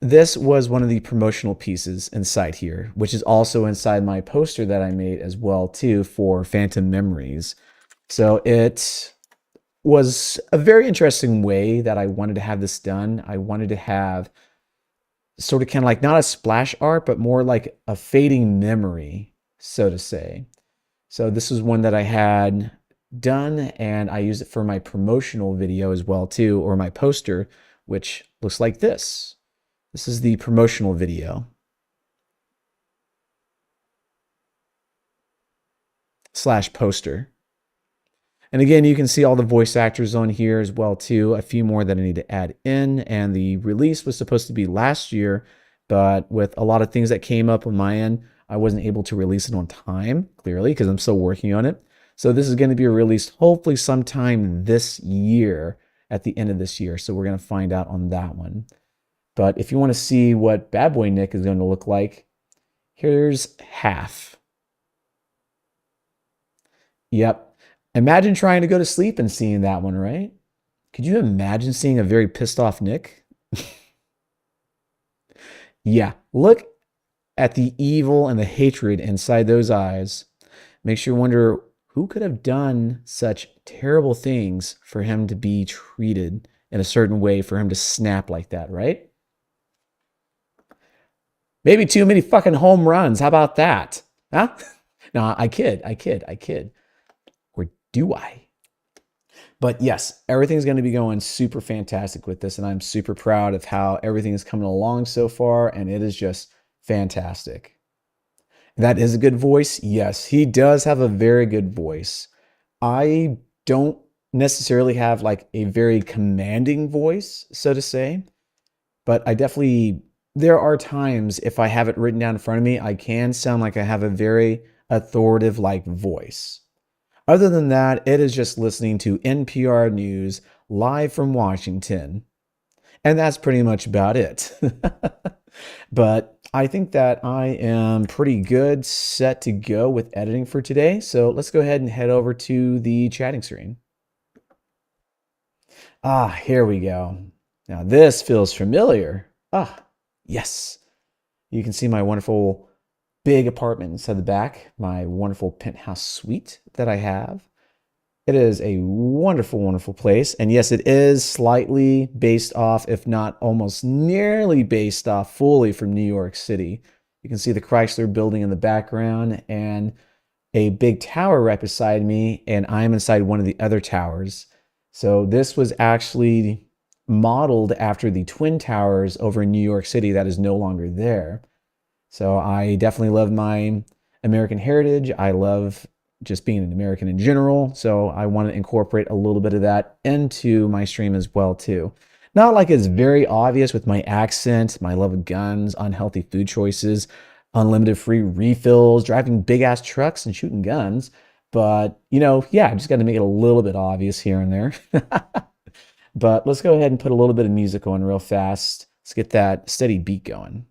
[SPEAKER 1] This was one of the promotional pieces inside here, which is also inside my poster that I made as well too for Phantom Memories. So it was a very interesting way that I wanted to have this done. I wanted to have sort of kind of like not a splash art, but more like a fading memory, so to say. So this is one that I had done, and I used it for my promotional video as well too, or my poster, which looks like this. This is the promotional video. / poster. And again, you can see all the voice actors on here as well too. A few more that I need to add in. And the release was supposed to be last year, but with a lot of things that came up on my end, I wasn't able to release it on time, clearly, because I'm still working on it. So this is going to be released hopefully sometime this year, at the end of this year. So we're going to find out on that one. But if you want to see what Bad Boy Nick is going to look like, here's half. Yep. Imagine trying to go to sleep and seeing that one, right? Could you imagine seeing a very pissed off Nick? Yeah. Look at the evil and the hatred inside those eyes. Makes you wonder who could have done such terrible things for him to be treated in a certain way, for him to snap like that, right? Maybe too many fucking home runs. How about that? Huh? No, I kid. Or do I? But yes, everything's going to be going super fantastic with this, and I'm super proud of how everything is coming along so far, and it is just fantastic. That is a good voice. Yes, he does have a very good voice. I don't necessarily have like a very commanding voice, so to say, but I definitely, there are times if I have it written down in front of me, I can sound like I have a very authoritative like voice. Other than that, it is just listening to NPR News live from Washington. And that's pretty much about it. But I think that I am pretty good set to go with editing for today. So let's go ahead and head over to the chatting screen. Ah, here we go. Now this feels familiar. Ah, yes. You can see my wonderful big apartment inside the back, my wonderful penthouse suite that I have. It is a wonderful, wonderful place. And yes, it is slightly based off, if not almost nearly based off fully from New York City. You can see the Chrysler building in the background and a big tower right beside me, and I'm inside one of the other towers. So this was actually modeled after the Twin Towers over in New York City that is no longer there. So I definitely love my American heritage. I love just being an American in general. So I want to incorporate a little bit of that into my stream as well too. Not like it's very obvious with my accent, my love of guns, unhealthy food choices, unlimited free refills, driving big ass trucks and shooting guns. But, you know, yeah, I just got to make it a little bit obvious here and there. But let's go ahead and put a little bit of music on real fast. Let's get that steady beat going.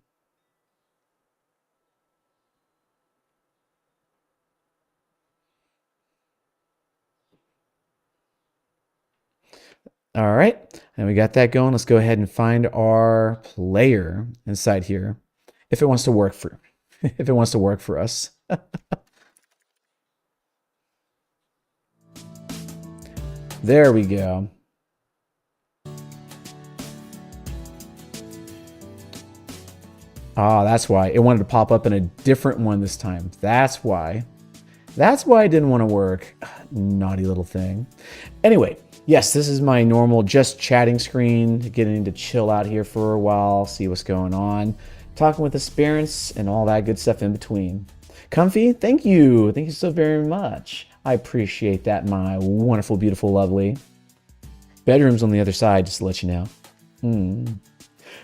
[SPEAKER 1] All right, and we got that going. Let's go ahead and find our player inside here, if it wants to work for, if it wants to work for us. There we go. Ah, that's why it wanted to pop up in a different one this time. That's why. That's why it didn't want to work. Naughty little thing. Anyway. Yes, this is my normal just chatting screen, getting to chill out here for a while, see what's going on, talking with aspirants, and all that good stuff in between. Comfy, thank you. Thank you so very much. I appreciate that, my wonderful, beautiful, lovely. Bedroom's on the other side, just to let you know.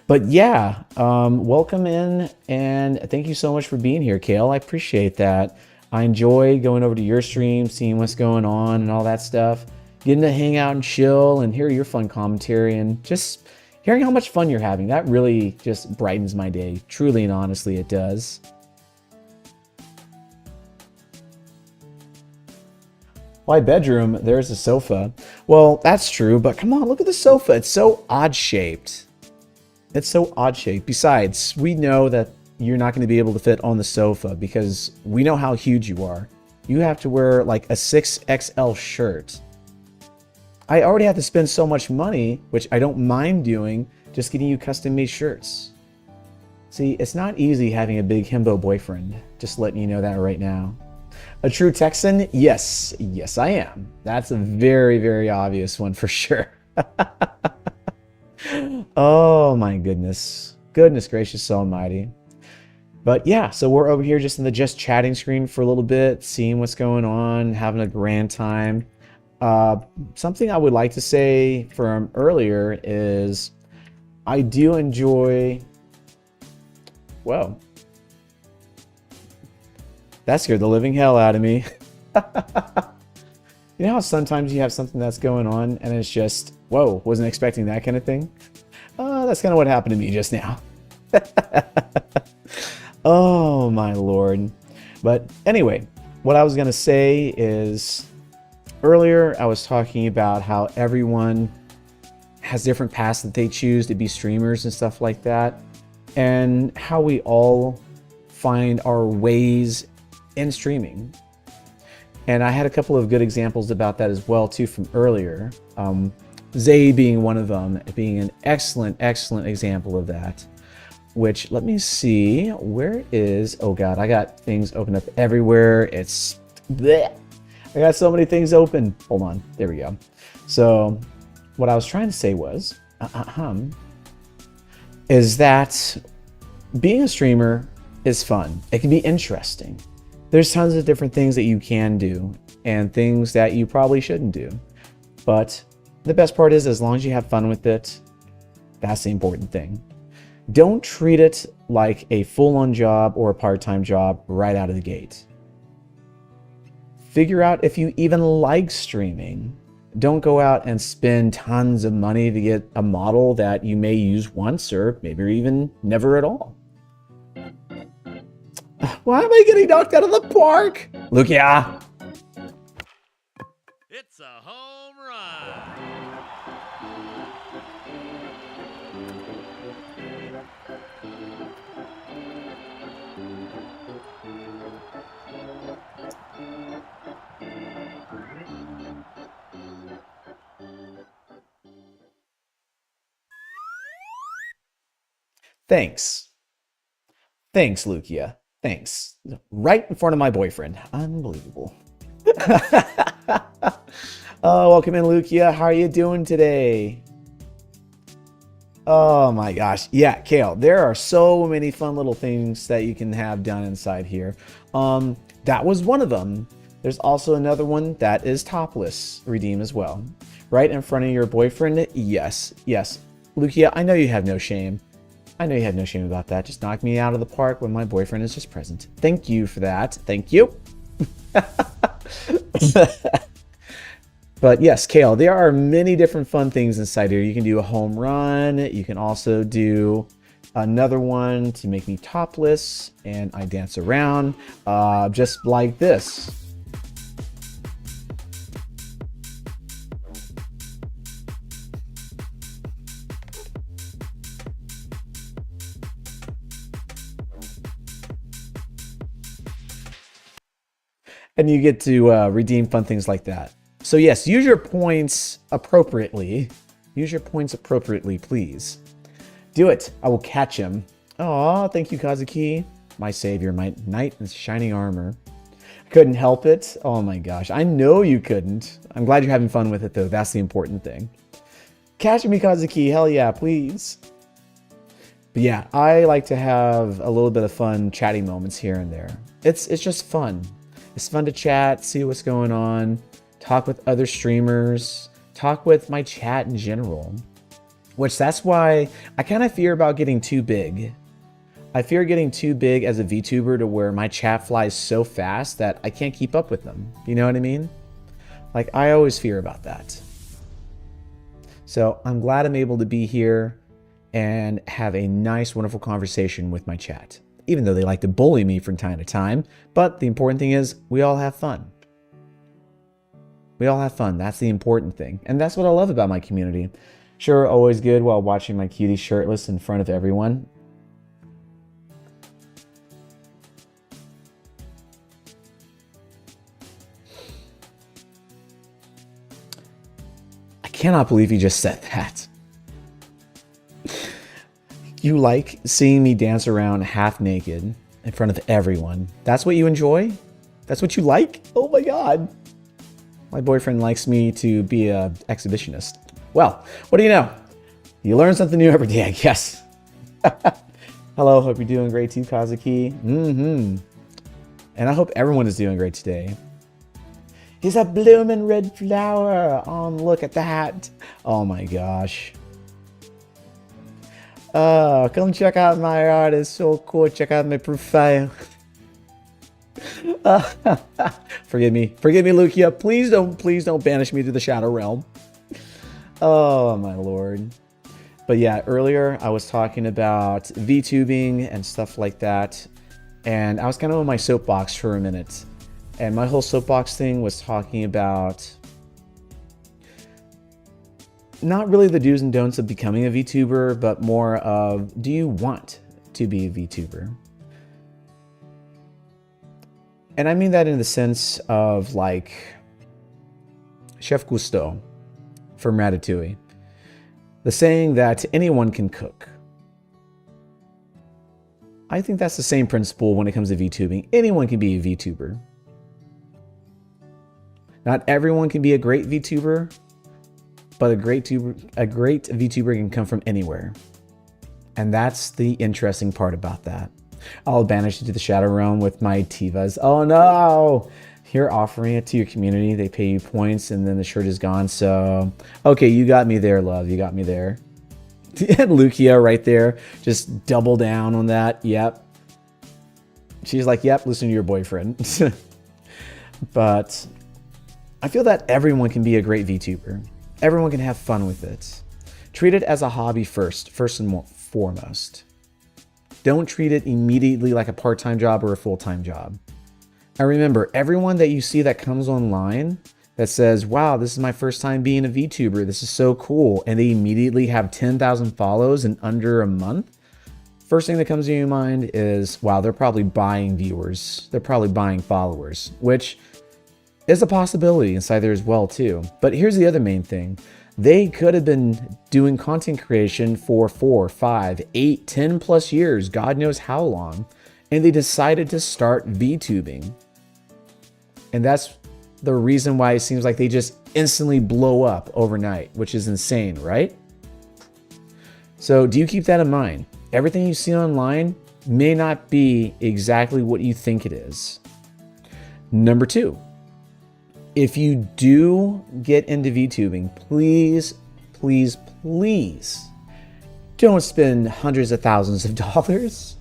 [SPEAKER 1] But yeah, welcome in, and thank you so much for being here, Kale. I appreciate that. I enjoy going over to your stream, seeing what's going on and all that stuff. Getting to hang out and chill and hear your fun commentary and just hearing how much fun you're having. That really just brightens my day. Truly and honestly, it does. Why bedroom? There's a sofa. Well, that's true, but come on, look at the sofa. It's so odd shaped. It's so odd shaped. Besides, we know that you're not going to be able to fit on the sofa because we know how huge you are. You have to wear like a 6XL shirt. I already have to spend so much money, which I don't mind doing, just getting you custom-made shirts. See, it's not easy having a big himbo boyfriend. Just letting you know that right now. A true Texan? Yes. Yes, I am. That's a very, very obvious one for sure. Oh my goodness. Goodness gracious almighty. But yeah, so we're over here just in the just chatting screen for a little bit, seeing what's going on, having a grand time. Something I would like to say from earlier is I do enjoy, whoa, that scared the living hell out of me. You know how sometimes you have something that's going on and it's just, whoa, wasn't expecting that kind of thing? That's kind of what happened to me just now. Oh my lord. But anyway, what I was going to say is earlier I was talking about how everyone has different paths that they choose to be streamers and stuff like that, and how we all find our ways in streaming. And I had a couple of good examples about that as well too from earlier. Zay being one of them, being an excellent example of that. Which, let me see, where is, oh god, I got things open up everywhere. It's, bleh. I got so many things open. Hold on, there we go. So, what I was trying to say was, is that being a streamer is fun. It can be interesting. There's tons of different things that you can do and things that you probably shouldn't do. But the best part is, as long as you have fun with it, that's the important thing. Don't treat it like a full-on job or a part-time job right out of the gate. Figure out if you even like streaming. Don't go out and spend tons of money to get a model that you may use once or maybe even never at all. Why am I getting knocked out of the park? Look, yeah.
[SPEAKER 2] It's a home run.
[SPEAKER 1] Thanks. Thanks, Lukia. Thanks. Right in front of my boyfriend. Unbelievable. Oh, welcome in, Lukia. How are you doing today? Oh my gosh. Yeah, Kale, there are so many fun little things that you can have done inside here. That was one of them. There's also another one that is topless redeem as well. Right in front of your boyfriend. Yes. Lukia, I know you have no shame. I know you had no shame about that. Just knock me out of the park when my boyfriend is just present. Thank you for that. Thank you. But yes, Kale, there are many different fun things inside here. You can do a home run. You can also do another one to make me topless. And I dance around just like this. And you get to redeem fun things like that. So yes, use your points appropriately. Use your points appropriately, please. Do it. I will catch him. Aw, thank you, Kazuki. My savior, my knight in shining armor. Couldn't help it. Oh my gosh, I know you couldn't. I'm glad you're having fun with it though. That's the important thing. Catch me, Kazuki. Hell yeah, please. But yeah, I like to have a little bit of fun chatting moments here and there. It's just fun. It's fun to chat, see what's going on, talk with other streamers, talk with my chat in general. Which that's why I kind of fear about getting too big. I fear getting too big as a VTuber to where my chat flies so fast that I can't keep up with them. You know what I mean? Like, I always fear about that. So I'm glad I'm able to be here and have a nice, wonderful conversation with my chat. Even though they like to bully me from time to time. But the important thing is, we all have fun. We all have fun. That's the important thing. And that's what I love about my community. Sure, always good while watching my cutie shirtless in front of everyone. I cannot believe you just said that. You like seeing me dance around half naked in front of everyone. That's what you enjoy? That's what you like? Oh my god. My boyfriend likes me to be an exhibitionist. Well, what do you know? You learn something new every day, I guess. Hello, hope you're doing great too, Kazuki. And I hope everyone is doing great today. He's a blooming red flower. Oh, look at that. Oh my gosh. Oh, come check out my art. It's so cool. Check out my profile. Forgive me, Lukia. Please don't banish me to the Shadow Realm. Oh my lord. But yeah, earlier I was talking about VTubing and stuff like that, and I was kind of on my soapbox for a minute. And my whole soapbox thing was talking about not really the do's and don'ts of becoming a VTuber, but more of, do you want to be a VTuber? And I mean that in the sense of like Chef Gusteau from Ratatouille. The saying that anyone can cook. I think that's the same principle when it comes to VTubing. Anyone can be a VTuber. Not everyone can be a great VTuber, but a great VTuber can come from anywhere. And that's the interesting part about that. I'll banish you to the Shadow Realm with my Tivas. Oh no! You're offering it to your community. They pay you points and then the shirt is gone. So, okay, you got me there, love. You got me there. And Lukia right there. Just double down on that. Yep. She's like, yep, listen to your boyfriend. But I feel that everyone can be a great VTuber. Everyone can have fun with it. Treat it as a hobby first and foremost. Don't treat it immediately like a part-time job or a full-time job. And remember, everyone that you see that comes online that says, wow, this is my first time being a VTuber, this is so cool, and they immediately have 10,000 follows in under a month, first thing that comes to your mind is, wow, they're probably buying viewers. They're probably buying followers, which is a possibility inside there as well too. But here's the other main thing. They could have been doing content creation for 4, 5, 8, 10 plus years, God knows how long, and they decided to start VTubing. And that's the reason why it seems like they just instantly blow up overnight, which is insane, right? So do you keep that in mind? Everything you see online may not be exactly what you think it is. Number 2. If you do get into VTubing, please, please, please don't spend hundreds of thousands of dollars.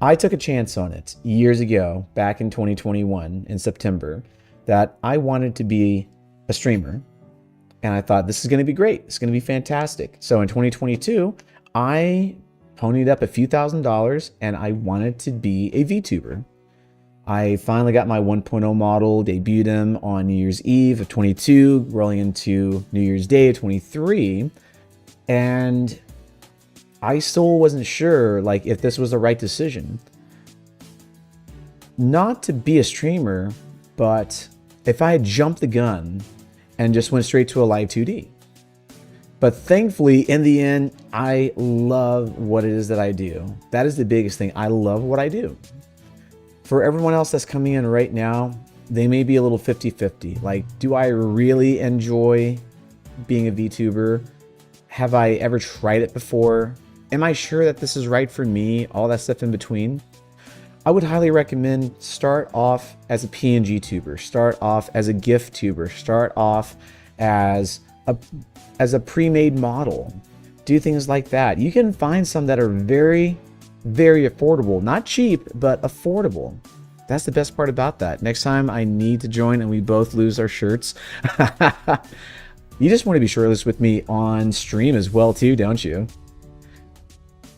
[SPEAKER 1] I took a chance on it years ago, back in 2021 in September, that I wanted to be a streamer. And I thought, this is going to be great. It's going to be fantastic. So in 2022, I ponied up a few $1,000s and I wanted to be a VTuber. I finally got my 1.0 model, debuted him on New Year's Eve of 22, rolling into New Year's Day of 23. And I still wasn't sure like if this was the right decision. Not to be a streamer, but if I had jumped the gun and just went straight to a live 2D. But thankfully, in the end, I love what it is that I do. That is the biggest thing. I love what I do. For everyone else that's coming in right now, they may be a little 50-50. Like, do I really enjoy being a VTuber? Have I ever tried it before? Am I sure that this is right for me? All that stuff in between. I would highly recommend start off as a PNG tuber, start off as a GIF tuber, start off as a pre-made model. Do things like that. You can find some that are very, very affordable. Not cheap, but affordable. That's the best part about that. Next time I need to join and we both lose our shirts. You just want to be shirtless with me on stream as well too, don't you?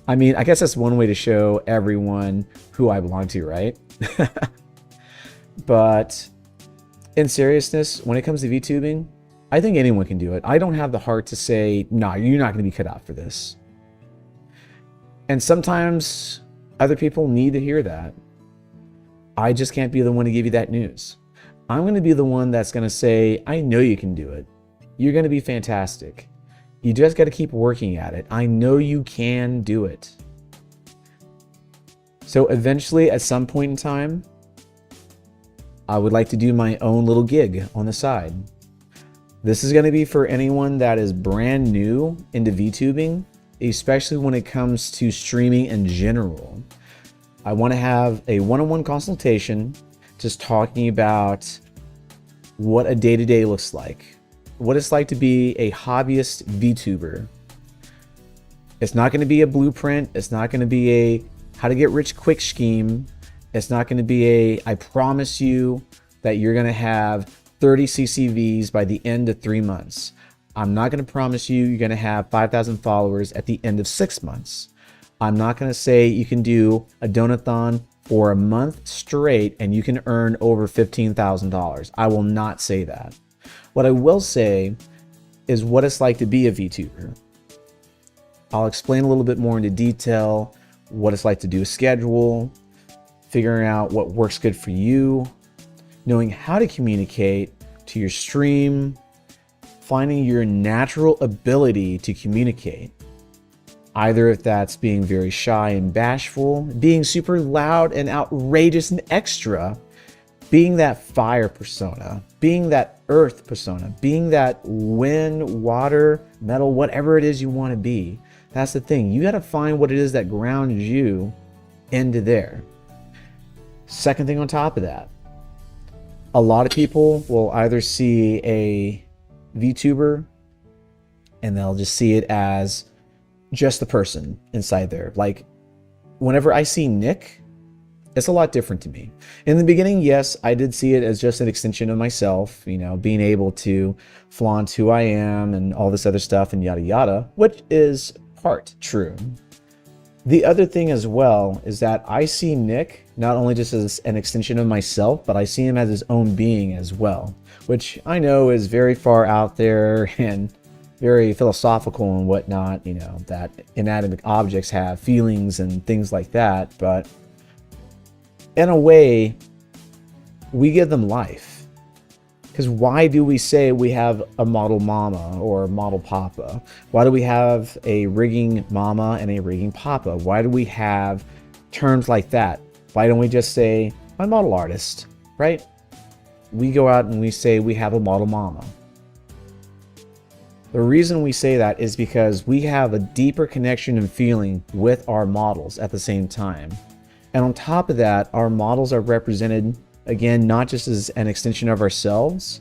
[SPEAKER 1] I mean, I guess that's one way to show everyone who I belong to, right? But in seriousness, when it comes to VTubing, I think anyone can do it. I don't have the heart to say, nah, you're not going to be cut out for this. And sometimes other people need to hear that. I just can't be the one to give you that news. I'm going to be the one that's going to say, I know you can do it. You're going to be fantastic. You just got to keep working at it. I know you can do it. So eventually, at some point in time, I would like to do my own little gig on the side. This is going to be for anyone that is brand new into VTubing, especially when it comes to streaming in general. I want to have a one-on-one consultation, just talking about what a day-to-day looks like. What it's like to be a hobbyist VTuber. It's not going to be a blueprint. It's not going to be a how to get rich quick scheme. It's not going to be a I promise you that you're going to have 30 CCVs by the end of 3 months. I'm not going to promise you you're going to have 5,000 followers at the end of 6 months. I'm not going to say you can do a donathon for a month straight and you can earn over $15,000. I will not say that. What I will say is what it's like to be a VTuber. I'll explain a little bit more into detail what it's like to do a schedule, figuring out what works good for you, knowing how to communicate to your stream, finding your natural ability to communicate. Either if that's being very shy and bashful, being super loud and outrageous and extra, being that fire persona, being that earth persona, being that wind, water, metal, whatever it is you want to be. That's the thing. You got to find what it is that grounds you into there. Second thing on top of that, a lot of people will either see a VTuber and they'll just see it as just the person inside there. Like, whenever I see Nick, it's a lot different to me. In the beginning, yes, I did see it as just an extension of myself, you know, being able to flaunt who I am and all this other stuff and yada yada, which is part true. The other thing as well is that I see Nick not only just as an extension of myself, but I see him as his own being as well, which I know is very far out there and very philosophical and whatnot, you know, that inanimate objects have feelings and things like that. But in a way, we give them life. Because why do we say we have a model mama or a model papa? Why do we have a rigging mama and a rigging papa? Why do we have terms like that? Why don't we just say my model artist, right? We go out and we say we have a model mama. The reason we say that is because we have a deeper connection and feeling with our models at the same time. And on top of that, our models are represented, again, not just as an extension of ourselves.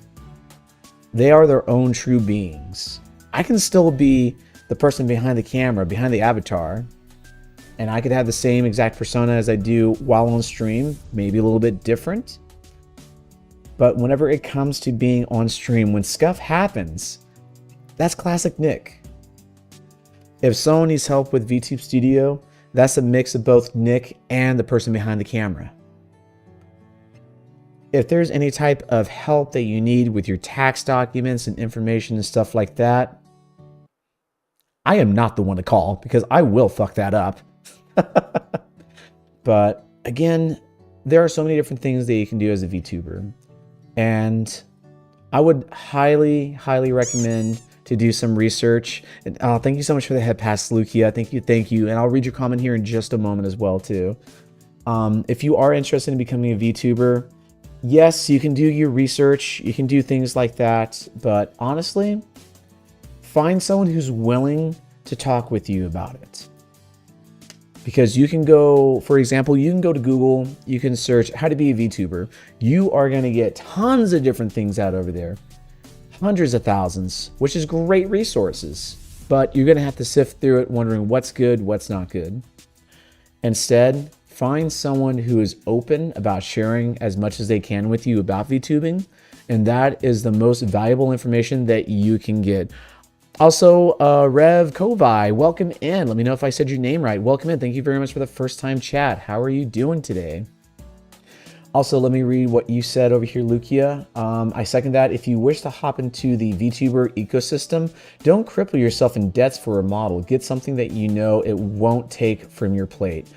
[SPEAKER 1] They are their own true beings. I can still be the person behind the camera, behind the avatar, and I could have the same exact persona as I do while on stream, maybe a little bit different. But whenever it comes to being on stream, when SKUF happens, that's classic Nick. If someone needs help with VTube Studio, that's a mix of both Nick and the person behind the camera. If there's any type of help that you need with your tax documents and information and stuff like that, I am not the one to call because I will fuck that up. But again, there are so many different things that you can do as a VTuber. And I would highly, highly recommend to do some research. And thank you so much for the head pass, Lukia. Thank you. And I'll read your comment here in just a moment as well too. If you are interested in becoming a VTuber, yes, you can do your research. You can do things like that. But honestly, find someone who's willing to talk with you about it. Because you can go, for example, you can go to Google, you can search how to be a VTuber. You are going to get tons of different things out over there. Hundreds of thousands, which is great resources. But you're going to have to sift through it wondering what's good, what's not good. Instead, find someone who is open about sharing as much as they can with you about VTubing. And that is the most valuable information that you can get. Also, Rev Kovi, welcome in. Let me know if I said your name right. Welcome in. Thank you very much for the first time chat. How are you doing today? Also, let me read what you said over here, Lukia. I second that. If you wish to hop into the VTuber ecosystem, don't cripple yourself in debts for a model. Get something that you know it won't take from your plate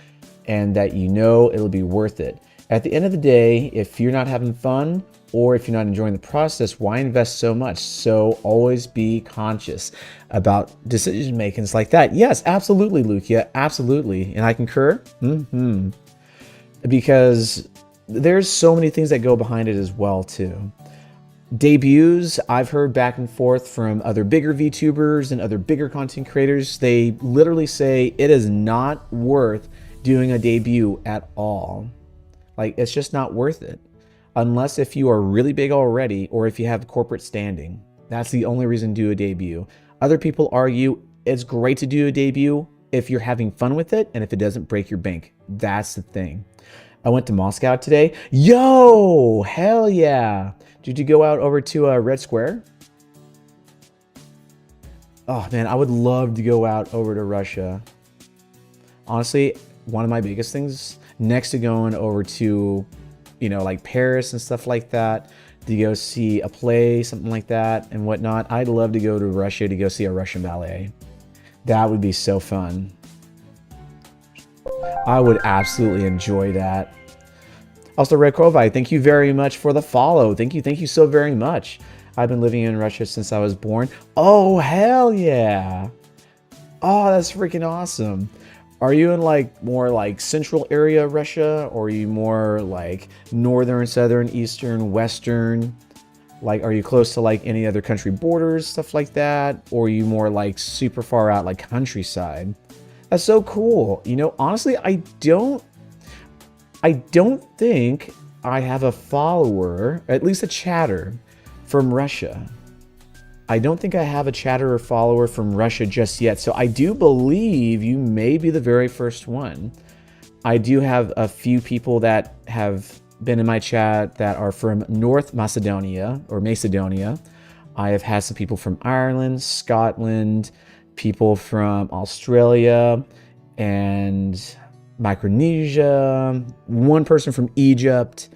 [SPEAKER 1] and that you know it'll be worth it. At the end of the day, if you're not having fun or if you're not enjoying the process, why invest so much? So always be conscious about decision makings like that. Yes, absolutely, Lukia, absolutely. And I concur. Because there's so many things that go behind it as well too. Debuts, I've heard back and forth from other bigger VTubers and other bigger content creators. They literally say it is not worth doing a debut at all. Like, it's just not worth it. Unless if you are really big already or if you have corporate standing. That's the only reason to do a debut. Other people argue it's great to do a debut if you're having fun with it and if it doesn't break your bank. That's the thing. I went to Moscow today. Yo, hell yeah. Did you go out over to Red Square? Oh man, I would love to go out over to Russia. Honestly, one of my biggest things next to going over to, like Paris and stuff like that, to go see a play, something like that and whatnot. I'd love to go to Russia to go see a Russian ballet. That would be so fun. I would absolutely enjoy that. Also, Red Kovai, thank you very much for the follow. Thank you so very much. I've been living in Russia since I was born. Oh, hell yeah. Oh, that's freaking awesome. Are you in like more like central area of Russia, or are you more like northern, southern, eastern, western? Like, are you close to like any other country borders, stuff like that? Or are you more like super far out, like countryside? That's so cool. Honestly, I don't think I have a follower, at least a chatter, from Russia. I don't think I have a chatter or follower from Russia just yet. So I do believe you may be the very first one. I do have a few people that have been in my chat that are from North Macedonia or Macedonia. I have had some people from Ireland, Scotland, people from Australia and Micronesia, one person from Egypt,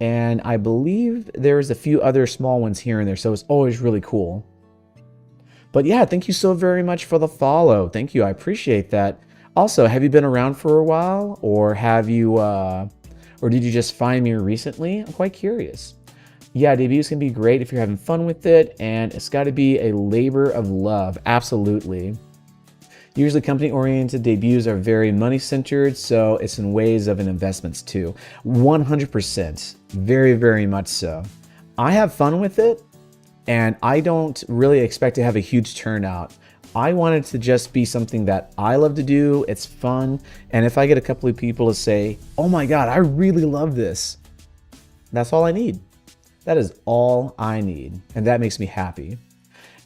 [SPEAKER 1] and I believe there's a few other small ones here and there, so it's always really cool. But yeah, thank you so very much for the follow. Thank you, I appreciate that. Also, have you been around for a while, or have you, or did you just find me recently? I'm quite curious. Yeah, debuts can be great if you're having fun with it, and it's got to be a labor of love, absolutely. Usually company-oriented debuts are very money-centered, so it's in ways of an investments too. 100%. Very, very much so. I have fun with it, and I don't really expect to have a huge turnout. I want it to just be something that I love to do, it's fun, and if I get a couple of people to say, oh my god, I really love this, that's all I need. That is all I need, and that makes me happy.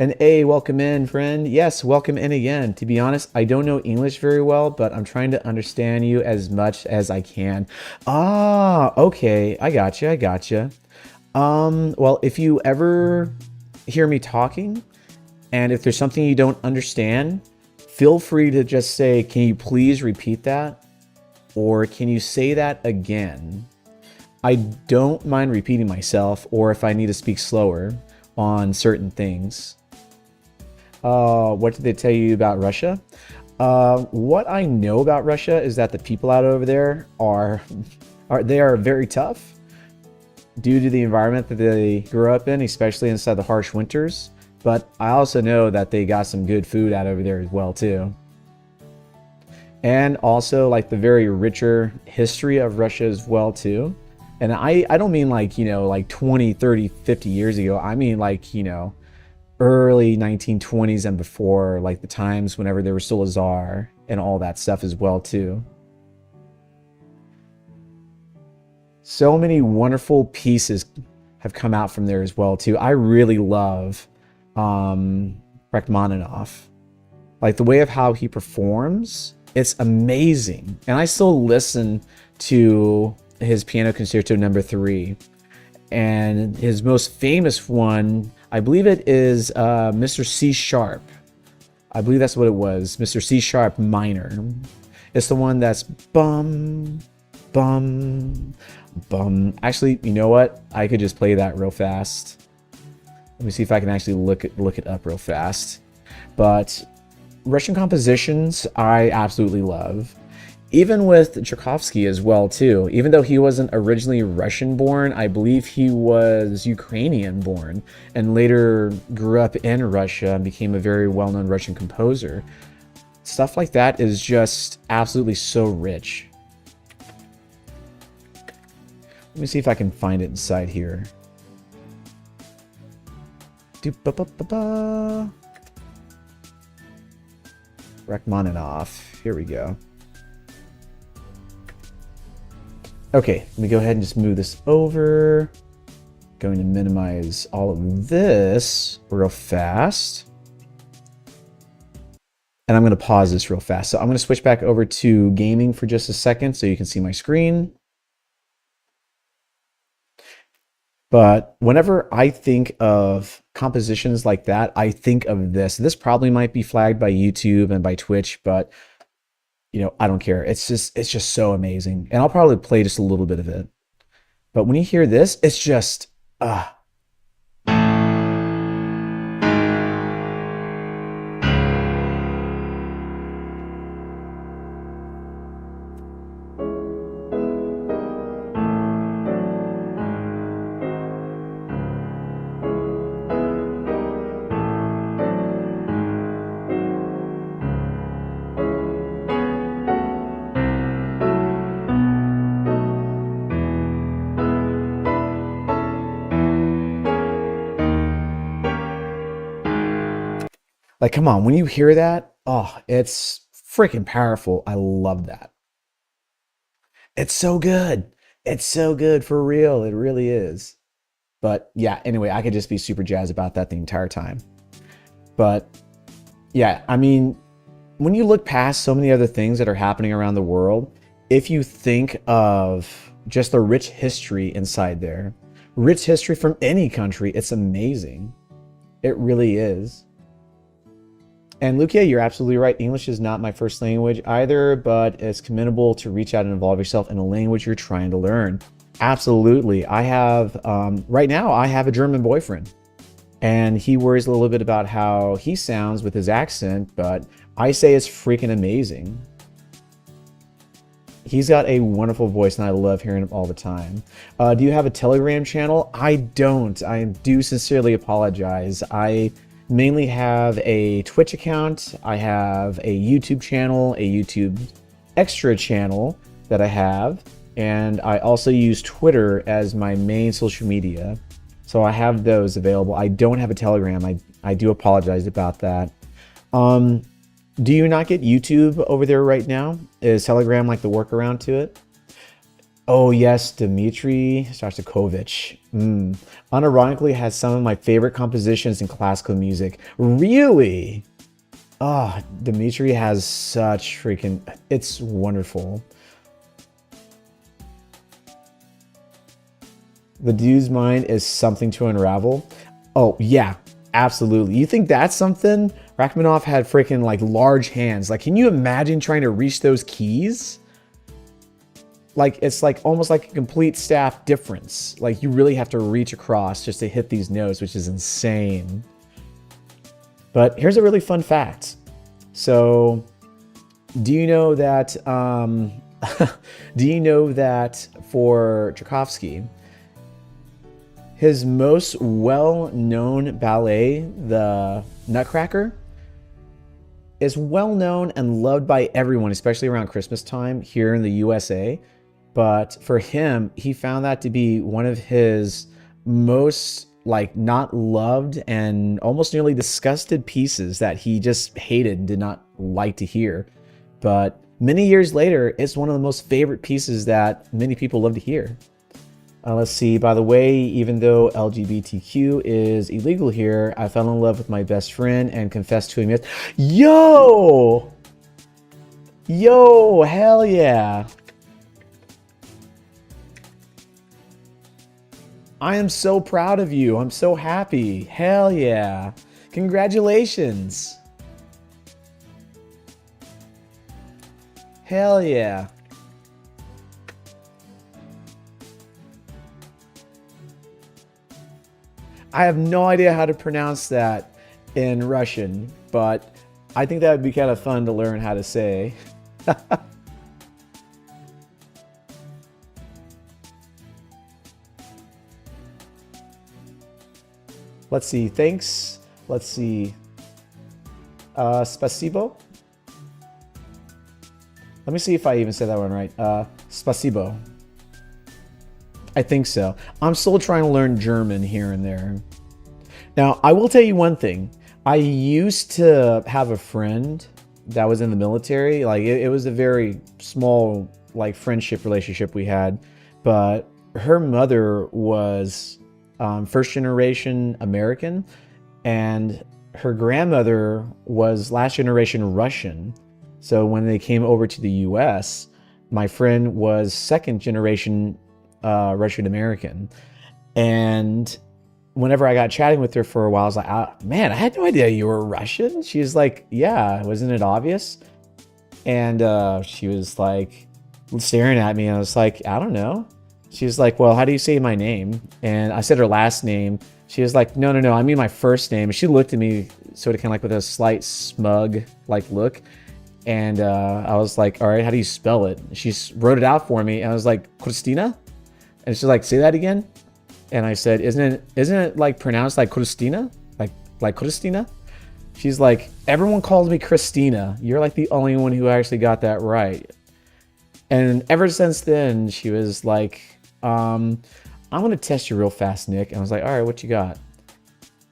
[SPEAKER 1] And A, welcome in, friend. Yes, welcome in again. To be honest, I don't know English very well, but I'm trying to understand you as much as I can. Ah, okay, I gotcha. Well, if you ever hear me talking, and if there's something you don't understand, feel free to just say, can you please repeat that? Or can you say that again? I don't mind repeating myself, or if I need to speak slower on certain things. What did they tell you about Russia? What I know about Russia is that the people out over there are very tough due to the environment that they grew up in, especially inside the harsh winters. But I also know that they got some good food out over there as well too. And also like the very richer history of Russia as well too. And I don't mean like, like 20, 30, 50 years ago. I mean like, early 1920s and before, like the times whenever there was still a czar and all that stuff as well too. So many wonderful pieces have come out from there as well too. I really love Rachmaninoff. Like the way of how he performs, it's amazing. And I still listen to his Piano Concerto No. 3. And his most famous one, I believe it is Mr. C Sharp. I believe that's what it was, Mr. C Sharp minor. It's the one that's bum, bum, bum. Actually, you know what? I could just play that real fast. Let me see if I can actually look it up real fast. But Russian compositions, I absolutely love. Even with Tchaikovsky as well too. Even though he wasn't originally Russian born, I believe he was Ukrainian born and later grew up in Russia and became a very well-known Russian composer. Stuff like that is just absolutely so rich. Let me see if I can find it inside here. Rachmaninoff. Here we go. Okay, let me go ahead and just move this over. Going to minimize all of this real fast. And I'm going to pause this real fast. So I'm going to switch back over to gaming for just a second so you can see my screen. But whenever I think of compositions like that, I think of this. This probably might be flagged by YouTube and by Twitch, but I don't care. It's just so amazing. And I'll probably play just a little bit of it. But when you hear this, it's just like, come on, when you hear that, oh, it's freaking powerful. I love that. It's so good. It's so good for real. It really is. But yeah, anyway, I could just be super jazzed about that the entire time. But yeah, I mean, when you look past so many other things that are happening around the world, if you think of just the rich history inside there, rich history from any country, it's amazing. It really is. And Lucia, you're absolutely right. English is not my first language either, but it's commendable to reach out and involve yourself in a language you're trying to learn. Absolutely. I have, right now, I have a German boyfriend. And he worries a little bit about how he sounds with his accent, but I say it's freaking amazing. He's got a wonderful voice, and I love hearing him all the time. Do you have a Telegram channel? I don't. I do sincerely apologize. I mainly have a Twitch account. I have a YouTube channel, a YouTube extra channel that I have, and I also use Twitter as my main social media. So I have those available. I don't have a Telegram. I do apologize about that. Do you not get YouTube over there right now? Is Telegram like the workaround to it? Oh yes, Dmitry Shostakovich. Unironically has some of my favorite compositions in classical music. Really? Oh, Dmitry has such freaking... It's wonderful. The dude's mind is something to unravel. Oh, yeah, absolutely. You think that's something? Rachmaninoff had freaking like large hands. Like, can you imagine trying to reach those keys? Like, it's like almost like a complete staff difference. Like, you really have to reach across just to hit these notes, which is insane. But here's a really fun fact. So, do you know that for Tchaikovsky, his most well-known ballet, the Nutcracker, is well-known and loved by everyone, especially around Christmas time here in the USA. But for him, he found that to be one of his most like not loved and almost nearly disgusted pieces that he just hated and did not like to hear. But many years later, it's one of the most favorite pieces that many people love to hear. Let's see, by the way, even though LGBTQ is illegal here, I fell in love with my best friend and confessed to him yes. Yo! Yo, hell yeah. I am so proud of you. I'm so happy. Hell yeah. Congratulations. Hell yeah. I have no idea how to pronounce that in Russian, but I think that would be kind of fun to learn how to say. Let's see, thanks. Let's see. Spasibo? Let me see if I even said that one right. Spasibo. I think so. I'm still trying to learn German here and there. Now, I will tell you one thing. I used to have a friend that was in the military. Like, it was a very small, like, friendship relationship we had. But her mother was first generation American, and her grandmother was last generation Russian. So when they came over to the US, my friend was second generation Russian American. And whenever I got chatting with her for a while, I was like, man, I had no idea you were Russian. She's like, yeah, wasn't it obvious? And she was like staring at me, and I was like, I don't know. She was like, well, how do you say my name? And I said her last name. She was like, no, I mean my first name. And she looked at me sort of kind of like with a slight smug like look. And I was like, all right, how do you spell it? She wrote it out for me, and I was like, Christina? And she's like, say that again? And I said, isn't it like pronounced like Christina? Like Christina? She's like, everyone calls me Christina. You're like the only one who actually got that right. And ever since then, she was like, I'm going to test you real fast, Nick. And I was like, all right, what you got?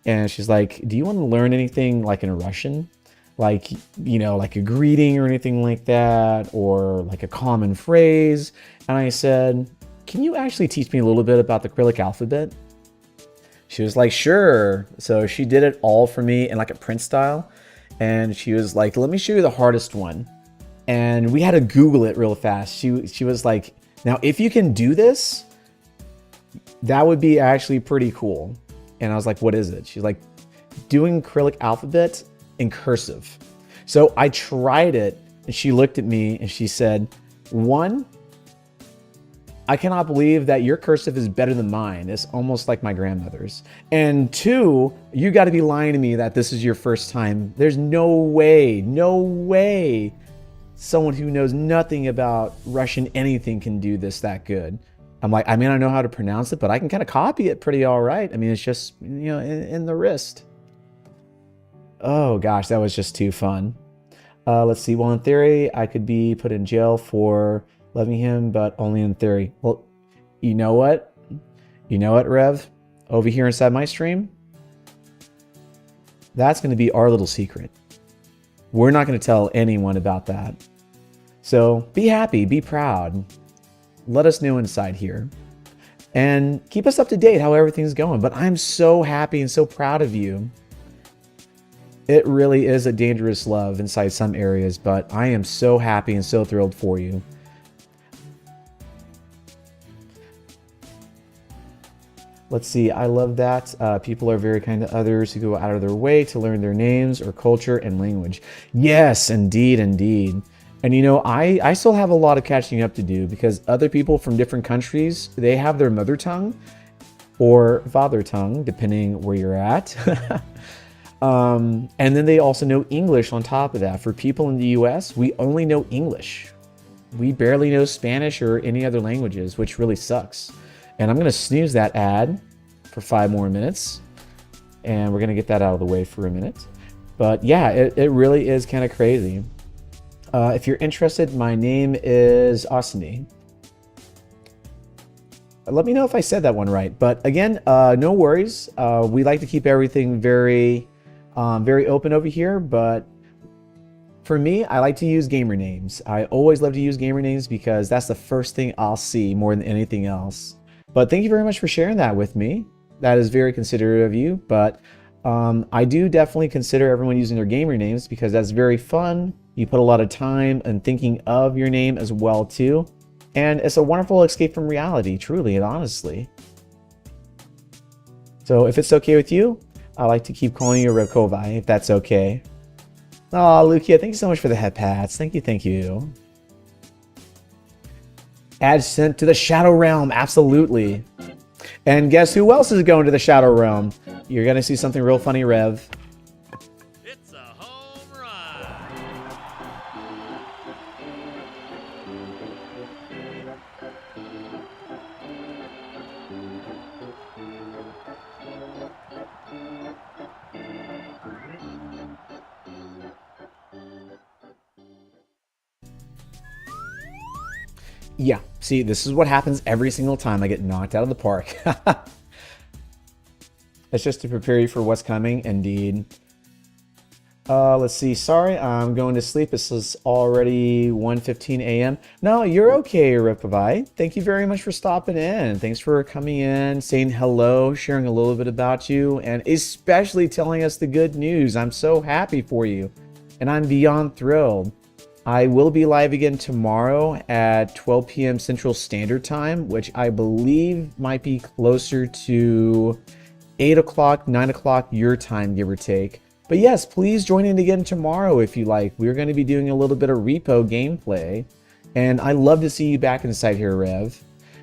[SPEAKER 1] And she's like, do you want to learn anything like in Russian? Like, you know, like a greeting or anything like that, or like a common phrase. And I said, can you actually teach me a little bit about the Cyrillic alphabet? She was like, sure. So she did it all for me in like a print style. And she was like, let me show you the hardest one. And we had to Google it real fast. She was like, now if you can do this, that would be actually pretty cool. And I was like, what is it? She's like, doing Cyrillic alphabet in cursive. So I tried it, and she looked at me and she said, one, I cannot believe that your cursive is better than mine. It's almost like my grandmother's. And two, you got to be lying to me that this is your first time. There's no way someone who knows nothing about Russian anything can do this that good. I'm like, I mean, I know how to pronounce it, but I can kind of copy it pretty all right. I mean, it's just, you know, in the wrist. Oh gosh, that was just too fun. Let's see. Well, in theory, I could be put in jail for loving him, but only in theory. Well, you know what? You know what, Rev? Over here inside my stream, that's going to be our little secret. We're not going to tell anyone about that. So be happy, be proud. Let us know inside here. And keep us up to date how everything's going. But I'm so happy and so proud of you. It really is a dangerous love inside some areas, but I am so happy and so thrilled for you. Let's see, I love that. People are very kind to others who go out of their way to learn their names or culture and language. Yes, indeed. And you know, I still have a lot of catching up to do because other people from different countries, they have their mother tongue or father tongue, depending where you're at. And then they also know English on top of that. For people in the US, we only know English. We barely know Spanish or any other languages, which really sucks. And I'm going to snooze that ad for 5 more minutes. And we're going to get that out of the way for a minute. But yeah, it really is kind of crazy. If you're interested, my name is Asani. Let me know if I said that one right. But again, no worries. We like to keep everything very open over here. But for me, I like to use gamer names. I always love to use gamer names because that's the first thing I'll see more than anything else. But thank you very much for sharing that with me. That is very considerate of you. But I do definitely consider everyone using their gamer names because that's very fun. You put a lot of time in thinking of your name as well too. And it's a wonderful escape from reality, truly and honestly. So if it's okay with you, I like to keep calling you Revkovai, if that's okay. Oh, Lukia, thank you so much for the head pats. Thank you. Ad sent to the Shadow Realm, absolutely. And guess who else is going to the Shadow Realm? You're going to see something real funny, Rev.
[SPEAKER 2] It's a home run.
[SPEAKER 1] Yeah, see, this is what happens every single time I get knocked out of the park. It's just to prepare you for what's coming, indeed. Let's see. Sorry, I'm going to sleep. This is already 1:15 a.m. No, you're okay, Ripavai. Thank you very much for stopping in. Thanks for coming in, saying hello, sharing a little bit about you, and especially telling us the good news. I'm so happy for you, and I'm beyond thrilled. I will be live again tomorrow at 12 p.m. Central Standard Time, which I believe might be closer to 8 o'clock, 9 o'clock your time, give or take. But yes, please join in again tomorrow if you like. We're going to be doing a little bit of repo gameplay. And I love to see you back inside here, Rev.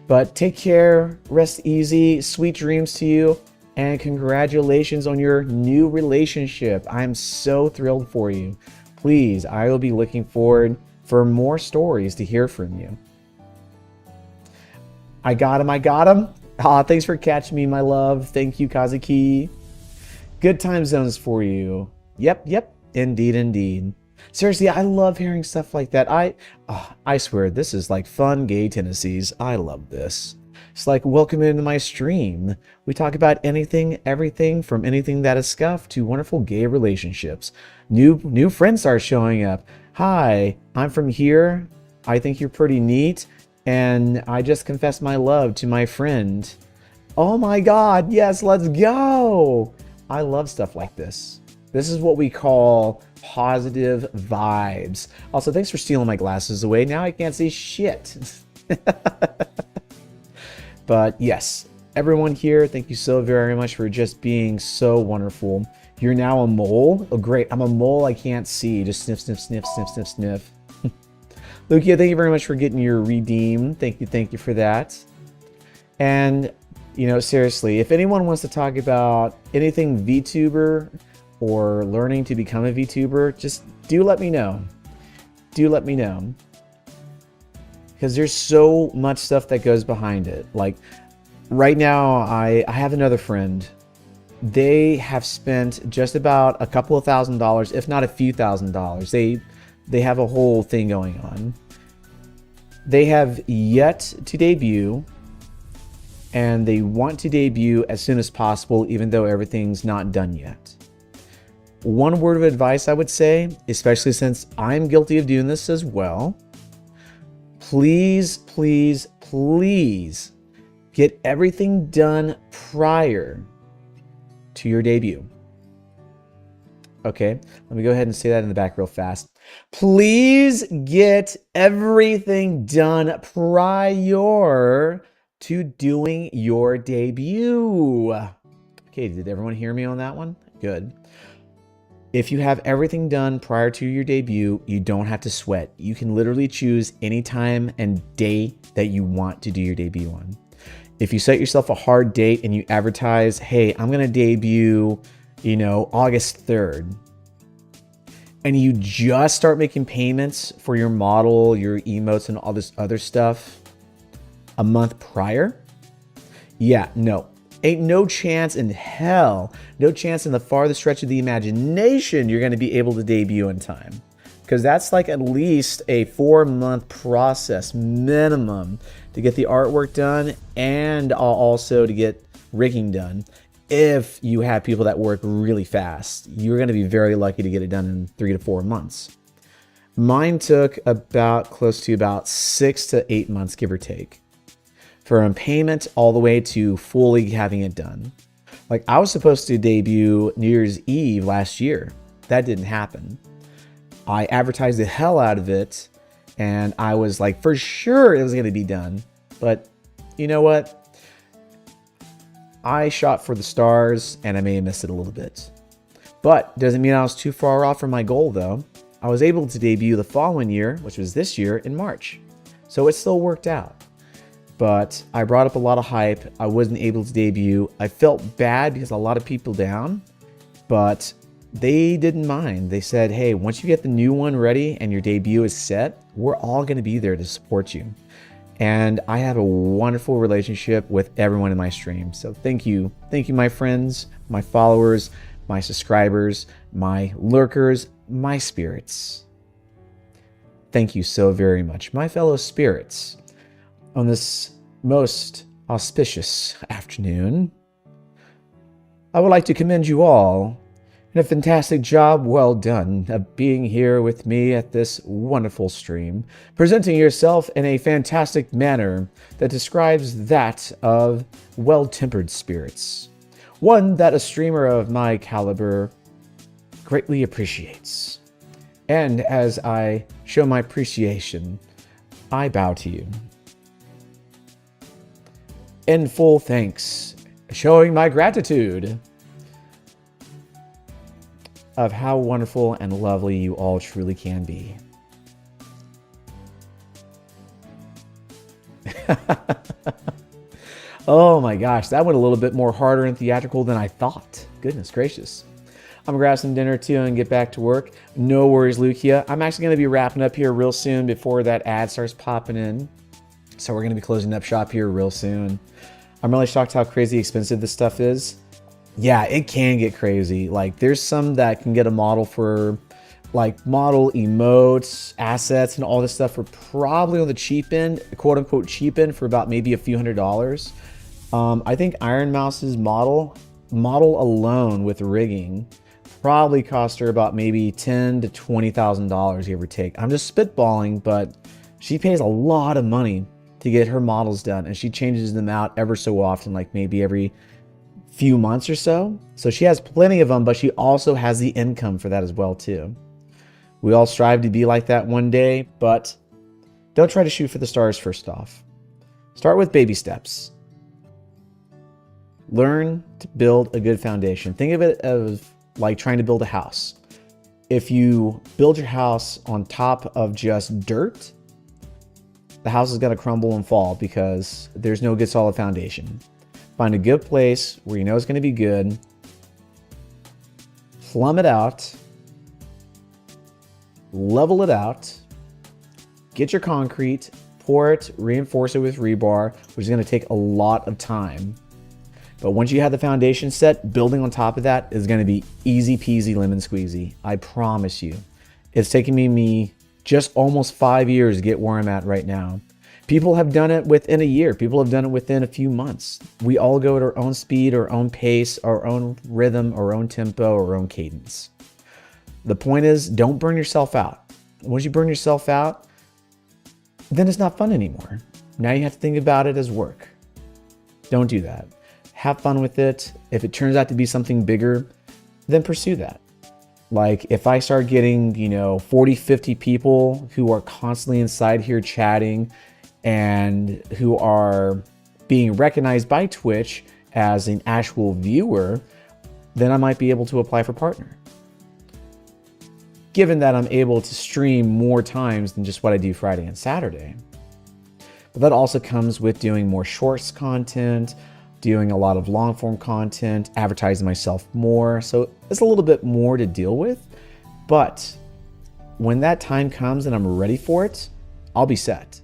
[SPEAKER 1] But take care, rest easy, sweet dreams to you, and congratulations on your new relationship. I'm so thrilled for you. Please, I will be looking forward for more stories to hear from you. I got him. Aw, thanks for catching me, my love. Thank you, Kazuki. Good time zones for you. Yep. Indeed. Seriously, I love hearing stuff like that. I swear, this is like fun gay tendencies. I love this. It's like, welcome into my stream. We talk about anything, everything, from anything that is SKUF to wonderful gay relationships. New friends start showing up. Hi, I'm from here. I think you're pretty neat. And I just confessed my love to my friend. Oh my god, yes, let's go! I love stuff like this. This is what we call positive vibes. Also, thanks for stealing my glasses away. Now I can't see shit. But yes, everyone here, thank you so very much for just being so wonderful. You're now a mole? Oh, great. I'm a mole I can't see. Just sniff. Lukia, thank you very much for getting your redeem. Thank you for that. And, you know, seriously, if anyone wants to talk about anything VTuber or learning to become a VTuber, just do let me know. Because there's so much stuff that goes behind it. Like, right now, I have another friend. They have spent just about a couple of $1,000s, if not a few $1,000s. They have a whole thing going on. They have yet to debut, and they want to debut as soon as possible, even though everything's not done yet. One word of advice I would say, especially since I'm guilty of doing this as well, please get everything done prior to your debut. Okay, let me go ahead and say that in the back real fast. Please get everything done prior to doing your debut. Okay, did everyone hear me on that one? Good. If you have everything done prior to your debut, you don't have to sweat. You can literally choose any time and day that you want to do your debut on. If you set yourself a hard date and you advertise, hey, I'm going to debut, August 3rd, and you just start making payments for your model, your emotes, and all this other stuff a month prior, ain't no chance in hell, no chance in the farthest stretch of the imagination you're going to be able to debut in time. Because that's like at least a 4-month process minimum to get the artwork done and also to get rigging done. If you have people that work really fast, you're going to be very lucky to get it done in 3 to 4 months. Mine took close to about 6 to 8 months, give or take, from payment all the way to fully having it done. Like, I was supposed to debut New Year's Eve last year. That didn't happen. I advertised the hell out of it, and I was like, for sure it was going to be done. But you know what? I shot for the stars, and I may have missed it a little bit. But doesn't mean I was too far off from my goal, though. I was able to debut the following year, which was this year, in March. So it still worked out. But I brought up a lot of hype. I wasn't able to debut. I felt bad because a lot of people down, but they didn't mind. They said, hey, once you get the new one ready and your debut is set, we're all going to be there to support you. And I have a wonderful relationship with everyone in my stream. So thank you. Thank you, my friends, my followers, my subscribers, my lurkers, my spirits. Thank you so very much, my fellow spirits. On this most auspicious afternoon, I would like to commend you all in a fantastic job well done of being here with me at this wonderful stream, presenting yourself in a fantastic manner that describes that of well-tempered spirits. One that a streamer of my caliber greatly appreciates. And as I show my appreciation, I bow to you. In full thanks, showing my gratitude. of how wonderful and lovely you all truly can be. Oh my gosh, that went a little bit more harder and theatrical than I thought. Goodness gracious. I'm gonna grab some dinner too and get back to work. No worries, Lucia. I'm actually gonna be wrapping up here real soon before that ad starts popping in. So we're gonna be closing up shop here real soon. I'm really shocked how crazy expensive this stuff is. Yeah, it can get crazy. Like there's some that can get a model for like model emotes, assets, and all this stuff for probably on the cheap end, quote unquote cheap end, for about maybe a few $100s. I think Iron Mouse's model alone with rigging probably cost her about maybe $10,000 to $20,000, give or take. I'm just spitballing, but she pays a lot of money to get her models done, and she changes them out ever so often, like maybe every few months or so. So she has plenty of them, but she also has the income for that as well too. We all strive to be like that one day, but don't try to shoot for the stars first off. Start with baby steps. Learn to build a good foundation. Think of it as like trying to build a house. If you build your house on top of just dirt, the house is going to crumble and fall because there's no good solid foundation. Find a good place where you know it's going to be good. Plumb it out. Level it out. Get your concrete. Pour it. Reinforce it with rebar, which is going to take a lot of time. But once you have the foundation set, building on top of that is going to be easy peasy lemon squeezy. I promise you. It's taken me just almost 5 years to get where I'm at right now. People have done it within a year. People have done it within a few months. We all go at our own speed, our own pace, our own rhythm, our own tempo, our own cadence. The point is, don't burn yourself out. Once you burn yourself out, then it's not fun anymore. Now you have to think about it as work. Don't do that. Have fun with it. If it turns out to be something bigger, then pursue that. Like if I start getting, 40, 50 people who are constantly inside here chatting and who are being recognized by Twitch as an actual viewer, then I might be able to apply for partner. Given that I'm able to stream more times than just what I do Friday and Saturday. But that also comes with doing more shorts content, doing a lot of long form content, advertising myself more. So it's a little bit more to deal with. But when that time comes and I'm ready for it, I'll be set.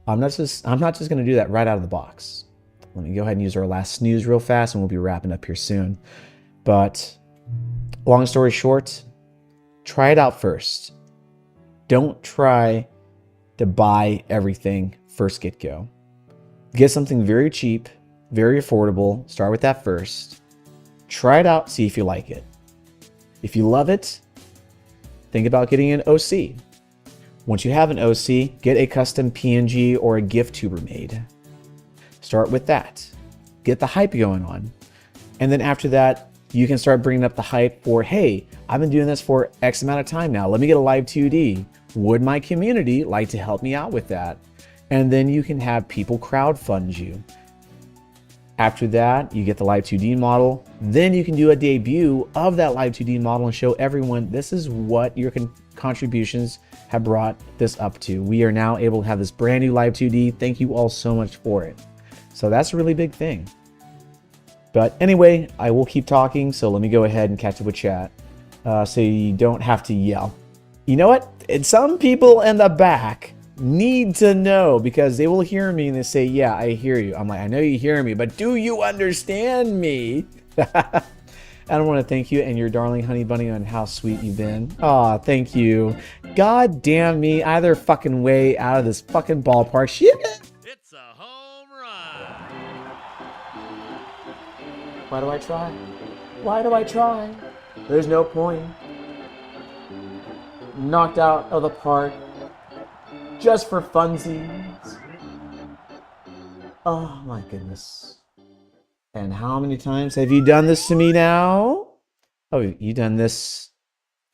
[SPEAKER 1] I'm not just going to do that right out of the box. Let me go ahead and use our last snooze real fast and we'll be wrapping up here soon. But long story short, try it out first. Don't try to buy everything first get-go. Get something very cheap, very affordable. Start with that first. Try it out, see if you like it. If you love it, think about getting an OC. Once you have an OC, get a custom PNG or a GIF tuber made. Start with that. Get the hype going on. And then after that, you can start bringing up the hype for, hey, I've been doing this for X amount of time now. Let me get a live 2D. Would my community like to help me out with that? And then you can have people crowdfund you. After that, you get the live 2D model. Then you can do a debut of that live 2D model and show everyone this is what your contributions have brought this up to. We are now able to have this brand new live 2D. Thank you all so much for it. So that's a really big thing. But anyway, I will keep talking, so let me go ahead and catch up with chat so you don't have to yell. You know what? Some people in the back need to know because they will hear me and they say, yeah, I hear you. I'm like, I know you hear me, but do you understand me? I don't want to thank you and your darling honey bunny on how sweet you've been. Aw, thank you. God damn me, either fucking way out of this fucking ballpark. Shit.
[SPEAKER 2] It's a home run.
[SPEAKER 1] Why do I try? Why do I try? There's no point. Knocked out of the park. Just for funsies. Oh my goodness. And how many times have you done this to me now? Oh, you've done this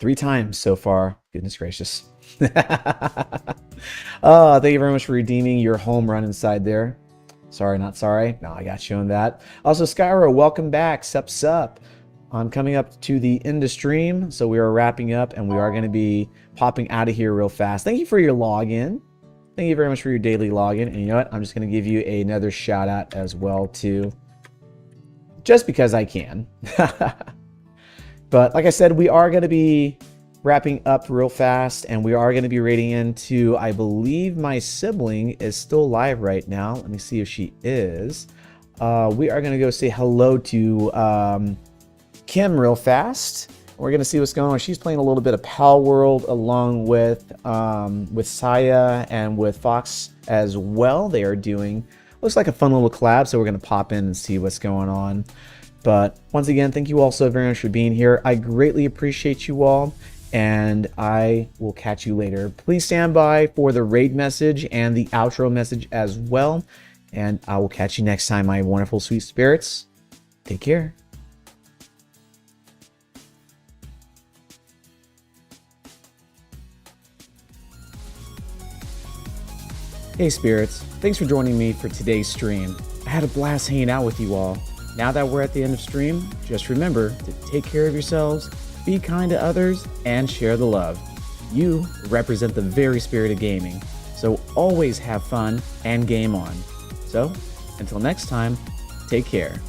[SPEAKER 1] 3 times so far. Goodness gracious. Oh, thank you very much for redeeming your home run inside there. Sorry, not sorry. No, I got you on that. Also, Skyro, welcome back. Sup, sup. I'm coming up to the end of stream, so we are wrapping up, and we are going to be popping out of here real fast. Thank you for your login. Thank you very much for your daily login. And you know what? I'm just going to give you another shout out as well, too. Just because I can. But like I said, we are going to be wrapping up real fast, and we are going to be raiding into, I believe my sibling is still live right now. Let me see if she is. We are going to go say hello to Kim real fast. We're going to see what's going on. She's playing a little bit of Pal World along with Saya and with Fox as well. They are doing, looks like a fun little collab, so we're going to pop in and see what's going on. But once again, thank you all so very much for being here. I greatly appreciate you all, and I will catch you later. Please stand by for the raid message and the outro message as well, and I will catch you next time, my wonderful sweet spirits. Take care. Hey spirits, thanks for joining me for today's stream. I had a blast hanging out with you all. Now that we're at the end of stream, just remember to take care of yourselves, be kind to others, and share the love. You represent the very spirit of gaming, so always have fun and game on. So, until next time, take care.